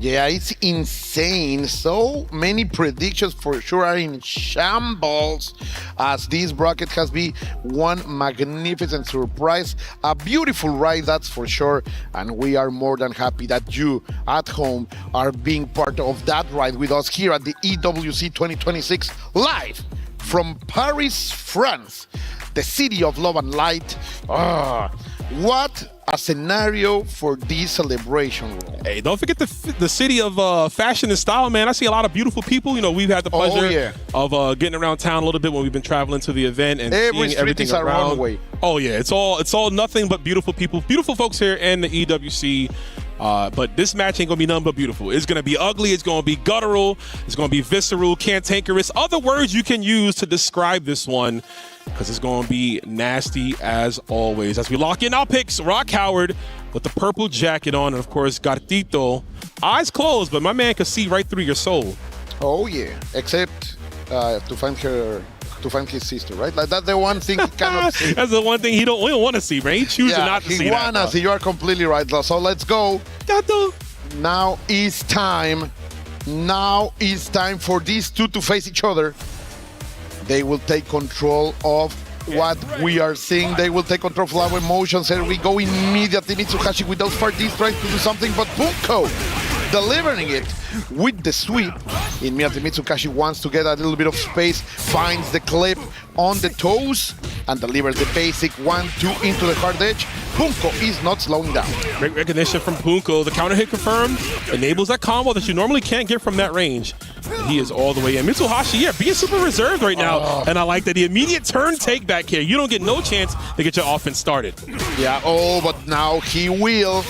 [SPEAKER 4] Yeah, it's insane. So many predictions for sure are in shambles, as this bracket has been one magnificent surprise. A beautiful ride, that's for sure. And we are more than happy that you at home are being part of that ride with us here at the EWC 2026 live from Paris, France, the city of love and light. What a scenario for this celebration.
[SPEAKER 8] Hey, don't forget the city of fashion and style, man. I see a lot of beautiful people. We've had the pleasure of getting around town a little bit when we've been traveling to the event and
[SPEAKER 4] every
[SPEAKER 8] seeing everything
[SPEAKER 4] street is
[SPEAKER 8] around.
[SPEAKER 4] A runway.
[SPEAKER 8] Oh yeah, it's all nothing but beautiful people, beautiful folks here in the EWC. But this match ain't gonna be nothing but beautiful. It's gonna be ugly. It's gonna be guttural. It's gonna be visceral, cantankerous. Other words you can use to describe this one, because it's gonna be nasty as always. As we lock in our picks, Rock Howard with the purple jacket on, and of course Gatito, eyes closed, but my man can see right through your soul.
[SPEAKER 4] Oh yeah, except to find his sister, right? Like, that's the one thing he cannot see.
[SPEAKER 8] That's the one thing we don't want to see, man. He chooses not to see that.
[SPEAKER 4] He wanna see. You are completely right. So let's go.
[SPEAKER 8] Gato.
[SPEAKER 4] Now is time. Now is time for these two to face each other. They will take control of what we are seeing. They will take control of our emotions. Here we go immediately. Mitsuhashi with those parties tries to do something, but Punko delivering it with the sweep. Immediately Mitsuhashi wants to get a little bit of space, finds the clip on the toes, and delivers the basic 1-2 into the hard edge. Punko is not slowing down.
[SPEAKER 8] Great recognition from Punko. The counter hit confirmed enables that combo that you normally can't get from that range. And he is all the way in. Mitsuhashi, yeah, being super reserved right now. And I like that the immediate turn take back here. You don't get no chance to get your offense started.
[SPEAKER 4] Yeah, but now he will.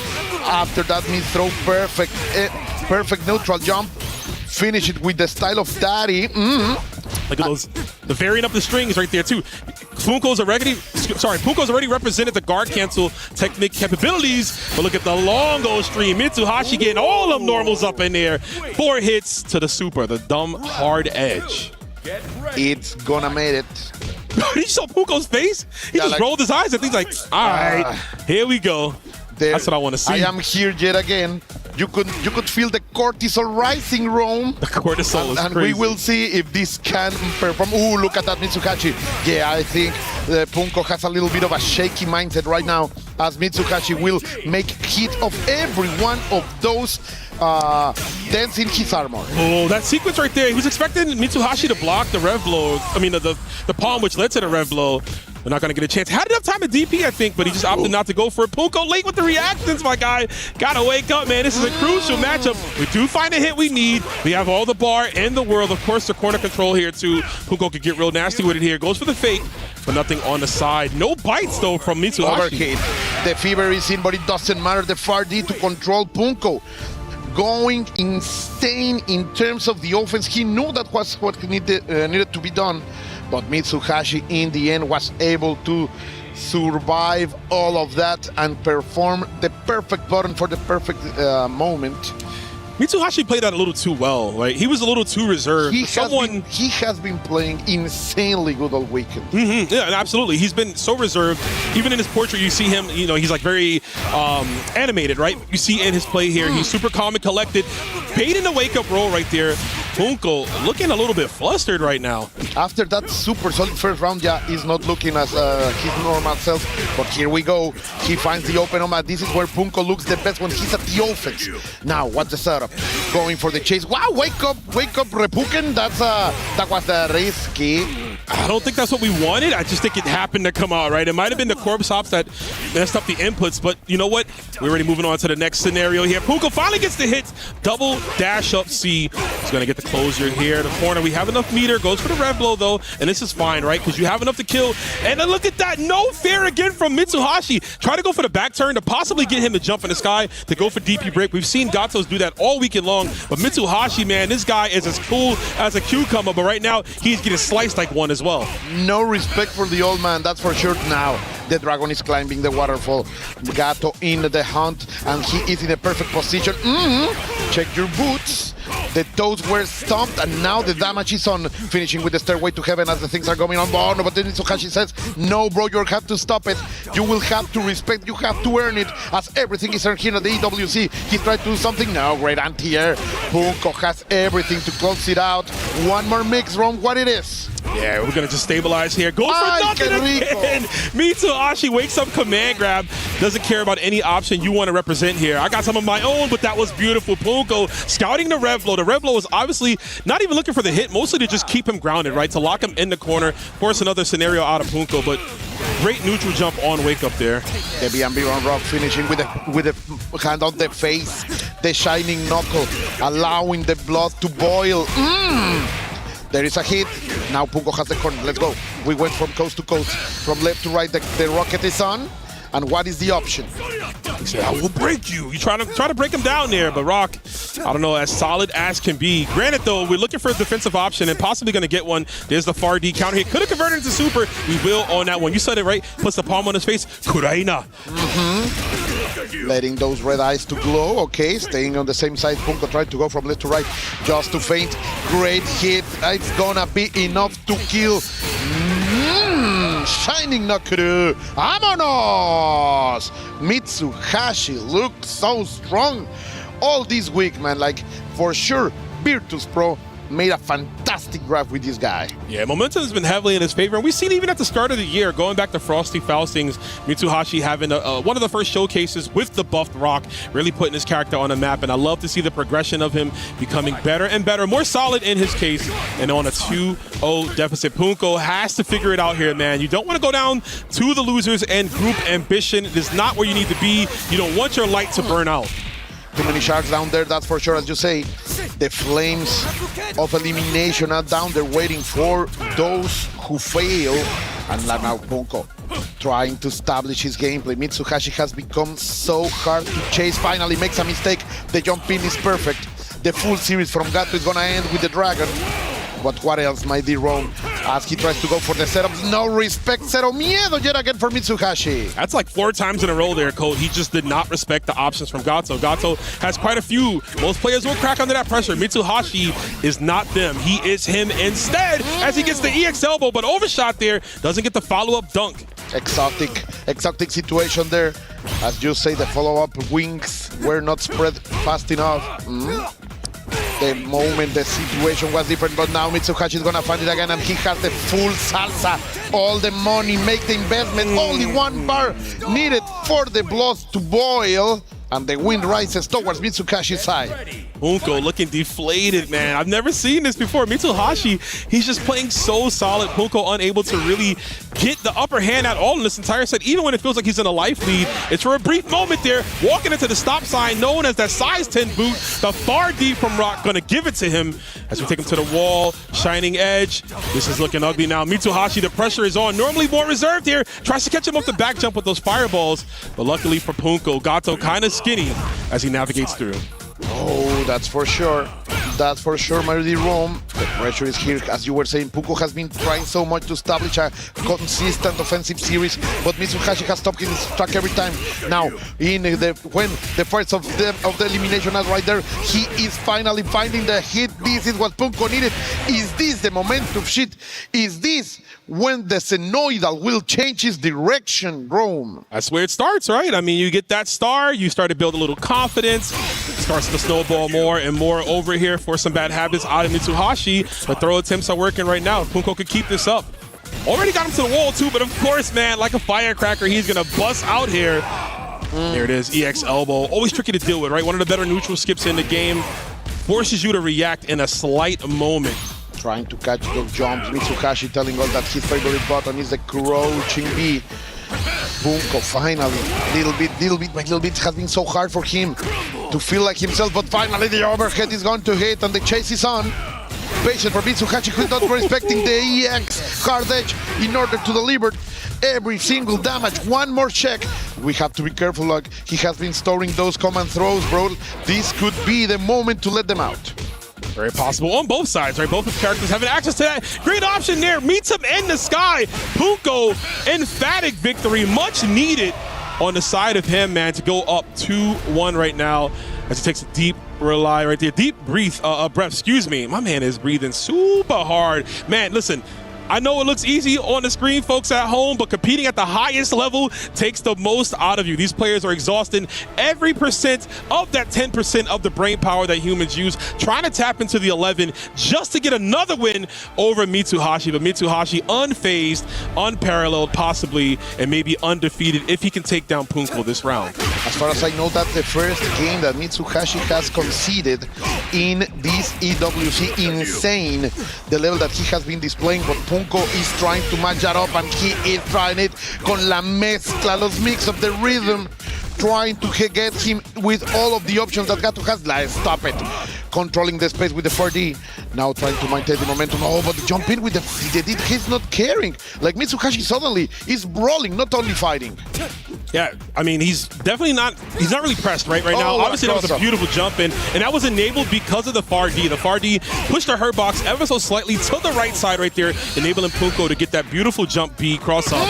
[SPEAKER 4] After that mid-throw, perfect neutral jump. Finish it with the style of Daddy.
[SPEAKER 8] Look at those, the varying up the strings right there too. Punko's already represented the guard cancel technique capabilities, but look at the long go stream. Mitsuhashi getting all them normals up in there. 4 hits to the super, the dumb hard edge.
[SPEAKER 4] It's gonna make it.
[SPEAKER 8] You saw Punko's face? He just rolled his eyes and he's like, all right, here we go. That's what I want to see.
[SPEAKER 4] I am here yet again. You could feel the cortisol rising, Rome.
[SPEAKER 8] The cortisol is
[SPEAKER 4] and
[SPEAKER 8] crazy.
[SPEAKER 4] We will see if this can perform. Ooh, look at that Mitsuhashi. Yeah, I think Punko has a little bit of a shaky mindset right now, as Mitsuhashi will make hit of every one of those dents in his armor.
[SPEAKER 8] Oh, that sequence right there. He was expecting Mitsuhashi to block the rev blow. I mean, the palm which led to the rev blow. They're not going to get a chance. Had enough time to DP, I think, but he just opted not to go for it. Punko late with the reactions, my guy. Got to wake up, man. This is a crucial matchup. We do find a hit we need. We have all the bar in the world. Of course, the corner control here, too. Punko could get real nasty with it here. Goes for the fake, but nothing on the side. No bites, though, from Mitsuhashi.
[SPEAKER 4] Overhit. The fever is in, but it doesn't matter. The far D to control Punko. Going insane in terms of the offense. He knew that was what needed to be done. But Mitsuhashi, in the end, was able to survive all of that and perform the perfect button for the perfect moment.
[SPEAKER 8] Mitsuhashi played that a little too well. Right? He was a little too reserved.
[SPEAKER 4] He has been playing insanely good all weekend.
[SPEAKER 8] Yeah, absolutely. He's been so reserved. Even in his portrait, you see him, he's like very animated, right? You see in his play here, he's super calm and collected. Baiting the wake-up roll right there. Punko looking a little bit flustered right now.
[SPEAKER 4] After that super solid first round, yeah, he's not looking as his normal self. But here we go. He finds the open arm. This is where Punko looks the best when he's at the offense. Now, what's the setup? Going for the chase. Wow, wake up, Repuken. That was risky.
[SPEAKER 8] I don't think that's what we wanted. I just think it happened to come out, right? It might have been the corpse hops that messed up the inputs, but you know what? We're already moving on to the next scenario here. Punko finally gets the hits. Double dash up C. He's going to get the closure here. The corner, we have enough meter. Goes for the rev blow, though, and this is fine, right? Because you have enough to kill. And then look at that. No fair again from Mitsuhashi. Try to go for the back turn to possibly get him to jump in the sky to go for DP break. We've seen Gatos do that all weekend long, but Mitsuhashi, man, this guy is as cool as a cucumber, but right now, he's getting sliced like one as well.
[SPEAKER 4] No respect for the old man, that's for sure. Now, the dragon is climbing the waterfall. Gato in the hunt, and he is in a perfect position. Check your boots. The toes were stomped, and now the damage is on. Finishing with the stairway to heaven as the things are going on. Oh, no, but then Mitsuhashi says, no, bro, you have to stop it. You will have to respect, you have to earn it, as everything is earned here at the EWC. He tried to do something. No, great anti-air. Punko has everything to close it out. One more mix, Rome, what it is.
[SPEAKER 8] Yeah, we're going to just stabilize here. Goes for nothing again. Mitsuhashi wakes up command grab. Doesn't care about any option you want to represent here. I got some of my own, but that was beautiful. Punko scouting the rev blow. The rev blow was obviously not even looking for the hit, mostly to just keep him grounded, right? To lock him in the corner. Force another scenario out of Punko, but great neutral jump on wake up there.
[SPEAKER 4] The BMB on Rock finishing with the hand on the face. The shining knuckle, allowing the blood to boil. There is a hit. Now Punko has the corner. Let's go. We went from coast to coast. From left to right, the rocket is on. And what is the option?
[SPEAKER 8] He said, I will break you. You try to break him down there, but Rock, I don't know, as solid as can be. Granted, though, we're looking for a defensive option and possibly going to get one. There's the far D counter hit. Could have converted into super. We will on that one. You said it right. Puts the palm on his face. Kuraina.
[SPEAKER 4] Letting those red eyes to glow. Okay, staying on the same side. Punko tried to go from left to right just to feint. Great hit. It's gonna be enough to kill. Shining Nakuru. Vámonos! Mitsuhashi looks so strong all this week, man. Like, for sure, Virtus Pro made a fantastic draft with this guy.
[SPEAKER 8] Yeah, momentum has been heavily in his favor, and we've seen even at the start of the year, going back to Frosty Faustings, Mitsuhashi having one of the first showcases with the buffed Rock, really putting his character on the map, and I love to see the progression of him becoming better and better, more solid in his case, and on a 2-0 deficit. Punko has to figure it out here, man. You don't want to go down to the losers and group ambition. It is not where you need to be. You don't want your light to burn out.
[SPEAKER 4] Too many sharks down there, that's for sure, as you say. The flames of elimination are down there waiting for those who fail. And now Punko trying to establish his gameplay. Mitsuhashi has become so hard to chase. Finally makes a mistake. The jump in is perfect. The full series from Gato is gonna end with the dragon. But what else, my dear Rome? as he tries to go for the setups. No respect, cero miedo yet again for Mitsuhashi.
[SPEAKER 8] That's like 4 times in a row there, Cole. He just did not respect the options from Gato. Gato has quite a few. Most players will crack under that pressure. Mitsuhashi is not them. He is him instead as he gets the EX elbow, but overshot there. Doesn't get the follow-up dunk.
[SPEAKER 4] Exotic situation there. As you say, the follow-up wings were not spread fast enough. The moment the situation was different, but now Mitsuhashi is gonna find it again, and he has the full salsa, all the money, make the investment, only 1 bar needed for the blood to boil, and the wind rises towards Mitsukashi's side.
[SPEAKER 8] Punko looking deflated, man. I've never seen this before. Mitsuhashi, he's just playing so solid. Punko unable to really get the upper hand at all in this entire set, even when it feels like he's in a life lead. It's for a brief moment there, walking into the stop sign, known as that size 10 boot. The far D from Rock gonna give it to him as we take him to the wall. Shining edge. This is looking ugly now. Mitsuhashi, the pressure is on. Normally more reserved here. Tries to catch him off the back jump with those fireballs, but luckily for Punko, Gato kind of skinny as he navigates through.
[SPEAKER 4] Oh, that's for sure. That's for sure, Marty Rome. The pressure is here. As you were saying, Punko has been trying so much to establish a consistent offensive series, but Mitsuhashi has stopped his track every time. Now, when the first of the elimination is right there, he is finally finding the hit. This is what Punko needed. Is this the momentum shift? Is this when the Xenoidal will change his direction, Rome?
[SPEAKER 8] That's where it starts, right? I mean, you get that star, you start to build a little confidence, it starts to snowball more and more over here for some bad habits out of Mitsuhashi. The throw attempts are working right now. Punko could keep this up. Already got him to the wall too, but of course, man, like a firecracker, he's gonna bust out here. There it is, EX elbow. Always tricky to deal with, right? One of the better neutral skips in the game. Forces you to react in a slight moment.
[SPEAKER 4] Trying to catch those jumps. Mitsuhashi telling us that his favorite button is the crouching B. Punko finally, little bit by little bit, has been so hard for him to feel like himself, but finally the overhead is going to hit and the chase is on. Patient for Mitsuhashi, who's not respecting the EX hard edge in order to deliver every single damage. One more check. We have to be careful, like he has been storing those command throws, bro. This could be the moment to let them out.
[SPEAKER 8] Very possible on both sides, right? Both of the characters having access to that. Great option there. Meets him in the sky. Punko, emphatic victory. Much needed on the side of him, man, to go up 2-1 right now as he takes a deep rely right there. Deep breath, excuse me. My man is breathing super hard. Man, listen. I know it looks easy on the screen, folks at home, but competing at the highest level takes the most out of you. These players are exhausting every percent of that 10% of the brain power that humans use, trying to tap into the 11 just to get another win over Mitsuhashi. But Mitsuhashi unfazed, unparalleled possibly, and maybe undefeated if he can take down Punko this round.
[SPEAKER 4] As far as I know, that's the first game that Mitsuhashi has conceded in this EWC. Insane, the level that he has been displaying, but Punko is trying to match that up, and he is trying it con la mezcla, los mix of the rhythm, trying to get him with all of the options that Gato has. Like, stop it. Controlling the space with the 4D. Now trying to maintain the momentum. Oh, but the jump in with he's not caring. Like Mitsuhashi suddenly is brawling, not only fighting.
[SPEAKER 8] Yeah, I mean, he's not really pressed right now. Obviously, that was a beautiful jump in, and that was enabled because of the far D. The far D pushed the hurt box ever so slightly to the right side right there, enabling Punko to get that beautiful jump B cross up.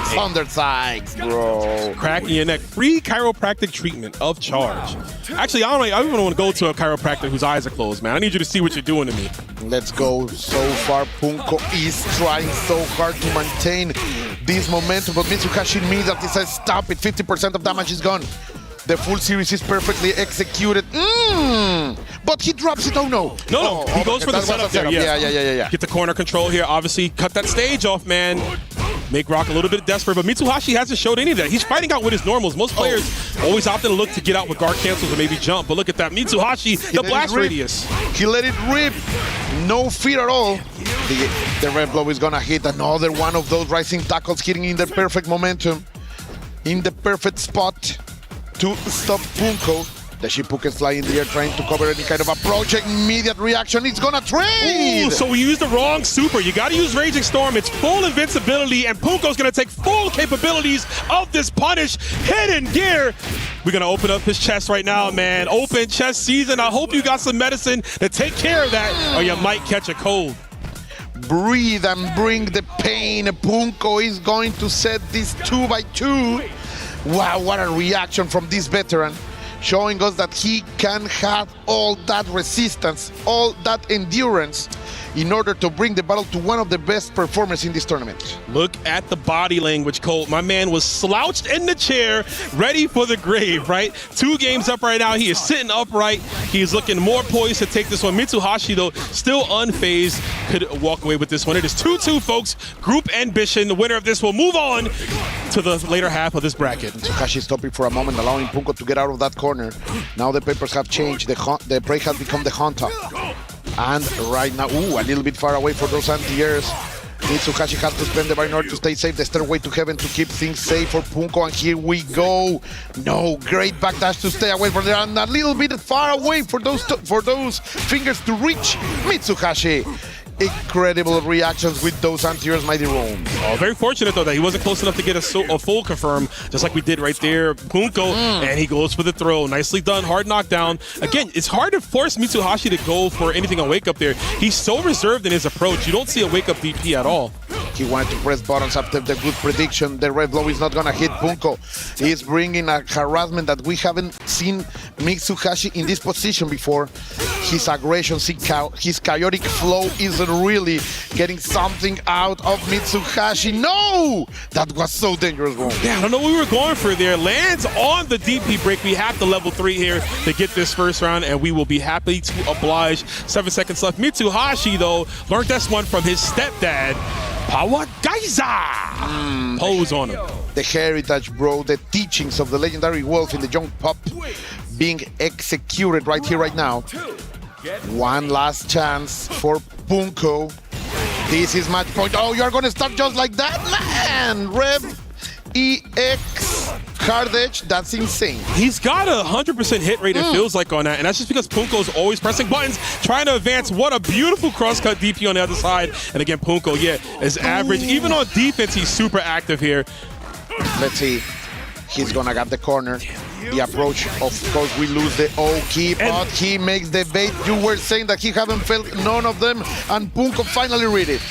[SPEAKER 4] Thunder sides, bro.
[SPEAKER 8] Cracking your neck. Free chiropractic treatment of charge. Actually, I don't even want to go to a chiropractor whose eyes are closed, man. I need you to see what you're doing to me.
[SPEAKER 4] Let's go. So far, Punko is trying so hard to maintain this momentum, but Mitsuhashi immediately says, stop it. 50% of damage is gone. The full series is perfectly executed. But he drops it. Oh, no.
[SPEAKER 8] No. He goes for the setup there.
[SPEAKER 4] Yeah.
[SPEAKER 8] Get the corner control here. Obviously, cut that stage off, man. Make Rock a little bit desperate, but Mitsuhashi hasn't showed any of that. He's fighting out with his normals. Most players always opt to look to get out with guard cancels or maybe jump, but look at that. Mitsuhashi, the blast radius.
[SPEAKER 4] He let it rip. No fear at all. The red blow is gonna hit another one of those rising tackles, hitting in the perfect momentum, in the perfect spot to stop Punko. The Shippuken fly in the air, trying to cover any kind of approach. Immediate reaction, it's gonna trade!
[SPEAKER 8] Ooh, so we used the wrong super. You gotta use Raging Storm. It's full invincibility, and Punko's gonna take full capabilities of this punish. Hidden gear. We're gonna open up his chest right now, man. Open chest season. I hope you got some medicine to take care of that, or you might catch a cold.
[SPEAKER 4] breathe and bring the pain. Punko is going to set this 2-2. Wow, what a reaction from this veteran, showing us that he can have all that resistance, all that endurance in order to bring the battle to one of the best performers in this tournament.
[SPEAKER 8] Look at the body language, Colt. My man was slouched in the chair, ready for the grave, right? 2 games up right now. He is sitting upright. He's looking more poised to take this one. Mitsuhashi, though, still unfazed, could walk away with this one. It is 2-2, folks. Group Ambition. The winner of this will move on to the later half of this bracket.
[SPEAKER 4] Mitsuhashi stopping for a moment, allowing Punko to get out of that corner. Now the papers have changed. The break has become the hunter. And right now, a little bit far away for those anti-airs. Mitsuhashi has to spend the bar in order to stay safe. The stairway to heaven to keep things safe for Punko. And here we go. No, great backdash to stay away from there. And a little bit far away for those fingers to reach Mitsuhashi. Incredible reactions with those anti-airs, Mighty Rome.
[SPEAKER 8] Oh, very fortunate, though, that he wasn't close enough to get a full confirm, just like we did right there. Punko, and he goes for the throw. Nicely done, hard knockdown. Again, it's hard to force Mitsuhashi to go for anything on wake up there. He's so reserved in his approach. You don't see a wake up DP at all.
[SPEAKER 4] He wanted to press buttons after the good prediction. The red blow is not going to hit Punko. He's bringing a harassment that we haven't seen Mitsuhashi in this position before. His aggression, his chaotic flow is really getting something out of Mitsuhashi. No! That was so dangerous, bro.
[SPEAKER 8] Yeah, I don't know what we were going for there. Lands on the DP break. We have the level 3 here to get this first round, and we will be happy to oblige. 7 seconds left. Mitsuhashi, though, learned this one from his stepdad. Power Geyser! Pose on him.
[SPEAKER 4] The heritage, bro, the teachings of the legendary wolf in the young pup being executed right here, right now. One last chance for Punko. This is match point. Oh, you're going to start just like that? Man, Rev EX Cardage, that's insane.
[SPEAKER 8] He's got a 100% hit rate, it feels like, on that, and that's just because Punko's always pressing buttons, trying to advance. What a beautiful cross-cut DP on the other side. And again, Punko, is average. Even on defense, he's super active here.
[SPEAKER 4] Let's see. He's gonna get the corner. The approach, of course, we lose the O-key, but he makes the bait. You were saying that he haven't felt none of them, and Punko finally read it.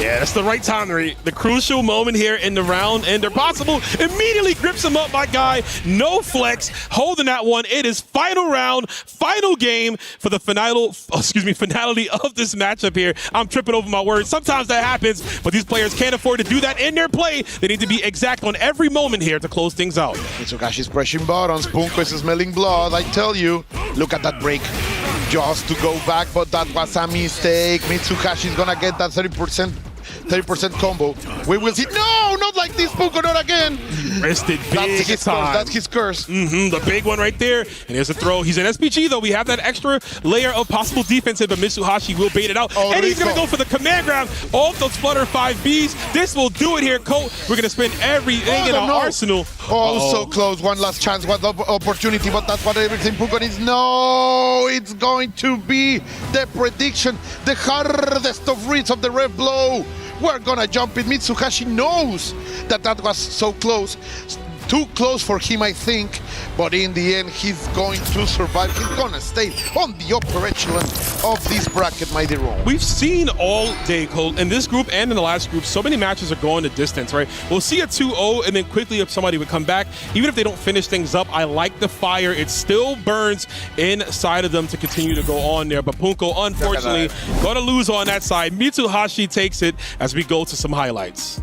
[SPEAKER 8] Yeah, that's the right time to read. The crucial moment here in the round ender possible. Immediately grips him up, my guy. No flex, holding that one. It is final round, final game for the finality of this matchup here. I'm tripping over my words. Sometimes that happens, but these players can't afford to do that in their play. They need to be exact on every moment here to close things out.
[SPEAKER 4] Mitsukashi's pressing buttons. Punko is smelling blood, I tell you. Look at that break. Just to go back, but that was a mistake. Mitsukashi's gonna get that 30% combo. We will see. No, not like this, Punko, not again.
[SPEAKER 8] Rested big time.
[SPEAKER 4] That's his curse.
[SPEAKER 8] The big one right there. And there's a throw. He's an SPG, though. We have that extra layer of possible defensive, but Mitsuhashi will bait it out.
[SPEAKER 4] Oh,
[SPEAKER 8] and he's going to go for the command grab off those Flutter 5Bs. This will do it here, Colt. We're going to spend everything in our arsenal.
[SPEAKER 4] So close. One last chance, one opportunity, but that's what everything Punko needs. No, it's going to be the prediction, the hardest of reads of the red blow. We're gonna jump it. Mitsuhashi knows that was so close. Too close for him, I think. But in the end, he's going to survive. He's gonna stay on the upper echelon of this bracket, Mighty Rome.
[SPEAKER 8] We've seen all day, Colt, in this group and in the last group, so many matches are going the distance, right? We'll see a 2-0, and then quickly if somebody would come back. Even if they don't finish things up, I like the fire. It still burns inside of them to continue to go on there. But Punko, unfortunately, going to lose on that side. Mitsuhashi takes it as we go to some highlights.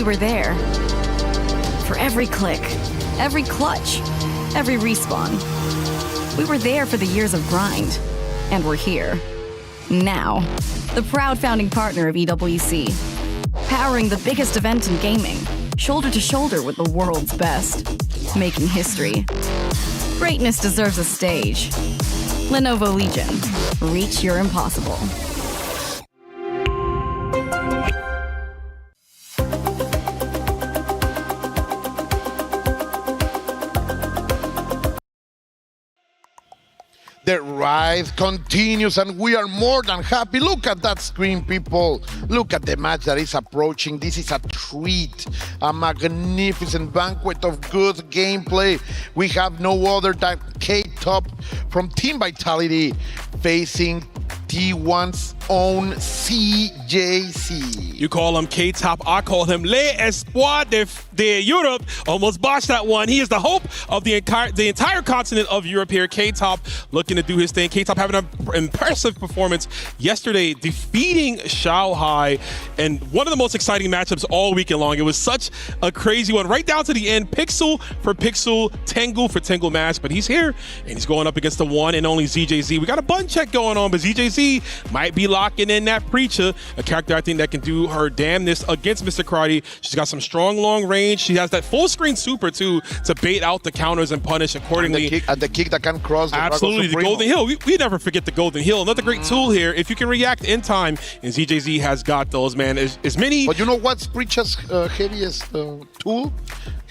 [SPEAKER 5] were there. For every click, every clutch, every respawn. We were there for the years of grind, and we're here. Now, the proud founding partner of EWC, powering the biggest event in gaming, shoulder to shoulder with the world's best, making history. Greatness deserves a stage. Lenovo Legion, reach your impossible.
[SPEAKER 4] The ride continues and we are more than happy. Look at that screen, people. Look at the match that is approaching. This is a treat, a magnificent banquet of good gameplay. We have no other than K-Top from Team Vitality facing T1's own CJC.
[SPEAKER 8] You call him K-Top, I call him l'Espoir de Europe. Almost botched that one. He is the hope of the entire continent of Europe here. K-Top looking to do his thing. K-Top having an impressive performance yesterday, defeating Shanghai, and one of the most exciting matchups all weekend long. It was such a crazy one, right down to the end. Pixel for Pixel, Tengu for Tengu match, but he's here, and he's going up against the one and only ZJZ. We got a button check going on, but ZJZ might be locking in that Preacher, a character I think that can do her damnness against Mr. Karate. She's got some strong long range. She has that full screen super too to bait out the counters and punish accordingly.
[SPEAKER 4] And the kick that can cross the
[SPEAKER 8] absolutely the Golden Hill. We never forget the Golden Hill. Another great tool here. If you can react in time, and ZJZ has got those, man. As many.
[SPEAKER 4] But you know what's Preacher's heaviest tool?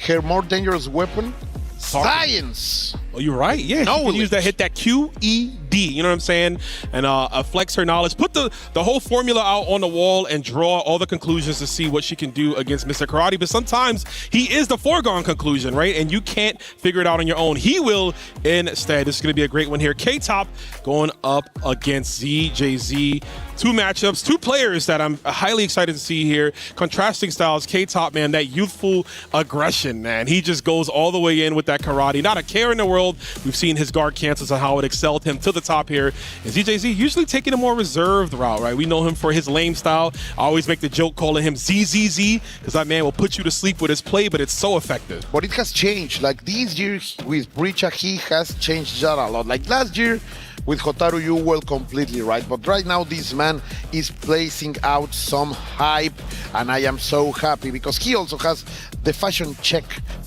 [SPEAKER 4] Her more dangerous weapon? Science.
[SPEAKER 8] Oh, you're right. Yeah, she can use that, hit that QED. You know what I'm saying? And flex her knowledge. Put the whole formula out on the wall and draw all the conclusions to see what she can do against Mr. Karate. But sometimes he is the foregone conclusion, right? And you can't figure it out on your own. He will instead. This is going to be a great one here. K-Top going up against ZJZ. Two matchups, two players that I'm highly excited to see here. Contrasting styles. K-Top, man, that youthful aggression, man. He just goes all the way in with that karate. Not a care in the world. We've seen his guard cancels and how it excelled him to the top here. And ZJZ usually taking a more reserved route, right? We know him for his lame style. I always make the joke calling him ZZZ because that man will put you to sleep with his play, but it's so effective.
[SPEAKER 4] But it has changed. Like this year with Preacher, he has changed that a lot. Like last year, with Hotaru, you were completely right. But right now, this man is placing out some hype, and I am so happy because he also has the fashion check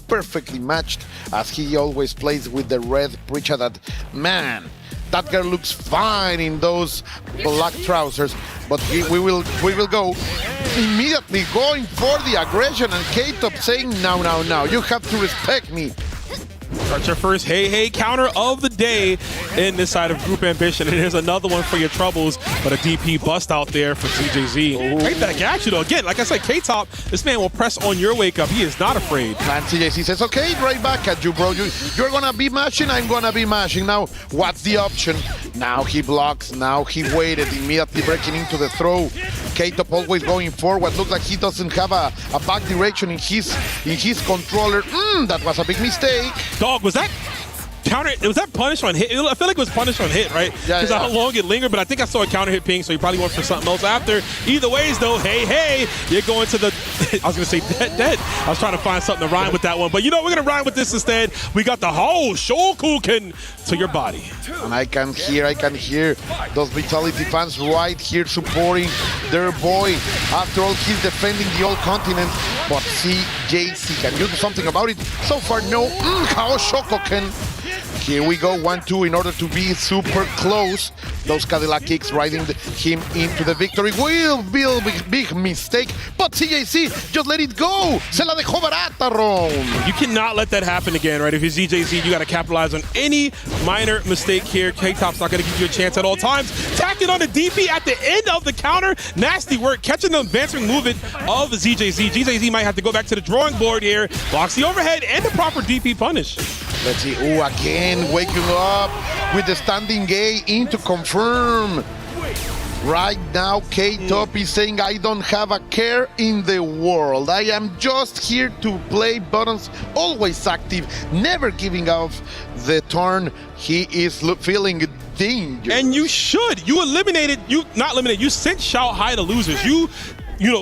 [SPEAKER 4] perfectly matched, as he always plays with the red Preacher. That man, that girl looks fine in those black trousers. But we will go immediately going for the aggression, and K-Top saying, no, you have to respect me.
[SPEAKER 8] Start your first hey counter of the day in this side of Group Ambition. And here's another one for your troubles, but a DP bust out there for ZJZ. Right back at you though. Again, like I said, K-Top, this man will press on your wake up. He is not afraid.
[SPEAKER 4] And ZJZ says, okay, right back at you, bro. You're gonna be mashing, I'm gonna be mashing. Now, what's the option? Now he blocks, now he waited, immediately breaking into the throw. K-Top always going forward. Looks like he doesn't have a back direction in his controller. That was a big mistake.
[SPEAKER 8] Dog, was that counter? Was that punish on hit? I feel like it was punish on hit, right?
[SPEAKER 4] Yeah.
[SPEAKER 8] How long it lingered, but I think I saw a counter hit ping, so he probably went for something else after. Either ways, though, hey, you're going to the. I was gonna say dead. I was trying to find something to rhyme with that one, but you know we're gonna rhyme with this instead. We got the whole Shokuken to your body.
[SPEAKER 4] And I can hear those Vitality fans right here supporting their boy. After all, he's defending the whole continent. But CJC, can you do something about it? So far, no. How Shokuken. Here we go, 1-2 in order to be super close. Those Cadillac kicks riding him into the victory will be a big mistake, but CJC just let it go. Se la dejó barata, Ron.
[SPEAKER 8] You cannot let that happen again, right? If you're ZJZ, you got to capitalize on any minor mistake here. K-Top's not going to give you a chance at all times. Tacked it on the DP at the end of the counter. Nasty work, catching the advancing movement of ZJZ. ZJZ might have to go back to the drawing board here. Blocks the overhead and the proper DP punish.
[SPEAKER 4] Let's see. Ooh, again, waking up with the standing A in to confirm. Right now, K-Top is saying, I don't have a care in the world. I am just here to play buttons, always active, never giving up the turn. He is feeling danger.
[SPEAKER 8] And you should. You sent Shout High to losers.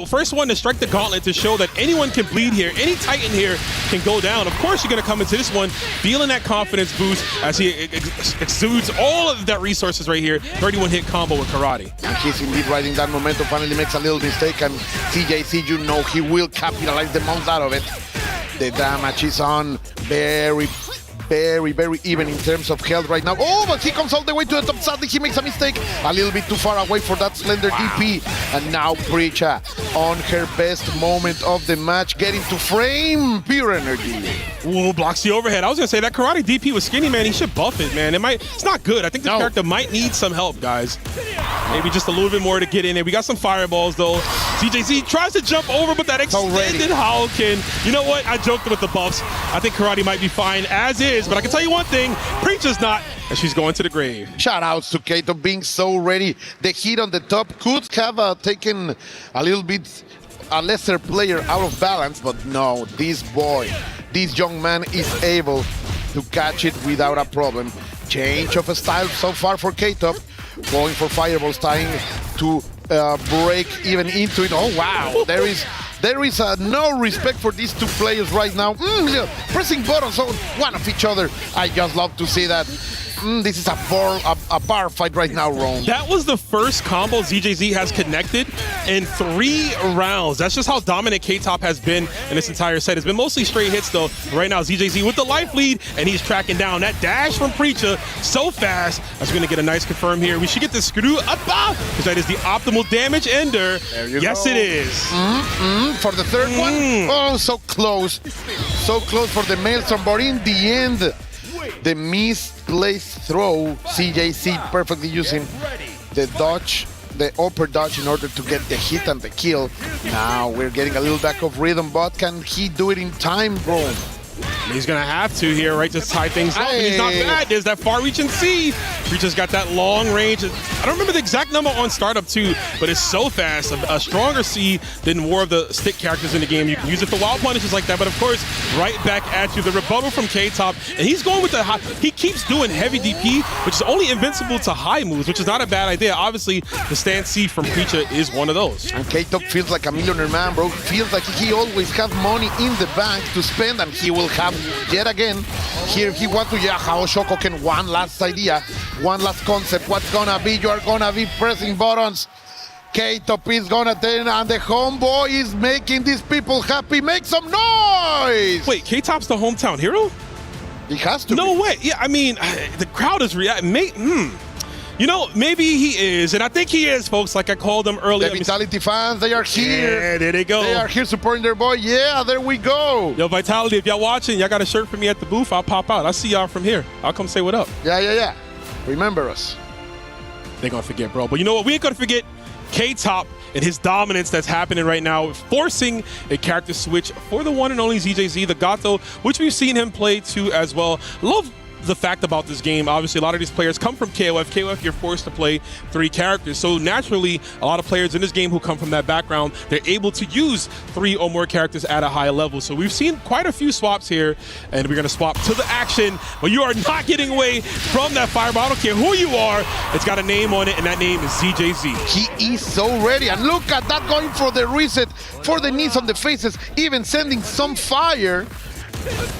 [SPEAKER 8] first one to strike the gauntlet to show that anyone can bleed here. Any Titan here can go down. Of course, you're going to come into this one feeling that confidence boost as he exudes all of that resources right here. 31-hit combo with Karate.
[SPEAKER 4] And he's indeed riding that momentum. Finally makes a little mistake, and CJC, he will capitalize the most out of it. The damage is on very even in terms of health right now. Oh, but he comes all the way to the top. Sadly, he makes a mistake. A little bit too far away for that slender DP. And now Preacher on her best moment of the match, getting to frame. Pure energy.
[SPEAKER 8] Ooh, blocks the overhead. I was going to say that Karate DP was skinny, man. He should buff it, man. It's not good. I think the character might need some help, guys. Maybe just a little bit more to get in there. We got some fireballs, though. CJC tries to jump over, but that extended Howkin. You know what? I joked with the buffs. I think Karate might be fine as is, but I can tell you one thing, Preacher's not, and she's going to the grave.
[SPEAKER 4] Shout outs to Kato being so ready. The hit on the top could have taken a little bit a lesser player out of balance, but no, this young man is able to catch it without a problem. Change of style so far for Kato, going for fireballs, trying to break even into it. Oh wow, there is no respect for these two players right now. Pressing buttons on one of each other. I just love to see that. This is a bar fight right now, Rome.
[SPEAKER 8] That was the first combo ZJZ has connected in 3 rounds. That's just how dominant K-Top has been in this entire set. It's been mostly straight hits, though. Right now, ZJZ with the life lead, and he's tracking down that dash from Preacher so fast. That's going to get a nice confirm here. We should get the screw up, because that is the optimal damage ender. Yes, it is.
[SPEAKER 4] For the third one? Oh, so close. So close for the Maelstrom, but in the end, the misplaced throw, CJC perfectly using the dodge, the upper dodge in order to get the hit and the kill. Now we're getting a little back of rhythm, but can he do it in time, bro?
[SPEAKER 8] He's going to have to here, right, to tie things up. And he's not bad. There's that far-reaching C. Preacher's got that long range. I don't remember the exact number on startup, too, but it's so fast. A stronger C than more of the stick characters in the game. You can use it for wild punishes like that, but of course, right back at you. The rebuttal from K-Top, and he's going with the high. He keeps doing heavy DP, which is only invincible to high moves, which is not a bad idea. Obviously, the stand C from Preacher is one of those.
[SPEAKER 4] And K-Top feels like a millionaire man, bro. Feels like he always has money in the bank to spend, and he will have yet again. Here he wants to, how Shokoken, one last idea, one last concept. What's gonna be? You are gonna be pressing buttons. K-Top is gonna turn, and the homeboy is making these people happy. Make some noise!
[SPEAKER 8] Wait, K-Top's the hometown hero?
[SPEAKER 4] He has to.
[SPEAKER 8] No way. Yeah, I mean, the crowd is reacting. You know, maybe he is, and I think he is, folks, like I called them earlier.
[SPEAKER 4] The Vitality fans, they are here.
[SPEAKER 8] Yeah, there they go.
[SPEAKER 4] They are here supporting their boy. Yeah, there we go.
[SPEAKER 8] Yo, Vitality, if y'all watching, y'all got a shirt for me at the booth, I'll pop out. I'll see y'all from here. I'll come say what up.
[SPEAKER 4] Yeah. Remember us.
[SPEAKER 8] They're going to forget, bro. But you know what? We ain't going to forget K-Top and his dominance that's happening right now, forcing a character switch for the one and only ZJZ, the Gato, which we've seen him play too as well. Love the fact about this game, obviously a lot of these players come from KOF. KOF, you're forced to play 3 characters. So naturally, a lot of players in this game who come from that background, they're able to use 3 or more characters at a high level. So we've seen quite a few swaps here, and we're going to swap to the action. But you are not getting away from that fireball. I don't care who you are. It's got a name on it, and that name is ZJZ.
[SPEAKER 4] He is so ready. And look at that, going for the reset, for the knees on the faces, even sending some fire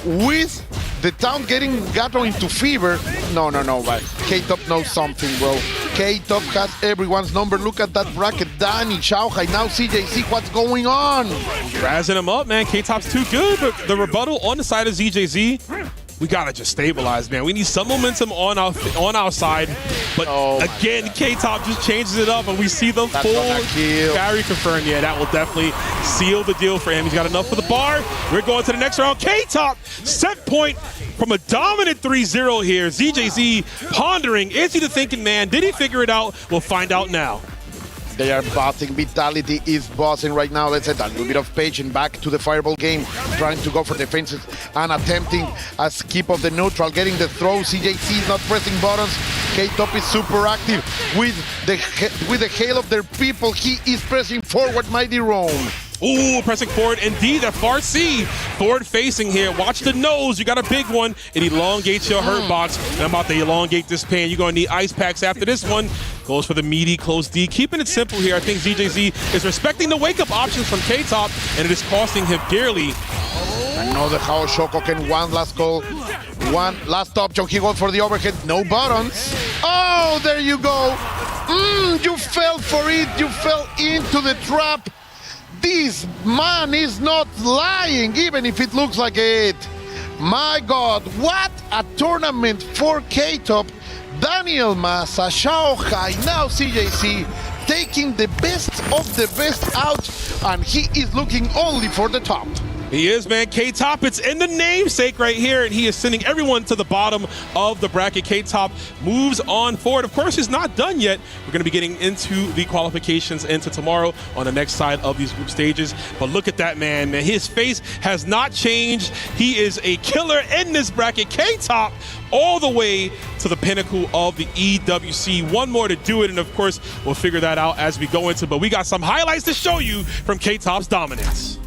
[SPEAKER 4] with the town getting Gato into fever. No, but K-Top knows something, bro. K-Top has everyone's number. Look at that bracket. Danny, Xiaohai, now CJC. What's going on?
[SPEAKER 8] Razzing him up, man. K-Top's too good, but the rebuttal on the side of ZJZ, we gotta just stabilize, man. We need some momentum on our side. But again, K-Top just changes it up, and we see the full carry confirmed. Yeah, that will definitely seal the deal for him. He's got enough for the bar. We're going to the next round. K-Top, set point from a dominant 3-0 here. ZJZ pondering, is he the thinking man? Did he figure it out? We'll find out now.
[SPEAKER 4] They are bossing. Vitality is bossing right now. Let's set a little bit of patience back to the fireball game, trying to go for defenses and attempting a skip of the neutral, getting the throw. CJC is not pressing buttons. K-Top is super active with the hail of their people. He is pressing forward, mighty Rome.
[SPEAKER 8] Ooh, pressing forward. Indeed, that far C. Forward facing here. Watch the nose. You got a big one. It elongates your hurt box. And I'm about to elongate this pan. You're going to need ice packs after this one. Goes for the meaty close D. Keeping it simple here. I think ZJZ is respecting the wake-up options from K-Top, and it is costing him dearly.
[SPEAKER 4] I know the how Shoko can one last call. One last option. He goes for the overhead. No buttons. Oh, there you go. You fell for it. You fell into the trap. This man is not lying, even if it looks like it. My God, what a tournament for K-Top. Daniel Massa, Xiaohai, now CJC, taking the best of the best out, and he is looking only for the top.
[SPEAKER 8] He is, man. K-Top, it's in the namesake right here, and he is sending everyone to the bottom of the bracket. K-Top moves on forward. Of course, he's not done yet. We're going to be getting into the qualifications into tomorrow on the next side of these group stages. But look at that man. His face has not changed. He is a killer in this bracket. K-Top all the way to the pinnacle of the EWC. One more to do it, and of course, we'll figure that out as we go into. But we got some highlights to show you from K-Top's dominance.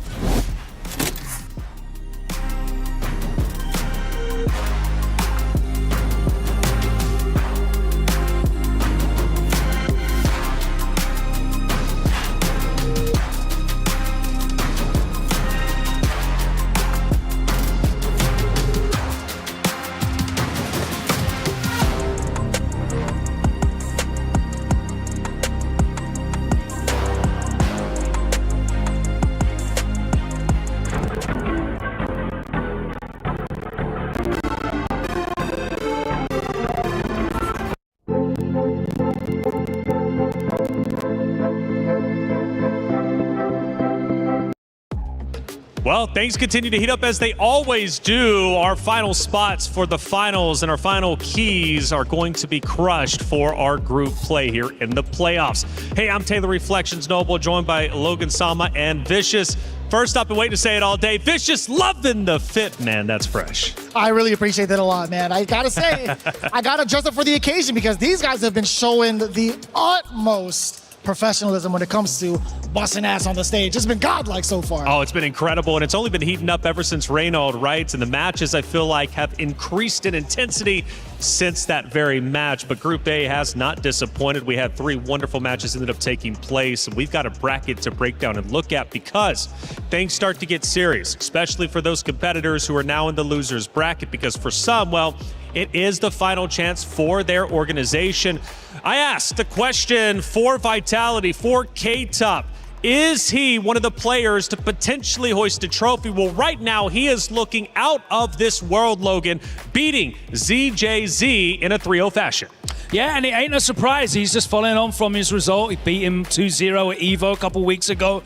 [SPEAKER 11] Well, things continue to heat up as they always do. Our final spots for the finals and our final keys are going to be crushed for our group play here in the playoffs. Hey, I'm Taylor Reflections Noble, joined by Logan Sama and Vicious. First up, and waiting to say it all day, Vicious, loving the fit, man. That's fresh.
[SPEAKER 9] I really appreciate that a lot, man. I gotta say, I gotta dress up for the occasion because these guys have been showing the utmost professionalism when it comes to busting ass on the stage. It's been godlike so far.
[SPEAKER 11] Oh, it's been incredible, and it's only been heating up ever since Reynald, right? And the matches, I feel like, have increased in intensity since that very match. But Group A has not disappointed. We had 3 wonderful matches ended up taking place, and we've got a bracket to break down and look at because things start to get serious, especially for those competitors who are now in the losers bracket, because for some, well, it is the final chance for their organization. I asked the question for Vitality, for K-Top. Is he one of the players to potentially hoist a trophy? Well, right now, he is looking out of this world, Logan, beating ZJZ in a 3-0 fashion.
[SPEAKER 12] Yeah, and it ain't a surprise. He's just following on from his result. He beat him 2-0 at EVO a couple weeks ago.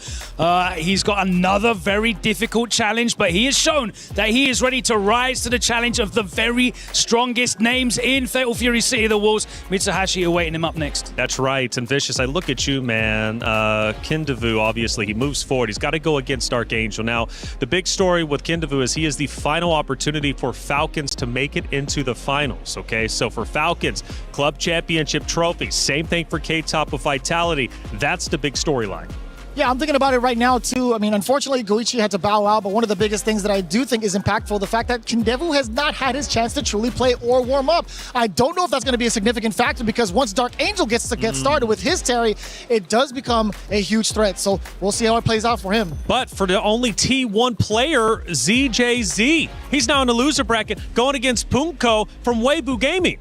[SPEAKER 12] He's got another very difficult challenge, but he has shown that he is ready to rise to the challenge of the very strongest names in Fatal Fury City of the Wolves. Mitsuhashi awaiting him up next.
[SPEAKER 11] That's right. And Vicious, I look at you, man. Kindevu, obviously, he moves forward. He's got to go against Dark Angel. Now, the big story with Kindevu is he is the final opportunity for Falcons to make it into the finals, okay? So for Falcons, Club Championship trophy. Same thing for K-Top with Vitality. That's the big storyline.
[SPEAKER 9] Yeah, I'm thinking about it right now, too. I mean, unfortunately, Goichi had to bow out, but one of the biggest things that I do think is impactful, the fact that Kindevu has not had his chance to truly play or warm up. I don't know if that's going to be a significant factor because once Dark Angel gets to get started with his Terry, it does become a huge threat. So we'll see how it plays out for him.
[SPEAKER 11] But for the only T1 player, ZJZ, he's now in the loser bracket going against Punko from Weibo Gaming.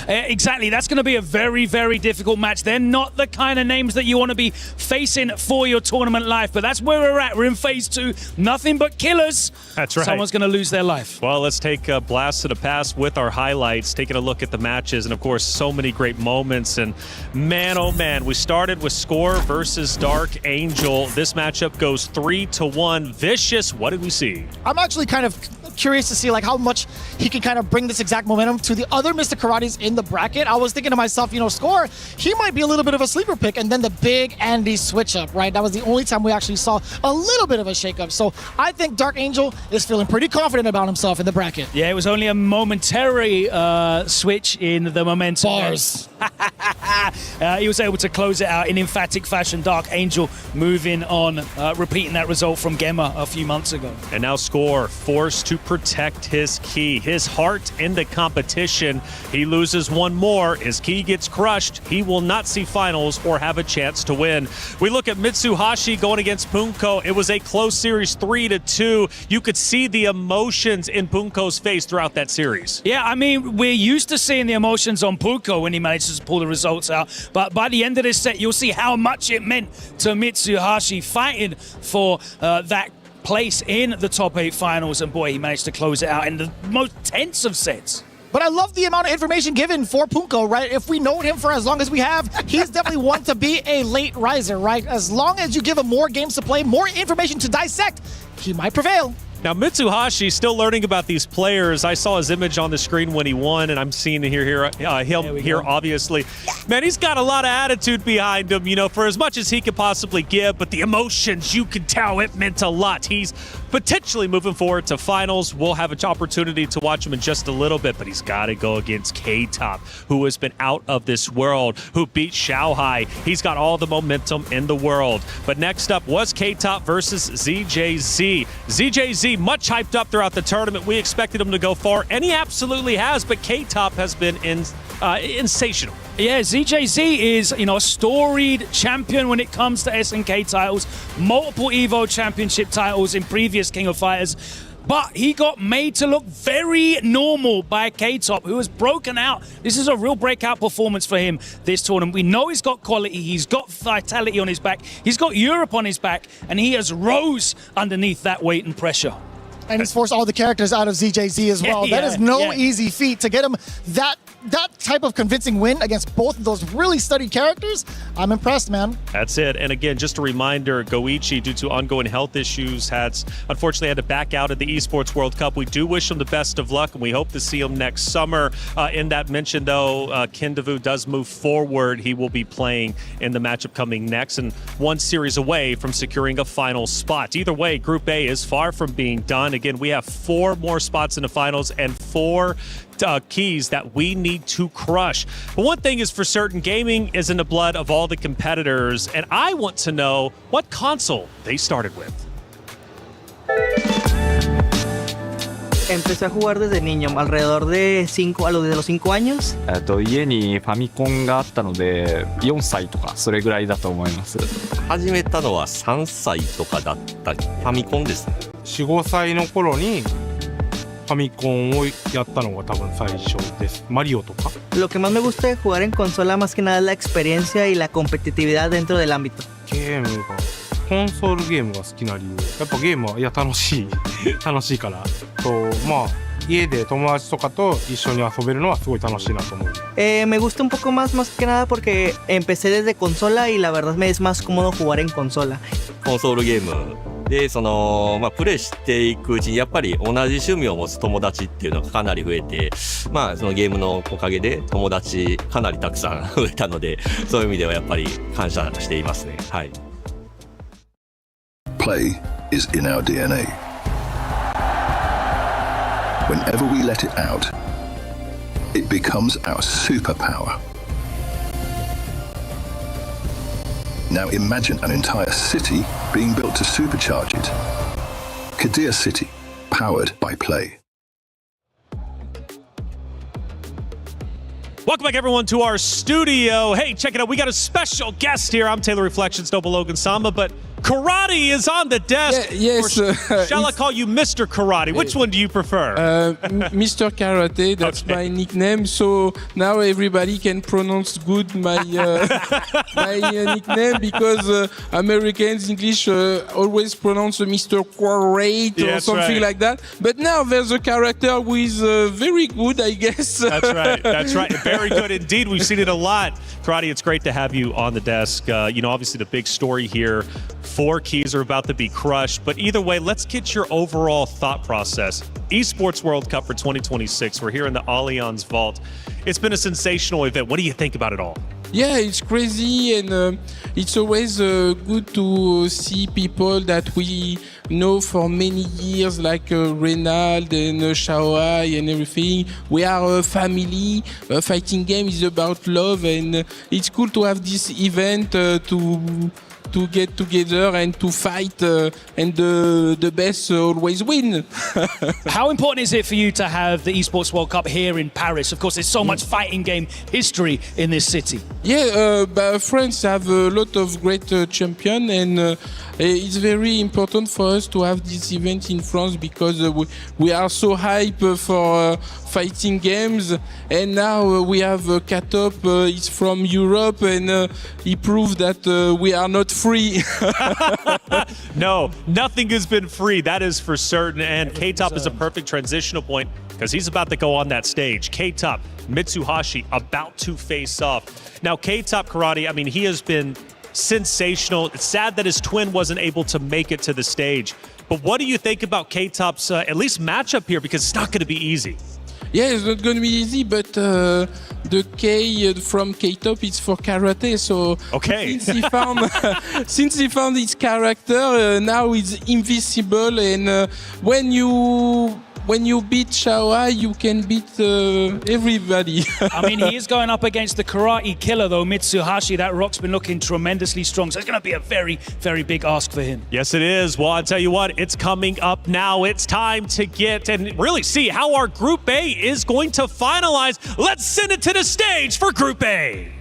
[SPEAKER 12] Exactly. That's going to be a very, very difficult match. They're not the kind of names that you want to be facing for your tournament life, but that's where we're at. We're in phase 2. Nothing but killers.
[SPEAKER 11] That's right.
[SPEAKER 12] Someone's going to lose their life.
[SPEAKER 11] Well, let's take a blast to the past with our highlights, taking a look at the matches, and of course, so many great moments. And man, oh man, we started with Score versus Dark Angel. This matchup goes 3-1. Vicious, what did we see?
[SPEAKER 9] I'm actually kind of curious to see like how much he can kind of bring this exact momentum to the other Mr. Karates in the bracket. I was thinking to myself, you know, Score, he might be a little bit of a sleeper pick, and then the big Andy switch up, right? That was the only time we actually saw a little bit of a shakeup. So I think Dark Angel is feeling pretty confident about himself in the bracket.
[SPEAKER 12] Yeah, it was only a momentary switch in the momentum.
[SPEAKER 9] Bars.
[SPEAKER 12] He was able to close it out in emphatic fashion. Dark Angel moving on, repeating that result from Gemma a few months ago.
[SPEAKER 11] And now Score forced to protect his key, his heart in the competition. He loses one more. His key gets crushed. He will not see finals or have a chance to win. We look at Mitsuhashi going against Punko. It was a close series, 3-2. You could see the emotions in Punko's face throughout that series.
[SPEAKER 12] Yeah, I mean, we're used to seeing the emotions on Punko when he manages to pull the results out. But by the end of this set, you'll see how much it meant to Mitsuhashi fighting for that place in the top 8 finals. And boy, he managed to close it out in the most tense of sets.
[SPEAKER 9] But I love the amount of information given for Punko, right? If we know him for as long as we have, he's definitely one to be a late riser, right? As long as you give him more games to play, more information to dissect, he might prevail.
[SPEAKER 11] Now, Mitsuhashi still learning about these players. I saw his image on the screen when he won, and I'm seeing him here, obviously. Man, he's got a lot of attitude behind him, you know, for as much as he could possibly give, but the emotions, you can tell it meant a lot. He's potentially moving forward to finals. We'll have an opportunity to watch him in just a little bit, but he's got to go against K-Top, who has been out of this world, who beat Xiaohai. He's got all the momentum in the world. But next up was K-Top versus ZJZ. ZJZ much hyped up throughout the tournament. We expected him to go far, and he absolutely has, but K-Top has been sensational.
[SPEAKER 12] Yeah, ZJZ is, you know, a storied champion when it comes to SNK titles, multiple EVO championship titles in previous King of Fighters. But he got made to look very normal by K-Top, who has broken out. This is a real breakout performance for him this tournament. We know he's got quality, he's got vitality on his back, he's got Europe on his back, and he has rose underneath that weight and pressure.
[SPEAKER 9] And he's forced all the characters out of ZJZ as well. That is no easy feat to get him that type of convincing win against both of those really studied characters. I'm impressed, man.
[SPEAKER 11] That's it. And again, just a reminder, Goichi, due to ongoing health issues, unfortunately had to back out of the Esports World Cup. We do wish him the best of luck, and we hope to see him next summer. In that mention, though, Kindavu does move forward. He will be playing in the matchup coming next and one series away from securing a final spot. Either way, Group A is far from being done. Again, we have 4 more spots in the finals and 4 keys that we need to crush. But one thing is for certain, gaming is in the blood of all the competitors, and I want to know what console they started with.
[SPEAKER 6] Empecé a jugar desde niño, alrededor de los 5 años.
[SPEAKER 7] 家にファミコンがあったので4歳とかそれぐらいだと思います。
[SPEAKER 19] 始めたのは3歳とかだったファミコンですね。
[SPEAKER 17] 4、5歳の頃にファミコンをやったのが多分最初です。マリオとか。
[SPEAKER 6] Lo que más me gusta de jugar en consola más que nada es la experiencia y la competitividad dentro del ámbito.
[SPEAKER 17] ゲームがコンソールゲームが好きな理由、やっぱゲームは楽しいからまあ家で友達とかと一緒に遊べるのはすごい楽しいなと思う。
[SPEAKER 6] Me gusta un poco más que nada porque empecé desde consola y la verdad me es más cómodo jugar en consola.
[SPEAKER 19] コンソールゲームでプレイしていくうちにやっぱり同じ趣味を持つ友達っていうのがかなり増えて、そのゲームのおかげで友達かなりたくさん増えたので、そういう意味ではやっぱり感謝していますね。はい。
[SPEAKER 15] Play is in our DNA. Whenever we let it out, it becomes our superpower. Now imagine an entire city being built to supercharge it. Kadir City, powered by Play.
[SPEAKER 11] Welcome back, everyone, to our studio. Hey, check it out. We got a special guest here. I'm Taylor Reflections, Noble Logan Samba, but Karate is on the desk.
[SPEAKER 18] Yes.
[SPEAKER 11] Shall I call you Mr. Karate? Which one do you prefer?
[SPEAKER 18] Mr. Karate, that's my nickname. So now everybody can pronounce good my nickname because Americans, English always pronounce Mr. Karate or something like that. But now there's a character who is very good, I guess.
[SPEAKER 11] That's right. Very good indeed. We've seen it a lot. Karate, it's great to have you on the desk. Obviously the big story here, 4 keys are about to be crushed. But either way, let's get your overall thought process. Esports World Cup for 2026. We're here in the Allianz Vault. It's been a sensational event. What do you think about it all?
[SPEAKER 18] Yeah, it's crazy, and it's always good to see people that we for many years, like Reynald and Shaoai and everything. We are a family. Fighting game is about love, and it's cool to have this event to get together and to fight, and the best always win.
[SPEAKER 12] How important is it for you to have the Esports World Cup here in Paris? Of course, there's so much fighting game history in this city.
[SPEAKER 18] Yeah, but France have a lot of great champions, and it's very important for us to have this event in France because we are so hype for fighting games, and now we have K-Top. He's from Europe, and he proved that we are not free.
[SPEAKER 11] No, nothing has been free. That is for certain. And K-Top is a perfect transitional point because he's about to go on that stage. K-Top, Mitsuhashi about to face off. Now, K-Top Karate, I mean, he has been sensational. It's sad that his twin wasn't able to make it to the stage. But what do you think about K-Top's at least matchup here? Because it's not going to be easy.
[SPEAKER 18] Yeah, it's not going to be easy, but the K from K-Top is for karate. So
[SPEAKER 11] okay.
[SPEAKER 18] Since he found his character, now he's invisible. And when you beat Shaoai, you can beat everybody.
[SPEAKER 12] I mean, he is going up against the karate killer, though, Mitsuhashi. That rock's been looking tremendously strong. So it's going to be a very, very big ask for him.
[SPEAKER 11] Yes, it is. Well, I'll tell you what, it's coming up now. It's time to get and really see how our Group A is going to finalize. Let's send it to the stage for Group A.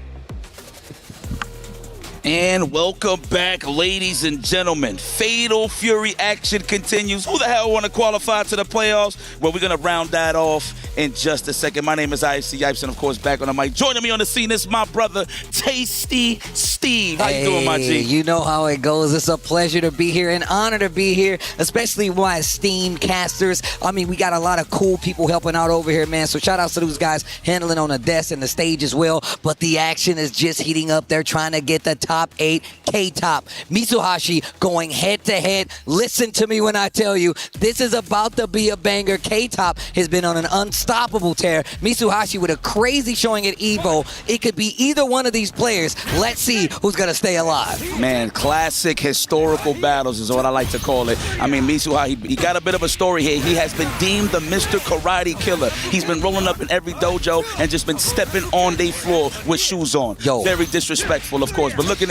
[SPEAKER 2] And welcome back, ladies and gentlemen. Fatal Fury action continues. Who the hell want to qualify to the playoffs? Well, we're going to round that off in just a second. My name is IFC Yipes, and of course, back on the mic. Joining me on the scene is my brother, Tasty Steve. How you doing, my G?
[SPEAKER 1] You know how it goes. It's a pleasure to be here, an honor to be here, especially my esteemed casters. I mean, we got a lot of cool people helping out over here, man. So shout outs to those guys handling on the desk and the stage as well. But the action is just heating up. They're trying to get the top 8 K-Top. Mitsuhashi going head to head. Listen to me when I tell you, this is about to be a banger. K-Top has been on an unstoppable tear. Mitsuhashi with a crazy showing at EVO. It could be either one of these players. Let's see who's going to stay alive.
[SPEAKER 2] Man, classic historical battles is what I like to call it. I mean, Mitsuhashi, he got a bit of a story here. He has been deemed the Mr. Karate Killer. He's been rolling up in every dojo and just been stepping on their floor with shoes on.
[SPEAKER 1] Yo.
[SPEAKER 2] Very disrespectful, of course, but looking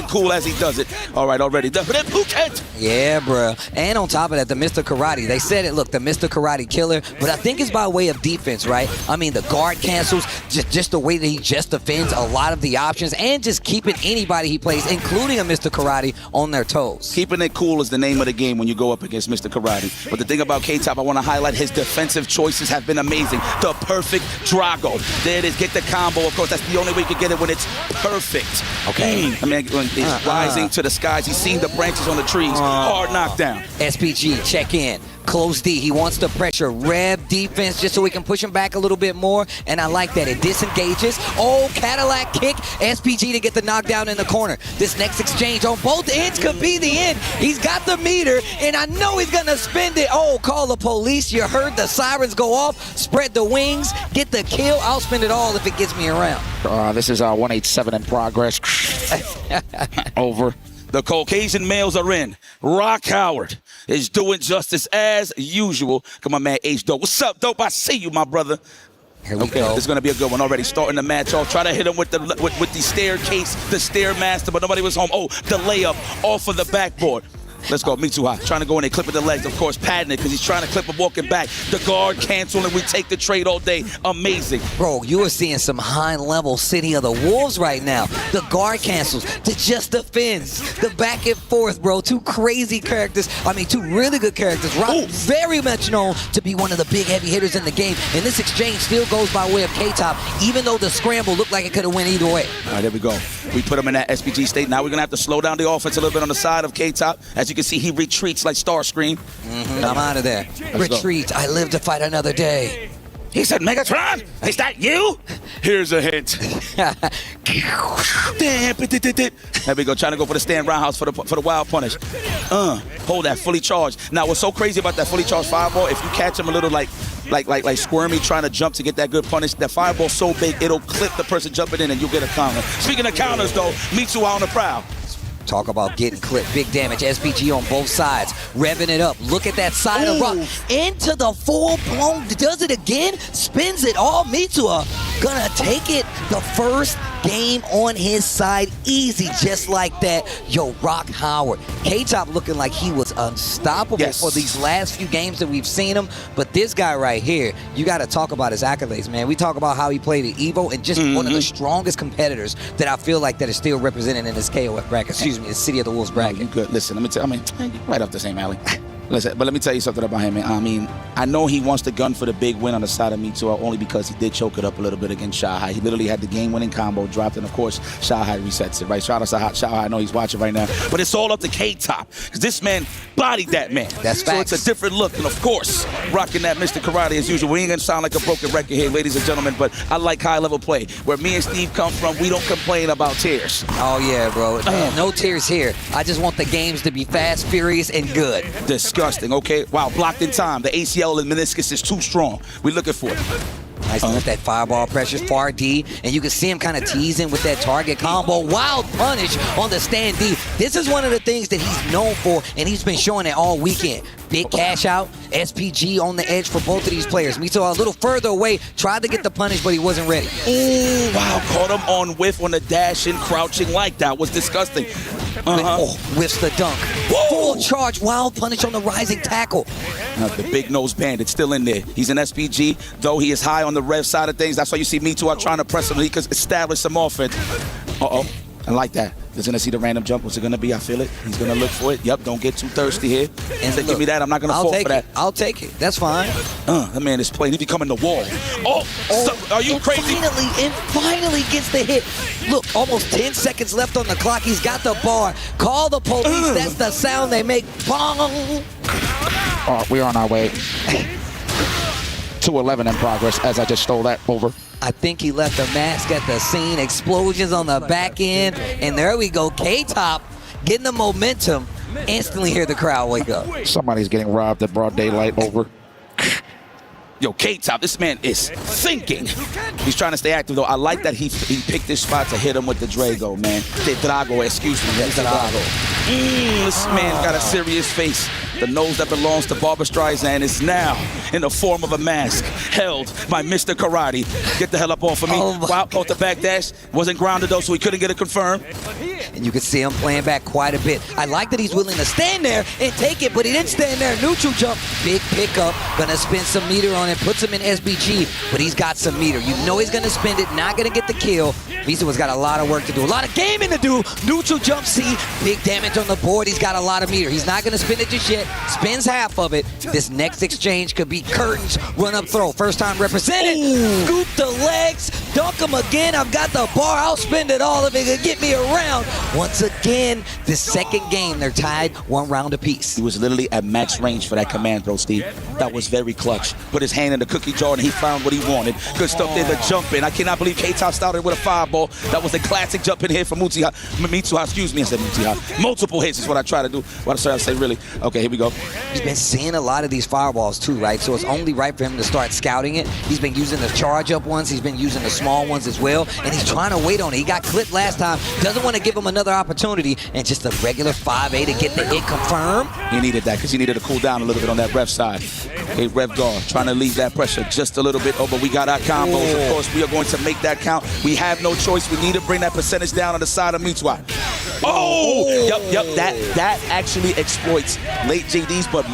[SPEAKER 2] cool as he does it. All right, already done.
[SPEAKER 1] Yeah, bro. And on top of that, the Mr. Karate. They said it, look, the Mr. Karate Killer, but I think it's by way of defense, right? I mean, the guard cancels, just the way that he just defends a lot of the options, and just keeping anybody he plays, including a Mr. Karate, on their toes.
[SPEAKER 2] Keeping it cool is the name of the game when you go up against Mr. Karate. But the thing about K-Top, I want to highlight his defensive choices have been amazing. The perfect Drago. There it is. Get the combo. Of course, that's the only way you can get it when it's perfect.
[SPEAKER 1] Okay.
[SPEAKER 2] I mean, when it's rising to the skies. He's seen the branches on the trees. Hard knockdown.
[SPEAKER 1] SPG, check in. Close D. He wants to pressure Reb defense just so we can push him back a little bit more. And I like that. It disengages. Oh, Cadillac kick. SPG to get the knockdown in the corner. This next exchange on both ends could be the end. He's got the meter, and I know he's going to spend it. Oh, call the police. You heard the sirens go off. Spread the wings. Get the kill. I'll spend it all if it gets me around.
[SPEAKER 2] This is 187 in progress. Over. The Caucasian males are in. Rock Howard is doing justice as usual. Come on, man, H-Dope. What's up, Dope? I see you, my brother.
[SPEAKER 1] Here we go.
[SPEAKER 2] This is going to be a good one already. Starting the match off. Try to hit him with the staircase, the Stairmaster, but nobody was home. Oh, the layup off of the backboard. Let's go, Mitsuhashi. Trying to go in there, clipping the legs, of course, padding it because he's trying to clip him walking back. The guard canceling, we take the trade all day. Amazing.
[SPEAKER 1] Bro, you are seeing some high-level City of the Wolves right now. The guard cancels, the just defends, the back and forth, bro. Two crazy characters. I mean, two really good characters. Rock, very much known to be one of the big heavy hitters in the game. And this exchange still goes by way of K-Top, even though the scramble looked like it could have went either way.
[SPEAKER 2] All right, there we go. We put him in that SPG state. Now we're going to have to slow down the offense a little bit on the side of K-Top. As you can see, he retreats like Starscream.
[SPEAKER 1] I'm out of there. Retreat. I live to fight another day.
[SPEAKER 2] He said, Megatron, is that you? Here's a hint. There we go, trying to go for the stand roundhouse for the wild punish. Hold that, fully charged. Now, what's so crazy about that fully charged fireball, if you catch him a little like squirmy trying to jump to get that good punish, that fireball's so big, it'll clip the person jumping in and you'll get a counter. Speaking of counters, though, Mitsu on the prowl.
[SPEAKER 1] Talk about getting clipped. Big damage. SPG on both sides. Revving it up. Look at that side of Rock. Into the full-blown. Does it again. Spins it all. Mitsuha gonna take it. The first game on his side. Easy. Just like that. Yo, Rock Howard. K-Top looking like he was unstoppable for these last few games that we've seen him. But this guy right here, you got to talk about his accolades, man. We talk about how he played at EVO and just one of the strongest competitors that I feel like that is still represented in this KOF bracket. Excuse me, the City of the Wolves bracket.
[SPEAKER 2] You good. Listen, let me tell you, right up the same alley. Listen, but let me tell you something about him, man. I mean, I know he wants to gun for the big win on the side of Mitsuha only because he did choke it up a little bit against Shanghai. He literally had the game-winning combo dropped, and of course, Shanghai resets it, right? Shout out to Shanghai. I know he's watching right now. But it's all up to K-Top, because this man bodied that man.
[SPEAKER 1] That's facts.
[SPEAKER 2] So it's a different look, and of course, rocking that Mr. Karate as usual. We ain't going to sound like a broken record here, ladies and gentlemen, but I like high-level play. Where me and Steve come from, we don't complain about tears.
[SPEAKER 1] Oh, yeah, bro. No tears here. I just want the games to be fast, furious, and good.
[SPEAKER 2] Disgusting, okay? Wow, blocked in time. The ACL and meniscus is too strong. We're looking for it.
[SPEAKER 1] Nice with that fireball pressure, far D, and you can see him kind of teasing with that target combo. Wild punish on the stand D. This is one of the things that he's known for, and he's been showing it all weekend. Big cash out, SPG on the edge for both of these players. Mitsuha a little further away, tried to get the punish, but he wasn't ready.
[SPEAKER 2] Ooh, wow, caught him on whiff on the dash and crouching like that. Was disgusting.
[SPEAKER 1] Whiffs the dunk. Whoa. Full charge, wild punish on the rising tackle.
[SPEAKER 2] Now, the big nose bandit still in there. He's an SPG, though he is high on the rev side of things. That's why you see Mitsuha trying to press him. He could establish some offense. I like that. Doesn't he see the random jump? What's it going to be? I feel it. He's going to look for it. Yep, don't get too thirsty here. And say, give me that. I'm not going to fall for that.
[SPEAKER 1] I'll take it. That's fine.
[SPEAKER 2] That man is playing. He's becoming the wall. Are you crazy?
[SPEAKER 1] Finally gets the hit. Look, almost 10 seconds left on the clock. He's got the bar. Call the police. That's the sound they make. Bong.
[SPEAKER 2] We're on our way. 2-11 in progress as I just stole that over.
[SPEAKER 1] I think he left a mask at the scene. Explosions on the back end. And there we go. K-Top getting the momentum. Instantly hear the crowd wake up.
[SPEAKER 2] Somebody's getting robbed at broad daylight over. Yo, K-Top, this man is thinking. He's trying to stay active, though. I like that he picked this spot to hit him with the Drago, man. The Drago, excuse me. The Drago. This man got a serious face. The nose that belongs to Barbra Streisand is now in the form of a mask held by Mr. Karate. Get the hell up off of me. Wow, caught the back dash. Wasn't grounded, though, so he couldn't get it confirmed.
[SPEAKER 1] And you can see him playing back quite a bit. I like that he's willing to stand there and take it, but he didn't stand there. Neutral jump. Big pickup. Gonna spend some meter on it. Puts him in SBG, but he's got some meter. You know he's gonna spend it. Not gonna get the kill. Mitsuha's got a lot of work to do. A lot of gaming to do. Neutral jump C. Big damage on the board. He's got a lot of meter. He's not gonna spend it just yet. Spends half of it. This next exchange could be curtains. Run up throw. First time represented. Scoop the legs. Dunk him again. I've got the bar. I'll spend it all if it could get me around. Once again, this second game, they're tied 1 round apiece.
[SPEAKER 2] He was literally at max range for that command throw, Steve. That was very clutch. Put his hand in the cookie jar and he found what he wanted. Good stuff there, the jump in. I cannot believe K-Top started with a fireball. That was a classic jump in here from Mitsuha, excuse me, I said Mitsuha. Multiple hits is what I try to do. What I say, really. Okay, here we go.
[SPEAKER 1] He's been seeing a lot of these fireballs too, right? So it's only right for him to start scouting it. He's been using the charge up ones. He's been using the small ones as well. And he's trying to wait on it. He got clipped last time. Doesn't want to give him another opportunity. And just a regular 5A to get the hit confirmed.
[SPEAKER 2] He needed that because he needed to cool down a little bit on that ref side. Okay, Rev guard trying to leave that pressure just a little bit. But we got our combos. Of course, we are going to make that count. We have no choice. We need to bring that percentage down on the side of Mitsuha. Yep. That actually exploits late JDs, but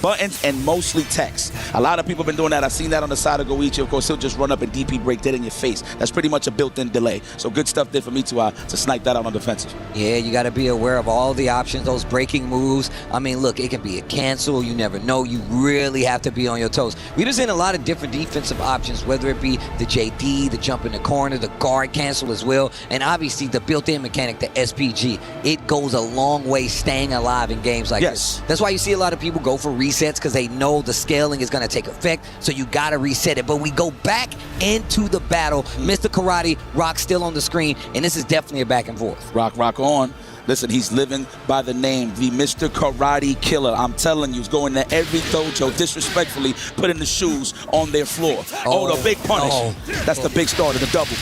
[SPEAKER 2] buttons and mostly text. A lot of people have been doing that. I've seen that on the side of Goichi. Of course, he'll just run up and DP break dead in your face. That's pretty much a built-in delay. So good stuff there for me to snipe that out on defensive.
[SPEAKER 1] Yeah, you got to be aware of all the options, those breaking moves. I mean, look, it can be a cancel. You never know. You really have to be on your toes. We've just seen a lot of different defensive options, whether it be the JD, the jump in the corner, the guard cancel as well, and obviously the built-in mechanic, the SPG. It goes a long way staying alive in games like this. That's why you see a lot of people go for resets because they know the scaling is going to take effect, so you got to reset it. But we go back into the battle. Mr. Karate, Rock still on the screen, and this is definitely a back and forth.
[SPEAKER 2] Rock on. Listen, he's living by the name, the Mr. Karate Killer. I'm telling you, he's going to every dojo, disrespectfully putting the shoes on their floor. The big punish. That's the big start of the double.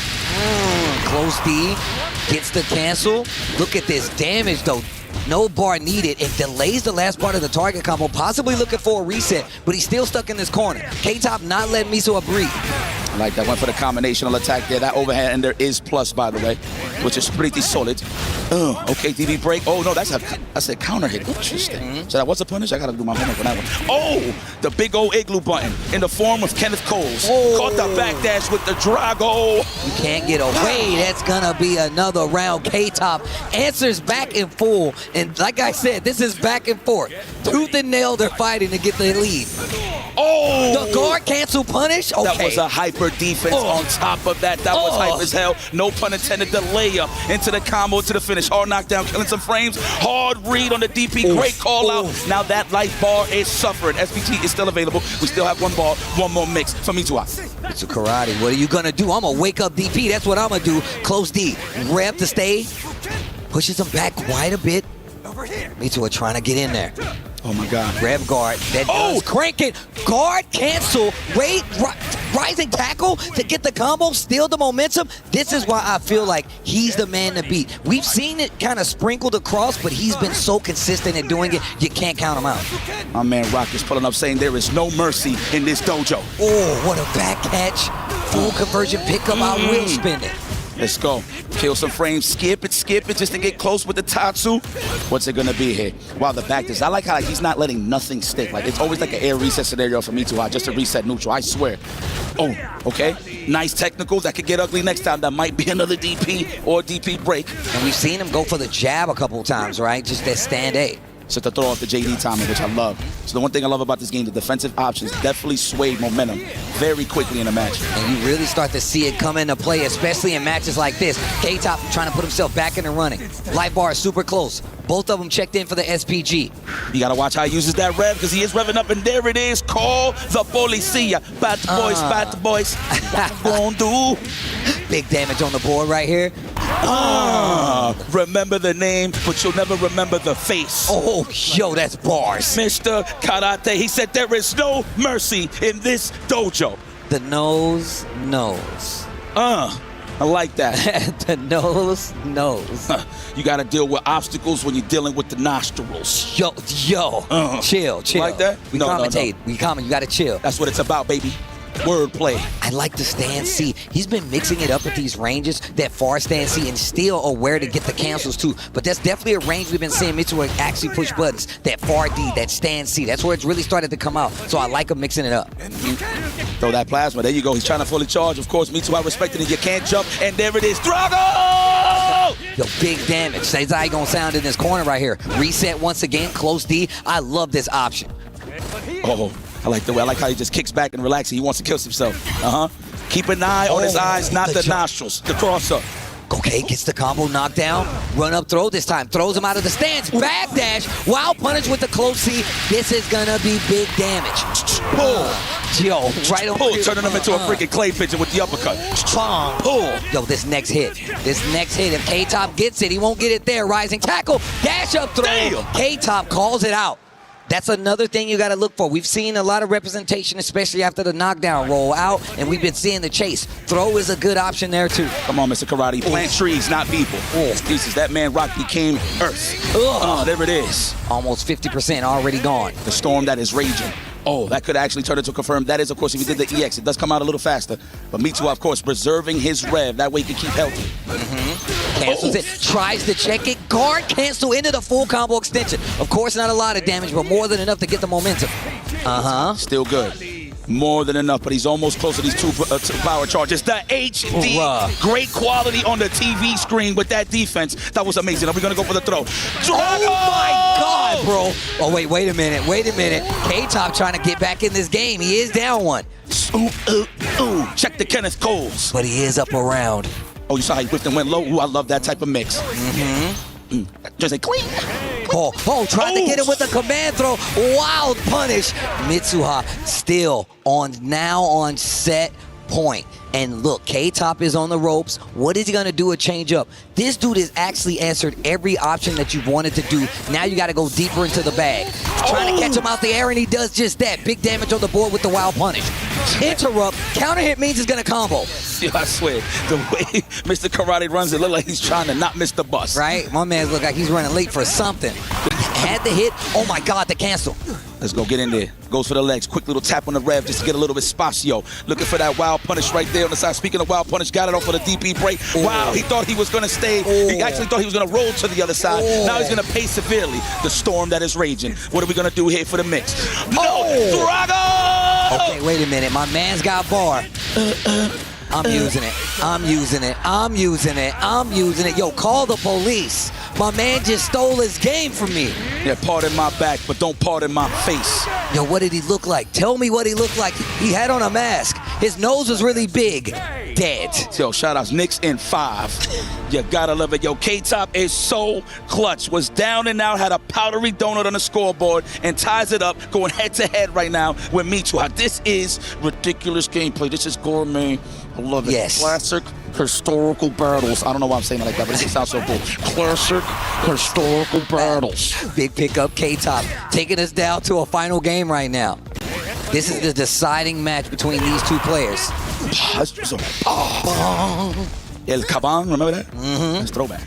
[SPEAKER 1] Close D, gets the cancel. Look at this damage though. No bar needed. It delays the last part of the target combo, possibly looking for a reset, but he's still stuck in this corner. K-Top not letting Mitsuha breathe.
[SPEAKER 2] I like that. Went for the combinational attack there. That overhand and there is plus, by the way, which is pretty solid. Okay, DB break. Oh, no, that's a counter hit. Interesting. So that was a punish? I got to do my homework on that one. Oh, the big old igloo button in the form of Kenneth Coles.
[SPEAKER 1] Oh.
[SPEAKER 2] Caught the backdash with the Drago.
[SPEAKER 1] You can't get away. That's going to be another round. K-Top answers back in full. And like I said, this is back and forth. Tooth and nail, they're fighting to get the lead.
[SPEAKER 2] Oh!
[SPEAKER 1] The guard cancel punish? Okay.
[SPEAKER 2] That was a hyper defense on top of that. That was hype as hell. No pun intended. The layup into the combo to the finish. Hard knockdown, killing some frames. Hard read on the DP. Great call out. Now that life bar is suffering. SBT is still available. We still have one ball, one more mix for Mitsuha.
[SPEAKER 1] It's a karate. What are you going to do? I'm going to wake up DP. That's what I'm going to do. Close D. Rev to stay. Pushes him back quite a bit. Mitsuha trying to get in there.
[SPEAKER 2] Oh my God.
[SPEAKER 1] Rev guard. That does crank it. Guard cancel. Wait. Rising tackle to get the combo. Steal the momentum. This is why I feel like he's the man to beat. We've seen it kind of sprinkled across, but he's been so consistent at doing it, you can't count him out.
[SPEAKER 2] My man Rock is pulling up saying there is no mercy in this dojo.
[SPEAKER 1] Oh, what a back catch. Full conversion pickup. I will spin it.
[SPEAKER 2] Let's go. Kill some frames. Skip it just to get close with the Tatsu. What's it going to be here? Wow, the back does. I like how he's not letting nothing stick. Like, it's always like an air reset scenario for Mitsuha, just to reset neutral. I swear. Oh, okay. Nice technicals. That could get ugly next time. That might be another DP or DP break.
[SPEAKER 1] And we've seen him go for the jab a couple of times, right? Just that stand A.
[SPEAKER 2] So to throw off the JD timing, which I love. So the one thing I love about this game, the defensive options definitely swayed momentum very quickly in a match.
[SPEAKER 1] And you really start to see it come into play, especially in matches like this. K-Top trying to put himself back in the running. Life bar is super close. Both of them checked in for the SPG.
[SPEAKER 2] You got to watch how he uses that rev because he is revving up, and there it is. Call the policia. Bad boys, bad boys. Won't do.
[SPEAKER 1] Big damage on the board right here.
[SPEAKER 2] Remember the name, but you'll never remember the face.
[SPEAKER 1] Oh, yo, that's bars.
[SPEAKER 2] Mr. Karate, he said there is no mercy in this dojo.
[SPEAKER 1] The nose knows.
[SPEAKER 2] I like that.
[SPEAKER 1] The nose knows.
[SPEAKER 2] You got to deal with obstacles when you're dealing with the nostrils.
[SPEAKER 1] Yo, chill.
[SPEAKER 2] Like that?
[SPEAKER 1] We commentate. You got to chill.
[SPEAKER 2] That's what it's about, baby. Wordplay.
[SPEAKER 1] I like the stand C. He's been mixing it up at these ranges, that far stand C, and still aware to get the cancels too. But that's definitely a range we've been seeing Mitsuha actually push buttons. That far D, that stand C. That's where it's really started to come out. So I like him mixing it up.
[SPEAKER 2] Throw that plasma. There you go. He's trying to fully charge. Of course, Mitsuha respecting it. You can't jump. And there it is. Drago!
[SPEAKER 1] Yo, big damage. That's how he gonna sound in this corner right here. Reset once again. Close D. I love this option.
[SPEAKER 2] Oh. I like how he just kicks back and relaxes. He wants to kill himself. Keep an eye on his eyes, not the nostrils. The cross-up.
[SPEAKER 1] Okay, gets the combo knocked down. Run up throw this time. Throws him out of the stance. Backdash. Wow, punish with the close C. This is gonna be big damage. Yo, right on.
[SPEAKER 2] Turning him into a freaking clay pigeon with the uppercut.
[SPEAKER 1] Pull. Yo, this next hit. If K-Top gets it, he won't get it there. Rising tackle. Dash up throw. K-Top calls it out. That's another thing you got to look for. We've seen a lot of representation, especially after the knockdown roll out, and we've been seeing the chase. Throw is a good option there, too.
[SPEAKER 2] Come on, Mr. Karate. Plant trees, not people. Jesus, that man Rock became Earth. There it is.
[SPEAKER 1] Almost 50% already gone.
[SPEAKER 2] The storm that is raging. Oh, that could actually turn into confirm. That is, of course, if he did the EX, it does come out a little faster. But Mitsuha, of course, preserving his rev. That way he can keep healthy.
[SPEAKER 1] Cancels it, tries to check it. Guard cancel into the full combo extension. Of course, not a lot of damage, but more than enough to get the momentum.
[SPEAKER 2] Still good. More than enough, but he's almost close to these two power charges. The HD, great quality on the TV screen with that defense. That was amazing. Are we going to go for the throw?
[SPEAKER 1] Oh my God, bro. Oh, wait a minute. K-Top trying to get back in this game. He is down one.
[SPEAKER 2] Check the Kenneth Coles.
[SPEAKER 1] But he is up around.
[SPEAKER 2] Oh, you saw how he whipped and went low? Ooh, I love that type of mix. Just a clean.
[SPEAKER 1] Trying to get it with a command throw. Wild punish. Mitsuha still on set point. And look, K-Top is on the ropes. What is he going to do? A change up. This dude has actually answered every option that you wanted to do. Now you got to go deeper into the bag. Trying to catch him out the air, and he does just that. Big damage on the board with the wild punish. interrupt. Counter hit means it's going to combo.
[SPEAKER 2] Yo, I swear, the way Mr. Karate runs, it look like he's trying to not miss the bus.
[SPEAKER 1] Right? My man look like he's running late for something. But he had the hit. Oh my God, the cancel.
[SPEAKER 2] Let's go get in there. Goes for the legs. Quick little tap on the rev just to get a little bit spazio. Looking for that wild punish right there on the side. Speaking of wild punish, got it off of the DP break.
[SPEAKER 1] Ooh.
[SPEAKER 2] Wow, he thought he was going to stay. He actually thought he was going to roll to the other side. Now he's going to pay severely. The storm that is raging. What are we going to do here for the mix? No, Drago!
[SPEAKER 1] Okay, wait a minute. My man's got bar. I'm using it. I'm using it. I'm using it. I'm using it. Yo, call the police. My man just stole his game from me.
[SPEAKER 2] Yeah, pardon my back, but don't pardon my face.
[SPEAKER 1] Yo, what did he look like? Tell me what he looked like. He had on a mask. His nose was really big. Dead.
[SPEAKER 2] Yo, shout outs. Knicks in 5. You gotta love it. Yo, K-Top is so clutch. Was down and out, had a powdery donut on the scoreboard, and ties it up, going head to head right now with Mitu. This is ridiculous gameplay. This is gourmet. I love it.
[SPEAKER 1] Yes.
[SPEAKER 2] Classic historical battles. I don't know why I'm saying it like that, but it sounds so cool. Classic historical battles.
[SPEAKER 1] Big pickup, K-Top, taking us down to a final game right now. This is the deciding match between these two players.
[SPEAKER 2] El Caban, remember that?
[SPEAKER 1] Mm-hmm.
[SPEAKER 2] That's throwback.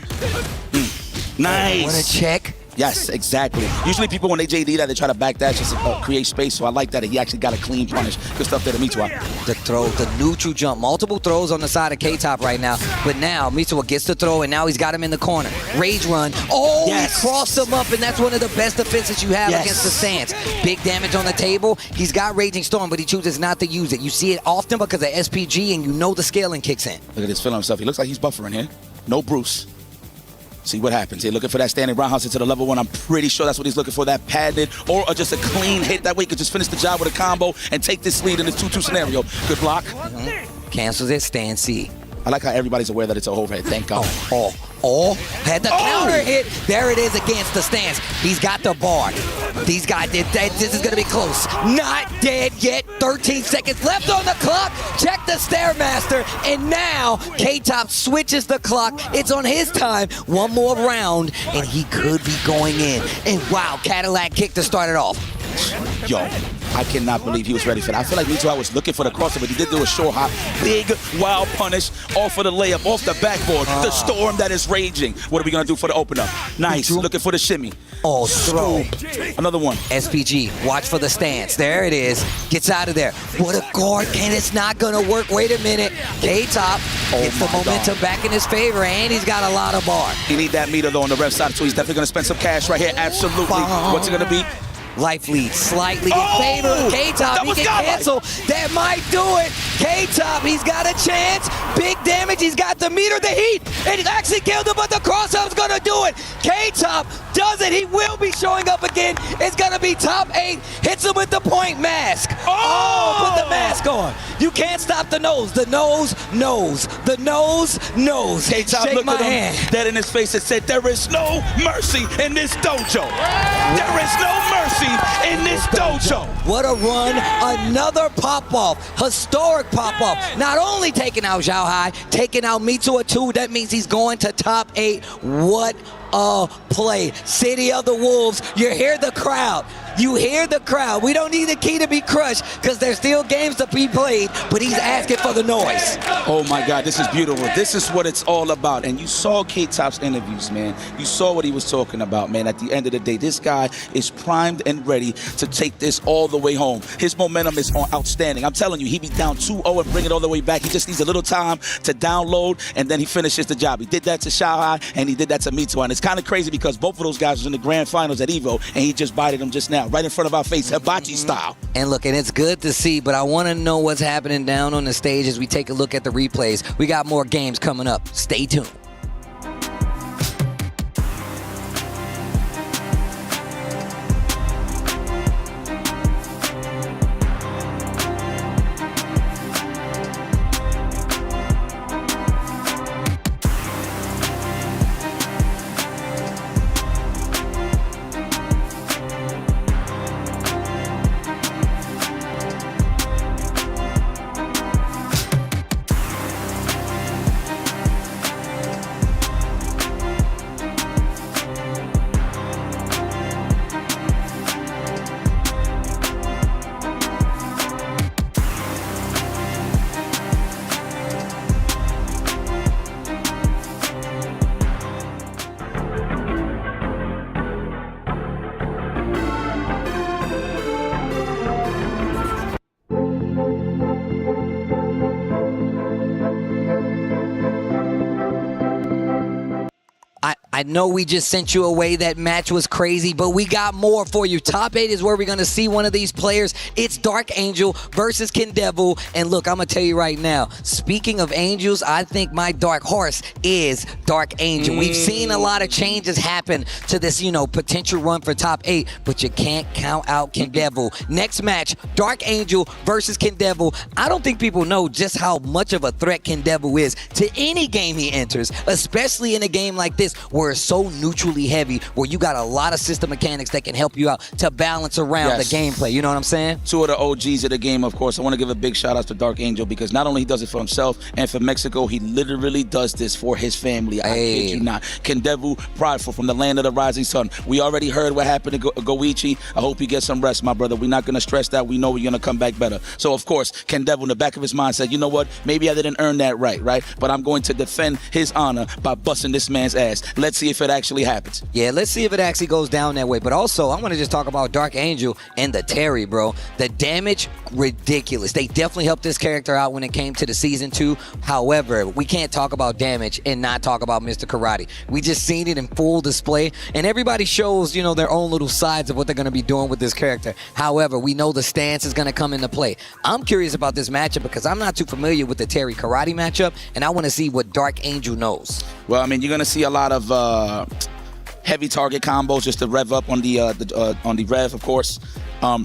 [SPEAKER 2] Nice.
[SPEAKER 1] Want to check?
[SPEAKER 2] Yes, exactly. Usually people, when they JD that, they try to back that just to create space. So I like that he actually got a clean punish. Good stuff there to Mitua.
[SPEAKER 1] The throw, the neutral jump. Multiple throws on the side of K-Top right now. But now Mitua gets the throw, and now he's got him in the corner. Rage run. Oh,
[SPEAKER 2] yes.
[SPEAKER 1] He crossed him up, and that's one of the best defenses you have against the stance. Big damage on the table. He's got Raging Storm, but he chooses not to use it. You see it often because of SPG, and you know the scaling kicks in.
[SPEAKER 2] Look at this feeling himself. He looks like he's buffering here. No Bruce. See what happens here. Looking for that standing roundhouse into the level 1. I'm pretty sure that's what he's looking for, that padded or just a clean hit. That way he could just finish the job with a combo and take this lead in this 2-2 scenario. Good block.
[SPEAKER 1] Cancels it, stand C.
[SPEAKER 2] I like how everybody's aware that it's a overhead. Thank God.
[SPEAKER 1] Had the counter hit. There it is against the stance. He's got the bar. These guys did that. This is going to be close. Not dead yet. 13 seconds left on the clock. Check the Stairmaster. And now K-Top switches the clock. It's on his time. One more round, and he could be going in. And wow, Cadillac kick to start it off.
[SPEAKER 2] Yo, I cannot believe he was ready for that. I feel like Mitu was looking for the crossover, but he did do a short hop. Big, wild punish off of the layup, off the backboard. The storm that is raging. What are we going to do for the opener? Nice. Looking for the shimmy.
[SPEAKER 1] Oh, throw.
[SPEAKER 2] Another one.
[SPEAKER 1] SPG, watch for the stance. There it is. Gets out of there. What a guard, and it's not going to work. Wait a minute. K-Top gets the momentum back in his favor, and he's got a lot of bar.
[SPEAKER 2] He need that meter, though, on the ref side, so he's definitely going to spend some cash right here. Absolutely. What's it going to be?
[SPEAKER 1] Life lead slightly in favor of K-Top. He can cancel. That might do it. K-Top, he's got a chance. Big damage. He's got the meter, the heat. It actually killed him, but the cross-up's going to do it. K-Top does it. He will be showing up again. It's going to be top 8. Hits him with the point mask. Oh, put the mask on. You can't stop the nose. The nose knows. The nose knows.
[SPEAKER 2] K-Top
[SPEAKER 1] Shake
[SPEAKER 2] looked
[SPEAKER 1] my
[SPEAKER 2] at him
[SPEAKER 1] hand.
[SPEAKER 2] dead in his face and said, there is no mercy in this dojo. There is no mercy in this dojo.
[SPEAKER 1] What a run. Another pop-off. Historic pop-off. Not only taking out Zhao Hai, taking out Mitua too. That means he's going to top 8. What a play. City of the Wolves. You hear the crowd. You hear the crowd. We don't need the key to be crushed because there's still games to be played, but he's asking for the noise.
[SPEAKER 2] Oh my God, this is beautiful. This is what it's all about. And you saw K-Top's interviews, man. You saw what he was talking about, man. At the end of the day, this guy is primed and ready to take this all the way home. His momentum is outstanding. I'm telling you, he be down 2-0 and bring it all the way back. He just needs a little time to download, and then he finishes the job. He did that to Shanghai, and he did that to Mitu. And it's kind of crazy because both of those guys was in the grand finals at EVO, and he just bited them just now, right in front of our face, hibachi style.
[SPEAKER 1] And look, and it's good to see, but I want to know what's happening down on the stage as we take a look at the replays. We got more games coming up. Stay tuned. I know we just sent you away. That match was crazy, but we got more for you. Top 8 is where we're going to see one of these players. It's Dark Angel versus Kendevu. And look, I'm going to tell you right now, speaking of angels, I think my dark horse is Dark Angel. We've seen a lot of changes happen to this, potential run for top 8, but you can't count out Kendevu. Next match, Dark Angel versus Kendevu. I don't think people know just how much of a threat Kendevu is to any game he enters, especially in a game like this where it's so neutrally heavy, where you got a lot of system mechanics that can help you out to balance around the gameplay. You know what I'm saying?
[SPEAKER 2] Two of the OGs of the game, of course. I want to give a big shout out to Dark Angel because not only he does it for himself and for Mexico, he literally does this for his family. I kid you not. Kendevu, prideful from the land of the rising sun. We already heard what happened to Goichi. I hope you get some rest, my brother. We're not going to stress that. We know we're going to come back better. So, of course, Kendevu in the back of his mind said, you know what? Maybe I didn't earn that right? But I'm going to defend his honor by busting this man's ass. Let's see if it actually happens.
[SPEAKER 1] Yeah, let's see if it actually goes down that way. But also, I want to just talk about Dark Angel and the Terry, bro. The damage, ridiculous. They definitely helped this character out when it came to the Season 2. However, we can't talk about damage and not talk about Mr. Karate. We just seen it in full display, and everybody shows, their own little sides of what they're going to be doing with this character. However, we know the stance is going to come into play. I'm curious about this matchup because I'm not too familiar with the Terry Karate matchup, and I want to see what Dark Angel knows.
[SPEAKER 2] Well, I mean, you're going to see a lot of heavy target combos just to rev up on the rev, of course.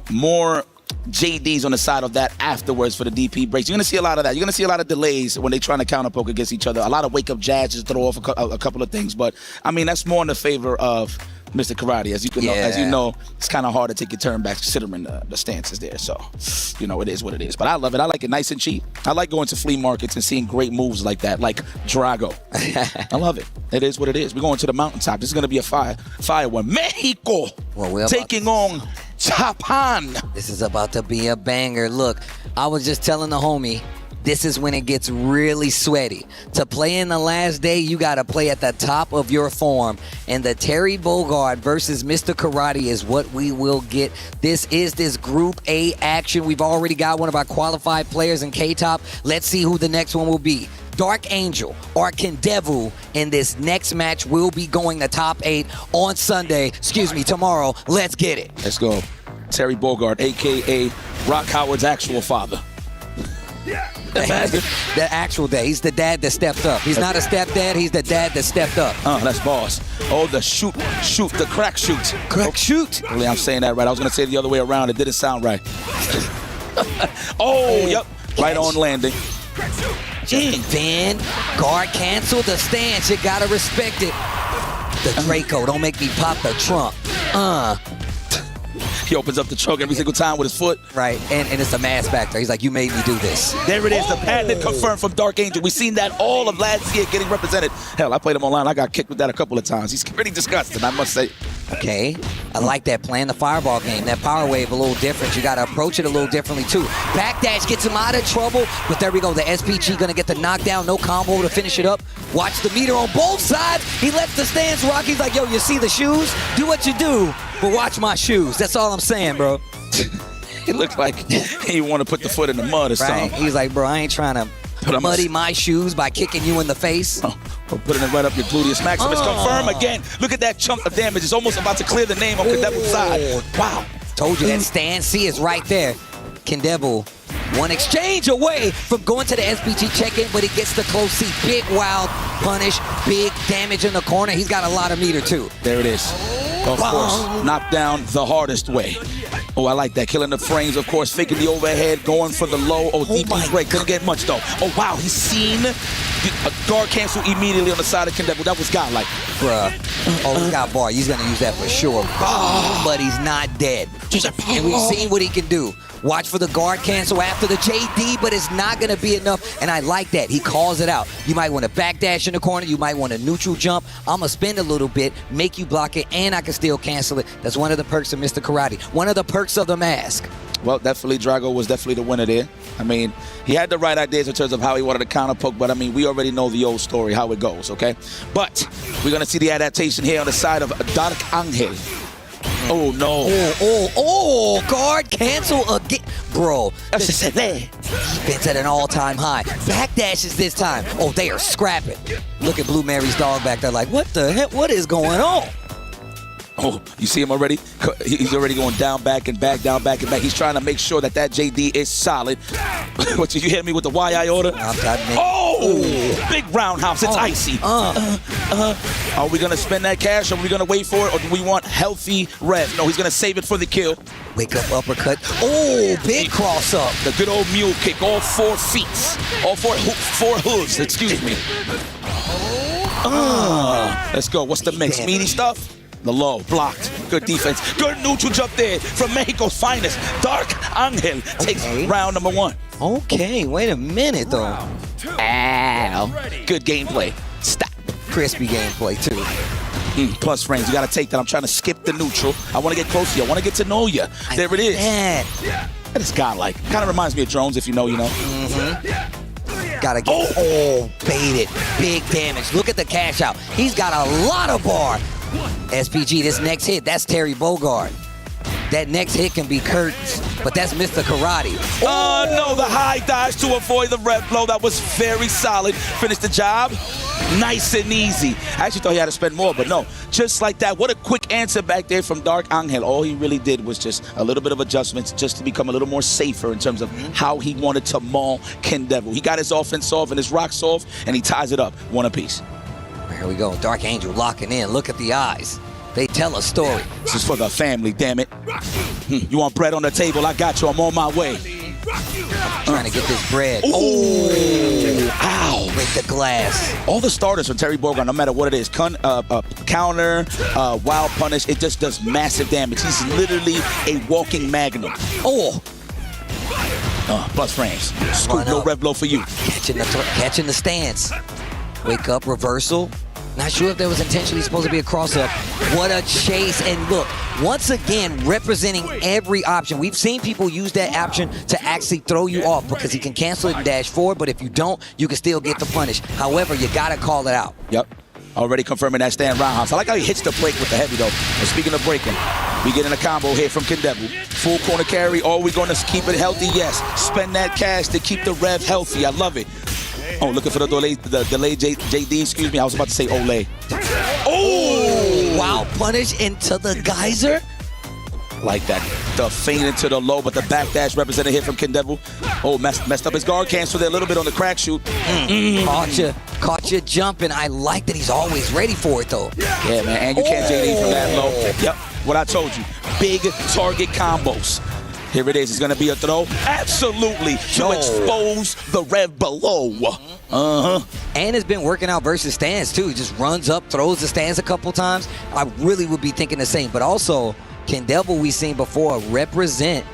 [SPEAKER 2] More JDs on the side of that afterwards for the DP breaks. You're going to see a lot of that. You're going to see a lot of delays when they're trying to counter poke against each other. A lot of wake-up jabs just throw off a couple of things. But, I mean, that's more in the favor of Mr. Karate. As you know, it's kind of hard to take your turn back considering the stances there. So, it is what it is. But I love it. I like it nice and cheap. I like going to flea markets and seeing great moves like that, like Drago. I love it. It is what it is. We're going to the mountaintop. This is going to be a fire one. Mexico taking on Japan.
[SPEAKER 1] This is about to be a banger. Look, I was just telling the homie, this is when it gets really sweaty. To play in the last day, you got to play at the top of your form. And the Terry Bogard versus Mr. Karate is what we will get. This is this Group A action. We've already got one of our qualified players in K-Top. Let's see who the next one will be. Dark Angel or Kendevu in this next match will be going to top 8 on Sunday. Tomorrow. Let's get it.
[SPEAKER 2] Let's go. Terry Bogard, a.k.a. Rock Howard's actual father.
[SPEAKER 1] The actual dad. He's the dad that stepped up. He's not a stepdad. He's the dad that stepped up.
[SPEAKER 2] That's boss. Oh, the the crack shoot.
[SPEAKER 1] Crack shoot.
[SPEAKER 2] Really, I'm saying that right. I was going to say it the other way around. It didn't sound right. Yep. Right on landing.
[SPEAKER 1] And then guard cancel the stance. You got to respect it. The Draco. Don't make me pop the trunk.
[SPEAKER 2] He opens up the trunk every single time with his foot.
[SPEAKER 1] Right, and it's a mass back there. He's like, you made me do this.
[SPEAKER 2] There it is, the patented confirmed from Dark Angel. We've seen that all of last year getting represented. Hell, I played him online. I got kicked with that a couple of times. He's pretty disgusting, I must say.
[SPEAKER 1] Okay, I like that, playing the fireball game. That power wave a little different. You got to approach it a little differently, too. Backdash gets him out of trouble, but there we go. The SPG going to get the knockdown. No combo to finish it up. Watch the meter on both sides. He lets the stance rock. He's like, yo, you see the shoes? Do what you do, but watch my shoes. That's all I'm saying, bro.
[SPEAKER 2] He looked like he want to put the foot in the mud or something.
[SPEAKER 1] He's like, bro, I ain't trying to muddy my shoes by kicking you in the face.
[SPEAKER 2] Or putting it right up your gluteus maximus. It's confirmed again. Look at that chunk of damage. It's almost about to clear the name on Kendevu's side. Wow.
[SPEAKER 1] Told you that stance C is right there. Kendevu, one exchange away from going to the SPG check-in, but he gets the close C. Big wild punish, big damage in the corner. He's got a lot of meter too.
[SPEAKER 2] There it is. Of course, knocked down the hardest way. Oh, I like that. Killing the frames, of course, faking the overhead, going for the low. Oh, DP break. Couldn't get much, though. Oh, wow. He's seen a guard cancel immediately on the side of Kendevu. That was godlike.
[SPEAKER 1] Bruh. Oh, he's got bar. He's going to use that for sure. But he's not dead. And we've seen what he can do. Watch for the guard cancel after the JD, but it's not going to be enough. And I like that. He calls it out. You might want to backdash in the corner. You might want to neutral jump. I'm going to spin a little bit, make you block it, and I can still cancel it. That's one of the perks of Mr. Karate. One of the perks of the mask.
[SPEAKER 2] Well, definitely Drago was definitely the winner there. I mean, he had the right ideas in terms of how he wanted to counter poke, but I mean, we already know the old story, how it goes, okay? But we're going to see the adaptation here on the side of Dark Angel. Oh, no.
[SPEAKER 1] Guard cancel again. Bro, defense at an all-time high. Backdashes this time. Oh, they are scrapping. Look at Blue Mary's dog back there like, what the heck? What is going on?
[SPEAKER 2] Oh, you see him already? He's already going down, back, and back, down, back, and back. He's trying to make sure that JD is solid. What, did you hit me with the YI order? Big roundhouse. It's icy. Are we going to spend that cash, or are we going to wait for it, or do we want healthy rev? No, he's going to save it for the kill.
[SPEAKER 1] Wake up uppercut. Oh, big cross up.
[SPEAKER 2] The good old mule kick, all 4 feet. All four hooves, excuse me. Let's go. What's the mix? Meaty stuff? The low, blocked. Good defense. Good neutral jump there from Mexico's finest. Dark Angel takes round number 1.
[SPEAKER 1] Okay, wait a minute, though.
[SPEAKER 2] Ow. Good gameplay. Stop.
[SPEAKER 1] Crispy gameplay, too.
[SPEAKER 2] Plus frames. You got to take that. I'm trying to skip the neutral. I want to get close to you. I want to get to know you. There it is. That is godlike. Kind of reminds me of drones, if you know, you know.
[SPEAKER 1] Gotta get. Baited. Big damage. Look at the cash out. He's got a lot of bar. SPG, this next hit, that's Terry Bogard. That next hit can be curtains, but that's Mr. Karate.
[SPEAKER 2] Oh, no, the high dodge to avoid the red blow. That was very solid. Finished the job. Nice and easy. I actually thought he had to spend more, but no. Just like that. What a quick answer back there from Dark Angel. All he really did was just a little bit of adjustments just to become a little more safer in terms of how he wanted to maul Ken Devil. He got his offense off and his rocks off, and he ties it up 1 apiece.
[SPEAKER 1] Here we go. Dark Angel locking in. Look at the eyes. They tell a story.
[SPEAKER 2] This is for the family, damn it. You want bread on the table? I got you. I'm on my way.
[SPEAKER 1] Trying to get this bread.
[SPEAKER 2] Ow.
[SPEAKER 1] With the glass.
[SPEAKER 2] All the starters from Terry Bogard, no matter what it is, counter, wild punish, it just does massive damage. He's literally a walking magnum. Plus frames. Scoop, no red blow for you.
[SPEAKER 1] Catching the stance. Wake up, reversal. Not sure if that was intentionally supposed to be a cross-up. What a chase. And look, once again, representing every option. We've seen people use that option to actually throw you off because he can cancel it and dash forward, but if you don't, you can still get the punish. However, you got to call it out.
[SPEAKER 2] Yep. Already confirming that stand roundhouse. I like how he hits the break with the heavy, though. And speaking of breaking, we getting a combo here from Ken Devil. Full corner carry. Are we going to keep it healthy? Yes. Spend that cash to keep the rev healthy. I love it. Oh, looking for the delay JD, excuse me. I was about to say Olay.
[SPEAKER 1] Oh! Wow, punish into the geyser.
[SPEAKER 2] Like that. The feint into the low, but the backdash represented here from Ken Devil. Oh, messed up his guard cancel there a little bit on the crack shoot.
[SPEAKER 1] Caught you jumping. I like that he's always ready for it, though.
[SPEAKER 2] Yeah, man, and you can't JD from that low. Yep, what I told you. Big target combos. Here it is. It's going to be a throw. Absolutely. To expose the rev below.
[SPEAKER 1] And has been working out versus stands, too. He just runs up, throws the stands a couple times. I really would be thinking the same. But also, Ken Devil, we've seen before, represent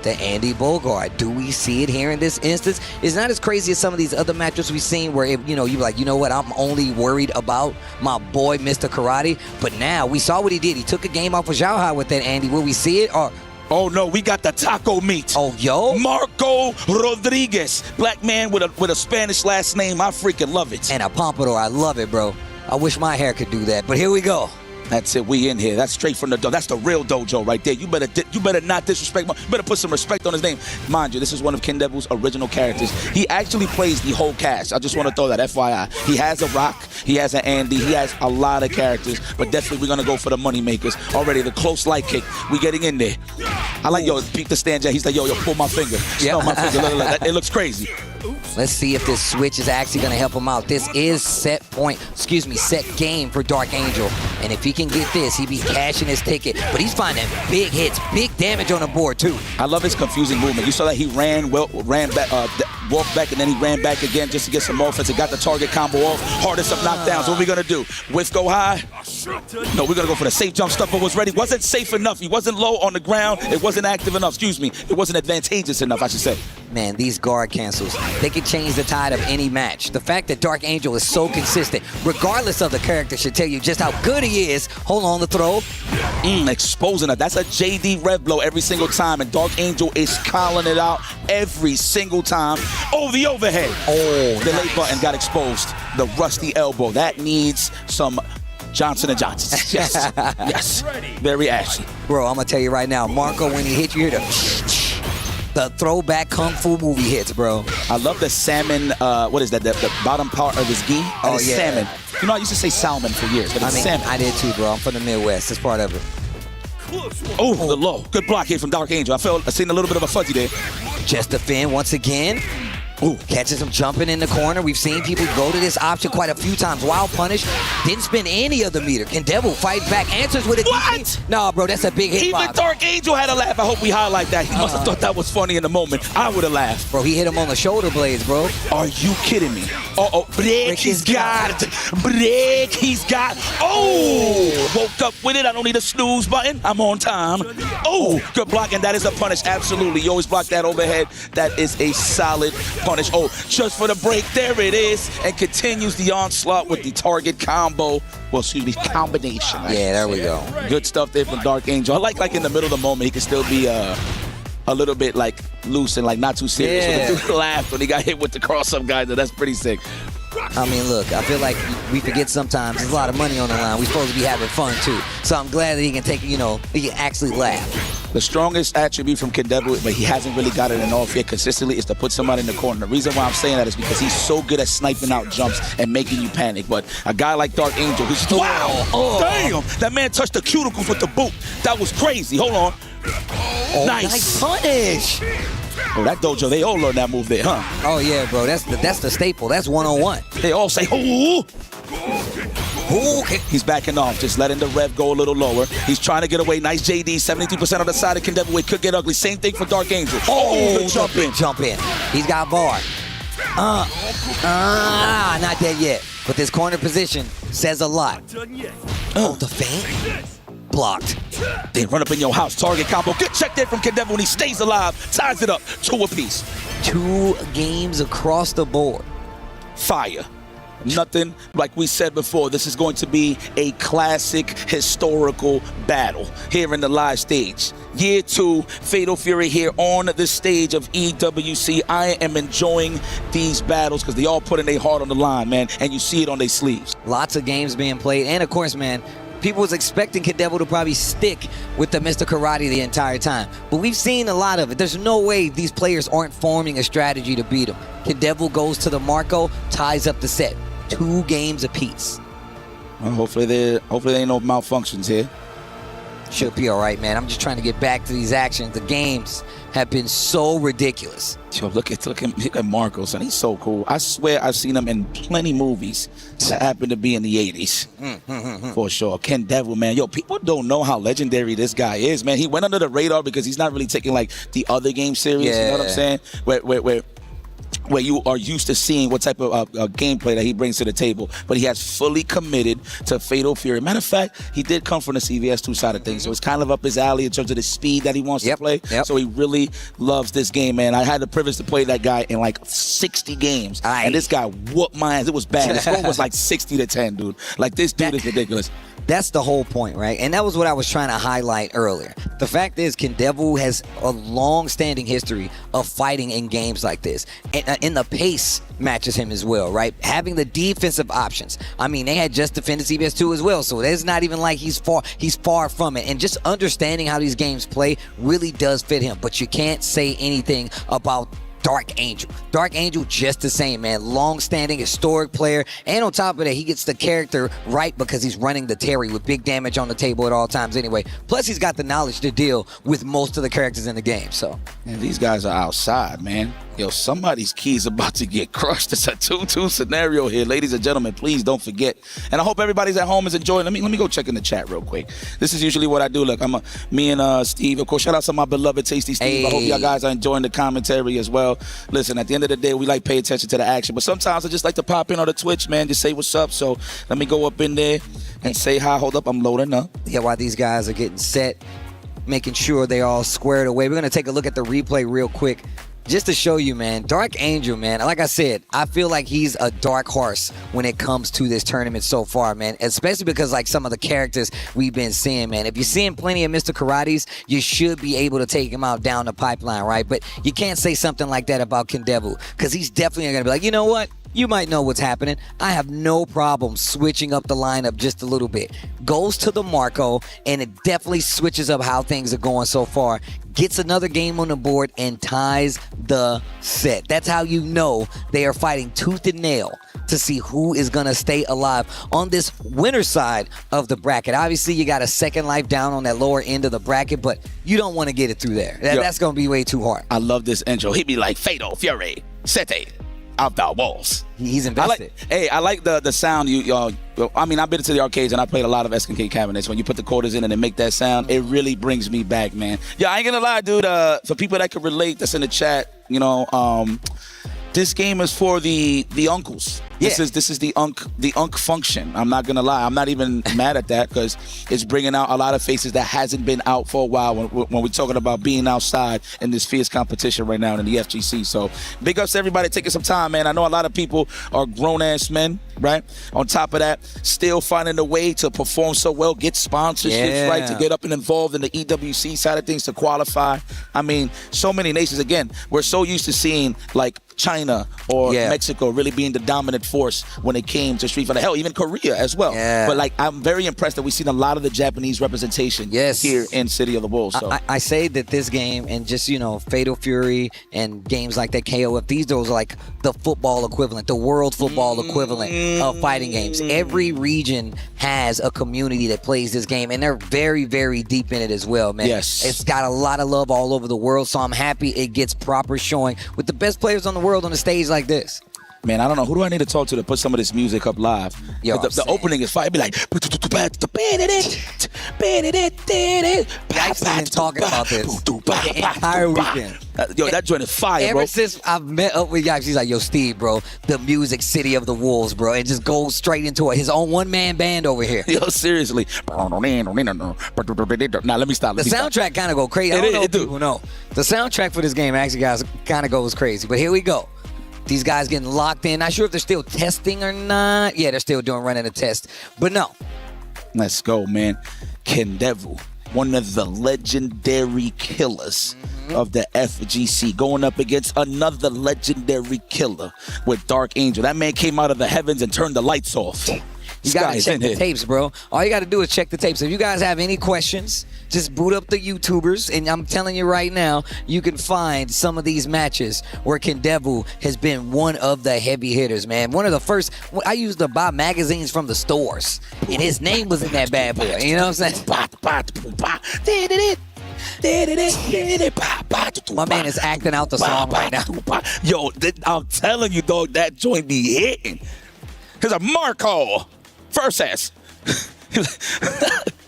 [SPEAKER 1] the Andy Bogard. Do we see it here in this instance? It's not as crazy as some of these other matchups we've seen where, you're like, you know what, I'm only worried about my boy, Mr. Karate. But now, we saw what he did. He took a game off of Zhao Hai with that, Andy. Will we see it? Or
[SPEAKER 2] oh no, we got the taco meat.
[SPEAKER 1] Oh, yo.
[SPEAKER 2] Marco Rodriguez. Black man with a Spanish last name. I freaking love it.
[SPEAKER 1] And a pompadour. I love it, bro. I wish my hair could do that. But here we go.
[SPEAKER 2] That's it. We in here. That's straight from the dojo. That's the real dojo right there. You better not disrespect. You better put some respect on his name. Mind you, this is one of Ken Devil's original characters. He actually plays the whole cast. I just want to throw that FYI. He has a Rock. He has an Andy. He has a lot of characters. But definitely we're going to go for the money makers. Already the close light kick. We getting in there. I like, beat the stand, Jack. He's like, yo, pull my finger. Yeah, my finger. Look, it looks crazy.
[SPEAKER 1] Let's see if this switch is actually going to help him out. This is set game for Dark Angel. And if he can get this, he be cashing his ticket. But he's finding big hits, big damage on the board, too.
[SPEAKER 2] I love his confusing movement. You saw that he ran back, walked back, and then he ran back again just to get some offense and got the target combo off. Hardest of knockdowns. What are we going to do? Whiff go high? No, we're going to go for the safe jump stuff, but was ready. Wasn't safe enough. He wasn't low on the ground. It wasn't active enough. Excuse me. It wasn't advantageous enough, I should say.
[SPEAKER 1] Man, these guard cancels, they can change the tide of any match. The fact that Dark Angel is so consistent, regardless of the character, should tell you just how good he is. Hold on, the throw.
[SPEAKER 2] Exposing it. That's a JD rev blow every single time, and Dark Angel is calling it out every single time. Oh, the overhead. Oh, the late button got exposed. The rusty elbow. That needs some Johnson & Johnson. Yes. Yes. Very ashy.
[SPEAKER 1] Bro, I'm going to tell you right now, Marco, when he hit you, hear the throwback Kung Fu movie hits, bro.
[SPEAKER 2] I love the salmon, what is that, the bottom part of his gi?
[SPEAKER 1] Oh, yeah.
[SPEAKER 2] Salmon. You know, I used to say salmon for years, but it's salmon.
[SPEAKER 1] I did too, bro. I'm from the Midwest. It's part of it.
[SPEAKER 2] Oh, the low. Good block here from Dark Angel. I seen a little bit of a fuzzy there.
[SPEAKER 1] Just a Finn once again. Ooh, catches him jumping in the corner. We've seen people go to this option quite a few times. Wild punish. Didn't spin any of the meter. Can Devil fight back? Answers with a
[SPEAKER 2] What?
[SPEAKER 1] No, bro, that's a big hit.
[SPEAKER 2] Even Dark Angel had a laugh. I hope we highlight that. He must have thought that was funny in the moment. I would have laughed.
[SPEAKER 1] Bro, he hit him on the shoulder blades, bro.
[SPEAKER 2] Are you kidding me? Break, he's got it. Break, he's got. Oh, woke up with it. I don't need a snooze button. I'm on time. Oh, good block, and that is a punish. Absolutely. You always block that overhead. That is a solid punish. Oh, just for the break. There it is. And continues the onslaught with the target combo. Well, excuse me, combination.
[SPEAKER 1] Yeah, there we go.
[SPEAKER 2] Good stuff there from Dark Angel. I like in the middle of the moment, he can still be a little bit like loose and like not too serious.
[SPEAKER 1] Yeah.
[SPEAKER 2] So the dude laughed when he got hit with the cross-up guy. That's pretty sick.
[SPEAKER 1] I mean, look, I feel like we forget sometimes there's a lot of money on the line. We're supposed to be having fun, too. So I'm glad that he can take, he can actually laugh.
[SPEAKER 2] The strongest attribute from Kid Devil, but he hasn't really got it in off yet consistently, is to put somebody in the corner. The reason why I'm saying that is because he's so good at sniping out jumps and making you panic. But a guy like Dark Angel, who's wow, damn, that man touched the cuticles with the boot. That was crazy. Hold on. Nice
[SPEAKER 1] punish.
[SPEAKER 2] Oh, that dojo, they all learn that move there, huh?
[SPEAKER 1] Oh, yeah, bro. That's the staple. That's 101.
[SPEAKER 2] They all say, ooh. Okay. He's backing off, just letting the rev go a little lower. He's trying to get away. Nice JD, 72% on the side of Kid Devil. It could get ugly. Same thing for Dark Angel.
[SPEAKER 1] Oh,
[SPEAKER 2] the jump in.
[SPEAKER 1] Jump in. He's got bar. Not dead yet. But this corner position says a lot. Oh, the feint. Blocked.
[SPEAKER 2] They run up in your house. Target combo. Good check there from Kid Devil when he stays alive. Ties it up. 2 apiece.
[SPEAKER 1] 2 games across the board.
[SPEAKER 2] Fire. Nothing, like we said before, this is going to be a classic historical battle here in the live stage. Year 2, Fatal Fury here on the stage of EWC. I am enjoying these battles because they all putting their heart on the line, man, and you see it on their sleeves.
[SPEAKER 1] Lots of games being played, and of course, man, people was expecting Kid Devil to probably stick with the Mr. Karate the entire time. But we've seen a lot of it. There's no way these players aren't forming a strategy to beat him. Kid Devil goes to the Marco, ties up the set. 2 games apiece.
[SPEAKER 2] Well, hopefully there ain't no malfunctions here.
[SPEAKER 1] Should be all right, man. I'm just trying to get back to these actions. The games have been so ridiculous.
[SPEAKER 2] Yo, look at Marco, son. He's so cool. I swear I've seen him in plenty movies that happen to be in the 80s. For sure. Ken Devil, man. Yo, people don't know how legendary this guy is, man. He went under the radar because he's not really taking like the other game serious.
[SPEAKER 1] Yeah.
[SPEAKER 2] You know what I'm saying? Where you are used to seeing what type of gameplay that he brings to the table. But he has fully committed to Fatal Fury. Matter of fact, he did come from the CVS2 side of things, so it's kind of up his alley in terms of the speed that he wants to play. So he really loves this game, man. I had the privilege to play that guy in like 60 games, and this guy whooped my ass. It was bad. The score was like 60-10, dude. Like, this dude is ridiculous.
[SPEAKER 1] That's the whole point, right? And that was what I was trying to highlight earlier. The fact is, Ken Devil has a long-standing history of fighting in games like this. And in the pace matches him as well, right? Having the defensive options. I mean, they had just defended CBS2 as well, so it's not even like he's far from it. And just understanding how these games play really does fit him. But you can't say anything about Dark Angel. Dark Angel just the same, man. Long-standing, historic player. And on top of that, he gets the character right because he's running the Terry with big damage on the table at all times anyway. Plus, he's got the knowledge to deal with most of the characters in the game, so.
[SPEAKER 2] Man, these guys are outside, man. Yo, somebody's key is about to get crushed. It's a 2-2 scenario here. Ladies and gentlemen, please don't forget. And I hope everybody's at home is enjoying. Let me go check in the chat real quick. This is usually what I do. Look, me and Steve. Of course, shout out to my beloved Tasty Steve. I hope y'all guys are enjoying the commentary as well. Listen, at the end of the day, we like pay attention to the action. But sometimes I just like to pop in on the Twitch, man, just say what's up. So let me go up in there and say hi. Hold up, I'm loading up.
[SPEAKER 1] Yeah, while these guys are getting set, making sure they all squared away. We're going to take a look at the replay real quick. Just to show you, man, Dark Angel, man, like I said, I feel like he's a dark horse when it comes to this tournament so far, man, especially because, like, some of the characters we've been seeing, man. If you're seeing plenty of Mr. Karates, you should be able to take him out down the pipeline, right? But you can't say something like that about Ken Devil because he's definitely going to be like, you know what? you might know what's happening. I have no problem switching up the lineup just a little bit. Goes to the Marco, and it definitely switches up how things are going so far. Gets another game on the board and ties the set. That's how you know they are fighting tooth and nail to see who is going to stay alive on this winner side of the bracket. Obviously, you got a second life down on that lower end of the bracket, but you don't want to get it through there. That's going to be way too hard.
[SPEAKER 2] I love this intro. He'd be like, Fatal Fury, Sete, of the walls.
[SPEAKER 1] He's invested.
[SPEAKER 2] I like the sound y'all. I mean, I've been to the arcades and I played a lot of SNK cabinets. When you put the quarters in and they make that sound, it really brings me back, man. Yeah, I ain't gonna lie, dude. For people that could relate, that's in the chat, this game is for the uncles.
[SPEAKER 1] Yeah.
[SPEAKER 2] This is the unk function. I'm not gonna lie. I'm not even mad at that because it's bringing out a lot of faces that hasn't been out for a while when we're talking about being outside in this fierce competition right now in the FGC. So big ups to everybody taking some time, man. I know a lot of people are grown-ass men, right? On top of that, still finding a way to perform so well, get sponsorships, right? To get up and involved in the EWC side of things to qualify. I mean, so many nations. Again, we're so used to seeing like China or Mexico really being the dominant force when it came to Street Fighter. Hell, even Korea as well.
[SPEAKER 1] Yeah.
[SPEAKER 2] But like, I'm very impressed that we've seen a lot of the Japanese representation here in City of the Wolves. So
[SPEAKER 1] I say that this game and just, Fatal Fury and games like that, KOF, those are like the football equivalent, the world football equivalent of fighting games. Every region has a community that plays this game, and they're very, very deep in it as well, man.
[SPEAKER 2] Yes.
[SPEAKER 1] It's got a lot of love all over the world, so I'm happy it gets proper showing with the best players on the world on a stage like this.
[SPEAKER 2] Man, I don't know. Who do I need to talk to put some of this music up live?
[SPEAKER 1] Yo,
[SPEAKER 2] the opening is fire. It'd be like...
[SPEAKER 1] I've been talking about this the entire weekend.
[SPEAKER 2] Yo, that joint is fire, bro.
[SPEAKER 1] Ever since I've met up with Yipes, he's like, yo, Steve, bro, the music City of the Wolves, bro. It just goes straight into his own one-man band over here.
[SPEAKER 2] Yo, seriously. Now, let me stop.
[SPEAKER 1] The soundtrack kind of go crazy. I don't know if people know. The soundtrack for this game actually, guys, kind of goes crazy. But here we go. These guys getting locked in. Not sure if they're still testing or not. Yeah, they're still running a test. But no.
[SPEAKER 2] Let's go, man. Kendevu, one of the legendary killers of the FGC, going up against another legendary killer with Dark Angel. That man came out of the heavens and turned the lights off.
[SPEAKER 1] You gotta check the tapes, bro. All you gotta do is check the tapes. If you guys have any questions, just boot up the YouTubers, and I'm telling you right now, you can find some of these matches where Kendevu has been one of the heavy hitters, man. One of the first, I used to buy magazines from the stores, and his name was in that bad boy. You know what I'm saying? My man is acting out the song right now.
[SPEAKER 2] Yo, I'm telling you, dog, that joint be hitting. Because of Marco versus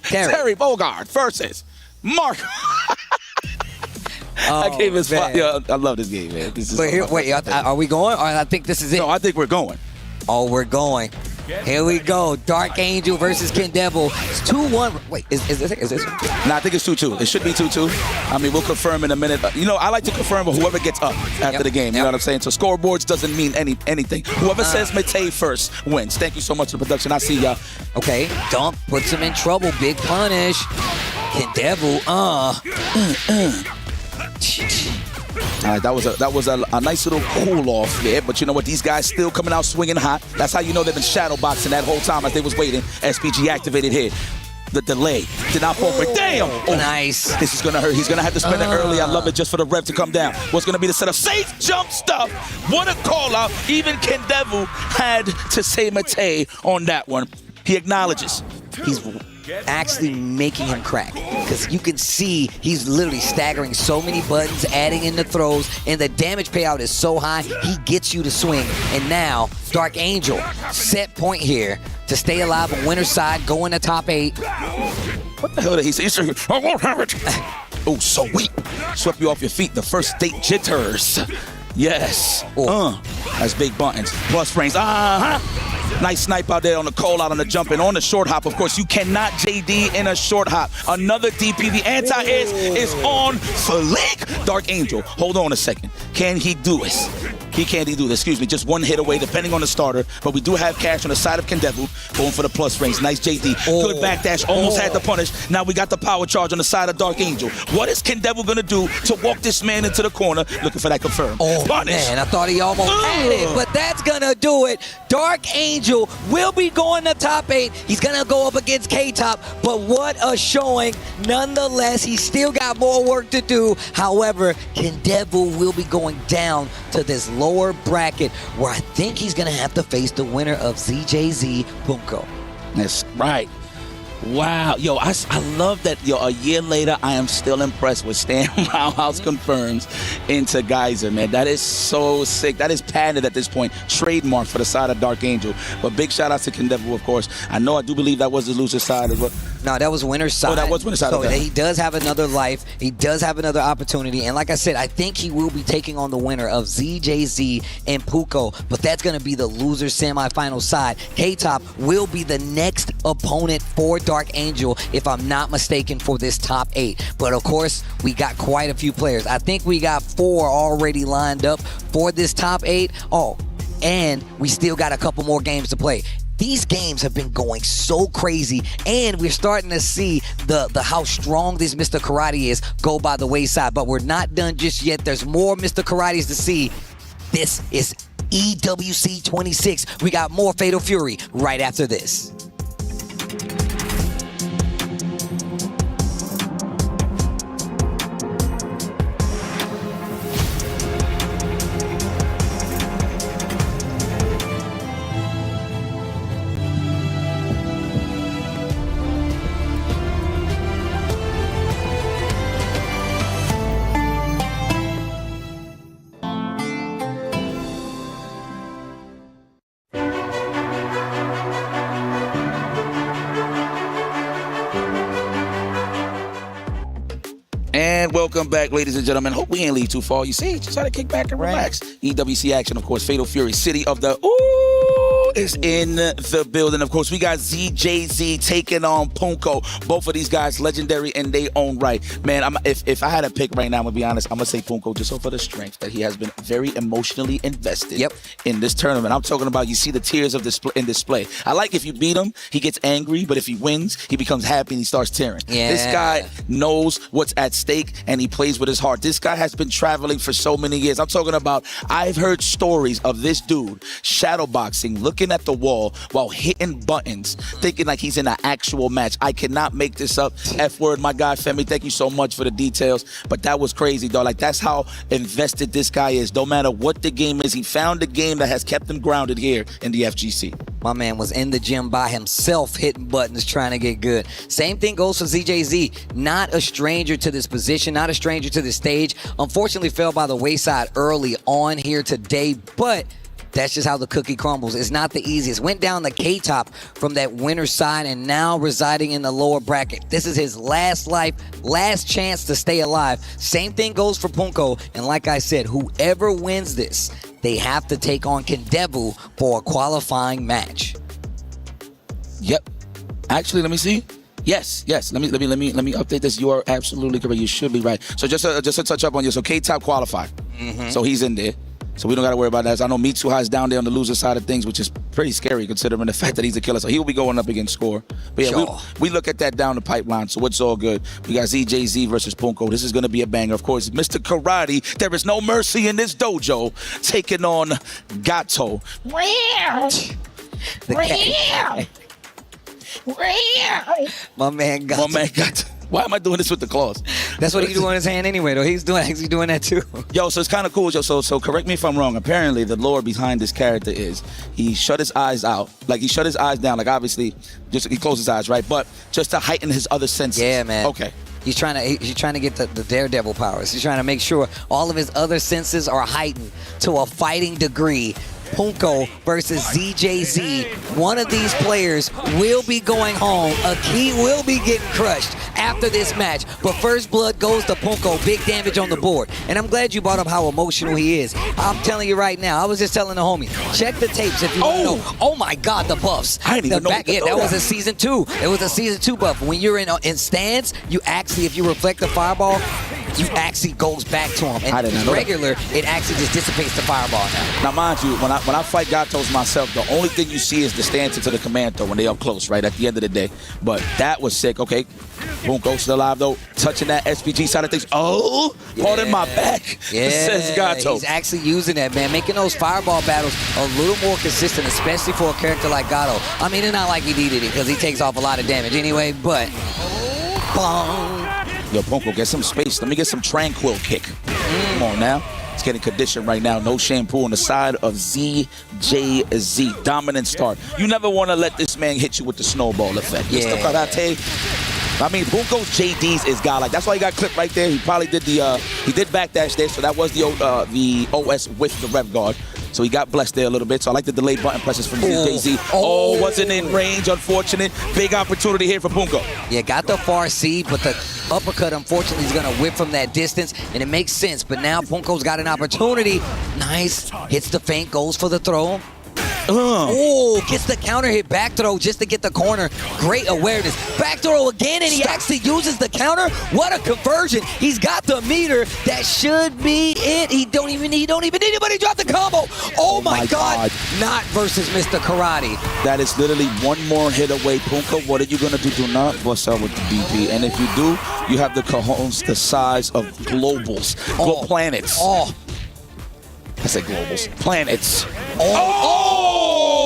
[SPEAKER 2] Terry Bogard versus Marco. That game is fun. Yeah, I love this game, man. This is
[SPEAKER 1] wait, are we going? Or I think this is it.
[SPEAKER 2] No, I think we're going.
[SPEAKER 1] Oh, we're going. Here we go. Dark Angel versus Kendevu. It's 2-1. Wait, is this?
[SPEAKER 2] No, I think it's 2-2. It should be 2-2. I mean, we'll confirm in a minute. I like to confirm with whoever gets up after the game. You know what I'm saying? So scoreboards doesn't mean anything. Whoever says Matei first wins. Thank you so much for the production. I see y'all.
[SPEAKER 1] Okay, Dump puts him in trouble. Big punish. Kendevu,
[SPEAKER 2] All right, that was a nice little cool off there, but you know what? These guys still coming out swinging hot. That's how you know they've been shadow boxing that whole time as they was waiting. SPG activated here. The delay did not fall for. Damn!
[SPEAKER 1] Oh, nice.
[SPEAKER 2] This is gonna hurt. He's gonna have to spin it early. I love it just for the rev to come down. What's gonna be the setup? Safe jump stuff. What a call out. Even Kendevu had to say Matei on that one. He acknowledges.
[SPEAKER 1] He's actually making him crack, because you can see he's literally staggering so many buttons, adding in the throws, and the damage payout is so high, he gets you to swing. And now Dark Angel set point here to stay alive on winner's side, go in the top 8.
[SPEAKER 2] What the hell did he say? I won't have it. Oh, so weak. Swept you off your feet. The first date jitters. Yes. That's big buttons. Plus frames. Nice snipe out there on the call out on the jump and on the short hop. Of course, you cannot JD in a short hop. Another DP. The anti-air is on flick. Dark Angel, hold on a second. Can he do it? He can't do this. Excuse me, just one hit away, depending on the starter. But we do have cash on the side of Kendevu, going for the plus range. Nice JD. Good backdash, almost had to punish. Now we got the power charge on the side of Dark Angel. What is Kendevu gonna do to walk this man into the corner? Looking for that confirm. Punish.
[SPEAKER 1] Man, I thought he almost had it, but that's gonna do it. Dark Angel will be going to top 8. He's gonna go up against K-Top, but what a showing. Nonetheless, he's still got more work to do. However, Kendevu will be going down to this lower bracket where I think he's gonna have to face the winner of ZJZ Punko.
[SPEAKER 2] That's right. Wow. Yo, I love that. Yo, a year later, I am still impressed with Stan Roundhouse confirms into Geyser, man. That is so sick. That is patented at this point. Trademark for the side of Dark Angel. But big shout out to Kendevu, of course. I do believe that was the loser side as well.
[SPEAKER 1] No, that was winner's side.
[SPEAKER 2] Oh, that was winner's side.
[SPEAKER 1] So
[SPEAKER 2] okay.
[SPEAKER 1] he does have another life. He does have another opportunity. And like I said, I think he will be taking on the winner of ZJZ and Puko. But that's going to be the loser semifinal side. K-Top will be the next opponent for Dark Angel, if I'm not mistaken, for this top 8. But of course, we got quite a few players. I think we got 4 already lined up for this top 8. Oh, and we still got a couple more games to play. These games have been going so crazy, and we're starting to see the how strong this Mr. Karate is go by the wayside. But we're not done just yet. There's more Mr. Karates to see. This is EWC 26. We got more Fatal Fury right after this.
[SPEAKER 2] And welcome back, ladies and gentlemen. Hope we ain't leave too far. You see, just had to kick back and relax. EWC action, of course. Fatal Fury, City of the is in the building. Of course, we got ZJZ taking on Punko. Both of these guys legendary in their own right. Man, if I had a pick right now, I'm going to be honest, I'm going to say Punko just for the strength that he has been very emotionally invested in this tournament. I'm talking about, you see the tears of display. I like if you beat him, he gets angry, but if he wins, he becomes happy and he starts tearing.
[SPEAKER 1] Yeah.
[SPEAKER 2] This guy knows what's at stake and he plays with his heart. This guy has been traveling for so many years. I'm talking about, I've heard stories of this dude shadowboxing, looking at the wall while hitting buttons, thinking like he's in an actual match. I cannot make this up. F word, my guy Femi, thank you so much for the details. But that was crazy, though. Like, that's how invested this guy is. No matter what the game is, he found a game that has kept him grounded here in the FGC.
[SPEAKER 1] My man was in the gym by himself hitting buttons trying to get good. Same thing goes for ZJZ. Not a stranger to this position, not a stranger to this stage. Unfortunately fell by the wayside early on here today, but that's just how the cookie crumbles. It's not the easiest. Went down the K-Top from that winner's side and now residing in the lower bracket. This is his last life, last chance to stay alive. Same thing goes for Punko. And like I said, whoever wins this, they have to take on Kendevu for a qualifying match.
[SPEAKER 2] Yep. Actually, let me see. Yes. Let me update this. You are absolutely correct. You should be right. So just to touch up on you. So K-Top qualified. So he's in there. So we don't got to worry about that. So I know Mitsuha is down there on the loser side of things, which is pretty scary considering the fact that he's a killer. So he'll be going up against Score. But yeah,
[SPEAKER 1] Sure.
[SPEAKER 2] we look at that down the pipeline, so it's all good. We got ZJZ versus Punko. This is going to be a banger. Of course, Mr. Karate, there is no mercy in this dojo, taking on Gato.
[SPEAKER 1] My man got.
[SPEAKER 2] Why am I doing this with the claws?
[SPEAKER 1] That's what he's doing in his hand anyway, though. He's actually doing that too.
[SPEAKER 2] Yo, so it's kind of cool, yo. So correct me if I'm wrong. Apparently, the lore behind this character is he shut his eyes out, like he shut his eyes down, like obviously, just he closed his eyes, right? But just to heighten his other senses.
[SPEAKER 1] Yeah, man.
[SPEAKER 2] Okay.
[SPEAKER 1] He's trying to get the daredevil powers. He's trying to make sure all of his other senses are heightened to a fighting degree. Punko versus ZJZ. One of these players will be going home. Aki will be getting crushed after this match. But first blood goes to Punko. Big damage on the board. And I'm glad you brought up how emotional he is. I'm telling you right now. I was just telling the homie, check the tapes if you want to know. Oh my God, the buffs.
[SPEAKER 2] I didn't even know
[SPEAKER 1] that was a season 2. It was a season 2 buff. When you're in stance, you actually, if you reflect the fireball, actually goes back to him.
[SPEAKER 2] I
[SPEAKER 1] And
[SPEAKER 2] didn't know that.
[SPEAKER 1] regular, it actually just dissipates the fireball now.
[SPEAKER 2] Now, mind you, when I fight Gatos myself, the only thing you see is the stance into the command throw when they up close, right, at the end of the day. But that was sick. Okay, Punko still alive, though. Touching that SPG side of things. Oh, pardon my back, says Gato.
[SPEAKER 1] He's actually using that, man, making those fireball battles a little more consistent, especially for a character like Gato. I mean, it's not like he needed it because he takes off a lot of damage anyway, but... Bong.
[SPEAKER 2] Yo, Punko, get some space. Let me get some tranquil kick. Come on now. It's getting conditioned right now. No shampoo on the side of ZJZ. Dominant start. You never want to let this man hit you with the snowball effect.
[SPEAKER 1] Yeah.
[SPEAKER 2] Mr. Karate. I mean, Punko's JD's is godlike. That's why he got clipped right there. He probably did he did backdash there, so that was the OS with the rev guard. So he got blessed there a little bit. So I like the delayed button presses from ZJZ. Oh, wasn't in range, unfortunate. Big opportunity here for Punko.
[SPEAKER 1] Yeah, got the far C, but the uppercut, unfortunately, is going to whip from that distance, and it makes sense. But now Punko's got an opportunity. Nice. Hits the feint, goes for the throw. Oh, gets the counter hit, back throw just to get the corner. Great awareness. Back throw again, and he actually uses the counter. What a conversion. He's got the meter. That should be it. He don't even need it, but he dropped the combo. Oh my God. Not versus Mr. Karate.
[SPEAKER 2] That is literally one more hit away. Punko, what are you going to do? Do not bust out with the DP. And if you do, you have the cajones the size of globals. Planets. I said globals. Planets.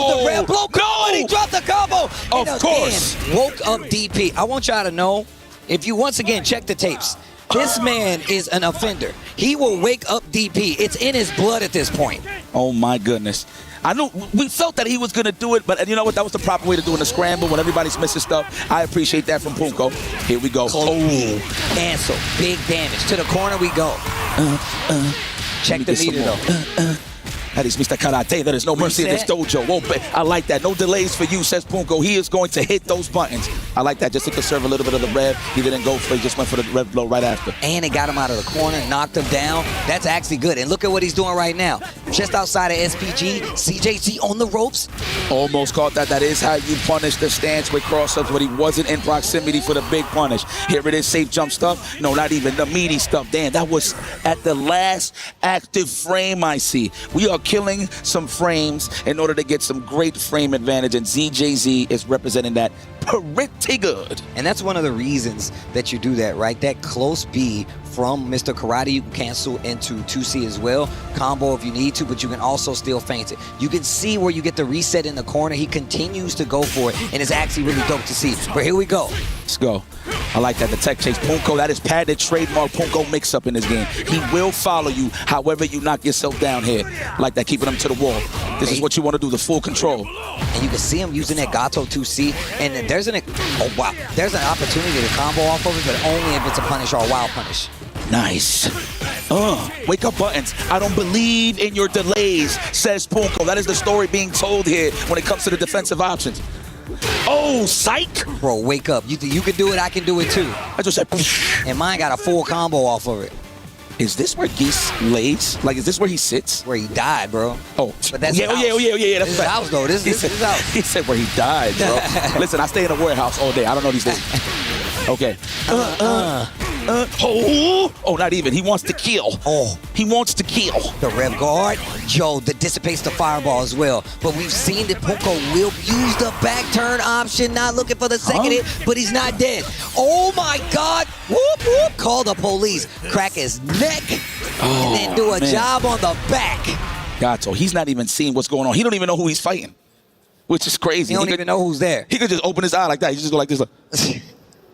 [SPEAKER 1] The red blow combo, and he dropped the combo.
[SPEAKER 2] Of course.
[SPEAKER 1] Woke up DP. I want y'all to know, if you once again check the tapes, this man is an offender. He will wake up DP. It's in his blood at this point.
[SPEAKER 2] Oh my goodness. I knew we felt that he was going to do it, but you know what? That was the proper way to do in the scramble when everybody's missing stuff. I appreciate that from Punko. Here we go.
[SPEAKER 1] And so big damage. To the corner we go. Check the meter though.
[SPEAKER 2] That is Mr. Karate. There is no mercy in this dojo. Oh, I like that. No delays for you, says Punko. He is going to hit those buttons. I like that. Just to conserve a little bit of the rev. He didn't go for it. He just went for the rev blow right after.
[SPEAKER 1] And it got him out of the corner, knocked him down. That's actually good. And look at what he's doing right now. Just outside of SPG, CJC on the ropes.
[SPEAKER 2] Almost caught that. That is how you punish the stance with cross-ups, but he wasn't in proximity for the big punish. Here it is, safe jump stuff. No, not even the meaty stuff. Damn, that was at the last active frame I see. We are killing some frames in order to get some great frame advantage, and ZJZ is representing that pretty good.
[SPEAKER 1] And that's one of the reasons that you do that, right? That close B from Mr. Karate, you can cancel into 2C as well. Combo if you need to, but you can also still feint it. You can see where you get the reset in the corner. He continues to go for it, and it's actually really dope to see. But here we go.
[SPEAKER 2] Let's go. I like that. The tech chase. Punko, that is patented trademark Punko mix-up in this game. He will follow you however you knock yourself down here. I like that, keeping him to the wall. This is what you want to do, the full control.
[SPEAKER 1] And you can see him using that Gato 2C, and there's an opportunity to combo off of it, but only if it's a punish or a wild punish.
[SPEAKER 2] Nice. Wake up buttons. I don't believe in your delays, says Punko. That is the story being told here when it comes to the defensive options. Oh, psych!
[SPEAKER 1] Bro, wake up. You can do it, I can do it too.
[SPEAKER 2] I just said,
[SPEAKER 1] and mine got a full combo off of it.
[SPEAKER 2] Is this where Geese lays? Like, is this where he sits?
[SPEAKER 1] Where he died, bro.
[SPEAKER 2] Oh,
[SPEAKER 1] but that's
[SPEAKER 2] yeah. That's
[SPEAKER 1] his house, though. This is his house.
[SPEAKER 2] He said where he died, bro. Listen, I stay in a warehouse all day. I don't know these things. Okay. Not even. He wants to kill. He wants to kill.
[SPEAKER 1] The rev guard, that dissipates the fireball as well. But we've seen that Punko will use the back turn option, not looking for the second hit, but he's not dead. Oh my God. Whoop, whoop. Call the police. Crack his neck, and then do a job on the back.
[SPEAKER 2] Gato, he's not even seeing what's going on. He don't even know who he's fighting, which is crazy.
[SPEAKER 1] He don't even know who's there.
[SPEAKER 2] He could just open his eye like that. He just go like this. Like,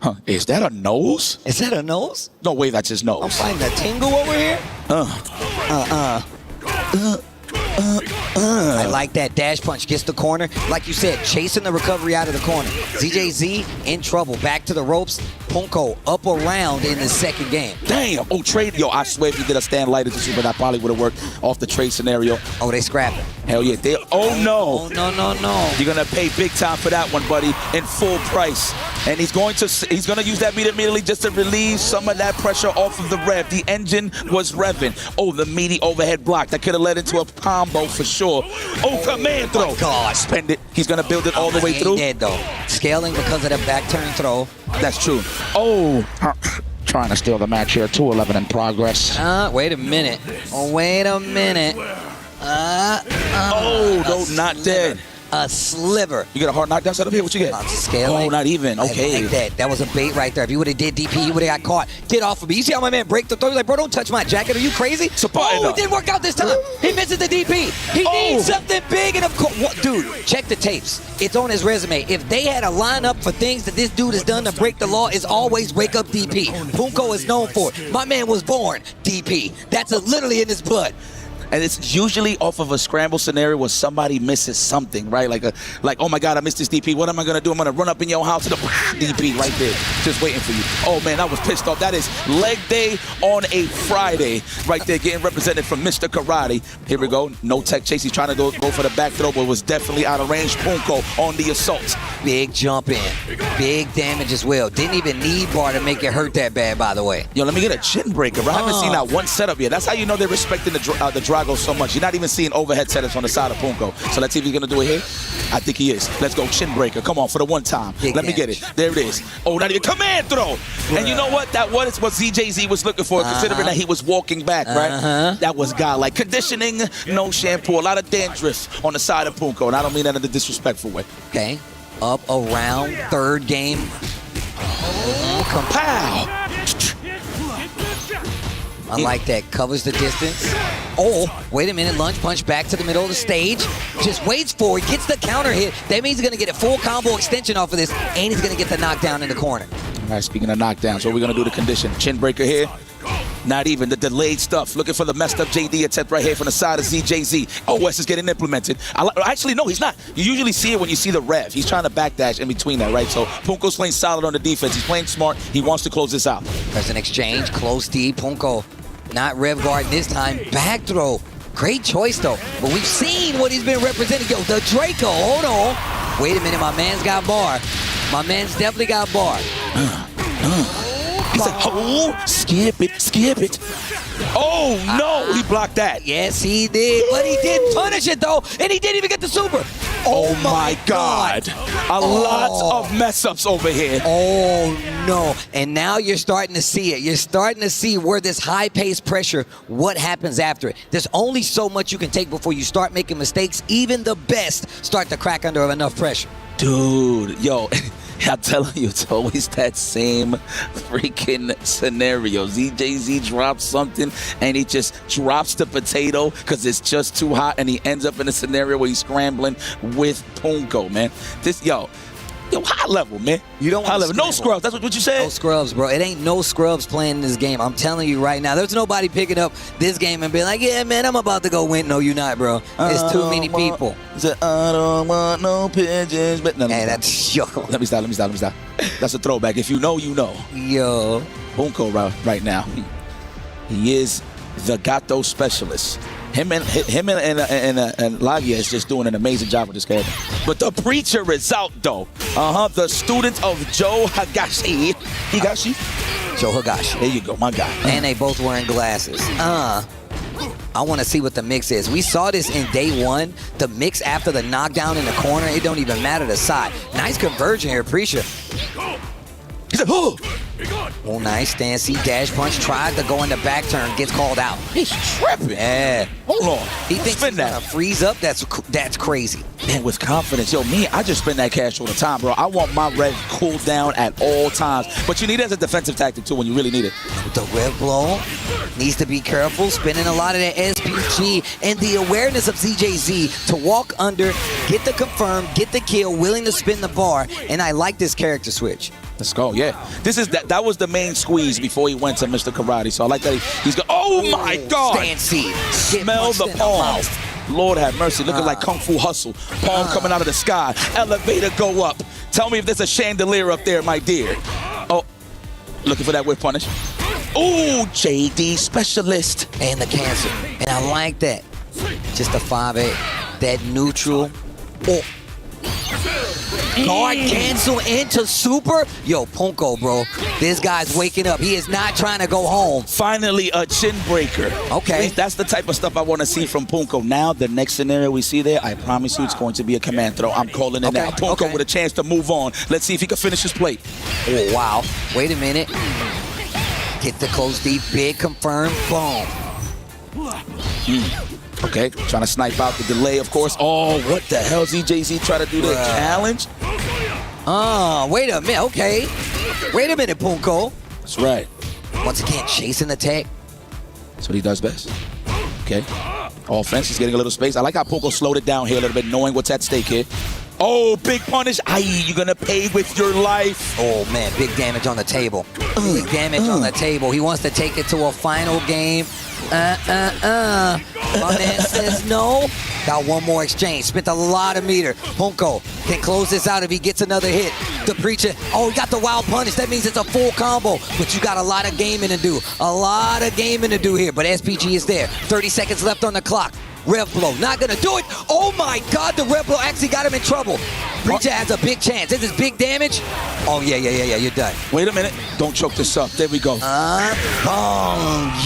[SPEAKER 2] huh, is that a nose?
[SPEAKER 1] Is that a nose?
[SPEAKER 2] No way, that's his nose.
[SPEAKER 1] I'm fighting a tingle over here? I like that dash punch, gets the corner. Like you said, chasing the recovery out of the corner. ZJZ in trouble, back to the ropes. Punko up around in the second game.
[SPEAKER 2] Damn. Oh, trade. Yo, I swear if he did a stand lighter to super, that probably would have worked off the trade scenario.
[SPEAKER 1] Oh, they scrapping.
[SPEAKER 2] Hell yeah. Oh, no.
[SPEAKER 1] Oh, no.
[SPEAKER 2] You're going to pay big time for that one, buddy, in full price. And he's going to use that meter immediately just to relieve some of that pressure off of the rev. The engine was revving. Oh, the meaty overhead block. That could have led into a combo for sure. Oh, command throw.
[SPEAKER 1] God.
[SPEAKER 2] Spend it. He's going to build it all the way through.
[SPEAKER 1] He ain't dead, though. Scaling because of the back turn throw.
[SPEAKER 2] That's true. Oh. Trying to steal the match here. 2-11 in progress.
[SPEAKER 1] Wait a minute. Oh, wait a minute.
[SPEAKER 2] No, not dead.
[SPEAKER 1] A sliver.
[SPEAKER 2] You get a hard knockdown set up here? What you get?
[SPEAKER 1] Scaling.
[SPEAKER 2] Oh, not even. Okay.
[SPEAKER 1] I like that. That was a bait right there. If he would have did DP, he would have got caught. Get off of me. You see how my man break the throw? He's like, bro, don't touch my jacket. Are you crazy? It didn't work out this time. He misses the DP. He needs something big. And of course, dude, check the tapes. It's on his resume. If they had a lineup for things that this dude has done to break the law, it's always break up DP. Punko is known for it. My man was born DP. That's literally in his blood.
[SPEAKER 2] And it's usually off of a scramble scenario where somebody misses something, right? Like, oh my God, I missed this DP. What am I gonna do? I'm gonna run up in your house to the DP right there, just waiting for you. Oh man, I was pissed off. That is leg day on a Friday, right there, getting represented from Mr. Karate. Here we go. No tech chase. He's trying to go for the back throw, but was definitely out of range. Punko on the assault.
[SPEAKER 1] Big jump in, big damage as well. Didn't even need bar to make it hurt that bad, by the way.
[SPEAKER 2] Yo, let me get a chin breaker, bro. I haven't seen that one setup yet. That's how you know they're respecting the Drago so much. You're not even seeing overhead setups on the side of Punko. So let's see if he's gonna do it here. I think he is. Let's go, chin breaker. Come on for the one time. Let me get it. There it is. Oh, not even command throw. And you know what? That was what ZJZ was looking for, considering that he was walking back, right? That was godlike. Conditioning, no shampoo, a lot of dandruff on the side of Punko, and I don't mean that in a disrespectful way.
[SPEAKER 1] Okay, up around third game.
[SPEAKER 2] Pow!
[SPEAKER 1] I like that. Covers the distance. Oh, wait a minute. Lunge punch back to the middle of the stage. Just waits for it. Gets the counter hit. That means he's going to get a full combo extension off of this, and he's going to get the knockdown in the corner.
[SPEAKER 2] All right, speaking of knockdowns, what we're going to do the condition. Chin breaker here. Not even the delayed stuff. Looking for the messed up JD attempt right here from the side of ZJZ. OS is getting implemented. Actually, no, he's not. You usually see it when you see the rev. He's trying to backdash in between that, right? So Punko's playing solid on the defense. He's playing smart. He wants to close this out.
[SPEAKER 1] There's an exchange. Close D. Punko not rev guard this time. Back throw. Great choice, though. But we've seen what he's been representing. Yo, the Draco. Hold on. Wait a minute. My man's got bar. My man's definitely got bar.
[SPEAKER 2] He said, oh, skip it. Oh, no, he blocked that.
[SPEAKER 1] Yes, he did. But he did punish it, though, and he didn't even get the super.
[SPEAKER 2] Oh, my God. A lot of mess-ups over here.
[SPEAKER 1] Oh, no. And now you're starting to see it. You're starting to see where this high-paced pressure, what happens after it. There's only so much you can take before you start making mistakes. Even the best start to crack under enough pressure.
[SPEAKER 2] Dude, yo. I'm telling you, it's always that same freaking scenario. ZJZ drops something, and he just drops the potato because it's just too hot, and he ends up in a scenario where he's scrambling with Punko, man. Yo, high level, man.
[SPEAKER 1] You don't
[SPEAKER 2] high
[SPEAKER 1] want
[SPEAKER 2] level. No scrubs. That's what you said?
[SPEAKER 1] No scrubs, bro. It ain't no scrubs playing this game. I'm telling you right now. There's nobody picking up this game and being like, yeah, man, I'm about to go win. No, you're not, bro. It's too many people.
[SPEAKER 2] I don't want no pigeons. But no,
[SPEAKER 1] hey, that's yo.
[SPEAKER 2] Let me stop. That's a throwback. If you know, you know.
[SPEAKER 1] Yo.
[SPEAKER 2] Punko right now. He is the gato specialist. Him and Lagia is just doing an amazing job with this character. But the preacher is out, though. The student of Joe Higashi. Joe Higashi. There you go, my guy.
[SPEAKER 1] And they both wearing glasses. I want to see what the mix is. We saw this in day one. The mix after the knockdown in the corner, it don't even matter the side. Nice conversion here, Preacher.
[SPEAKER 2] He said, oh!
[SPEAKER 1] Oh, nice stance. See, dash punch. Tried to go in the back turn. Gets called out.
[SPEAKER 2] He's tripping.
[SPEAKER 1] Yeah.
[SPEAKER 2] Hold on.
[SPEAKER 1] He thinks he's going to freeze up. That's crazy.
[SPEAKER 2] Man, with confidence. Yo, I just spend that cash all the time, bro. I want my rev cooled down at all times. But you need it as a defensive tactic, too, when you really need it.
[SPEAKER 1] The rev blow needs to be careful. Spending a lot of that SPG. And the awareness of ZJZ to walk under, get the confirm, get the kill, willing to spin the bar. And I like this character switch.
[SPEAKER 2] Let's go, yeah. That was the main squeeze before he went to Mr. Karate. So I like that he's going, oh my God.
[SPEAKER 1] Stand seed.
[SPEAKER 2] Smell the palm. Lord have mercy, looking like Kung Fu Hustle. Palm coming out of the sky. Elevator go up. Tell me if there's a chandelier up there, my dear. Oh, looking for that whip punish. Ooh, JD specialist.
[SPEAKER 1] And the cancer. And I like that. Just a 5-8. That neutral. Oh. Guard cancel into super. Yo, Punko, bro. This guy's waking up. He is not trying to go home.
[SPEAKER 2] Finally, a chin breaker.
[SPEAKER 1] Okay.
[SPEAKER 2] That's the type of stuff I want to see from Punko. Now, the next scenario we see there, I promise you it's going to be a command throw. I'm calling it now. Punko with a chance to move on. Let's see if he can finish his plate.
[SPEAKER 1] Oh, wow. Wait a minute. Get the close deep, big confirm, boom.
[SPEAKER 2] Okay, trying to snipe out the delay, of course. Oh, what the hell? ZJZ try to do the challenge?
[SPEAKER 1] Oh, wait a minute. Okay. Wait a minute, Punko.
[SPEAKER 2] That's right.
[SPEAKER 1] Once again, chasing the tech.
[SPEAKER 2] That's what he does best. Okay. Offense, he's getting a little space. I like how Punko slowed it down here a little bit, knowing what's at stake here. Oh, big punish. Aye, you're going to pay with your life.
[SPEAKER 1] Oh, man, big damage on the table. Big damage on the table. He wants to take it to a final game. My man says no. Got one more exchange. Spent a lot of meter. Punko can close this out if he gets another hit. The Preacher, oh, he got the wild punish. That means it's a full combo. But you got a lot of gaming to do. A lot of gaming to do here. But SPG is there. 30 seconds left on the clock. Rev Blow, not gonna do it. Oh my God, the Rev Blow actually got him in trouble. Preacher has a big chance. This is big damage. Oh, yeah, you're done.
[SPEAKER 2] Wait a minute. Don't choke this up. There we go.
[SPEAKER 1] Boom.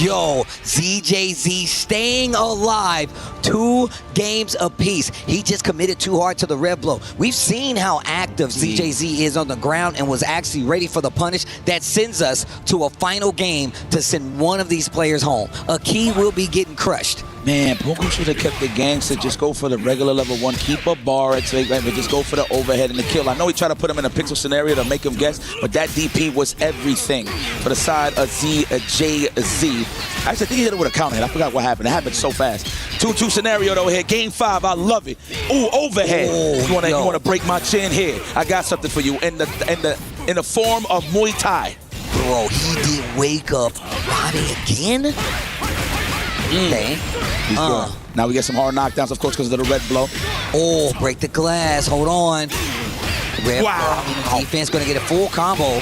[SPEAKER 1] Yo, ZJZ staying alive. 2 games apiece. He just committed too hard to the Rev Blow. We've seen how active ZJZ is on the ground and was actually ready for the punish. That sends us to a final game to send one of these players home. A key will be getting crushed.
[SPEAKER 2] Man, Punko should have kept the gangster. Just go for the regular level 1. Keep a bar at stake, but just go for the overhead and the kill. I know he tried to put him in a pixel scenario to make him guess, but that DP was everything for the side of ZJZ. Actually, I think he hit it with a counter hit. I forgot what happened. It happened so fast. 2-2 scenario though here. Game 5. I love it. Ooh, overhead.
[SPEAKER 1] Oh,
[SPEAKER 2] you wanna break my chin here? I got something for you in the form of Muay Thai.
[SPEAKER 1] Bro, he did wake up Bobby again. Okay.
[SPEAKER 2] He's good. Now we get some hard knockdowns, of course, because of the Red Blow.
[SPEAKER 1] Oh, break the glass. Hold on. Red
[SPEAKER 2] Wow.
[SPEAKER 1] Blow. Defense gonna get a full combo.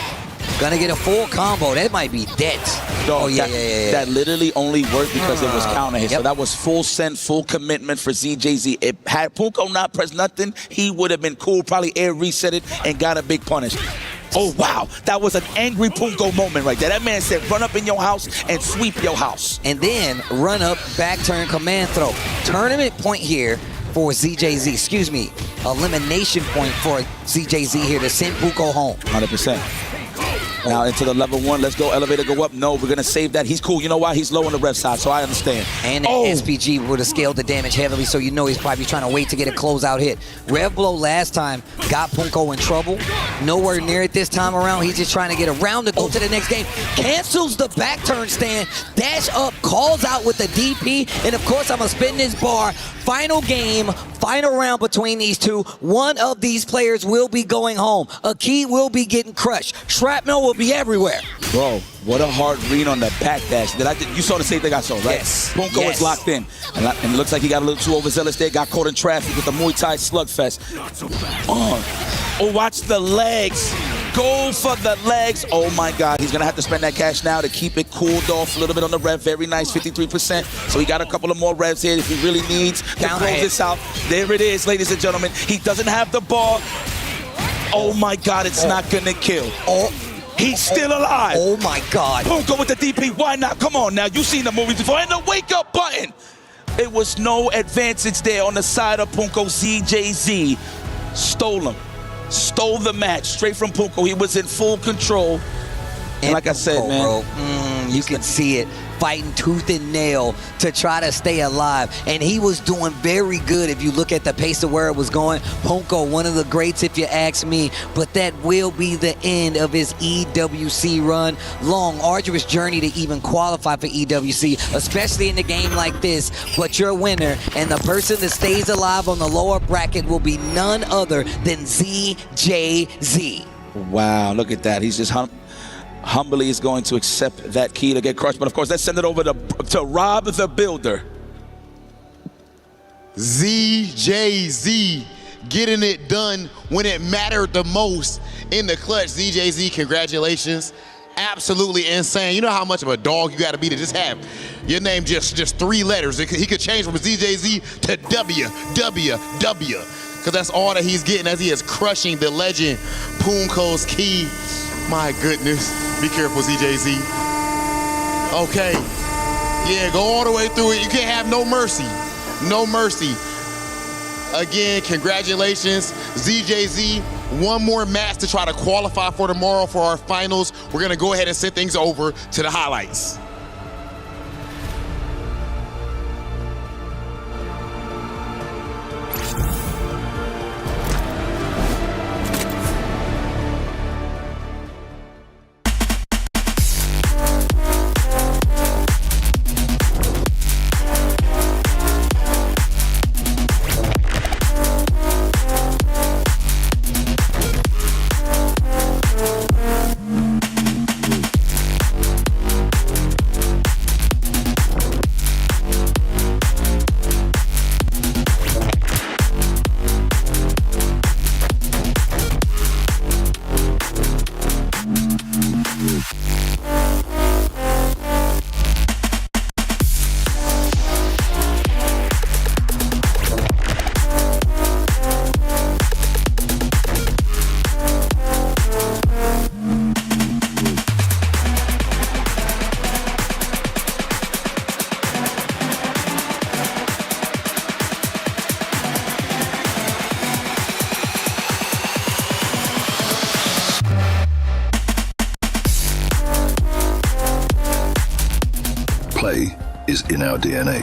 [SPEAKER 1] That might be dead.
[SPEAKER 2] Dog,
[SPEAKER 1] oh, yeah.
[SPEAKER 2] That literally only worked because it was counter hit. So that was full send, full commitment for ZJZ. It had Punko not pressed nothing, he would have been cool, probably air reset it and got a big punish. Oh, wow. That was an angry Punko moment right there. That man said, run up in your house and sweep your house.
[SPEAKER 1] And then run up, back turn, command throw. Tournament point here for ZJZ. Excuse me. Elimination point for ZJZ here to send Punko home.
[SPEAKER 2] 100%. Now into the level 1. Let's go. Elevator go up. No, we're going to save that. He's cool. You know why? He's low on the rev side, so I understand.
[SPEAKER 1] And SPG would have scaled the damage heavily, so you know he's probably trying to wait to get a closeout hit. Rev Blow last time got Punko in trouble. Nowhere near it this time around. He's just trying to get around to go to the next game. Cancels the back turn stand. Dash up, calls out with the DP. And of course, I'm going to spin this bar. Final game, final round between these two. One of these players will be going home. A key will be getting crushed. Shrapnel will be everywhere.
[SPEAKER 2] Bro, what a hard read on the back dash. You saw the same thing I saw, right?
[SPEAKER 1] Yes.
[SPEAKER 2] Punko is locked in. And it looks like he got a little too overzealous there. Got caught in traffic with the Muay Thai slugfest. Oh, watch the legs. Go for the legs. Oh, my God. He's going to have to spend that cash now to keep it cooled off a little bit on the rev. Very nice, 53%. So he got a couple of more revs here if he really needs to close this out. There it is, ladies and gentlemen. He doesn't have the ball. Oh, my God. It's not going to kill. He's still alive.
[SPEAKER 1] Oh, my God.
[SPEAKER 2] Punko with the DP. Why not? Come on now. You've seen the movies before. And the wake-up button. It was no advantage there on the side of Punko. ZJZ stole him. Stole the match straight from Punko. He was in full control. And like I said, man.
[SPEAKER 1] Bro, you can see it. Fighting tooth and nail to try to stay alive. And he was doing very good if you look at the pace of where it was going. Punko, one of the greats if you ask me. But that will be the end of his EWC run. Long, arduous journey to even qualify for EWC, especially in a game like this. But your winner and the person that stays alive on the lower bracket will be none other than ZJZ.
[SPEAKER 2] Wow, look at that. He's just humbly is going to accept that key to get crushed. But of course, let's send it over to Rob the Builder.
[SPEAKER 10] ZJZ getting it done when it mattered the most in the clutch. ZJZ, congratulations. Absolutely insane. You know how much of a dog you got to be to just have your name just 3 letters. He could change from ZJZ to WWW, because that's all that he's getting as he is crushing the legend Punko's key. My goodness. Be careful, ZJZ. Okay. Yeah, go all the way through it. You can't have no mercy. No mercy. Again, congratulations. ZJZ one more match to try to qualify for tomorrow for our finals. We're gonna go ahead and send things over to the highlights.
[SPEAKER 3] Play is in our DNA.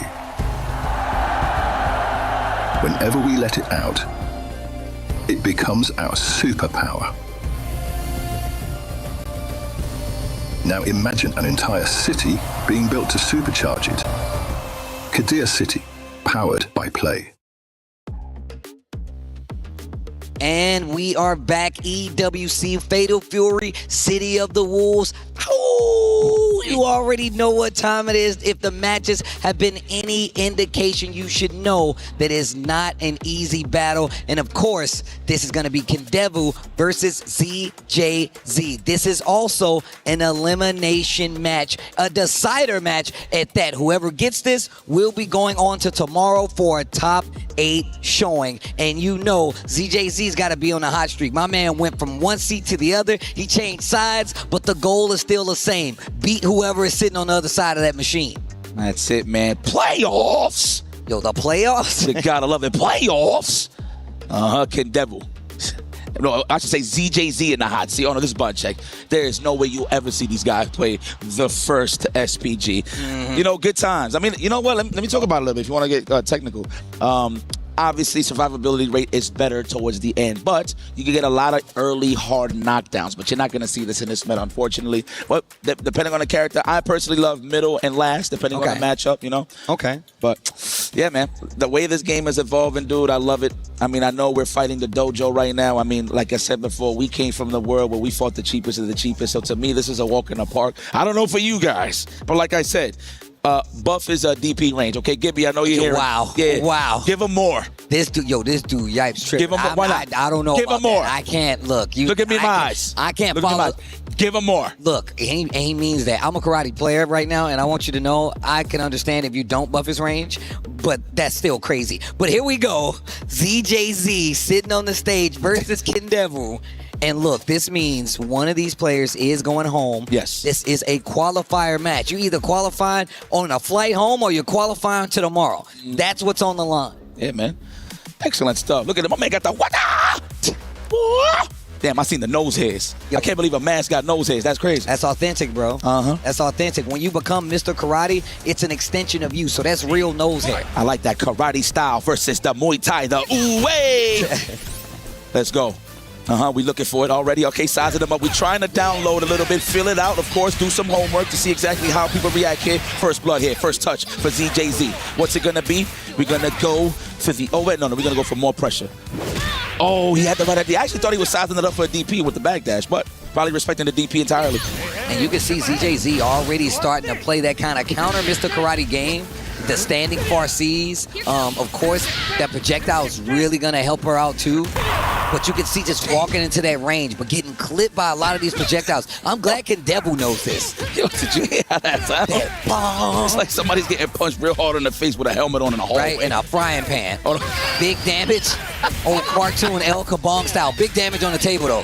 [SPEAKER 3] Whenever we let it out, it becomes our superpower. Now imagine an entire city being built to supercharge it. Kadir City, powered by Play.
[SPEAKER 1] And we are back. EWC, Fatal Fury, City of the Wolves. Oh, you already know what time it is. If the matches have been any indication, you should know that it's not an easy battle. And of course, this is going to be Kendevu versus ZJZ. This is also an elimination match, a decider match at that. Whoever gets this will be going on to tomorrow for a top 8 showing. And you know ZJZ's got to be on a hot streak. My man went from one seat to the other. He changed sides, but the goal is still the same. Beat whoever is sitting on the other side of that machine.
[SPEAKER 2] That's it, man. Playoffs.
[SPEAKER 1] Yo, the playoffs?
[SPEAKER 2] You gotta love it. Playoffs. Kendevu. No, I should say ZJZ in the hot seat. Oh, no, this is Bud Check. There is no way you'll ever see these guys play the first SPG. You know, good times. I mean, you know what? Let me talk about it a little bit if you want to get technical. Obviously, survivability rate is better towards the end, but you can get a lot of early hard knockdowns, but you're not going to see this in this meta, unfortunately. But depending on the character, I personally love middle and last, depending on the matchup, you know?
[SPEAKER 1] Okay.
[SPEAKER 2] But, yeah, man, the way this game is evolving, dude, I love it. I mean, I know we're fighting the dojo right now. I mean, like I said before, we came from the world where we fought the cheapest of the cheapest, so to me, this is a walk in the park. I don't know for you guys, but like I said, Buff is a DP range. Okay, Gibby, I know you're here.
[SPEAKER 1] Wow.
[SPEAKER 2] Yeah.
[SPEAKER 1] Wow.
[SPEAKER 2] Give him more.
[SPEAKER 1] This dude, yipes tripping.
[SPEAKER 2] Give him more. Why not?
[SPEAKER 1] I don't know.
[SPEAKER 2] Give him more.
[SPEAKER 1] That. I can't look.
[SPEAKER 2] Look at me in my eyes.
[SPEAKER 1] I can't
[SPEAKER 2] Look at me in
[SPEAKER 1] follow.
[SPEAKER 2] my eyes. Give him more.
[SPEAKER 1] Look, he means that. I'm a karate player right now, and I want you to know I can understand if you don't buff his range, but that's still crazy. But here we go. ZJZ sitting on the stage versus Kendevu. And look, this means one of these players is going home.
[SPEAKER 2] Yes.
[SPEAKER 1] This is a qualifier match. You either qualifying on a flight home or you're qualifying to tomorrow. That's what's on the line.
[SPEAKER 2] Yeah, man. Excellent stuff. Look at him. My man got the Damn, I seen the nose hairs. I can't believe a man's got nose hairs. That's crazy.
[SPEAKER 1] That's authentic, bro. That's authentic. When you become Mr. Karate, it's an extension of you. So that's real nose hair.
[SPEAKER 2] I like that karate style versus the Muay Thai, the ooh-way. Let's go. We looking for it already. Okay, sizing them up. We trying to download a little bit, fill it out, of course, do some homework to see exactly how people react here. First blood here, first touch for ZJZ. What's it gonna be? We're gonna go for the, oh wait, no, we're gonna go for more pressure. Oh, he had the right idea. I actually thought he was sizing it up for a DP with the backdash, but probably respecting the DP entirely.
[SPEAKER 1] And you can see ZJZ already starting to play that kind of counter Mr. Karate game. The standing Farsees, of course, that projectile is really gonna help her out too. But you can see just walking into that range, but getting clipped by a lot of these projectiles. I'm glad Kendevu knows this.
[SPEAKER 2] Yo, did you hear how that sounds? It's like somebody's getting punched real hard in the face with a helmet on in a hallway.
[SPEAKER 1] Right, in a frying pan. Big damage. Old cartoon El Kabong style. Big damage on the table though.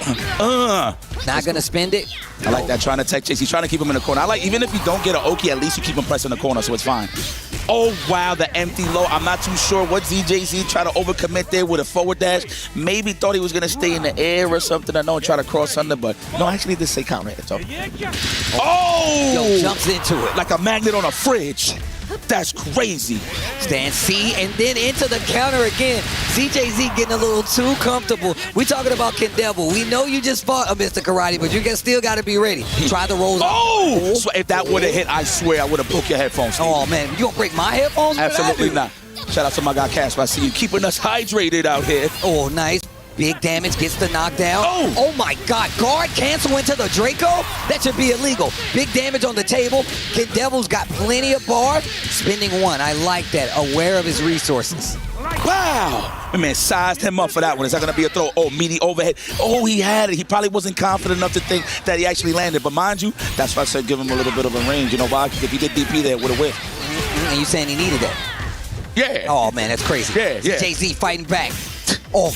[SPEAKER 1] Not gonna spend it.
[SPEAKER 2] I like that, trying to tech chase. He's trying to keep him in the corner. I like, even if you don't get an Oki, at least you keep him pressing the corner, so it's fine. Oh, wow, the empty low. I'm not too sure what ZJZ tried to overcommit there with a forward dash. Maybe thought he was going to stay in the air or something. I know, and try to cross under, but no, actually did say counter hit. So. Oh!
[SPEAKER 1] Yo, jumps into it.
[SPEAKER 2] Like a magnet on a fridge. That's crazy.
[SPEAKER 1] Stand C and then into the counter again. ZJZ getting a little too comfortable. We talking about Kendevil. We know you just fought a Mr. Karate, but you still got to be ready. Try the rolls.
[SPEAKER 2] Oh! So if that would have hit, I swear I would have broke your headphones. Steve.
[SPEAKER 1] Oh, man. You going to break my headphones?
[SPEAKER 2] Absolutely not. Shout out to my guy Casper. I see you keeping us hydrated out here.
[SPEAKER 1] Oh, nice. Big damage, gets the knockdown. Oh my God, guard cancel into the Draco? That should be illegal. Big damage on the table. Kendevil's got plenty of bar. Spending one, I like that. Aware of his resources.
[SPEAKER 2] Wow! My man sized him up for that one. Is that going to be a throw? Oh, meaty overhead. Oh, he had it. He probably wasn't confident enough to think that he actually landed. But mind you, that's why I said give him a little bit of a range. You know why? Because if he did DP there, it would have whiffed.
[SPEAKER 1] And you saying he needed that?
[SPEAKER 2] Yeah.
[SPEAKER 1] Oh, man, that's crazy.
[SPEAKER 2] Yeah.
[SPEAKER 1] Jay-Z fighting back. Oh,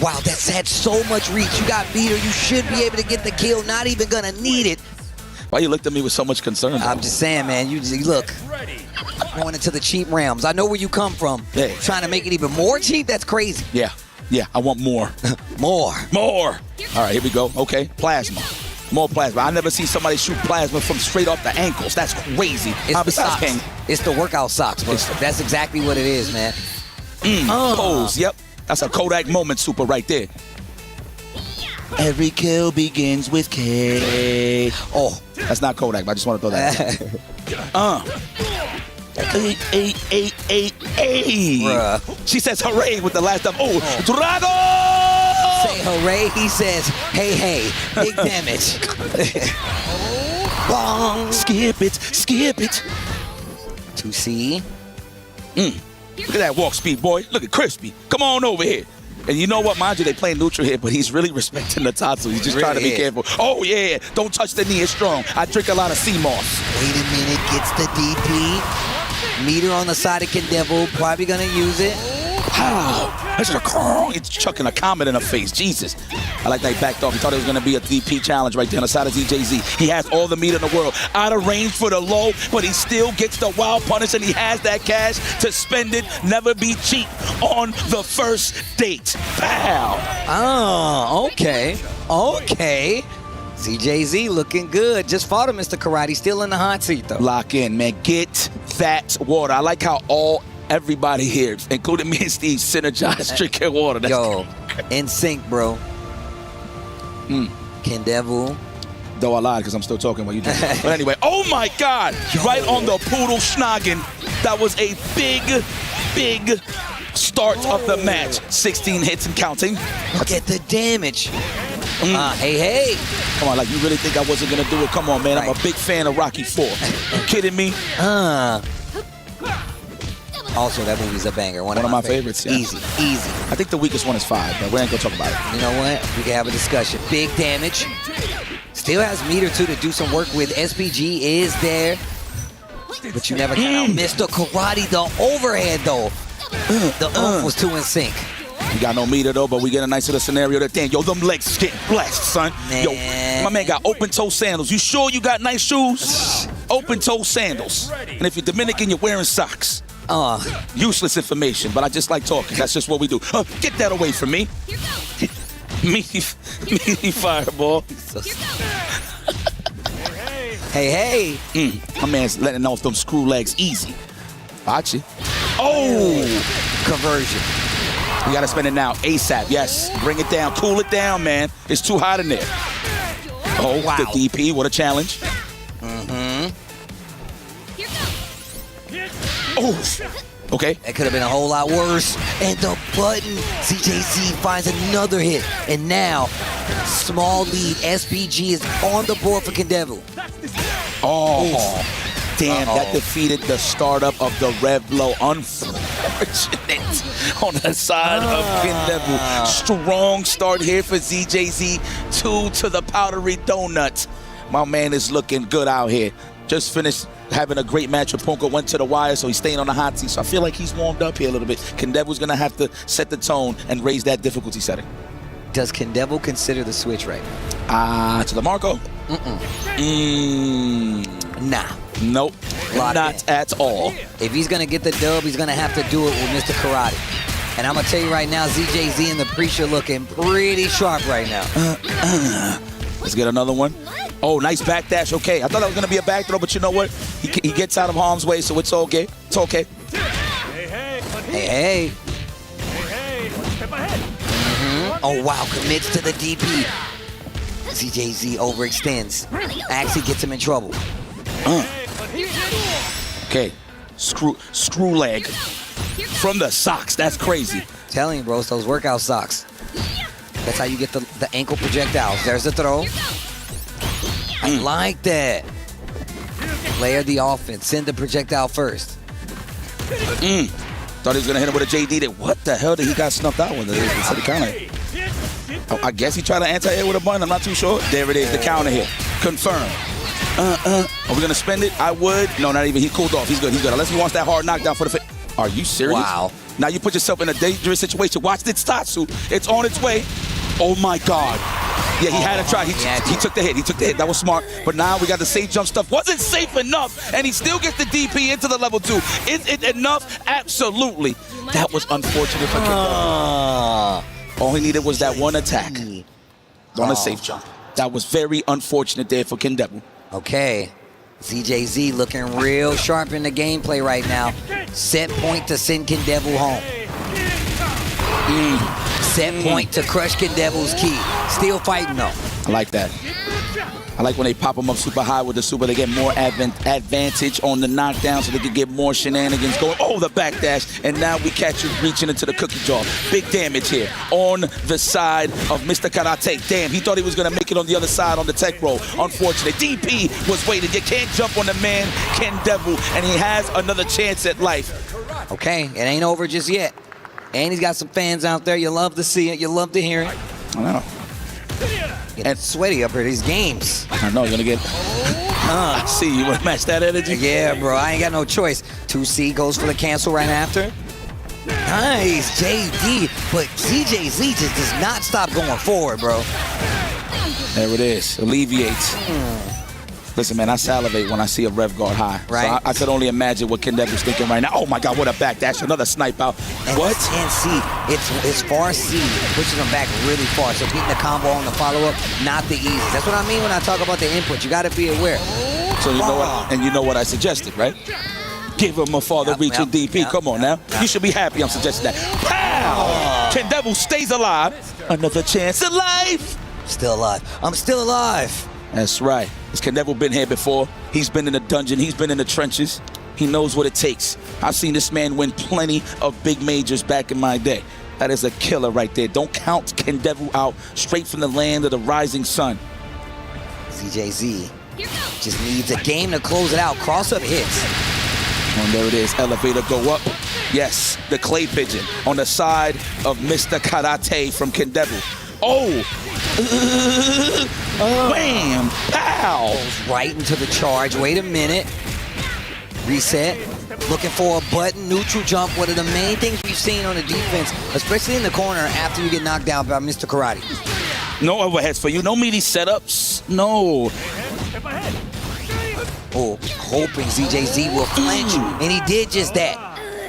[SPEAKER 1] wow, that's had so much reach. You got meter. You should be able to get the kill. Not even going to need it.
[SPEAKER 2] Why you looked at me with so much concern?
[SPEAKER 1] I'm just saying, man. You look. Going into the cheap realms. I know where you come from.
[SPEAKER 2] Yeah.
[SPEAKER 1] Trying to make it even more cheap? That's crazy.
[SPEAKER 2] Yeah, I want more. More. All right, here we go. Okay, plasma. More plasma. I never see somebody shoot plasma from straight off the ankles. That's crazy.
[SPEAKER 1] It's the socks. It's the workout socks, bro. That's exactly what it is, man.
[SPEAKER 2] Pose, yep. That's a Kodak moment super right there. Every kill begins with K. Oh, that's not Kodak, but I just want to throw that out. She says hooray with the last time. Oh, Drago!
[SPEAKER 1] Say hooray, he says, hey, big damage.
[SPEAKER 2] Bong. Skip it.
[SPEAKER 1] 2C.
[SPEAKER 2] Look at that walk speed, boy. Look at Crispy. Come on over here. And you know what? Mind you, they playing neutral here, but he's really respecting the Tatsu. He's just trying to be careful. Oh, yeah. Don't touch the knee. It's strong. I drink a lot of sea moss.
[SPEAKER 1] Wait a minute. Gets the DP. Meter on the side of Kendevil. Probably going to use it.
[SPEAKER 2] How? It's chucking a comet in her face. Jesus. I like that he backed off. He thought it was going to be a DP challenge right there on the side of ZJZ. He has all the meter in the world. Out of range for the low, but he still gets the wild punish, and he has that cash to spend it. Never be cheap on the first date. Pow.
[SPEAKER 1] Oh, okay. ZJZ looking good. Just fought him, Mr. Karate. Still in the hot seat, though.
[SPEAKER 2] Lock in, man. Get that water. I like how everybody here, including me and Steve, synergized drinking water.
[SPEAKER 1] Yo, in sync, bro. Kendevil.
[SPEAKER 2] Though I lied because I'm still talking while you drink. But anyway, oh my God! Right on the poodle schnoggin. That was a big start of the match. 16 hits and counting.
[SPEAKER 1] Look at the damage. Hey.
[SPEAKER 2] Come on, like you really think I wasn't going to do it? Come on, man. I'm a big fan of Rocky IV. You kidding me?
[SPEAKER 1] Also, that movie's a banger. One of
[SPEAKER 2] my favorites. Yeah.
[SPEAKER 1] Easy.
[SPEAKER 2] I think the weakest one is 5, but we ain't going to talk about it.
[SPEAKER 1] You know what? We can have a discussion. Big damage. Still has meter, too, to do some work with. SPG is there. But you never can out Mr. Karate. The overhead, though. The oomph was too in sync.
[SPEAKER 2] You got no meter, though, but we get a nice little scenario that damn, yo, them legs getting blessed, son.
[SPEAKER 1] Man.
[SPEAKER 2] Yo, my man got open-toe sandals. You sure you got nice shoes? Open-toe sandals. And if you're Dominican, you're wearing socks. Useless information, but I just like talking. That's just what we do. Get that away from me. Meaty fireball.
[SPEAKER 1] Hey.
[SPEAKER 2] My man's letting off them screw legs easy. Watch it.
[SPEAKER 1] Conversion.
[SPEAKER 2] You gotta spend it now. ASAP, yes. Bring it down. Cool it down, man. It's too hot in there. Oh, wow. The DP. What a challenge. Oh, okay.
[SPEAKER 1] That could have been a whole lot worse. And the button. CJC finds another hit. And now, small lead. SPG is on the board for Kendevil.
[SPEAKER 2] Oh, damn. That defeated the startup of the Revlo. Unfortunate on the side of Kendevil. Strong start here for ZJZ. 2 to the powdery donut. My man is looking good out here. Just finished having a great match with Ponko, went to the wire, so he's staying on the hot seat. So I feel like he's warmed up here a little bit. Kendevil's going to have to set the tone and raise that difficulty setting.
[SPEAKER 1] Does Kendevil consider the switch right?
[SPEAKER 2] To the Marco?
[SPEAKER 1] Nah.
[SPEAKER 2] Nope. Not at all.
[SPEAKER 1] If he's going to get the dub, he's going to have to do it with Mr. Karate. And I'm going to tell you right now, ZJZ and the Preacher looking pretty sharp right now.
[SPEAKER 2] Let's get another one. Oh, nice backdash. Okay, I thought that was going to be a back throw, but you know what? He gets out of harm's way, so it's okay. It's okay.
[SPEAKER 1] Hey. Oh, wow. Commits to the DP. ZJZ overextends. Actually gets him in trouble.
[SPEAKER 2] Okay. Screw leg. From the socks. That's crazy.
[SPEAKER 1] Telling you, bro, it's those workout socks. That's how you get the ankle projectiles. There's the throw. I like that. Layer the offense. Send the projectile first.
[SPEAKER 2] Thought he was going to hit him with a JD. There. What the hell did he got snuffed out with? I guess he tried to anti-air with a bun. I'm not too sure. There it is. The counter here. Confirm. Are we going to spend it? I would. No, not even. He cooled off. He's good. Unless he wants that hard knockdown for the fit. Are you serious?
[SPEAKER 1] Wow.
[SPEAKER 2] Now you put yourself in a dangerous situation. Watch this, Tatsu. It's on its way. Oh, my God. Yeah, he had to try. He took the hit. That was smart. But now we got the safe jump stuff. Wasn't safe enough, and he still gets the DP into the level 2. Is it enough? Absolutely. That was unfortunate for Kendall. All he needed was that one attack on a safe jump. That was very unfortunate there for Kendebu.
[SPEAKER 1] Okay. ZJZ looking real sharp in the gameplay right now. Set point to send Kendebu home. Set point to crush Kendebu's key. Still fighting though.
[SPEAKER 2] I like that. I like when they pop them up super high with the super. They get more advantage on the knockdown so they can get more shenanigans going. Oh, the backdash. And now we catch you reaching into the cookie jar. Big damage here on the side of Mr. Karate. Damn, he thought he was going to make it on the other side on the tech roll. Unfortunate. DP was waiting. You can't jump on the man, Kendebu, and he has another chance at life.
[SPEAKER 1] Okay, it ain't over just yet. And he's got some fans out there. You love to see it. You love to hear it.
[SPEAKER 2] I know.
[SPEAKER 1] It's sweaty up here, these games.
[SPEAKER 2] I know, you're going to get... I see, you want to match that energy?
[SPEAKER 1] Yeah, bro, I ain't got no choice. 2C goes for the cancel right after. Nice, JD. But ZJZ just does not stop going forward, bro.
[SPEAKER 2] There it is. Alleviates. Listen, man, I salivate when I see a rev guard high.
[SPEAKER 1] Right.
[SPEAKER 2] So I could only imagine what Kendebu's thinking right now. Oh, my God, what a backdash. Another snipe out. What?
[SPEAKER 1] And C. It's far C. It pushes him back really far. So getting the combo on the follow-up, not the easiest. That's what I mean when I talk about the input. You got to be aware.
[SPEAKER 2] So you know what? And you know what I suggested, right? Give him a farther-reaching DP. Come on now. You should be happy I'm suggesting that. Pow! Kendebu stays alive. Another chance at life.
[SPEAKER 1] Still alive. I'm still alive.
[SPEAKER 2] That's right. Has Kendebu been here before? He's been in the dungeon. He's been in the trenches. He knows what it takes. I've seen this man win plenty of big majors back in my day. That is a killer right there. Don't count Kendebu out. Straight from the land of the rising sun.
[SPEAKER 1] ZJZ just needs a game to close it out. Cross-up hits.
[SPEAKER 2] And there it is. Elevator go up. Yes, the clay pigeon on the side of Mr. Karate from Kendebu. Oh! Wham! Pow!
[SPEAKER 1] Goes right into the charge. Wait a minute. Reset. Looking for a button. Neutral jump. One of the main things we've seen on the defense, especially in the corner after you get knocked down by Mr. Karate.
[SPEAKER 2] No overheads for you. No meaty setups. No.
[SPEAKER 1] Oh, hoping ZJZ will flinch. And he did just that.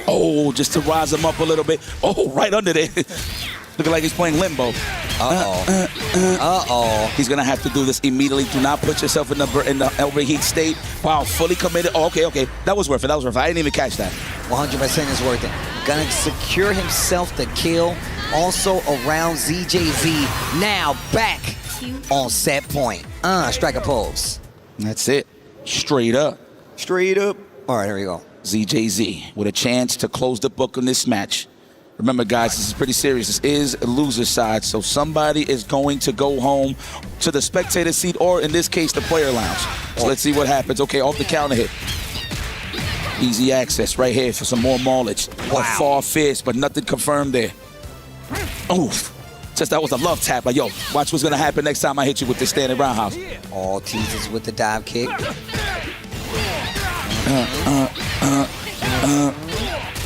[SPEAKER 2] Oh, just to rise him up a little bit. Oh, right under there. Looking like he's playing limbo. He's going to have to do this immediately. Do not put yourself in the overheat state. Wow, fully committed. Oh, okay. That was worth it. I didn't even catch that.
[SPEAKER 1] 100% is worth it. Going to secure himself the kill. Also around ZJZ. Now back on set point. Strike a pose.
[SPEAKER 2] That's it. Straight up.
[SPEAKER 1] Straight up. All right, here we go.
[SPEAKER 2] ZJZ with a chance to close the book on this match. Remember, guys, this is pretty serious. This is a loser side, so somebody is going to go home to the spectator seat, or in this case, the player lounge. So let's see what happens. Okay, off the counter hit. Easy access right here for some more mileage. Wow. A far fist, but nothing confirmed there. Oof. Just that was a love tap. Like, yo, watch what's going to happen next time I hit you with this standing roundhouse.
[SPEAKER 1] All teases with the dive kick.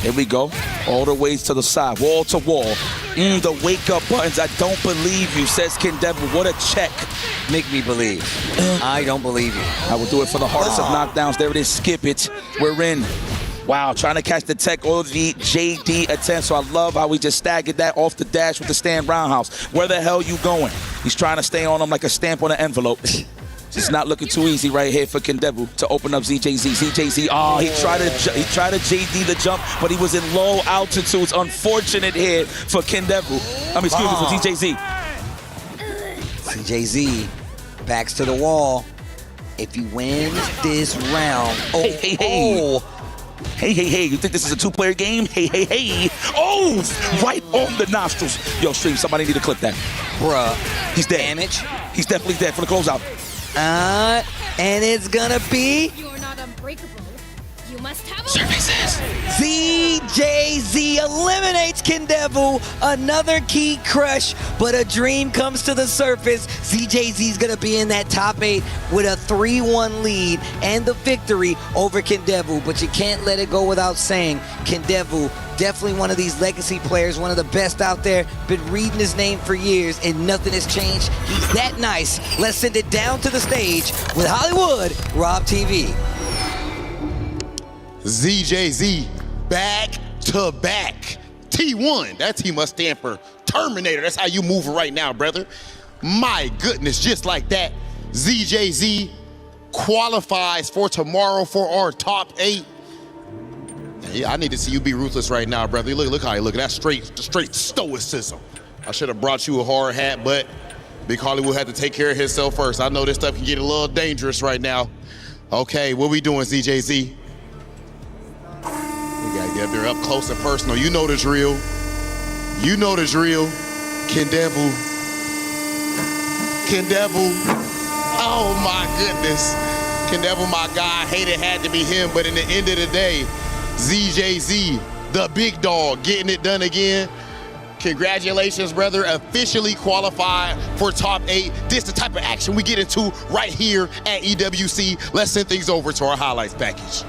[SPEAKER 2] Here we go. All the ways to the side, wall to wall. The wake-up buttons, I don't believe you, says Ken Devil. What a check.
[SPEAKER 1] Make me believe. I don't believe you.
[SPEAKER 2] I will do it for the hardest of knockdowns. There it is, skip it. We're in. Wow, trying to catch the tech or the JD attempt. So I love how we just staggered that off the dash with the stand roundhouse. Where the hell you going? He's trying to stay on him like a stamp on an envelope. It's not looking too easy right here for Kendebu to open up ZJZ. ZJZ, he tried to JD the jump, but he was in low altitudes. Unfortunate here for Kendebu. Excuse me, for ZJZ.
[SPEAKER 1] ZJZ backs to the wall. If he wins this round,
[SPEAKER 2] Hey, you think this is a two-player game? Hey. Oh, right on the nostrils. Yo, Stream, somebody need to clip that.
[SPEAKER 1] Bruh.
[SPEAKER 2] He's dead.
[SPEAKER 1] Damage.
[SPEAKER 2] He's definitely dead for the closeout.
[SPEAKER 1] And it's gonna be...
[SPEAKER 13] You're not unbreakable. You must have
[SPEAKER 2] services.
[SPEAKER 1] ZJZ eliminates Kendevu. Another key crush, but a dream comes to the surface. ZJZ's gonna be in that top 8 with a 3-1 lead and the victory over Kendevu. But you can't let it go without saying Kendevu, definitely one of these legacy players, one of the best out there. Been reading his name for years and nothing has changed. He's that nice. Let's send it down to the stage with Hollywood Rob TV.
[SPEAKER 10] ZJZ back to back. T1, that T must stand for Terminator. That's how you move right now, brother. My goodness, just like that, ZJZ qualifies for tomorrow for our top 8. Yeah, I need to see you be ruthless right now, brother. Look how you look. That's straight stoicism. I should have brought you a hard hat, but Big Hollywood had to take care of himself first. I know this stuff can get a little dangerous right now. Okay, what we doing, ZJZ? We gotta get up there up close and personal. You know the drill. You know the drill. Kendevu. Oh my goodness. Kendevu, my guy. Hate it had to be him, but in the end of the day, ZJZ, the big dog, getting it done again. Congratulations, brother. Officially qualified for top 8. This is the type of action we get into right here at EWC. Let's send things over to our highlights package.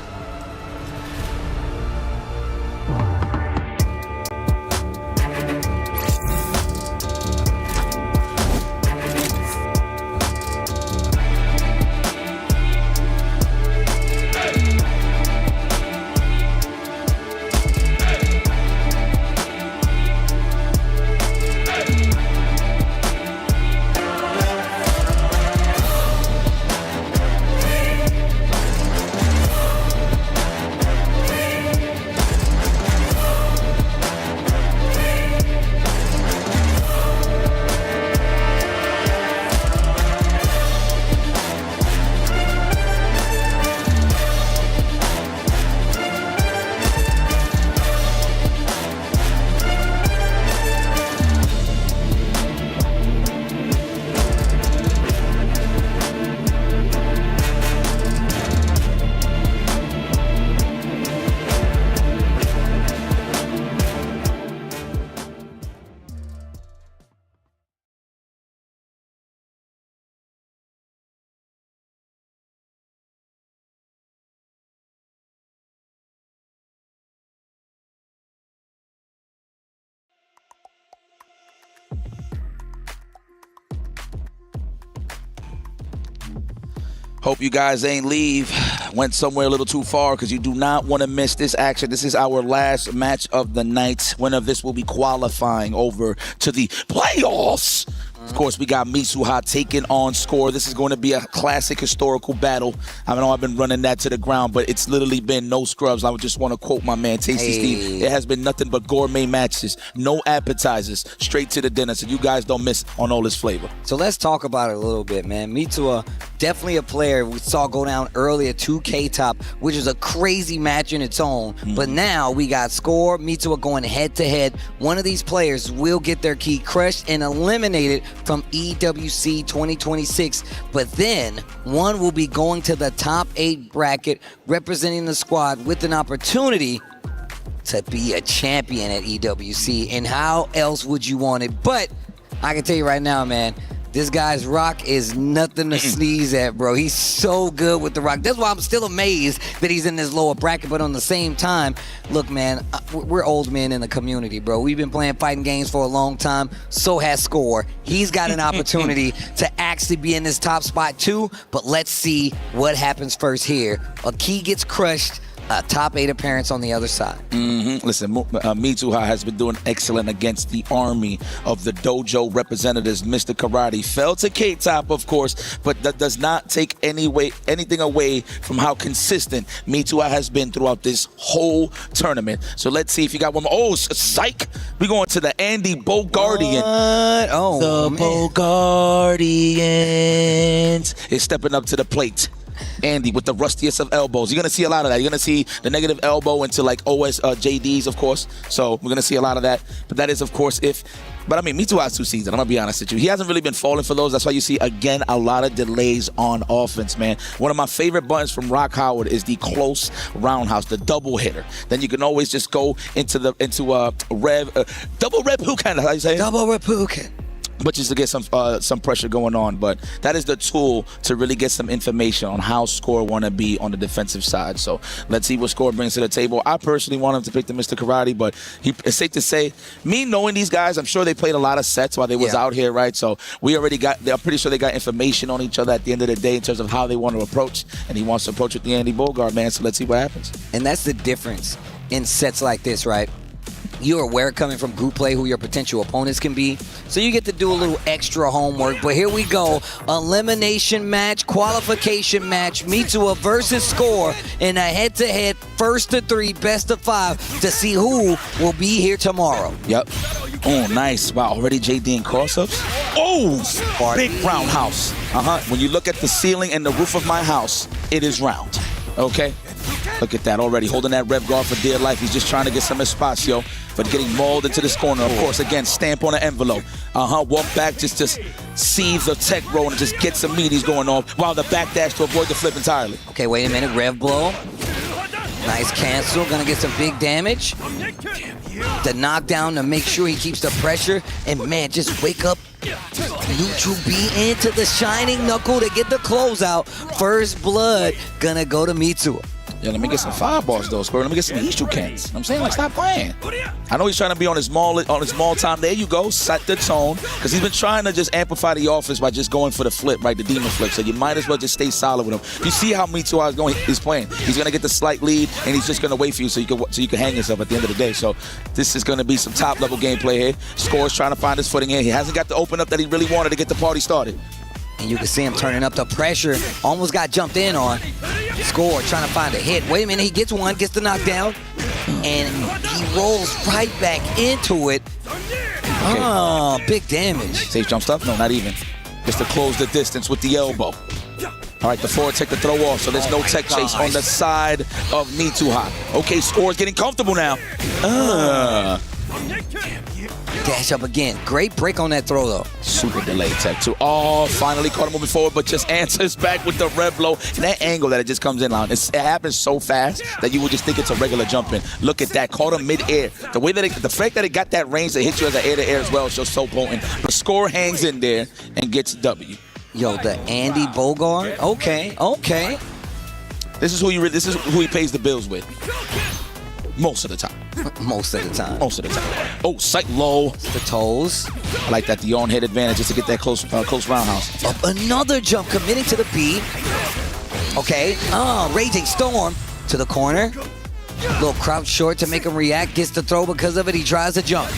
[SPEAKER 2] Hope you guys ain't leave. Went somewhere a little too far because you do not want to miss this action. This is our last match of the night. Winner of this will be qualifying over to the playoffs. Of course, we got Mitsuha taking on Score. This is going to be a classic historical battle. I know I've been running that to the ground, but it's literally been no scrubs. I would just want to quote my man, Tasty Steve. It has been nothing but gourmet matches. No appetizers. Straight to the dinner, so you guys don't miss on all this flavor.
[SPEAKER 1] So let's talk about it a little bit, man. Mitsuha, definitely a player we saw go down earlier to K-Top, which is a crazy match in its own. But now we got Score, Mitsuha going head-to-head. One of these players will get their key crushed and eliminated from EWC 2026. But then one will be going to the top 8 bracket, representing the squad with an opportunity to be a champion at EWC. And how else would you want it? But I can tell you right now, man, This guy's rock is nothing to sneeze at, bro. He's so good with the rock. That's why I'm still amazed that he's in this lower bracket. But on the same time, look, man, we're old men in the community, bro. We've been playing fighting games for a long time. So has Score. He's got an opportunity to actually be in this top spot too. But let's see what happens first here. A key gets crushed. Top 8 appearance on the other side.
[SPEAKER 2] Listen, Mitsuha has been doing excellent against the army of the dojo representatives. Mr. Karate fell to K-Top, of course, but that does not take anything away from how consistent Mitsuha has been throughout this whole tournament. So let's see if you got one more. Oh, psych! We're going to the Andy Bogardian.
[SPEAKER 1] Oh,
[SPEAKER 2] the Bogardians is stepping up to the plate. Andy with the rustiest of elbows. You're going to see a lot of that. You're going to see the negative elbow into like JDs, of course. So we're going to see a lot of that. But that is, of course, But I mean, Mitsuha has 2 seasons. I'm going to be honest with you. He hasn't really been falling for those. That's why you see, again, a lot of delays on offense, man. One of my favorite buttons from Rock Howard is the close roundhouse, the double hitter. Then you can always just go into double Reppuken. How you say it?
[SPEAKER 1] Double Reppuken.
[SPEAKER 2] But just to get some pressure going on. But that is the tool to really get some information on how Score want to be on the defensive side. So let's see what Score brings to the table. I personally want him to pick the Mr. Karate, but it's safe to say, me knowing these guys, I'm sure they played a lot of sets while they was out here, right? So I'm pretty sure they got information on each other at the end of the day in terms of how they want to approach. And he wants to approach with the Andy Bogard, man. So let's see what happens.
[SPEAKER 1] And that's the difference in sets like this, right? You're aware coming from group play who your potential opponents can be. So you get to do a little extra homework. But here we go. Elimination match, qualification match. Mitsuha versus Score in a head-to-head, 1st to 3, best of 5 to see who will be here tomorrow.
[SPEAKER 2] Yep. Oh, nice. Wow, already JD in cross-ups. Oh, big roundhouse. When you look at the ceiling and the roof of my house, it is round. Okay? Look at that already, holding that rev guard for dear life. He's just trying to get some espacio, but getting mauled into this corner. Of course, again, stamp on the envelope. Walk back, just sees the tech roll and just get some meaties going off while the back dash to avoid the flip entirely.
[SPEAKER 1] Okay, wait a minute, rev blow. Nice cancel, gonna get some big damage. The knockdown to make sure he keeps the pressure. And man, just wake up. Neutral B into the shining knuckle to get the closeout. First blood gonna go to Mitsuha.
[SPEAKER 2] Yeah, let me get some fireballs though, Squirrel. Let me get some Ishukens. I'm saying, like, stop playing. I know he's trying to be on his small time. There you go. Set the tone. Because he's been trying to just amplify the offense by just going for the flip, right? The demon flip. So you might as well just stay solid with him. You see how Mitsuha is playing. He's going to get the slight lead, and he's just going to wait for you so you can hang yourself at the end of the day. So this is going to be some top-level gameplay here. Score's trying to find his footing here. He hasn't got the open up that he really wanted to get the party started.
[SPEAKER 1] And you can see him turning up the pressure. Almost got jumped in on. Score, trying to find a hit. Wait a minute, he gets one, gets the knockdown. And he rolls right back into it. Okay. Oh, big damage.
[SPEAKER 2] Safe jump stuff? No, not even. Just to close the distance with the elbow. All right, the forward tech to throw off, so there's no tech chase on the side of Mitsuha. Okay, Score's getting comfortable now.
[SPEAKER 1] Dash up again. Great break on that throw, though.
[SPEAKER 2] Super delayed tech, too. Oh, finally caught him moving forward, but just answers back with the rev blow. And that angle that it just comes in on, it happens so fast that you would just think it's a regular jump in. Look at that. Caught him mid-air. The way that the fact that it got that range that hit you as an air-to-air as well is just so potent. The Score hangs in there and gets W.
[SPEAKER 1] Yo, the Andy Bogard. Okay.
[SPEAKER 2] This is who he pays the bills with. Most of the time.
[SPEAKER 1] Most of the time.
[SPEAKER 2] Oh, sight low.
[SPEAKER 1] The toes.
[SPEAKER 2] I like that, the on-head advantage just to get that close roundhouse.
[SPEAKER 1] Up another jump, committing to the B. Okay. Raging Storm to the corner. Little crouch short to make him react. Gets the throw because of it. He tries to jump.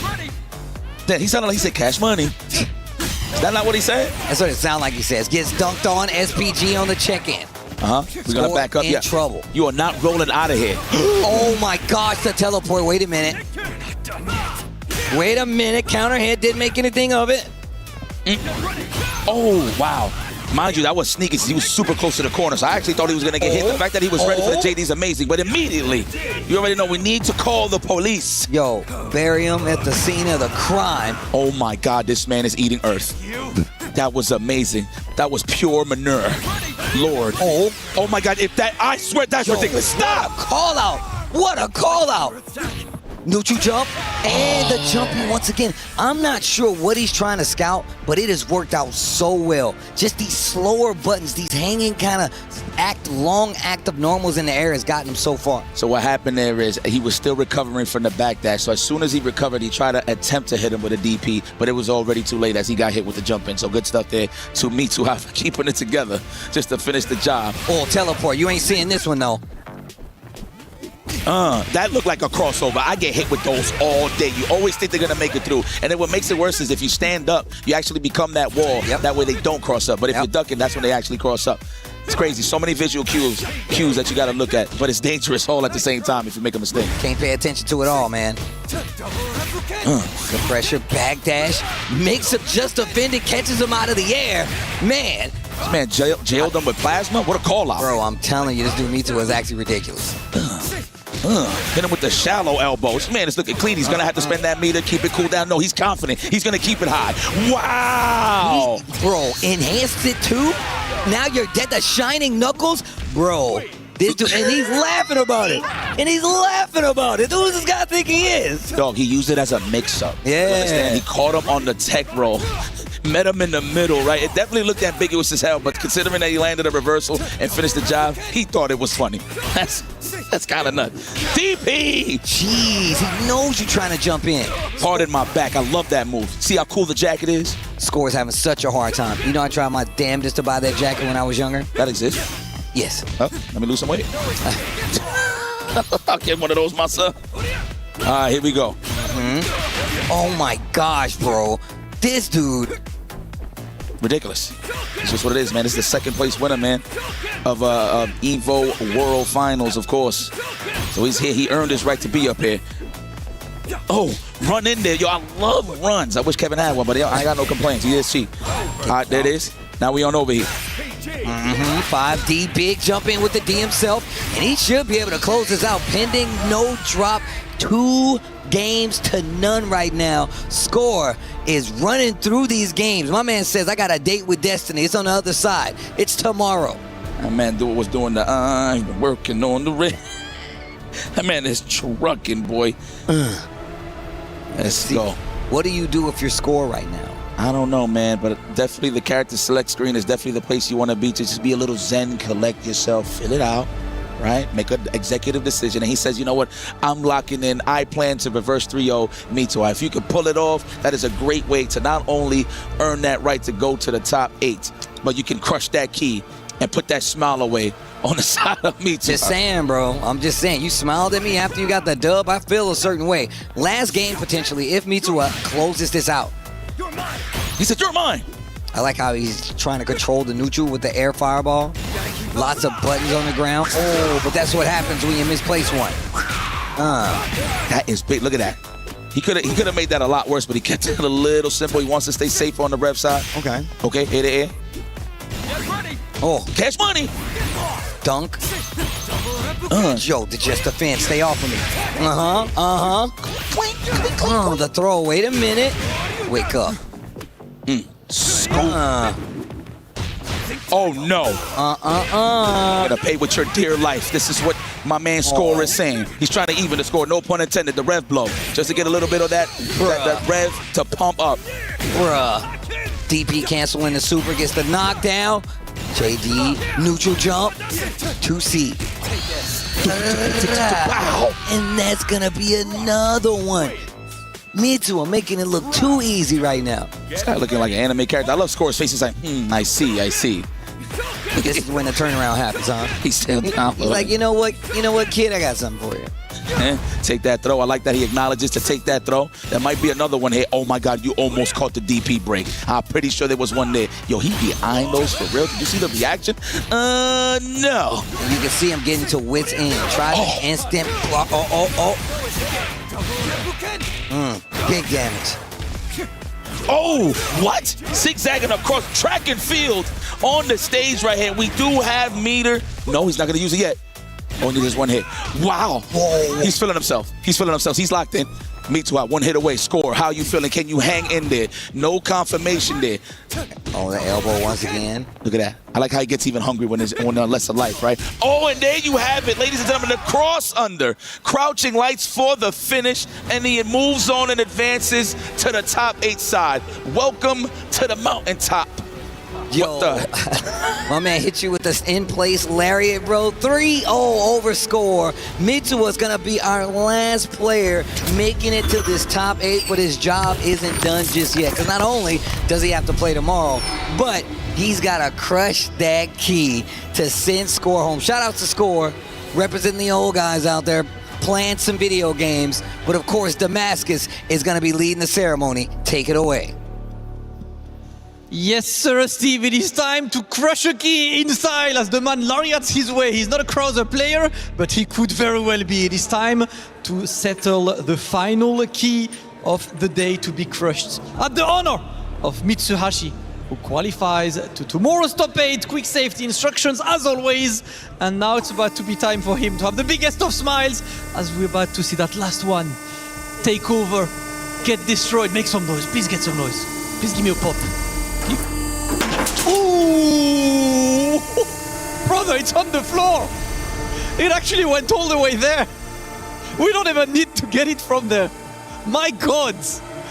[SPEAKER 2] Then he sounded like he said cash money. Is that not what he said?
[SPEAKER 1] That's what it sounded like he says. Gets dunked on. SPG on the check-in.
[SPEAKER 2] We're going to back up.
[SPEAKER 1] In trouble.
[SPEAKER 2] You are not rolling out of here.
[SPEAKER 1] Oh, my gosh, the teleport. Wait a minute. Counter hit. Didn't make anything of it.
[SPEAKER 2] Oh, wow. Mind you, that was sneaky. He was super close to the corner, so I actually thought he was going to get hit. The fact that he was ready for the JD is amazing. But immediately, you already know we need to call the police.
[SPEAKER 1] Yo, bury him at the scene of the crime.
[SPEAKER 2] Oh, my God, this man is eating earth. That was amazing. That was pure manure. Lord. Oh my God. I swear that's ridiculous. Stop.
[SPEAKER 1] Call out. What a call out. Neutral jump and the jumping once again. I'm not sure what he's trying to scout, but it has worked out so well. Just these slower buttons, these hanging kind of long active normals in the air has gotten him so far.
[SPEAKER 2] So what happened there is he was still recovering from the back dash. So as soon as he recovered, he tried to attempt to hit him with a DP, but it was already too late as he got hit with the jump in. So good stuff there to Mitsuha for keeping it together just to finish the job.
[SPEAKER 1] Oh, teleport. You ain't seeing this one though.
[SPEAKER 2] That looked like a crossover. I get hit with those all day. You always think they're going to make it through. And then what makes it worse is if you stand up, you actually become that wall.
[SPEAKER 1] Yep.
[SPEAKER 2] That way they don't cross up. But if you're ducking, that's when they actually cross up. It's crazy. So many visual cues that you got to look at. But it's dangerous all at the same time if you make a mistake.
[SPEAKER 1] Can't pay attention to it all, man. The pressure, backdash, makes him just offended, catches him out of the air. Man.
[SPEAKER 2] This man jailed him with plasma? What a call out.
[SPEAKER 1] Bro, I'm telling you, this dude Mitsuha is actually ridiculous.
[SPEAKER 2] Hit him with the shallow elbows. Man, it's looking clean. He's going to have to spend that meter, keep it cool down. No, he's confident. He's going to keep it high. Wow.
[SPEAKER 1] Bro, enhanced it too? Now you're dead. The shining knuckles? Bro, this dude, and he's laughing about it. And he's laughing about it. Who does this guy think he is?
[SPEAKER 2] Dog, he used it as a mix-up.
[SPEAKER 1] Yeah.
[SPEAKER 2] You understand? He caught him on the tech roll. Met him in the middle, right? It definitely looked ambiguous as hell, but considering that he landed a reversal and finished the job, he thought it was funny. That's kind of nuts. DP!
[SPEAKER 1] Jeez, he knows you're trying to jump in.
[SPEAKER 2] Pardon my back. I love that move. See how cool the jacket is?
[SPEAKER 1] Score's having such a hard time. You know, I tried my damnedest to buy that jacket when I was younger.
[SPEAKER 2] That exists?
[SPEAKER 1] Yes.
[SPEAKER 2] Oh, let me lose some weight. I'll get one of those myself. All right, here we go.
[SPEAKER 1] Oh my gosh, bro. This dude.
[SPEAKER 2] Ridiculous. It's just what it is, man. This is the second place winner, man, of Evo World Finals, of course. So he's here. He earned his right to be up here. Oh, run in there. Yo, I love runs. I wish Kevin had one, but I ain't got no complaints. He is cheap. All right, there it is. Now we on over here.
[SPEAKER 1] 5D, big jump in with the D himself, and he should be able to close this out pending no drop. 2 games to none right now. Score is running through these games. My man says, I got a date with destiny. It's on the other side. It's tomorrow.
[SPEAKER 2] That man was doing the I'm working on the ring. That man is trucking, boy. Let's go.
[SPEAKER 1] What do you do if you're Score right now?
[SPEAKER 2] I don't know, man, but definitely the character select screen is definitely the place you want to be to just be a little zen, collect yourself, fill it out. Right? Make an executive decision. And he says, you know what? I'm locking in. I plan to reverse 3-0 Mitsuha. If you can pull it off, that is a great way to not only earn that right to go to the top 8, but you can crush that key and put that smile away on the side of Mitsuha.
[SPEAKER 1] Just saying, bro. I'm just saying. You smiled at me after you got the dub. I feel a certain way. Last game, potentially, if Mitsuha closes this out.
[SPEAKER 2] He said, you're mine.
[SPEAKER 1] I like how he's trying to control the neutral with the air fireball. Lots of buttons on the ground. Oh, but that's what happens when you misplace one.
[SPEAKER 2] That is big. Look at that. He could have made that a lot worse, but he kept it a little simple. He wants to stay safe on the rev side. Okay, air to air.
[SPEAKER 1] Oh,
[SPEAKER 2] cash money.
[SPEAKER 1] Dunk. Yo, just defend. Stay off of me. Oh, the throw. Wait a minute. Wake up.
[SPEAKER 2] Oh no. Gotta pay with your dear life. This is what my man Score is saying. He's trying to even the score, no pun intended, the rev blow. Just to get a little bit of that rev to pump up.
[SPEAKER 1] DP canceling the super, gets the knockdown. JD, neutral jump, 2C. Wow. And that's gonna be another one. Mitsuha making it look too easy right now.
[SPEAKER 2] This guy looking like an anime character. I love Score's face. He's like, I see.
[SPEAKER 1] This is when the turnaround happens, huh?
[SPEAKER 2] He's still down.
[SPEAKER 1] He's like, you know what, kid, I got something for you.
[SPEAKER 2] Take that throw. I like that he acknowledges to take that throw. There might be another one here. Oh my God, you almost caught the DP break. I'm pretty sure there was one there. Yo, he behind those for real. Did you see the reaction? No.
[SPEAKER 1] And you can see him getting to wit's end. Try the instant block. Big damage.
[SPEAKER 2] Oh, what? Zigzagging across track and field on the stage right here. We do have meter. No, he's not going to use it yet. Only just one hit. Wow. Whoa. He's feeling himself. He's locked in. Me too. One hit away. Score. How you feeling? Can you hang in there? No confirmation there.
[SPEAKER 1] Oh, the elbow once again.
[SPEAKER 2] Look at that. I like how he gets even hungry when there's on lesser life, right? Oh, and there you have it, ladies and gentlemen. The cross under. Crouching lights for the finish, and he moves on and advances to the top 8 side. Welcome to the mountaintop.
[SPEAKER 1] Yo, my man hit you with this in-place lariat, bro. 3-0 over score. Mitsuha's gonna be our last player making it to this top 8, but his job isn't done just yet. Because not only does he have to play tomorrow, but he's gotta crush that key to send Score home. Shout out to Score, representing the old guys out there, playing some video games. But of course, Damascus is gonna be leading the ceremony. Take it away.
[SPEAKER 14] Yes, sir, Steve, it is time to crush a key in style as the man lariats his way. He's not a crosser player, but he could very well be. It is time to settle the final key of the day to be crushed. At the honor of Mitsuhashi, who qualifies to tomorrow's top 8. Quick safety instructions as always. And now it's about to be time for him to have the biggest of smiles as we're about to see that last one take over, get destroyed. Make some noise. Please get some noise. Please give me a pop. Ooh! Brother, it's on the floor. It actually went all the way there. We don't even need to get it from there. My God,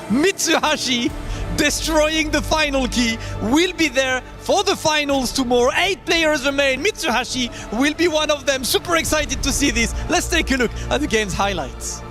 [SPEAKER 14] Mitsuhashi destroying the final key will be there for the finals tomorrow. 8 players remain. Mitsuhashi will be one of them. Super excited to see this. Let's take a look at the game's highlights.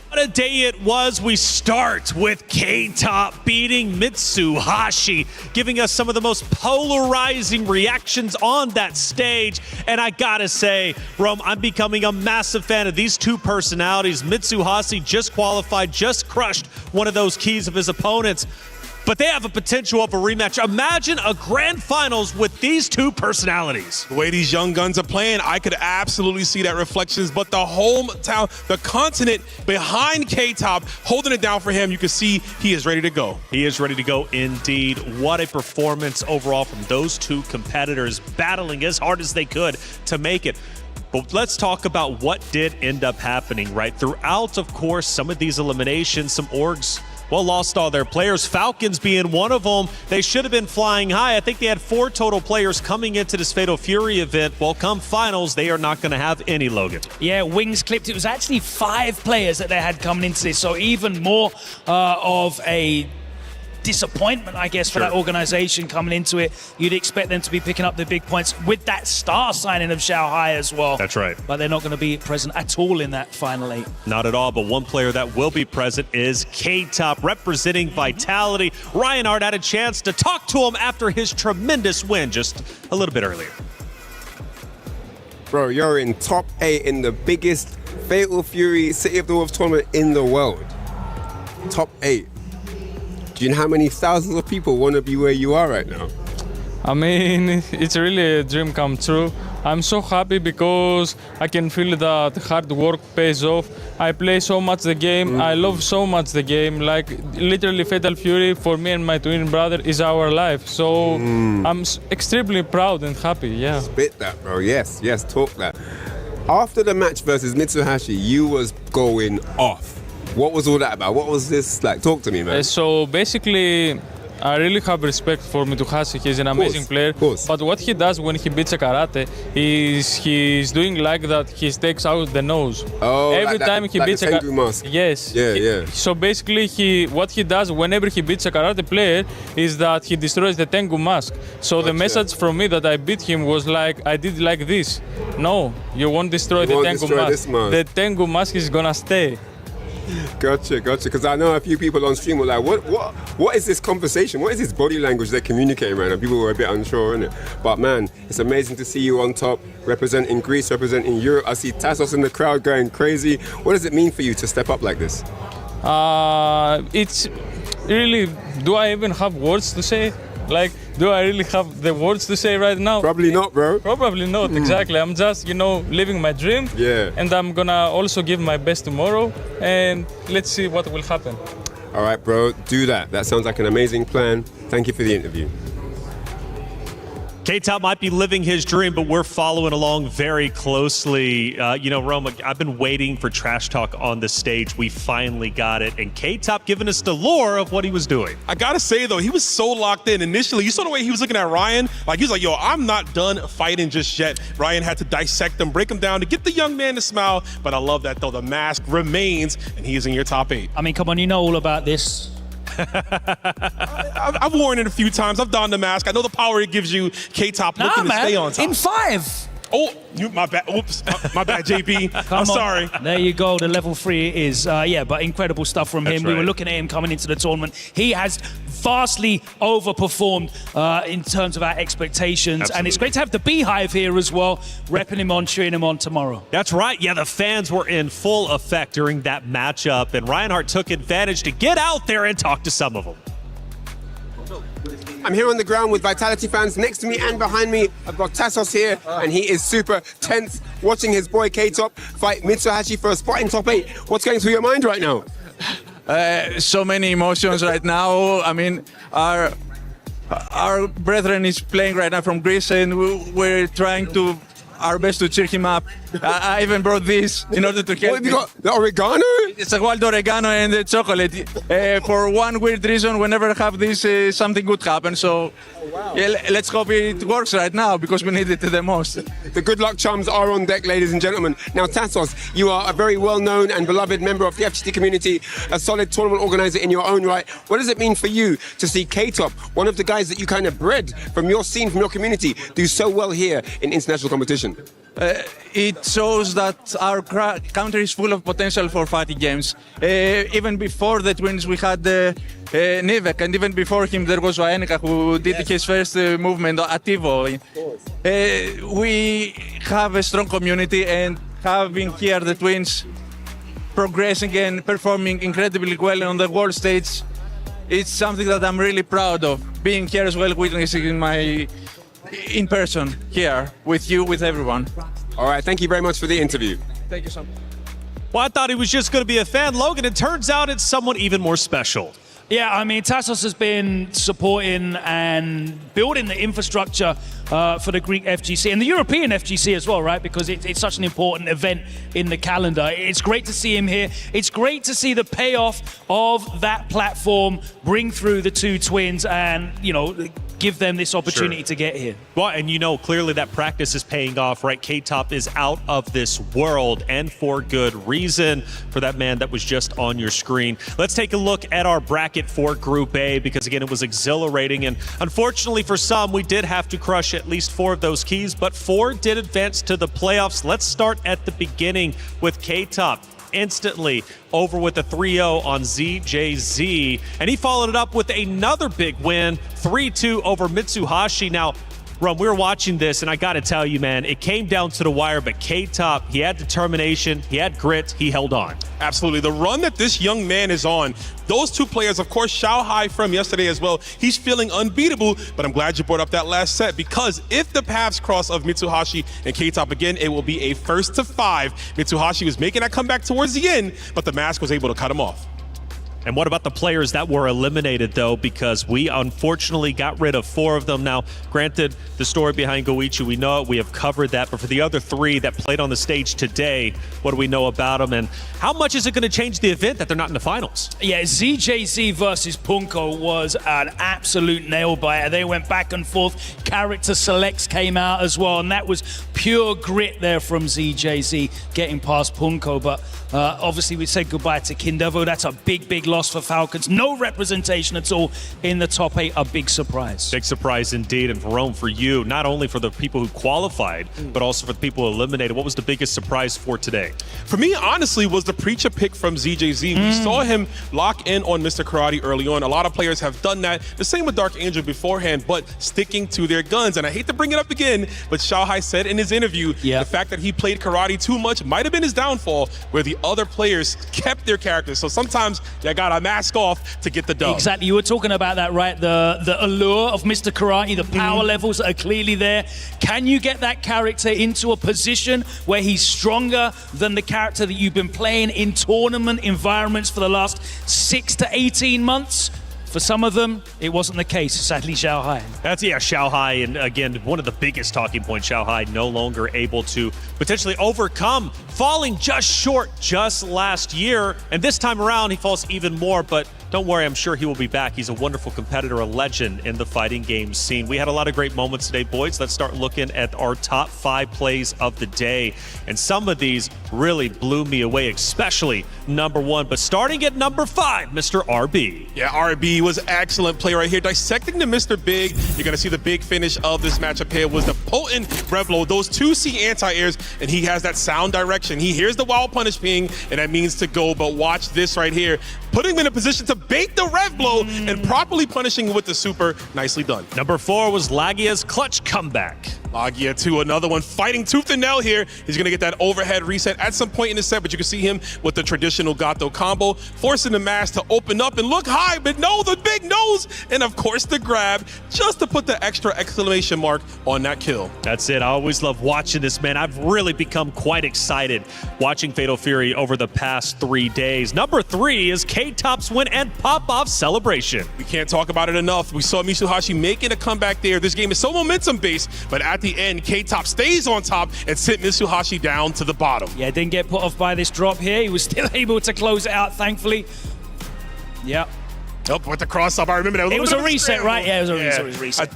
[SPEAKER 11] What a day it was. We start with K-Top beating Mitsuhashi, giving us some of the most polarizing reactions on that stage. And I gotta say, Rome, I'm becoming a massive fan of these two personalities. Mitsuhashi just qualified, just crushed one of those keys of his opponents. But they have a potential of a rematch. Imagine a grand finals with these two personalities.
[SPEAKER 8] The way these young guns are playing, I could absolutely see that reflections. But the hometown, the continent behind K-Top, holding it down for him, you can see he is ready to go.
[SPEAKER 11] He is ready to go indeed. What a performance overall from those two competitors, battling as hard as they could to make it. But let's talk about what did end up happening, right? Throughout, of course, some of these eliminations, some orgs, well, lost all their players. Falcons being one of them. They should have been flying high. I think they had 4 total players coming into this Fatal Fury event. Well, come finals, they are not going to have any, Logan.
[SPEAKER 12] Yeah, Wings clipped. It was actually 5 players that they had coming into this, so even more of a disappointment, I guess, for that organization coming into it. You'd expect them to be picking up the big points with that star signing of Xiao Hai as well.
[SPEAKER 11] That's right.
[SPEAKER 12] But they're not going to be present at all in that final 8.
[SPEAKER 11] Not at all, but one player that will be present is K-Top, representing Vitality. Reinhardt had a chance to talk to him after his tremendous win just a little bit earlier.
[SPEAKER 16] Bro, you're in top 8 in the biggest Fatal Fury City of the Wolves tournament in the world. Top 8. Do you know how many thousands of people want to be where you are right now?
[SPEAKER 20] I mean, it's really a dream come true. I'm so happy because I can feel that hard work pays off. I play so much the game. I love so much the game. Like literally Fatal Fury for me and my twin brother is our life. So I'm extremely proud and happy, yeah.
[SPEAKER 16] Spit that, bro. Yes, talk that. After the match versus Mitsuhashi, you was going off. What was all that about? What was this like? Talk to me, man.
[SPEAKER 20] So basically, I really have respect for Mitsuhashi. He's an amazing player. But what he does when he beats a karate is he's doing like that. He takes out the nose.
[SPEAKER 16] Oh,
[SPEAKER 20] every
[SPEAKER 16] like
[SPEAKER 20] time
[SPEAKER 16] that,
[SPEAKER 20] he
[SPEAKER 16] like
[SPEAKER 20] beats
[SPEAKER 16] the
[SPEAKER 20] a
[SPEAKER 16] Tengu mask.
[SPEAKER 20] Yes.
[SPEAKER 16] Yeah.
[SPEAKER 20] So basically, what he does whenever he beats a karate player is that he destroys the Tengu mask. So the message from me that I beat him was like, I did like this. No, you won't destroy the Tengu mask. The Tengu mask is gonna stay.
[SPEAKER 16] Gotcha. Because I know a few people on stream were like, what is this conversation? What is this body language they're communicating right now? People were a bit unsure, innit? But man, it's amazing to see you on top, representing Greece, representing Europe. I see Tassos in the crowd going crazy. What does it mean for you to step up like this?
[SPEAKER 20] It's really, do I even have words to say? Like, do I really have the words to say right now?
[SPEAKER 16] Probably not, bro.
[SPEAKER 20] Probably not, exactly. I'm just, living my dream.
[SPEAKER 16] Yeah.
[SPEAKER 20] And I'm gonna also give my best tomorrow. And let's see what will happen.
[SPEAKER 16] All right, bro, do that. That sounds like an amazing plan. Thank you for the interview.
[SPEAKER 11] K-Top might be living his dream, but we're following along very closely. Roma, I've been waiting for Trash Talk on the stage. We finally got it. And K-Top giving us the lore of what he was doing.
[SPEAKER 8] I gotta say, though, he was so locked in initially. You saw the way he was looking at Ryan. Like, he was like, yo, I'm not done fighting just yet. Ryan had to dissect him, break him down to get the young man to smile. But I love that, though. The mask remains, and he is in your top 8.
[SPEAKER 12] I mean, come on, you know all about this.
[SPEAKER 8] I've worn it a few times. I've donned the mask. I know the power it gives you. K-Top looking to stay on top.
[SPEAKER 12] In 5.
[SPEAKER 8] Oh, my bad. Oops, my bad, JP. I'm sorry.
[SPEAKER 12] There you go. The level 3 is, but incredible stuff from him. We were looking at him coming into the tournament. He has vastly overperformed in terms of our expectations.
[SPEAKER 11] Absolutely.
[SPEAKER 12] And it's great to have the Beehive here as well, repping him on, cheering him on tomorrow.
[SPEAKER 11] That's right. Yeah, the fans were in full effect during that matchup, and Reinhardt took advantage to get out there and talk to some of them.
[SPEAKER 16] I'm here on the ground with Vitality fans next to me and behind me. I've got Tassos here, and he is super tense watching his boy K-Top fight Mitsuhashi for a spot in top 8. What's going through your mind right now?
[SPEAKER 21] So many emotions right now. I mean, our brethren is playing right now from Greece, and we're trying to our best to cheer him up. I even brought this in order to help.
[SPEAKER 16] What have you got? The oregano?
[SPEAKER 21] It's a wild oregano and the chocolate. For one weird reason, whenever I have this, something good happens. So let's hope it works right now because we need it the most.
[SPEAKER 16] The good luck charms are on deck, ladies and gentlemen. Now, Tassos, you are a very well-known and beloved member of the FGT community, a solid tournament organizer in your own right. What does it mean for you to see K-Top, one of the guys that you kind of bred from your scene, from your community, do so well here in international competition?
[SPEAKER 21] It shows that our country is full of potential for fighting games. Even before the twins, we had Nivek, and even before him, there was Waenica, who did his first movement at Evo. We have a strong community, and having here the twins progressing and performing incredibly well on the world stage, it's something that I'm really proud of. Being here as well, witnessing in person here with you, with everyone.
[SPEAKER 16] All right, thank you very much for the interview.
[SPEAKER 21] Thank you so much.
[SPEAKER 11] Well, I thought he was just going to be a fan, Logan. It turns out it's someone even more special.
[SPEAKER 12] Yeah, I mean, Tassos has been supporting and building the infrastructure for the Greek FGC and the European FGC as well, right? Because it's such an important event in the calendar. It's great to see him here. It's great to see the payoff of that platform bring through the two twins and, give them this opportunity to get here.
[SPEAKER 11] Well, and clearly that practice is paying off, right? K-Top is out of this world, and for good reason, for that man that was just on your screen. Let's take a look at our bracket for Group A, because again, it was exhilarating, and unfortunately for some, we did have to crush at least 4 of those keys, but 4 did advance to the playoffs. Let's start at the beginning with K-Top. Instantly over with a 3-0 on ZJZ, and he followed it up with another big win, 3-2 over Mitsuhashi. Now, Rum, we were watching this, and I got to tell you, man, it came down to the wire, but K-Top, he had determination, he had grit, he held on.
[SPEAKER 8] Absolutely. The run that this young man is on, those two players, of course, Xiao Hai from yesterday as well, he's feeling unbeatable, but I'm glad you brought up that last set, because if the paths cross of Mitsuhashi and K-Top again, it will be a 1st to 5. Mitsuhashi was making that comeback towards the end, but the mask was able to cut him off.
[SPEAKER 11] And what about the players that were eliminated, though? Because we unfortunately got rid of 4 of them. Now, granted, the story behind Goichi, we know it. We have covered that. But for the other 3 that played on the stage today, what do we know about them? And how much is it going to change the event that they're not in the finals?
[SPEAKER 12] Yeah, ZJZ versus Punko was an absolute nail-biter. They went back and forth. Character selects came out as well. And that was pure grit there from ZJZ getting past Punko. But obviously, we said goodbye to Kindevo. That's a big, big loss for Falcons. No representation at all in the top 8. A big surprise.
[SPEAKER 11] Big surprise indeed. And Rome, for you, not only for the people who qualified, but also for the people eliminated, what was the biggest surprise for today?
[SPEAKER 8] For me, honestly, was the Preacher pick from ZJZ. We saw him lock in on Mr. Karate early on. A lot of players have done that. The same with Dark Angel beforehand, but sticking to their guns. And I hate to bring it up again, but Xiao Hai said in his interview, the fact that he played Karate too much might have been his downfall, where the other players kept their characters. So sometimes you got to mask off to get the dub.
[SPEAKER 12] Exactly. You were talking about that, right? The allure of Mr. Karate, the power levels that are clearly there. Can you get that character into a position where he's stronger than the character that you've been playing in tournament environments for the last 6 to 18 months? For some of them, it wasn't the case. Sadly, Xiao Hai.
[SPEAKER 11] That's, Xiao Hai. And again, one of the biggest talking points, Xiao Hai no longer able to potentially overcome, falling just short just last year. And this time around, he falls even more. But don't worry, I'm sure he will be back. He's a wonderful competitor, a legend in the fighting game scene. We had a lot of great moments today, boys. Let's start looking at our top 5 plays of the day. And some of these really blew me away, especially number 1. But starting at number 5, Mr. RB.
[SPEAKER 8] Yeah, RB was an excellent play right here. Dissecting the Mr. Big, you're going to see the big finish of this matchup here was the potent Revlo. Those 2C anti-airs, and he has that sound direction. He hears the wild punish ping, and that means to go. But watch this right here. Putting him in a position to bait the rev blow and properly punishing with the super. Nicely done.
[SPEAKER 11] Number 4 was Lagia's clutch comeback.
[SPEAKER 8] Lagia too, another one fighting tooth and nail here. He's going to get that overhead reset at some point in the set, but you can see him with the traditional Gato combo, forcing the mask to open up and look high, but no, the big nose, and of course the grab, just to put the extra exclamation mark on that kill.
[SPEAKER 11] That's it. I always love watching this, man. I've really become quite excited watching Fatal Fury over the past 3 days. Number 3 is K-Top's win and pop-off celebration.
[SPEAKER 8] We can't talk about it enough. We saw Mitsuhashi making a comeback there. This game is so momentum-based, but at the end, K-Top stays on top and sent Mitsuhashi down to the bottom.
[SPEAKER 12] Yeah, didn't get put off by this drop here. He was still able to close it out, thankfully. Yeah.
[SPEAKER 8] Up with the cross-up. I remember that.
[SPEAKER 12] It was a reset, right? Yeah, it was a reset.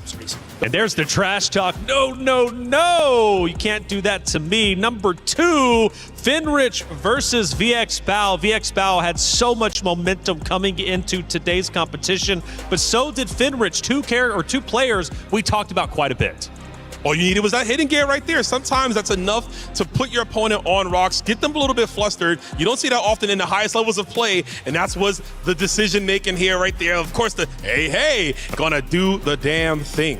[SPEAKER 11] And there's the trash talk. No, no, no. You can't do that to me. Number 2, Finrich versus VX Bao. VX Bao had so much momentum coming into today's competition, but so did Finrich. Two players we talked about quite a bit.
[SPEAKER 8] All you needed was that hidden gear right there. Sometimes that's enough to put your opponent on rocks, get them a little bit flustered. You don't see that often in the highest levels of play, and that's what's the decision making here right there. Of course, the hey, gonna do the damn thing.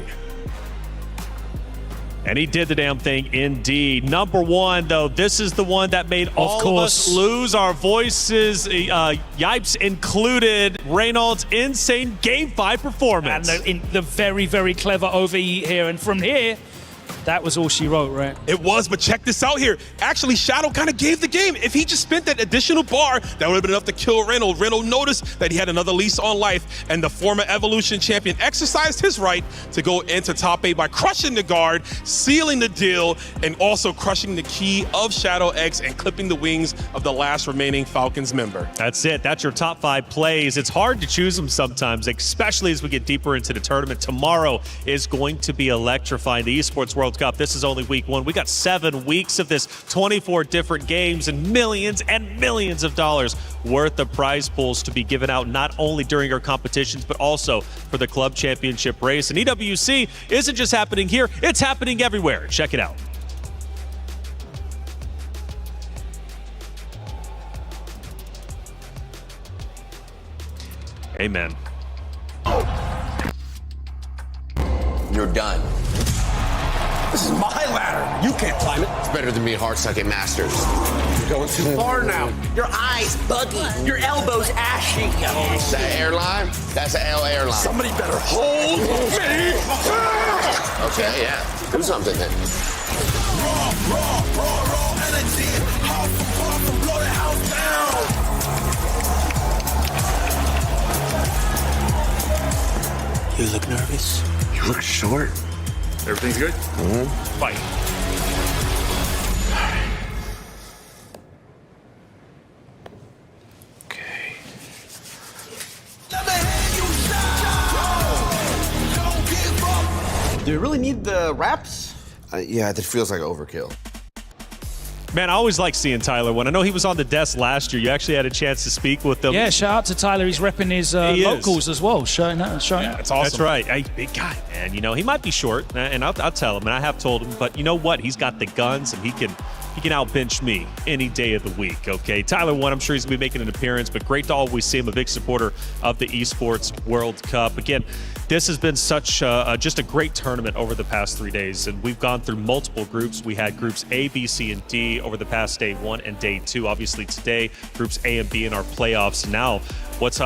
[SPEAKER 11] And he did the damn thing indeed. Number 1, though, this is the one that made all of us lose our voices, Yipes included. Reynolds' insane Game 5 performance.
[SPEAKER 12] And the very, very clever overheat here. And from here, that was all she wrote, right?
[SPEAKER 8] It was, but check this out here. Actually, Shadow kind of gave the game. If he just spent that additional bar, that would have been enough to kill Reynolds. Reynolds noticed that he had another lease on life, and the former Evolution champion exercised his right to go into top 8 by crushing the guard, sealing the deal, and also crushing the key of Shadow X and clipping the wings of the last remaining Falcons member.
[SPEAKER 11] That's it. That's your top 5 plays. It's hard to choose them sometimes, especially as we get deeper into the tournament. Tomorrow is going to be electrifying. The Esports World Cup. This is only week 1. We got 7 weeks of this, 24 different games and millions of dollars worth of prize pools to be given out, not only during our competitions, but also for the club championship race. And EWC isn't just happening here, it's happening everywhere. Check it out. Amen.
[SPEAKER 5] You're done. This is my ladder. You can't climb it.
[SPEAKER 22] It's better than me hard-sucking masters.
[SPEAKER 5] You're going too far now.
[SPEAKER 23] Your eyes buggy. Your elbows ashy.
[SPEAKER 22] That airline? That's an L airline.
[SPEAKER 5] Somebody better hold me.
[SPEAKER 22] Okay, yeah. Do something then.
[SPEAKER 5] Raw energy. Hard from blow the house down.
[SPEAKER 23] You look nervous.
[SPEAKER 22] You look short.
[SPEAKER 5] Everything's good?
[SPEAKER 22] Mm-hmm.
[SPEAKER 5] Fight.
[SPEAKER 23] Do you really need the wraps?
[SPEAKER 22] Yeah, it feels like overkill.
[SPEAKER 11] Man, I always like seeing Tyler. When I know he was on the desk last year, you actually had a chance to speak with him.
[SPEAKER 12] Yeah, shout out to Tyler. He's repping his locals as well, showing out.
[SPEAKER 11] That's awesome. That's right. Hey, big guy, man. You know, he might be short, and I'll tell him, and I have told him, but you know what? He's got the guns, and he can outbench me any day of the week, okay? Tyler won. I'm sure he's going to be making an appearance, but great to always see him, a big supporter of the Esports World Cup. Again, this has been such just a great tournament over the past 3 days, and we've gone through multiple groups. We had groups A, B, C, and D over the past day 1 and day 2. Obviously today, groups A and B in our playoffs. Now, what's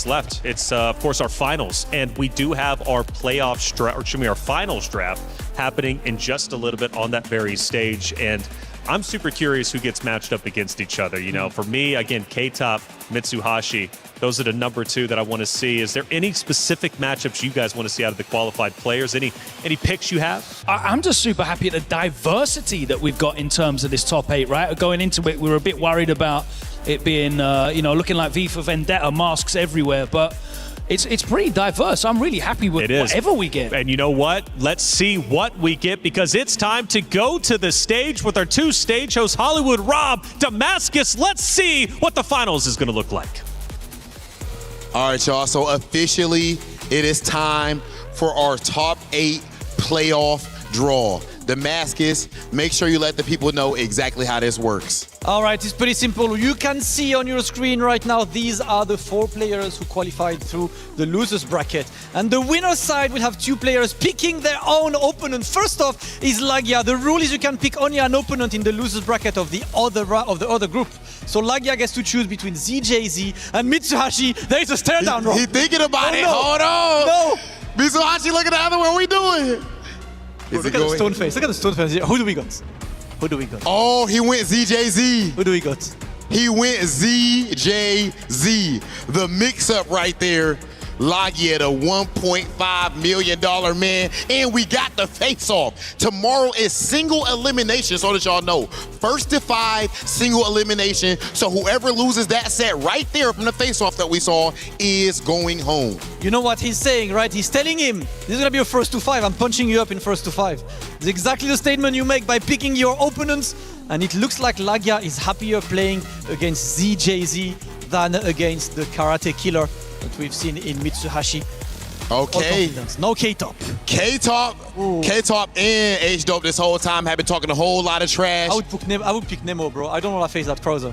[SPEAKER 11] left? It's of course our finals, and we do have our playoffs draft, or excuse me, our finals draft happening in just a little bit on that very stage. And I'm super curious who gets matched up against each other. You know, for me, again, K-Top, Mitsuhashi, those are the number 2 that I want to see. Is there any specific matchups you guys want to see out of the qualified players? Any picks you have?
[SPEAKER 12] I'm just super happy at the diversity that we've got in terms of this top 8, right? Going into it, we were a bit worried about it being, looking like V for Vendetta, masks everywhere, but it's pretty diverse. I'm really happy with whatever we get.
[SPEAKER 11] And you know what? Let's see what we get, because it's time to go to the stage with our 2 stage hosts, Hollywood Rob, Damascus. Let's see what the finals is going to look like.
[SPEAKER 10] All right, y'all. So officially, it is time for our top 8 playoff draw. Damascus, make sure you let the people know exactly how this works.
[SPEAKER 14] All right, it's pretty simple. You can see on your screen right now, these are the 4 players who qualified through the losers bracket. And the winner's side will have 2 players picking their own opponent. First off is Lagia. The rule is you can pick only an opponent in the losers bracket of the other group. So Lagia gets to choose between ZJZ and Mitsuhashi. There is a stare down, Rob.
[SPEAKER 10] He thinking about it.
[SPEAKER 14] No.
[SPEAKER 10] Hold on.
[SPEAKER 14] No.
[SPEAKER 10] Mitsuhashi, look at the other one. What we doing?
[SPEAKER 14] Look at the stone face. Look at the stone face. Who do we got? Who do we got?
[SPEAKER 10] Oh, he went ZJZ.
[SPEAKER 14] Who do we got?
[SPEAKER 10] He went ZJZ. The mix-up right there. Lagia, the $1.5 million man. And we got the face-off. Tomorrow is single elimination, so that y'all know. First to 5, single elimination. So whoever loses that set right there from the face-off that we saw is going home.
[SPEAKER 14] You know what he's saying, right? He's telling him, this is going to be your first to 5. I'm punching you up in first to 5. It's exactly the statement you make by picking your opponents. And it looks like Lagia is happier playing against ZJZ than against the Karate Killer that we've seen in Mitsuhashi.
[SPEAKER 10] Okay.
[SPEAKER 14] No K-Top.
[SPEAKER 10] K-Top and H-Dope this whole time have been talking a whole lot of trash.
[SPEAKER 14] I would pick Nemo, bro. I don't want to face that Krauser.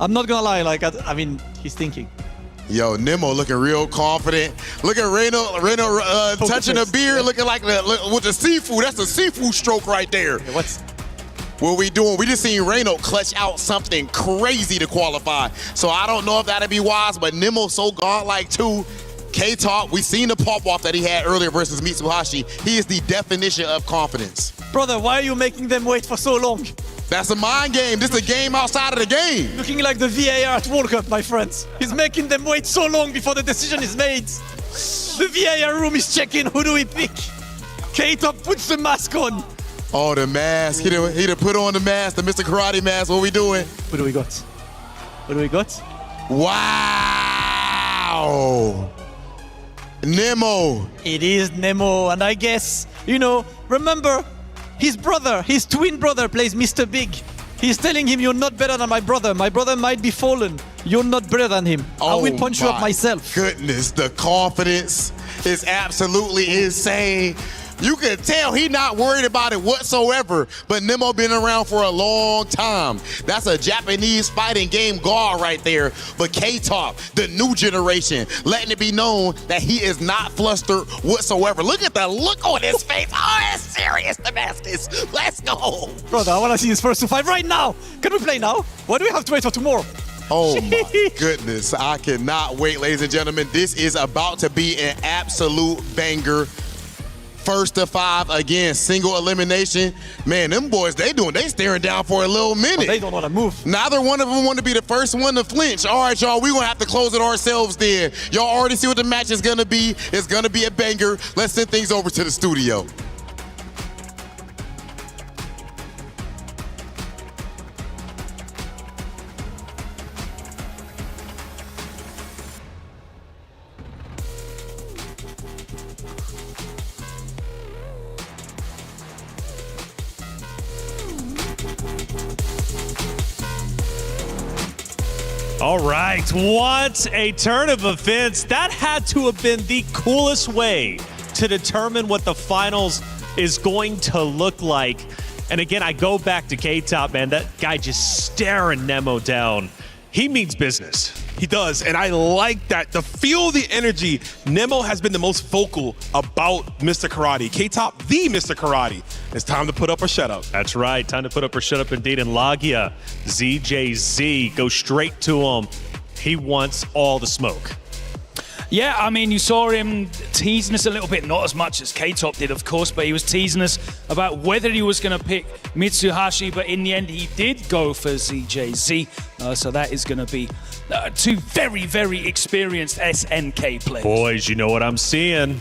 [SPEAKER 14] I'm not going to lie. I mean, he's thinking.
[SPEAKER 10] Yo, Nemo looking real confident. Look at Reno touching the beer, looking like with the seafood. That's a seafood stroke right there.
[SPEAKER 14] Yeah,
[SPEAKER 10] what we doing? We just seen Reno clutch out something crazy to qualify. So I don't know if that'd be wise, but Nemo's so godlike too. K-Top, we seen the pop-off that he had earlier versus Mitsuhashi. He is the definition of confidence.
[SPEAKER 14] Brother, why are you making them wait for so long?
[SPEAKER 10] That's a mind game. This is a game outside of the game.
[SPEAKER 14] Looking like the VAR at World Cup, my friends. He's making them wait so long before the decision is made. The VAR room is checking. Who do we pick? K-Top puts the mask on.
[SPEAKER 10] Oh, the mask. He done put on the mask, the Mr. Karate mask. What we doing?
[SPEAKER 14] What do we got? What do we got?
[SPEAKER 10] Wow. Nemo.
[SPEAKER 14] It is Nemo. And I guess, remember, his brother, his twin brother plays Mr. Big. He's telling him, you're not better than my brother. My brother might be fallen. You're not better than him. I will punch you up myself.
[SPEAKER 10] Goodness, the confidence is absolutely insane You can tell he not worried about it whatsoever, but Nemo been around for a long time. That's a Japanese fighting game guard right there. But K-Top, the new generation, letting it be known that he is not flustered whatsoever. Look at the look on his face. Oh, it's serious, Damascus. Let's go.
[SPEAKER 14] Brother, I want to see his first 2-5 right now. Can we play now? Why do we have to wait till tomorrow?
[SPEAKER 10] Oh my goodness. I cannot wait, ladies and gentlemen. This is about to be an absolute banger. First to 5, again, single elimination. Man, them boys, they staring down for a little minute.
[SPEAKER 14] They don't want to move.
[SPEAKER 10] Neither one of them want to be the first one to flinch. All right, y'all, we're going to have to close it ourselves then. Y'all already see what the match is going to be. It's going to be a banger. Let's send things over to the studio.
[SPEAKER 11] All right, what a turn of events. That had to have been the coolest way to determine what the finals is going to look like. And again, I go back to K-Top, man. That guy just staring Nemo down. He means business.
[SPEAKER 8] He does, and I like that. To feel the energy, Nemo has been the most vocal about Mr. Karate. K-Top, the Mr. Karate. It's time to put up or shut up.
[SPEAKER 11] That's right, time to put up or shut up indeed. And Lagia, ZJZ, go straight to him. He wants all the smoke.
[SPEAKER 12] Yeah, I mean, you saw him teasing us a little bit, not as much as K-Top did, of course, but he was teasing us about whether he was going to pick Mitsuhashi, but in the end, he did go for ZJZ. So that is going to be two very, very experienced SNK players.
[SPEAKER 11] Boys, you know what I'm seeing.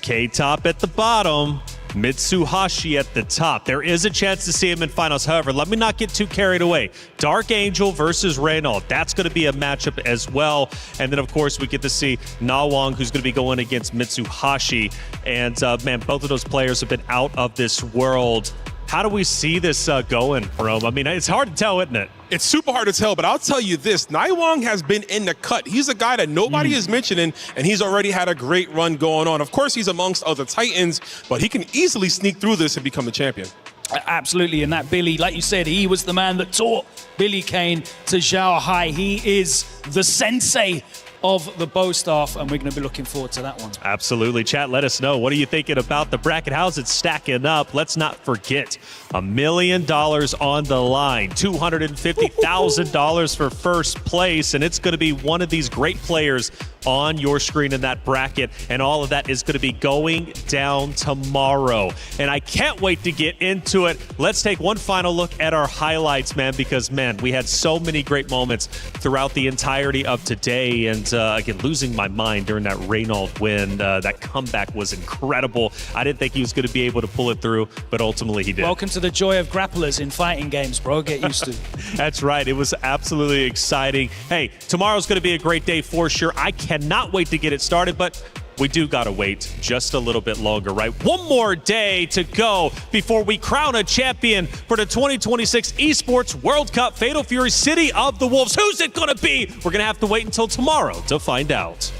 [SPEAKER 11] K-Top at the bottom, Mitsuhashi at the top. There is a chance to see him in finals. However, let me not get too carried away. Dark Angel versus Reynolds. That's going to be a matchup as well. And then, of course, we get to see Na Wong, who's going to be going against Mitsuhashi. And, man, both of those players have been out of this world. How do we see this going, Rome? I mean, it's hard to tell, isn't it?
[SPEAKER 8] It's super hard to tell, but I'll tell you this. Naiwang has been in the cut. He's a guy that nobody is mentioning, and he's already had a great run going on. Of course, he's amongst other Titans, but he can easily sneak through this and become the champion.
[SPEAKER 12] Absolutely, and that Billy, like you said, he was the man that taught Billy Kane to Zhao Hai. He is the sensei of the bow staff, and we're going to be looking forward to that one.
[SPEAKER 11] Absolutely. Chat, let us know. What are you thinking about the bracket? How's it stacking up? Let's not forget $1 million on the line, $250,000 for first place, and it's going to be one of these great players on your screen in that bracket, and all of that is going to be going down tomorrow. And I can't wait to get into it. Let's take one final look at our highlights, man, because, man, we had so many great moments throughout the entirety of today. And again, losing my mind during that Reynolds win. That comeback was incredible. I didn't think he was going to be able to pull it through, but ultimately he did.
[SPEAKER 12] Welcome to the joy of grapplers in fighting games, bro. Get used to it.
[SPEAKER 11] That's right. It was absolutely exciting. Hey, tomorrow's going to be a great day for sure. I cannot wait to get it started, but we do got to wait just a little bit longer, right? One more day to go before we crown a champion for the 2026 Esports World Cup Fatal Fury City of the Wolves. Who's it going to be? We're going to have to wait until tomorrow to find out.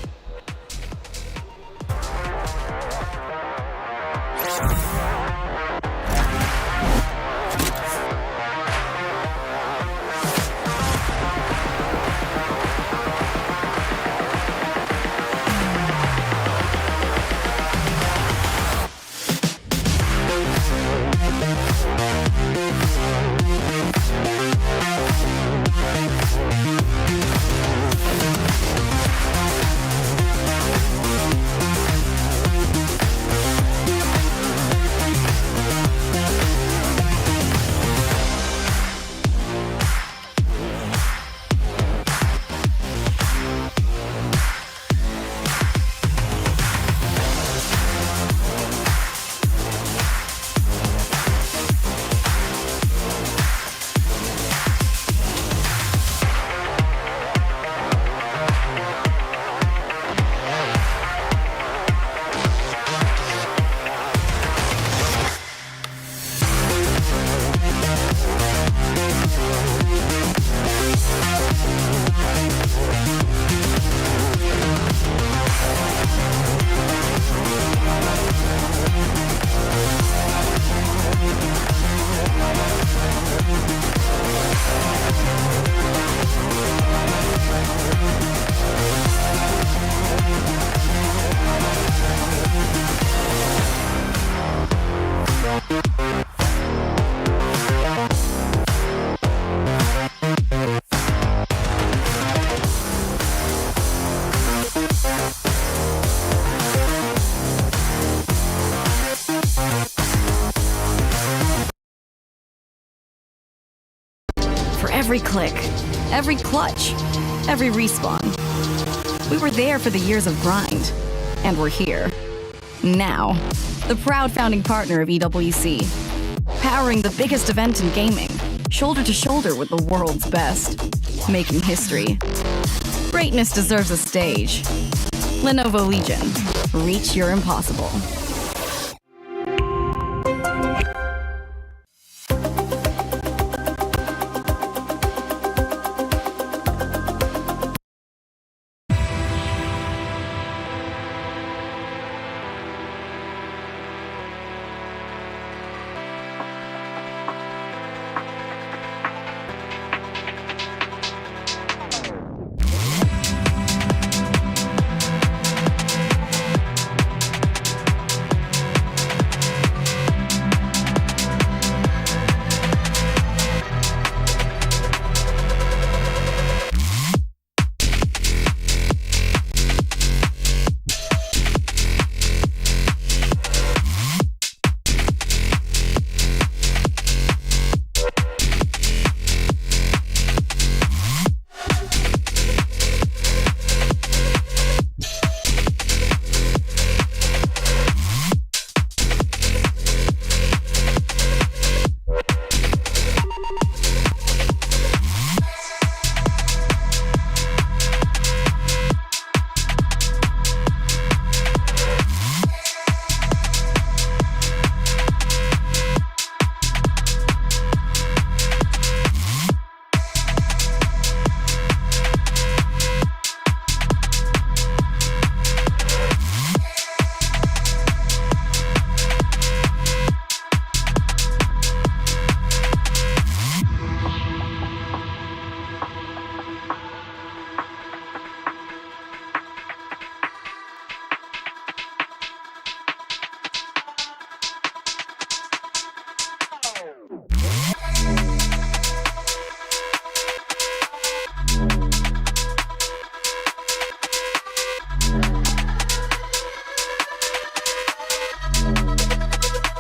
[SPEAKER 4] Every click, every clutch, every respawn. We were there for the years of grind, and we're here. Now, the proud founding partner of EWC, powering the biggest event in gaming, shoulder to shoulder with the world's best, making history. Greatness deserves a stage. Lenovo Legion, reach your impossible.